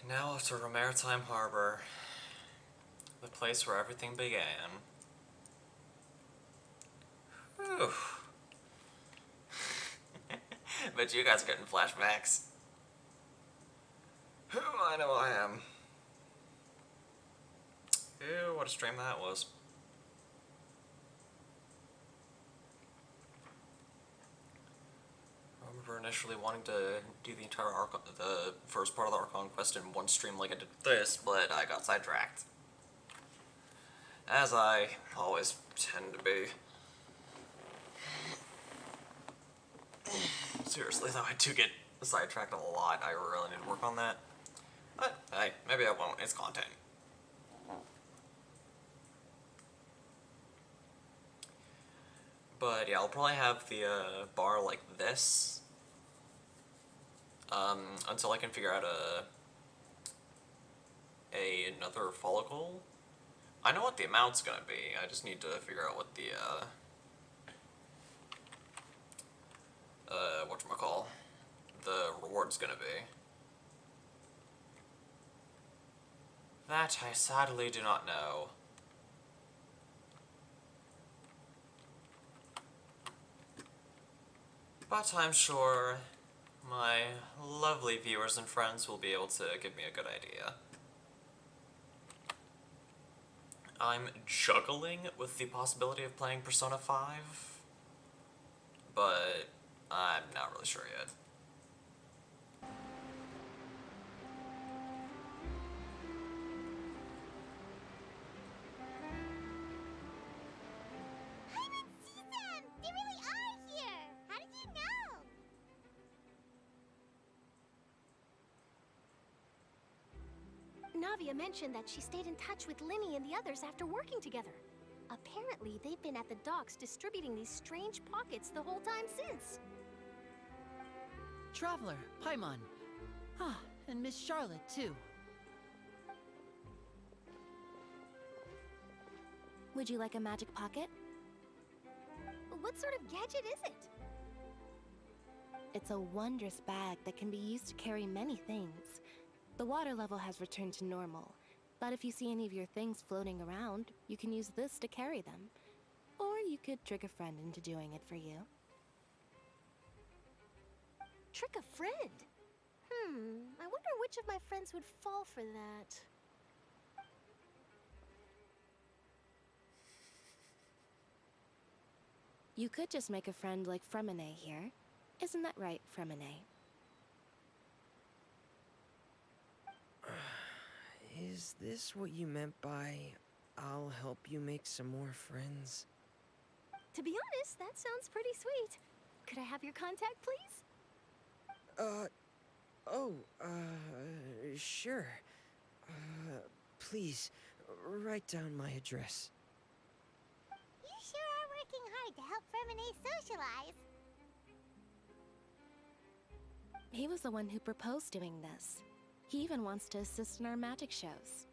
Speaker 1: And now to Maritime Harbor, the place where everything began. Oof. But you guys are getting flashbacks. Who I know I am. Ew, what a stream that was. I remember initially wanting to do the entire the first part of the Archon quest in one stream like I did this, but I got sidetracked. As I always tend to be. Seriously though, I do get sidetracked a lot. I really need to work on that. But, hey, maybe I won't. It's content. But yeah, I'll probably have the bar like this until I can figure out another follicle. I know what the amount's gonna be. I just need to figure out what the whatchamacall, the reward's gonna be. That I sadly do not know. But I'm sure my lovely viewers and friends will be able to give me a good idea. I'm juggling with the possibility of playing Persona 5, but I'm not really sure yet.
Speaker 2: Paimon sees them! They really are here! How did you know?
Speaker 5: Navia mentioned that she stayed in touch with Linny and the others after working together. Apparently, they've been at the docks distributing these strange pockets the whole time since.
Speaker 19: Traveler, Paimon. Ah, and Miss Charlotte, too.
Speaker 14: Would you like a magic pocket?
Speaker 5: What sort of gadget is it?
Speaker 14: It's a wondrous bag that can be used to carry many things. The water level has returned to normal, but if you see any of your things floating around, you can use this to carry them. Or you could trick a friend into doing it for you.
Speaker 5: Trick a friend? I wonder which of my friends would fall for that.
Speaker 14: You could just make a friend like Fremine here. Isn't that right, Fremine?
Speaker 10: Is this what you meant by, I'll help you make some more friends?
Speaker 5: To be honest, that sounds pretty sweet. Could I have your contact, please?
Speaker 10: Sure. Please, write down my address.
Speaker 2: You sure are working hard to help Fremine socialize.
Speaker 14: He was the one who proposed doing this. He even wants to assist in our magic shows.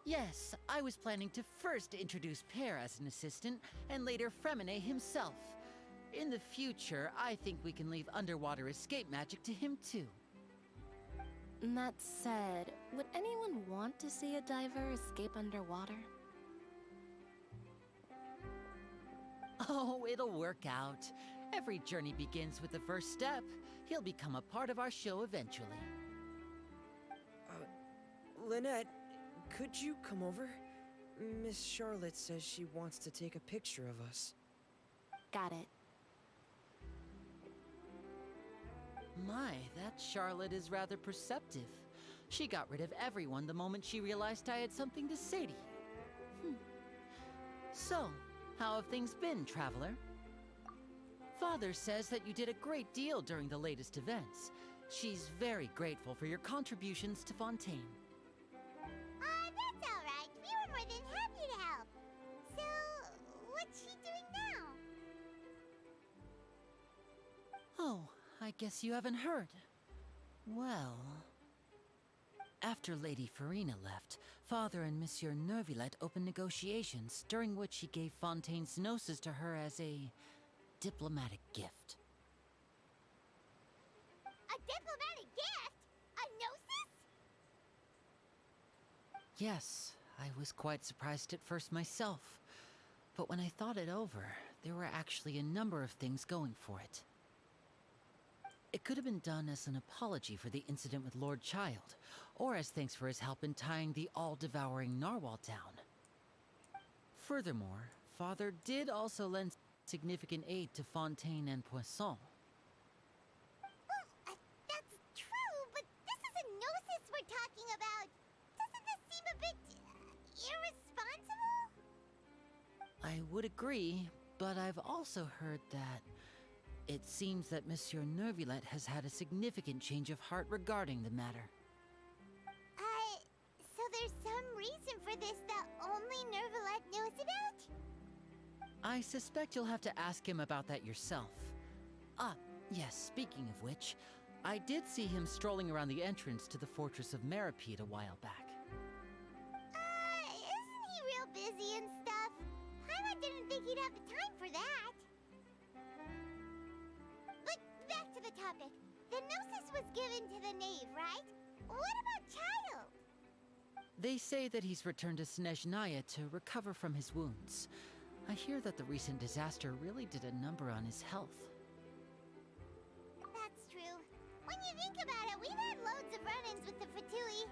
Speaker 19: Yes, I was planning to first introduce Pear as an assistant, and later Fremine himself. In the future, I think we can leave underwater escape magic to him too.
Speaker 14: That said, would anyone want to see a diver escape underwater?
Speaker 19: Oh, it'll work out. Every journey begins with the first step. He'll become a part of our show eventually.
Speaker 10: Lynette, could you come over? Miss Charlotte says she wants to take a picture of us.
Speaker 14: Got it.
Speaker 19: My, that Charlotte is rather perceptive. She got rid of everyone the moment she realized I had something to say to you. So, how have things been, Traveler? Father says that you did a great deal during the latest events. She's very grateful for your contributions to Fontaine.
Speaker 2: That's alright. We were more than happy to help. So, what's she doing now?
Speaker 19: Oh, I guess you haven't heard. Well... After Lady Farina left, Father and Monsieur Neuvillette opened negotiations, during which he gave Fontaine's gnosis to her as a diplomatic gift.
Speaker 2: A diplomatic gift? A gnosis?
Speaker 19: Yes, I was quite surprised at first myself. But when I thought it over, there were actually a number of things going for it. It could have been done as an apology for the incident with Lord Child, or as thanks for his help in tying the all-devouring narwhal down. Furthermore, Father did also lend significant aid to Fontaine and Poisson.
Speaker 2: That's true, but this is a gnosis we're talking about. Doesn't this seem a bit irresponsible?
Speaker 19: I would agree, but I've also heard that it seems that Monsieur Neuvillette has had a significant change of heart regarding the matter.
Speaker 2: So there's some reason for this that only Neuvillette knows about?
Speaker 19: I suspect you'll have to ask him about that yourself. Ah, yes, speaking of which, I did see him strolling around the entrance to the Fortress of Meripede a while back.
Speaker 2: Isn't he real busy and stuff? Paimon didn't think he'd have the time for that. But back to the topic. The Gnosis was given to the knave, right? What about Child?
Speaker 19: They say that he's returned to Snezhnaya to recover from his wounds. I hear that the recent disaster really did a number on his health.
Speaker 2: That's true. When you think about it, we've had loads of run-ins with the Fatui.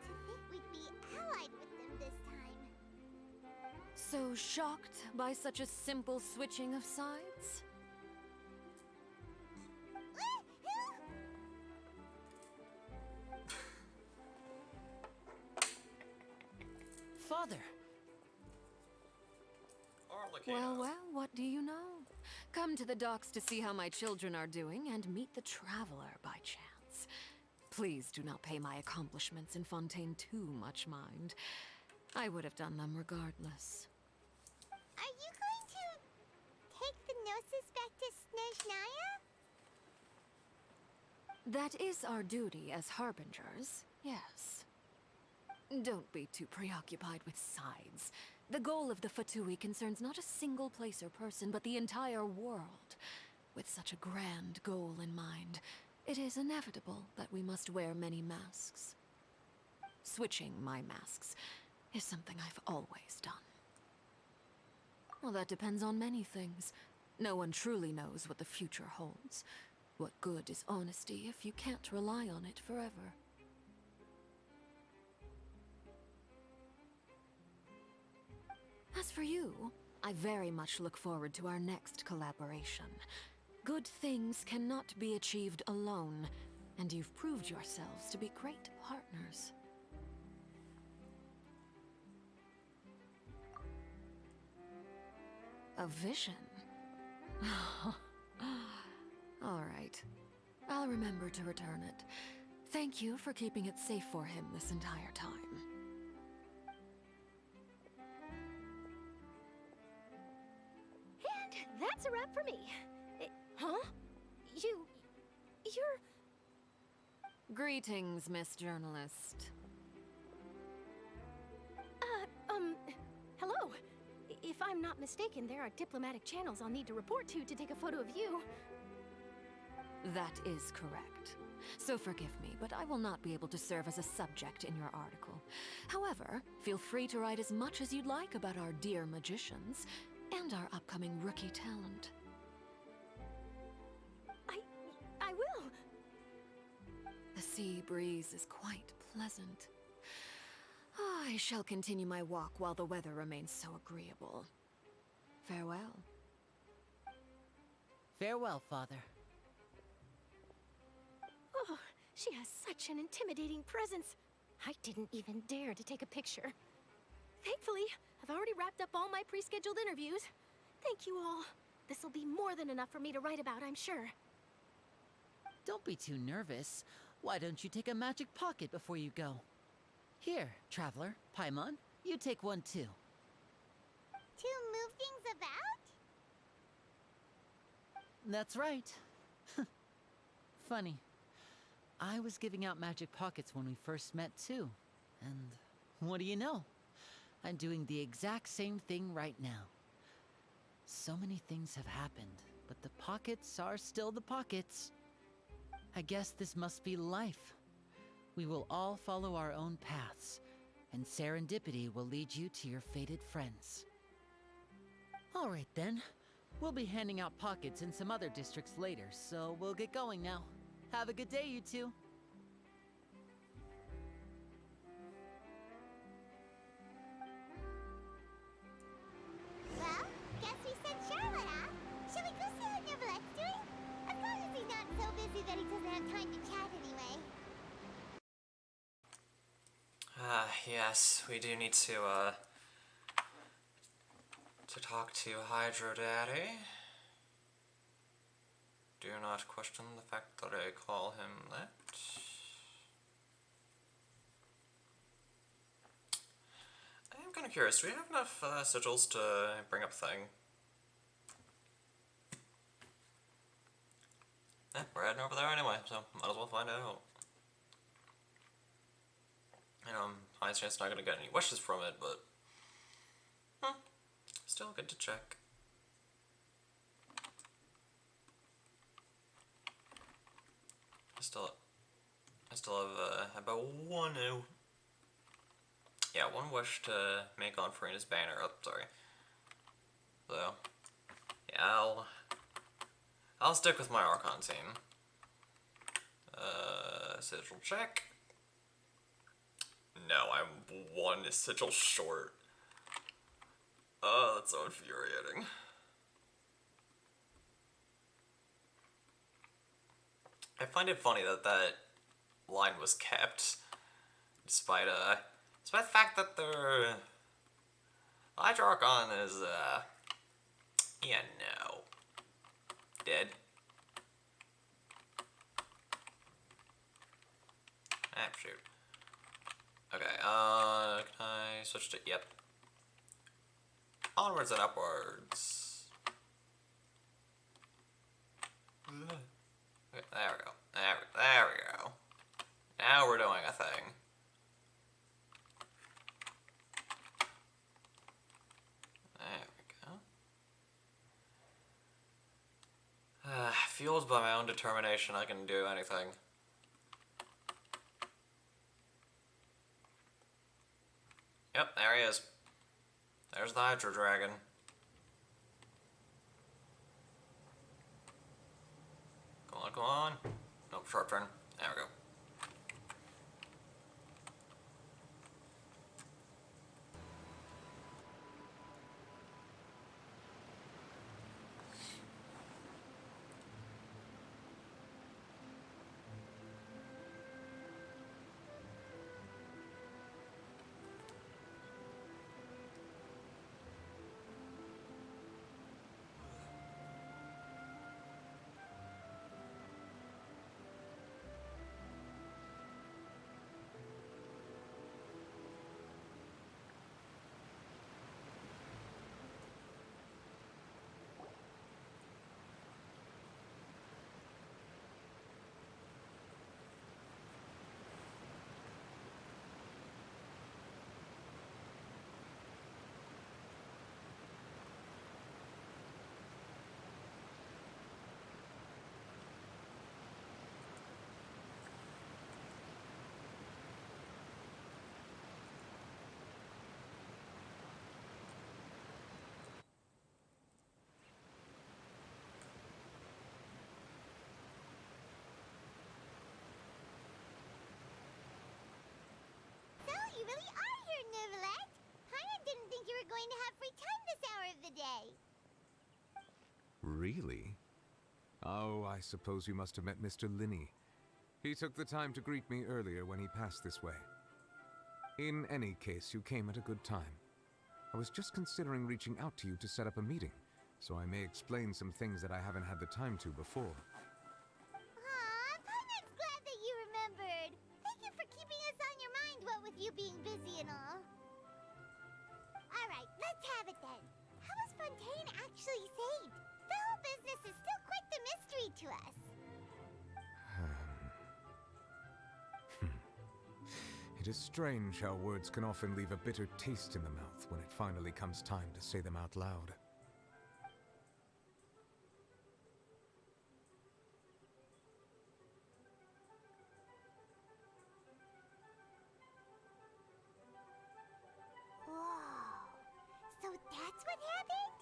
Speaker 2: To think we'd be allied with them this time.
Speaker 18: So shocked by such a simple switching of sides?
Speaker 19: Father!
Speaker 18: Well, what do you know? Come to the docks to see how my children are doing and meet the Traveler by chance. Please do not pay my accomplishments in Fontaine too much mind. I would have done them regardless.
Speaker 2: Are you going to take the Gnosis back to Snezhnaya?
Speaker 18: That is our duty as harbingers, yes. Don't be too preoccupied with sides. The goal of the Fatui concerns not a single place or person, but the entire world. With such a grand goal in mind, it is inevitable that we must wear many masks. Switching my masks is something I've always done. Well, that depends on many things. No one truly knows what the future holds. What good is honesty if you can't rely on it forever? As for you, I very much look forward to our next collaboration. Good things cannot be achieved alone, and you've proved yourselves to be great partners. A vision? All right. I'll remember to return it. Thank you for keeping it safe for him this entire time.
Speaker 5: And that's a wrap for me. Huh? You're...
Speaker 18: Greetings, Miss Journalist.
Speaker 5: Hello. If I'm not mistaken, there are diplomatic channels I'll need to report to take a photo of you.
Speaker 18: That is correct. So forgive me, but I will not be able to serve as a subject in your article. However, feel free to write as much as you'd like about our dear magicians and our upcoming rookie talent.
Speaker 5: I will.
Speaker 18: The sea breeze is quite pleasant. I shall continue my walk while the weather remains so agreeable. Farewell.
Speaker 19: Farewell, Father.
Speaker 5: Oh, she has such an intimidating presence. I didn't even dare to take a picture. Thankfully, I've already wrapped up all my pre-scheduled interviews. Thank you all. This'll be more than enough for me to write about, I'm sure.
Speaker 19: Don't be too nervous. Why don't you take a magic pocket before you go? Here, Traveler, Paimon, you take one too.
Speaker 2: To move things about?
Speaker 19: That's right. Funny. I was giving out magic pockets when we first met too. And what do you know? I'm doing the exact same thing right now. So many things have happened, but the pockets are still the pockets. I guess this must be life. We will all follow our own paths, and serendipity will lead you to your fated friends. All right then. We'll be handing out pockets in some other districts later, so we'll get going now. Have a good day, you two.
Speaker 2: Well, guess we sent Charlotte off. Shall we go see how Neverlette's doing? As long as he's not so busy that he doesn't have time to chat anyway.
Speaker 1: Yes, we do need to talk to Hydro Daddy. Do not question the fact that I call him that. I am kind of curious, do we have enough sigils to bring up Thing? We're heading over there anyway, so might as well find out. You know, highest chance not gonna get any wishes from it, but still good to check. I still have about one wish to make on Farina's banner. Oh, sorry. So yeah, I'll stick with my Archon team. Sigil check. No, I'm one sigil short. Oh, that's so infuriating. I find it funny that that line was kept, despite the fact that their Hydra Archon is yeah, no, dead. Ah, shoot. Okay, can I switch to, yep. Onwards and upwards. Okay, there we go. There we go. Now we're doing a thing. There we go. Fueled by my own determination, I can do anything. Yep, there he is. There's the Hydro Dragon. Come on. Nope, short turn. There we go.
Speaker 2: So, you really are here, Neverlette. Paimon didn't think you were going to have free time this hour of the day.
Speaker 7: Really? Oh, I suppose you must have met Mr. Linney. He took the time to greet me earlier when he passed this way. In any case, you came at a good time. I was just considering reaching out to you to set up a meeting, so I may explain some things that I haven't had the time to before.
Speaker 2: Aw, Paimon's glad that you remembered. Thank you for keeping us on your mind, what with you being busy and all. Alright, let's have it then. How was Fontaine actually saved? The whole business is still quite the mystery to us.
Speaker 7: It is strange how words can often leave a bitter taste in the mouth when it finally comes time to say them out loud.
Speaker 2: Whoa. So that's what happened?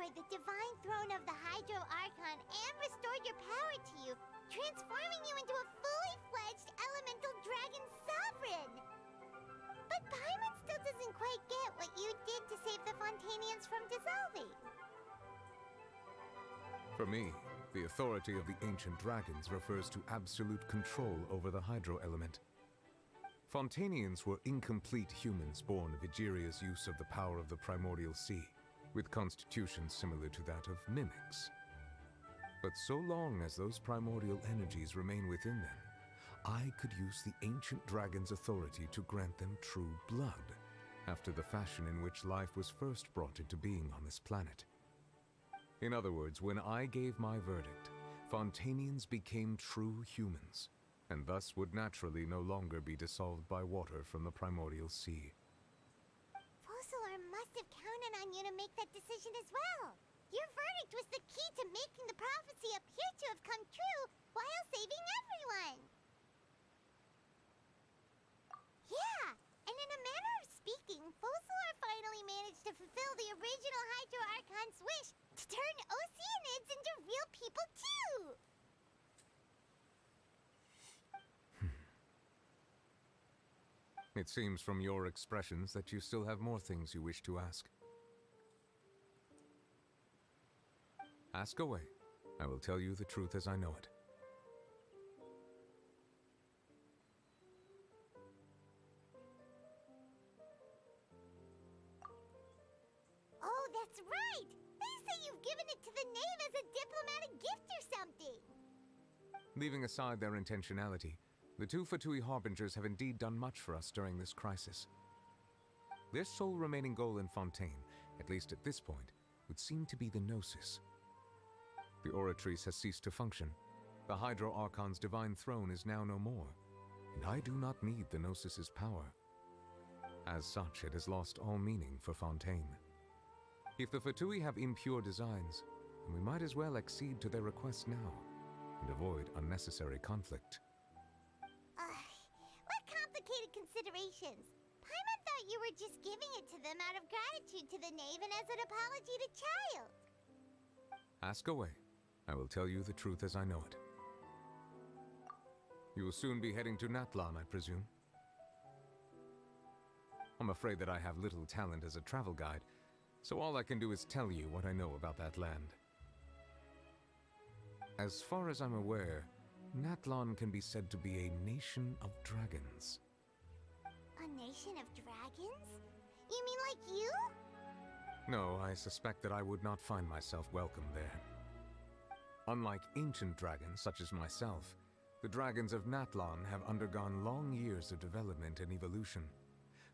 Speaker 2: destroyed the divine throne of the Hydro Archon and restored your power to you, transforming you into a fully fledged elemental dragon sovereign. But Paimon still doesn't quite get what you did to save the Fontanians from dissolving.
Speaker 7: For me, the authority of the ancient dragons refers to absolute control over the hydro element. Fontanians were incomplete humans born of Egeria's use of the power of the primordial sea, with constitutions similar to that of mimics. But so long as those primordial energies remain within them, I could use the ancient dragon's authority to grant them true blood, after the fashion in which life was first brought into being on this planet. In other words, when I gave my verdict, Fontanians became true humans, and thus would naturally no longer be dissolved by water from the primordial sea.
Speaker 2: Fossilor must have counted on you to make that decision as well. Your verdict was the key to making the prophecy appear to have come true while saving everyone. Yeah, and in a manner of speaking, Fossilor finally managed to fulfill the original Hydro Archon's wish to turn Oceanids into real people too!
Speaker 7: It seems from your expressions that you still have more things you wish to ask. Ask away. I will tell you the truth as I know it.
Speaker 2: Oh, that's right! They say you've given it to the Knave as a diplomatic gift or something!
Speaker 7: Leaving aside their intentionality, the two Fatui Harbingers have indeed done much for us during this crisis. Their sole remaining goal in Fontaine, at least at this point, would seem to be the Gnosis. The Oratrice has ceased to function. The Hydro Archon's divine throne is now no more, and I do not need the Gnosis's power. As such, it has lost all meaning for Fontaine. If the Fatui have impure designs, then we might as well accede to their request now, and avoid unnecessary conflict.
Speaker 2: What complicated considerations! Paimon thought you were just giving it to them out of gratitude to the Knave and as an apology to Child.
Speaker 7: Ask away. I will tell you the truth as I know it. You will soon be heading to Natlan, I presume? I'm afraid that I have little talent as a travel guide, so all I can do is tell you what I know about that land. As far as I'm aware, Natlan can be said to be a nation of dragons.
Speaker 2: A nation of dragons? You mean like you?
Speaker 7: No, I suspect that I would not find myself welcome there. Unlike ancient dragons such as myself, the dragons of Natlan have undergone long years of development and evolution.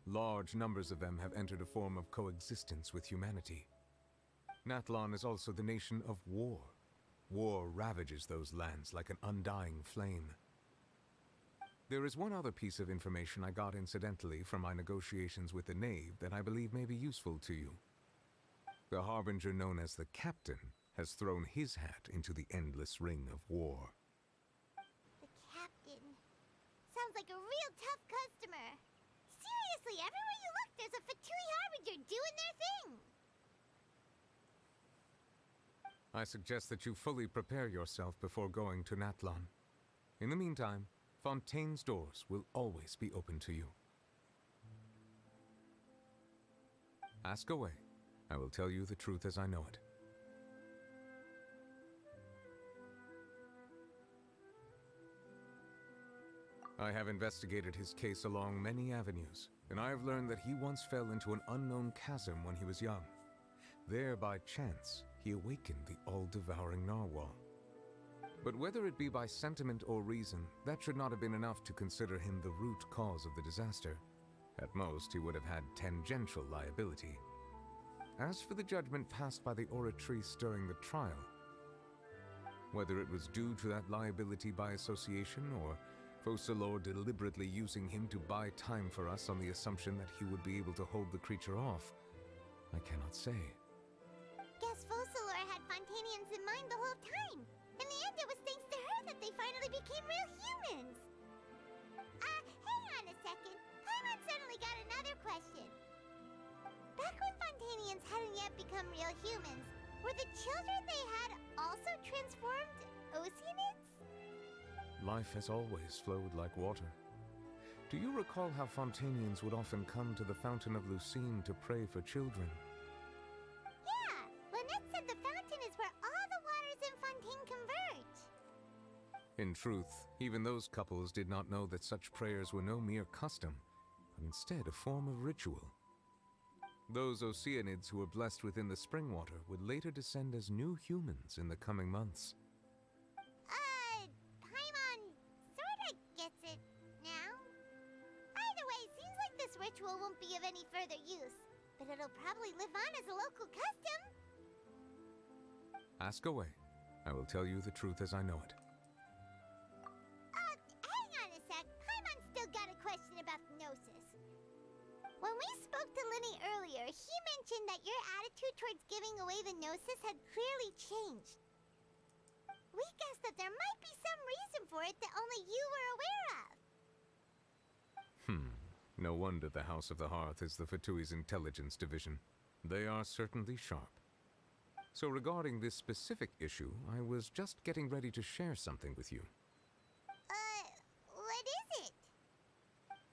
Speaker 7: Large numbers of them have entered a form of coexistence with humanity. Natlan is also the nation of war. War ravages those lands like an undying flame. There is one other piece of information I got incidentally from my negotiations with the Knave that I believe may be useful to you. The Harbinger known as the Captain has thrown his hat into the endless ring of war.
Speaker 2: The Captain. Sounds like a real tough customer. Seriously, everywhere you look, there's a Fatui Harbinger doing their thing.
Speaker 7: I suggest that you fully prepare yourself before going to Natlan. In the meantime, Fontaine's doors will always be open to you. Ask away. I will tell you the truth as I know it. I have investigated his case along many avenues, and I have learned that he once fell into an unknown chasm when he was young. There, by chance, he awakened the all-devouring narwhal. But whether it be by sentiment or reason, that should not have been enough to consider him the root cause of the disaster. At most, he would have had tangential liability. As for the judgment passed by the Oratrice during the trial, whether it was due to that liability by association or Focalor deliberately using him to buy time for us on the assumption that he would be able to hold the creature off, I cannot say.
Speaker 2: Guess Focalor had Fontanians in mind the whole time. In the end, it was thanks to her that they finally became real humans. Hang on a second. Paimon suddenly got another question. Back when Fontanians hadn't yet become real humans, Were the children they had also transformed Oceanids?
Speaker 7: Life has always flowed like water. Do you recall how Fontanians would often come to the Fountain of Lucine to pray for children?
Speaker 2: Yeah, Lynette said the fountain is where all the waters in Fontaine converge.
Speaker 7: In truth, even those couples did not know that such prayers were no mere custom, but instead a form of ritual. Those Oceanids who were blessed within the spring water would later descend as new humans in the coming months.
Speaker 2: Paimon sorta gets it now. Either way, seems like this ritual won't be of any further use, but it'll probably live on as a local custom.
Speaker 7: Ask away. I will tell you the truth as I know it.
Speaker 2: Hang on a sec. Paimon's still got a question about the Gnosis. When we spoke to Linny earlier, he mentioned that your attitude towards giving away the Gnosis had clearly changed. We guessed that there might be some reason for it that only you were aware of.
Speaker 7: No wonder the House of the Hearth is the Fatui's intelligence division. They are certainly sharp. So regarding this specific issue, I was just getting ready to share something with you.
Speaker 2: What is it?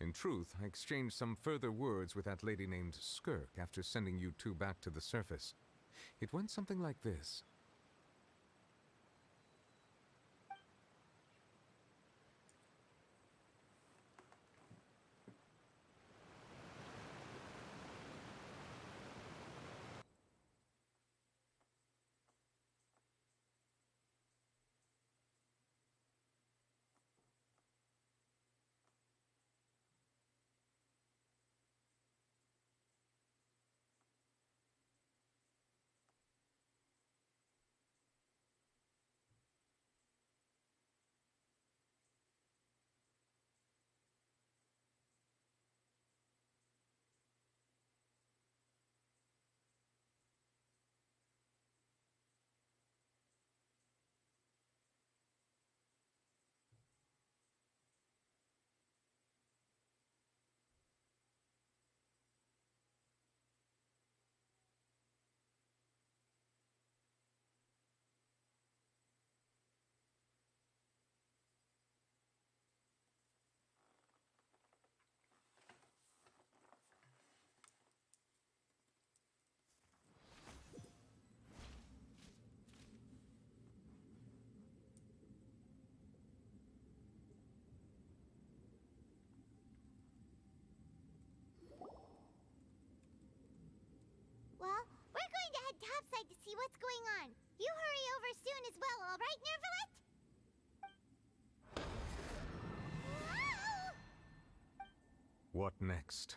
Speaker 7: In truth, I exchanged some further words with that lady named Skirk after sending you two back to the surface. It went something like this.
Speaker 2: Well, we're going to head topside to see what's going on. You hurry over soon as well, all right, Nervalet?
Speaker 7: What next?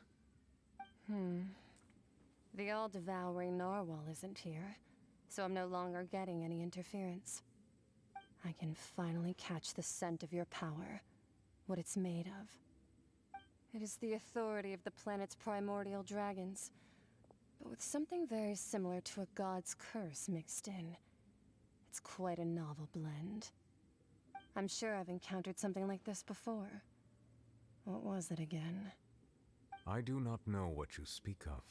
Speaker 9: The all-devouring narwhal isn't here, so I'm no longer getting any interference. I can finally catch the scent of your power, what it's made of. It is the authority of the planet's primordial dragons, but with something very similar to a god's curse mixed in. It's quite a novel blend. I'm sure I've encountered something like this before. What was it again?
Speaker 7: I do not know what you speak of.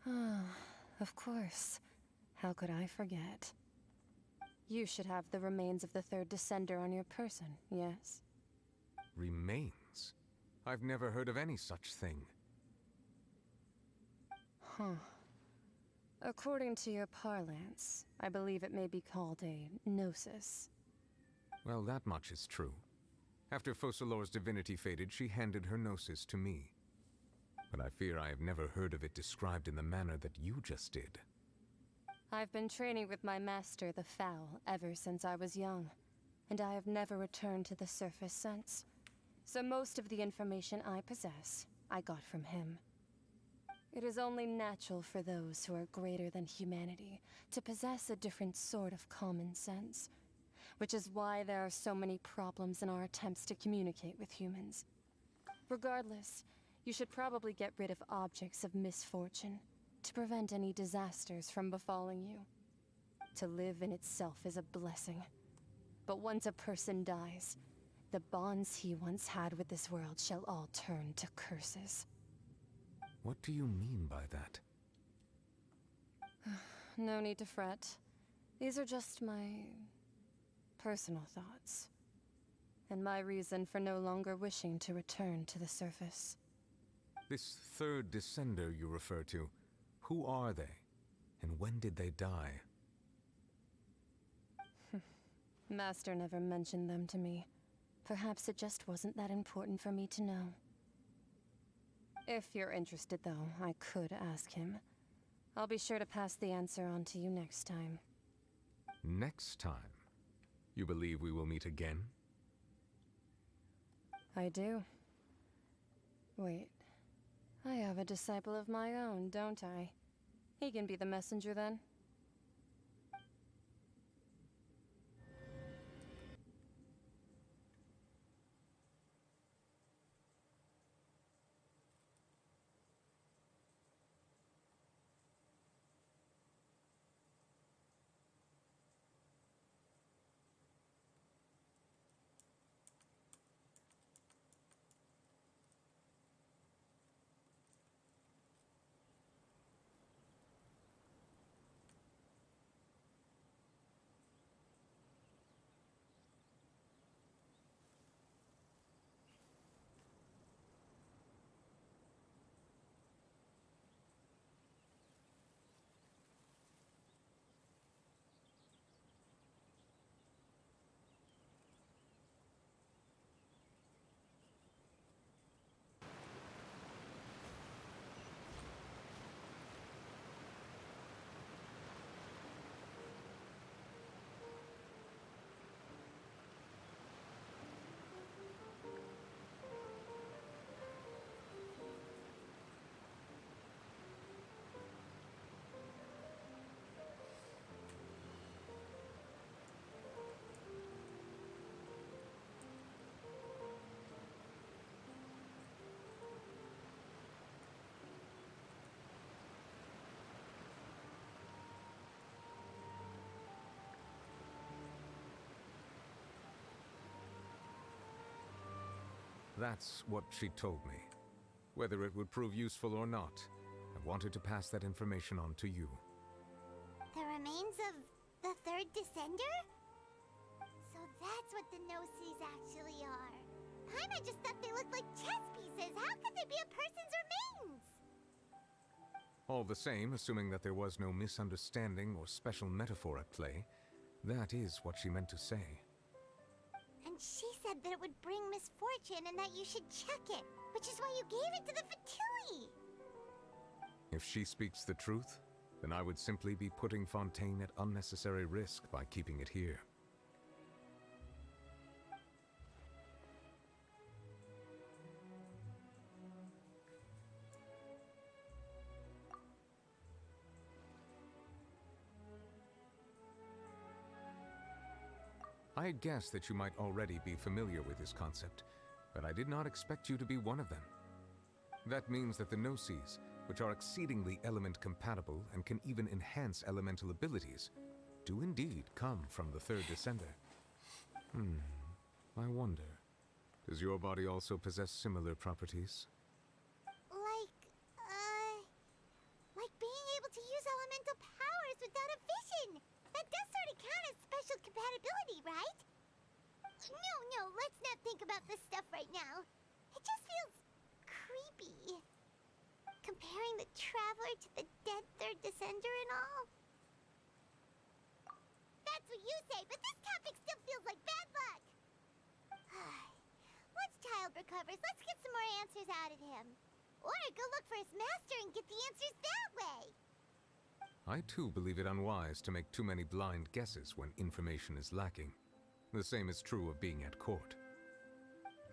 Speaker 9: Ah, of course. How could I forget? You should have the remains of the third descender on your person, yes?
Speaker 7: Remains? I've never heard of any such thing.
Speaker 9: Huh. According to your parlance, I believe it may be called a gnosis.
Speaker 7: Well, that much is true. After Focalor's divinity faded, she handed her gnosis to me. But I fear I have never heard of it described in the manner that you just did.
Speaker 9: I've been training with my master, the Foul, ever since I was young, and I have never returned to the surface since. So most of the information I possess, I got from him. It is only natural for those who are greater than humanity to possess a different sort of common sense, which is why there are so many problems in our attempts to communicate with humans. Regardless, you should probably get rid of objects of misfortune to prevent any disasters from befalling you. To live in itself is a blessing. But once a person dies, the bonds he once had with this world shall all turn to curses.
Speaker 7: What do you mean by that?
Speaker 9: no need to fret. These are just my personal thoughts, and my reason for no longer wishing to return to the surface.
Speaker 7: This third descender you refer to, who are they? And when did they die?
Speaker 9: Master never mentioned them to me. Perhaps it just wasn't that important for me to know. If you're interested, though, I could ask him. I'll be sure to pass the answer on to you next time.
Speaker 7: Next time? You believe we will meet again?
Speaker 9: I do. Wait. I have a disciple of my own, don't I? He can be the messenger then.
Speaker 7: That's what she told me. Whether it would prove useful or not, I wanted to pass that information on to you.
Speaker 2: The remains of the third descender? So that's what the Gnosis actually are. Paimon just thought they looked like chess pieces. How could they be a person's remains?
Speaker 7: All the same, assuming that there was no misunderstanding or special metaphor at play, that is what she meant to say.
Speaker 2: And she said that it would bring misfortune and that you should check it, which is why you gave it to the Fatui.
Speaker 7: If she speaks the truth, then I would simply be putting Fontaine at unnecessary risk by keeping it here. I had guessed that you might already be familiar with this concept, but I did not expect you to be one of them. That means that the Gnosis, which are exceedingly element-compatible and can even enhance elemental abilities, do indeed come from the third descender. I wonder, does your body also possess similar properties?
Speaker 2: Like being able to use elemental powers without a vision. That does sort of count as special compatibility, right? No, let's not think about this stuff right now. It just feels creepy. Comparing the Traveler to the dead third descender and all. That's what you say, but this topic still feels like bad luck. Once Child recovers, let's get some more answers out of him. Or go look for his master and get the answers that way.
Speaker 7: I too believe it unwise to make too many blind guesses when information is lacking. The same is true of being at court.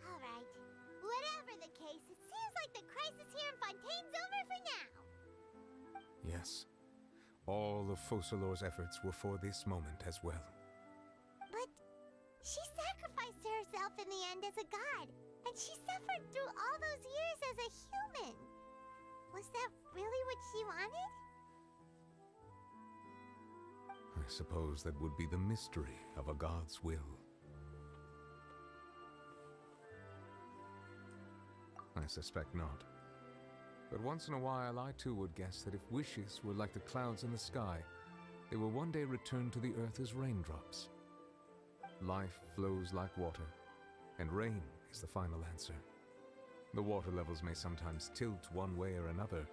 Speaker 2: Alright. Whatever the case, it seems like the crisis here in Fontaine's over for now.
Speaker 7: Yes. All of Focalor's efforts were for this moment as well.
Speaker 2: But she sacrificed herself in the end as a god, and she suffered through all those years as a human. Was that really what she wanted?
Speaker 7: I suppose that would be the mystery of a god's will. I suspect not. But once in a while, I too would guess that if wishes were like the clouds in the sky, they will one day return to the earth as raindrops. Life flows like water, and rain is the final answer. The water levels may sometimes tilt one way or another,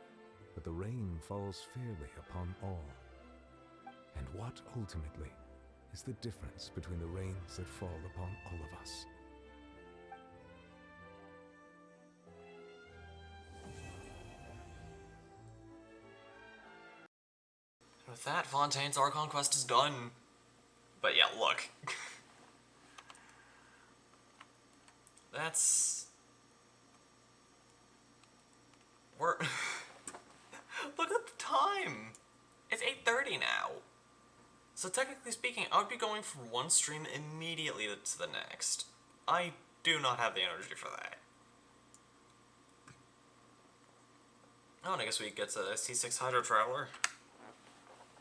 Speaker 7: but the rain falls fairly upon all. And what, ultimately, is the difference between the rains that fall upon all of us?
Speaker 1: With that, Fontaine's Archon quest is done. But yeah, look. That's... We're... Look at the time! It's 8:30 now. So technically speaking, I would be going from one stream immediately to the next. I do not have the energy for that. Oh, and I guess we get a C6 Hydro Traveler.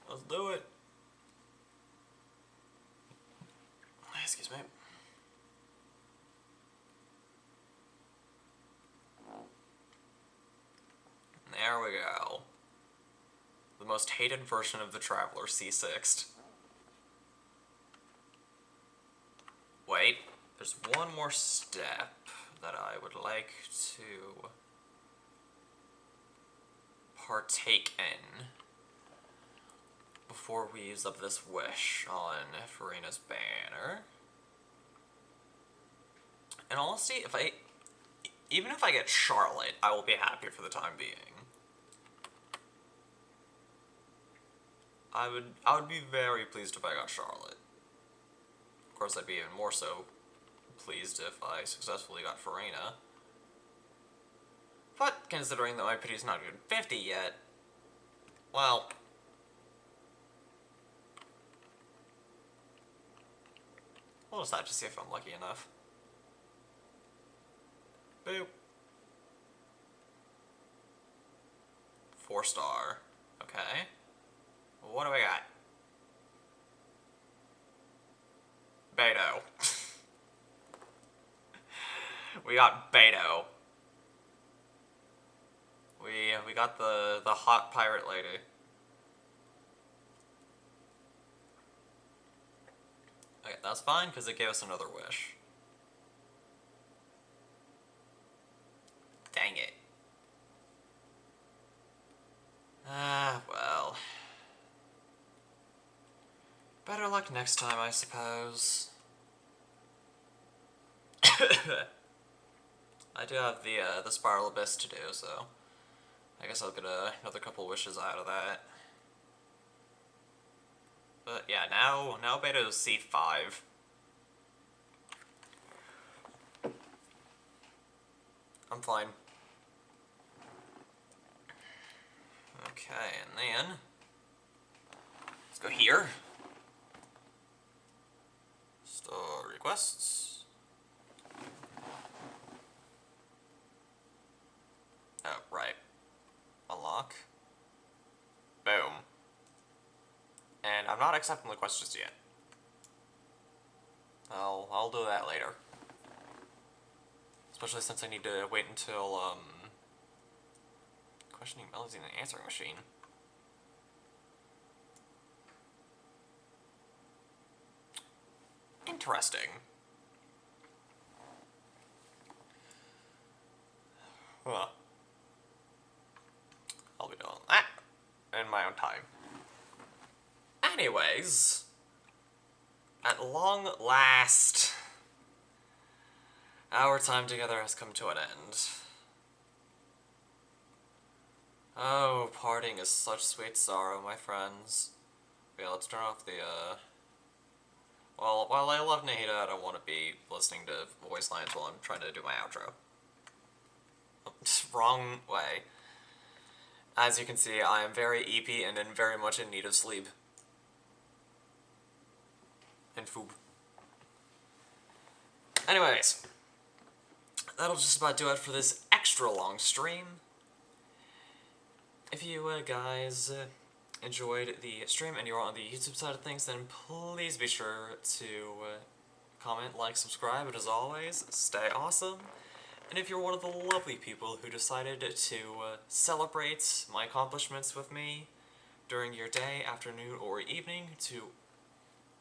Speaker 1: Let's do it. Excuse me. There we go. The most hated version of the Traveler, C6'd. Wait, there's one more step that I would like to partake in before we use up this wish on Farina's banner. In honesty, even if I get Charlotte, I will be happy for the time being. I would be very pleased if I got Charlotte. Of course, I'd be even more so pleased if I successfully got Farina. But considering that my pity is not even 50 yet, well, we'll just have to see if I'm lucky enough. Boop. 4-star. Okay. What do we got? Beto. We got Beto. We got the hot pirate lady. Okay, that's fine because it gave us another wish. Dang it. Ah, well. Better luck next time, I suppose. I do have the Spiral Abyss to do, so I guess I'll get another couple wishes out of that. But yeah, now Beto's C5. I'm fine. Okay, and then let's go here. Store requests. Oh, right. Unlock. Boom. And I'm not accepting the quest just yet. I'll do that later. Especially since I need to wait until, questioning melodies in the answering machine. Interesting. Huh. I'll be doing that in my own time. Anyways, at long last, our time together has come to an end. Oh, parting is such sweet sorrow, my friends. Yeah, let's turn off the, Well, while I love Nahida, I don't want to be listening to voice lines while I'm trying to do my outro. Wrong way. As you can see, I am very eepy and very much in need of sleep. And food. Anyways, that'll just about do it for this extra long stream. If you guys enjoyed the stream and you're on the YouTube side of things, then please be sure to comment, like, subscribe, and as always, stay awesome. And if you're one of the lovely people who decided to celebrate my accomplishments with me, during your day, afternoon, or evening to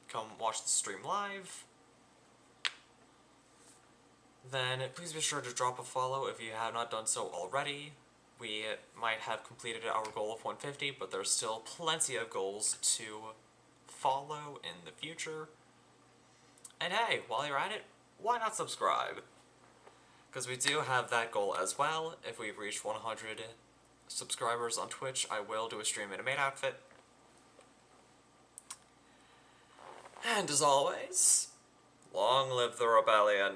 Speaker 1: come watch the stream live, then please be sure to drop a follow if you have not done so already. We might have completed our goal of 150, but there's still plenty of goals to follow in the future. And hey, while you're at it, why not subscribe? Because we do have that goal as well. If we've reached 100 subscribers on Twitch, I will do a stream in a maid outfit. And as always, long live the rebellion.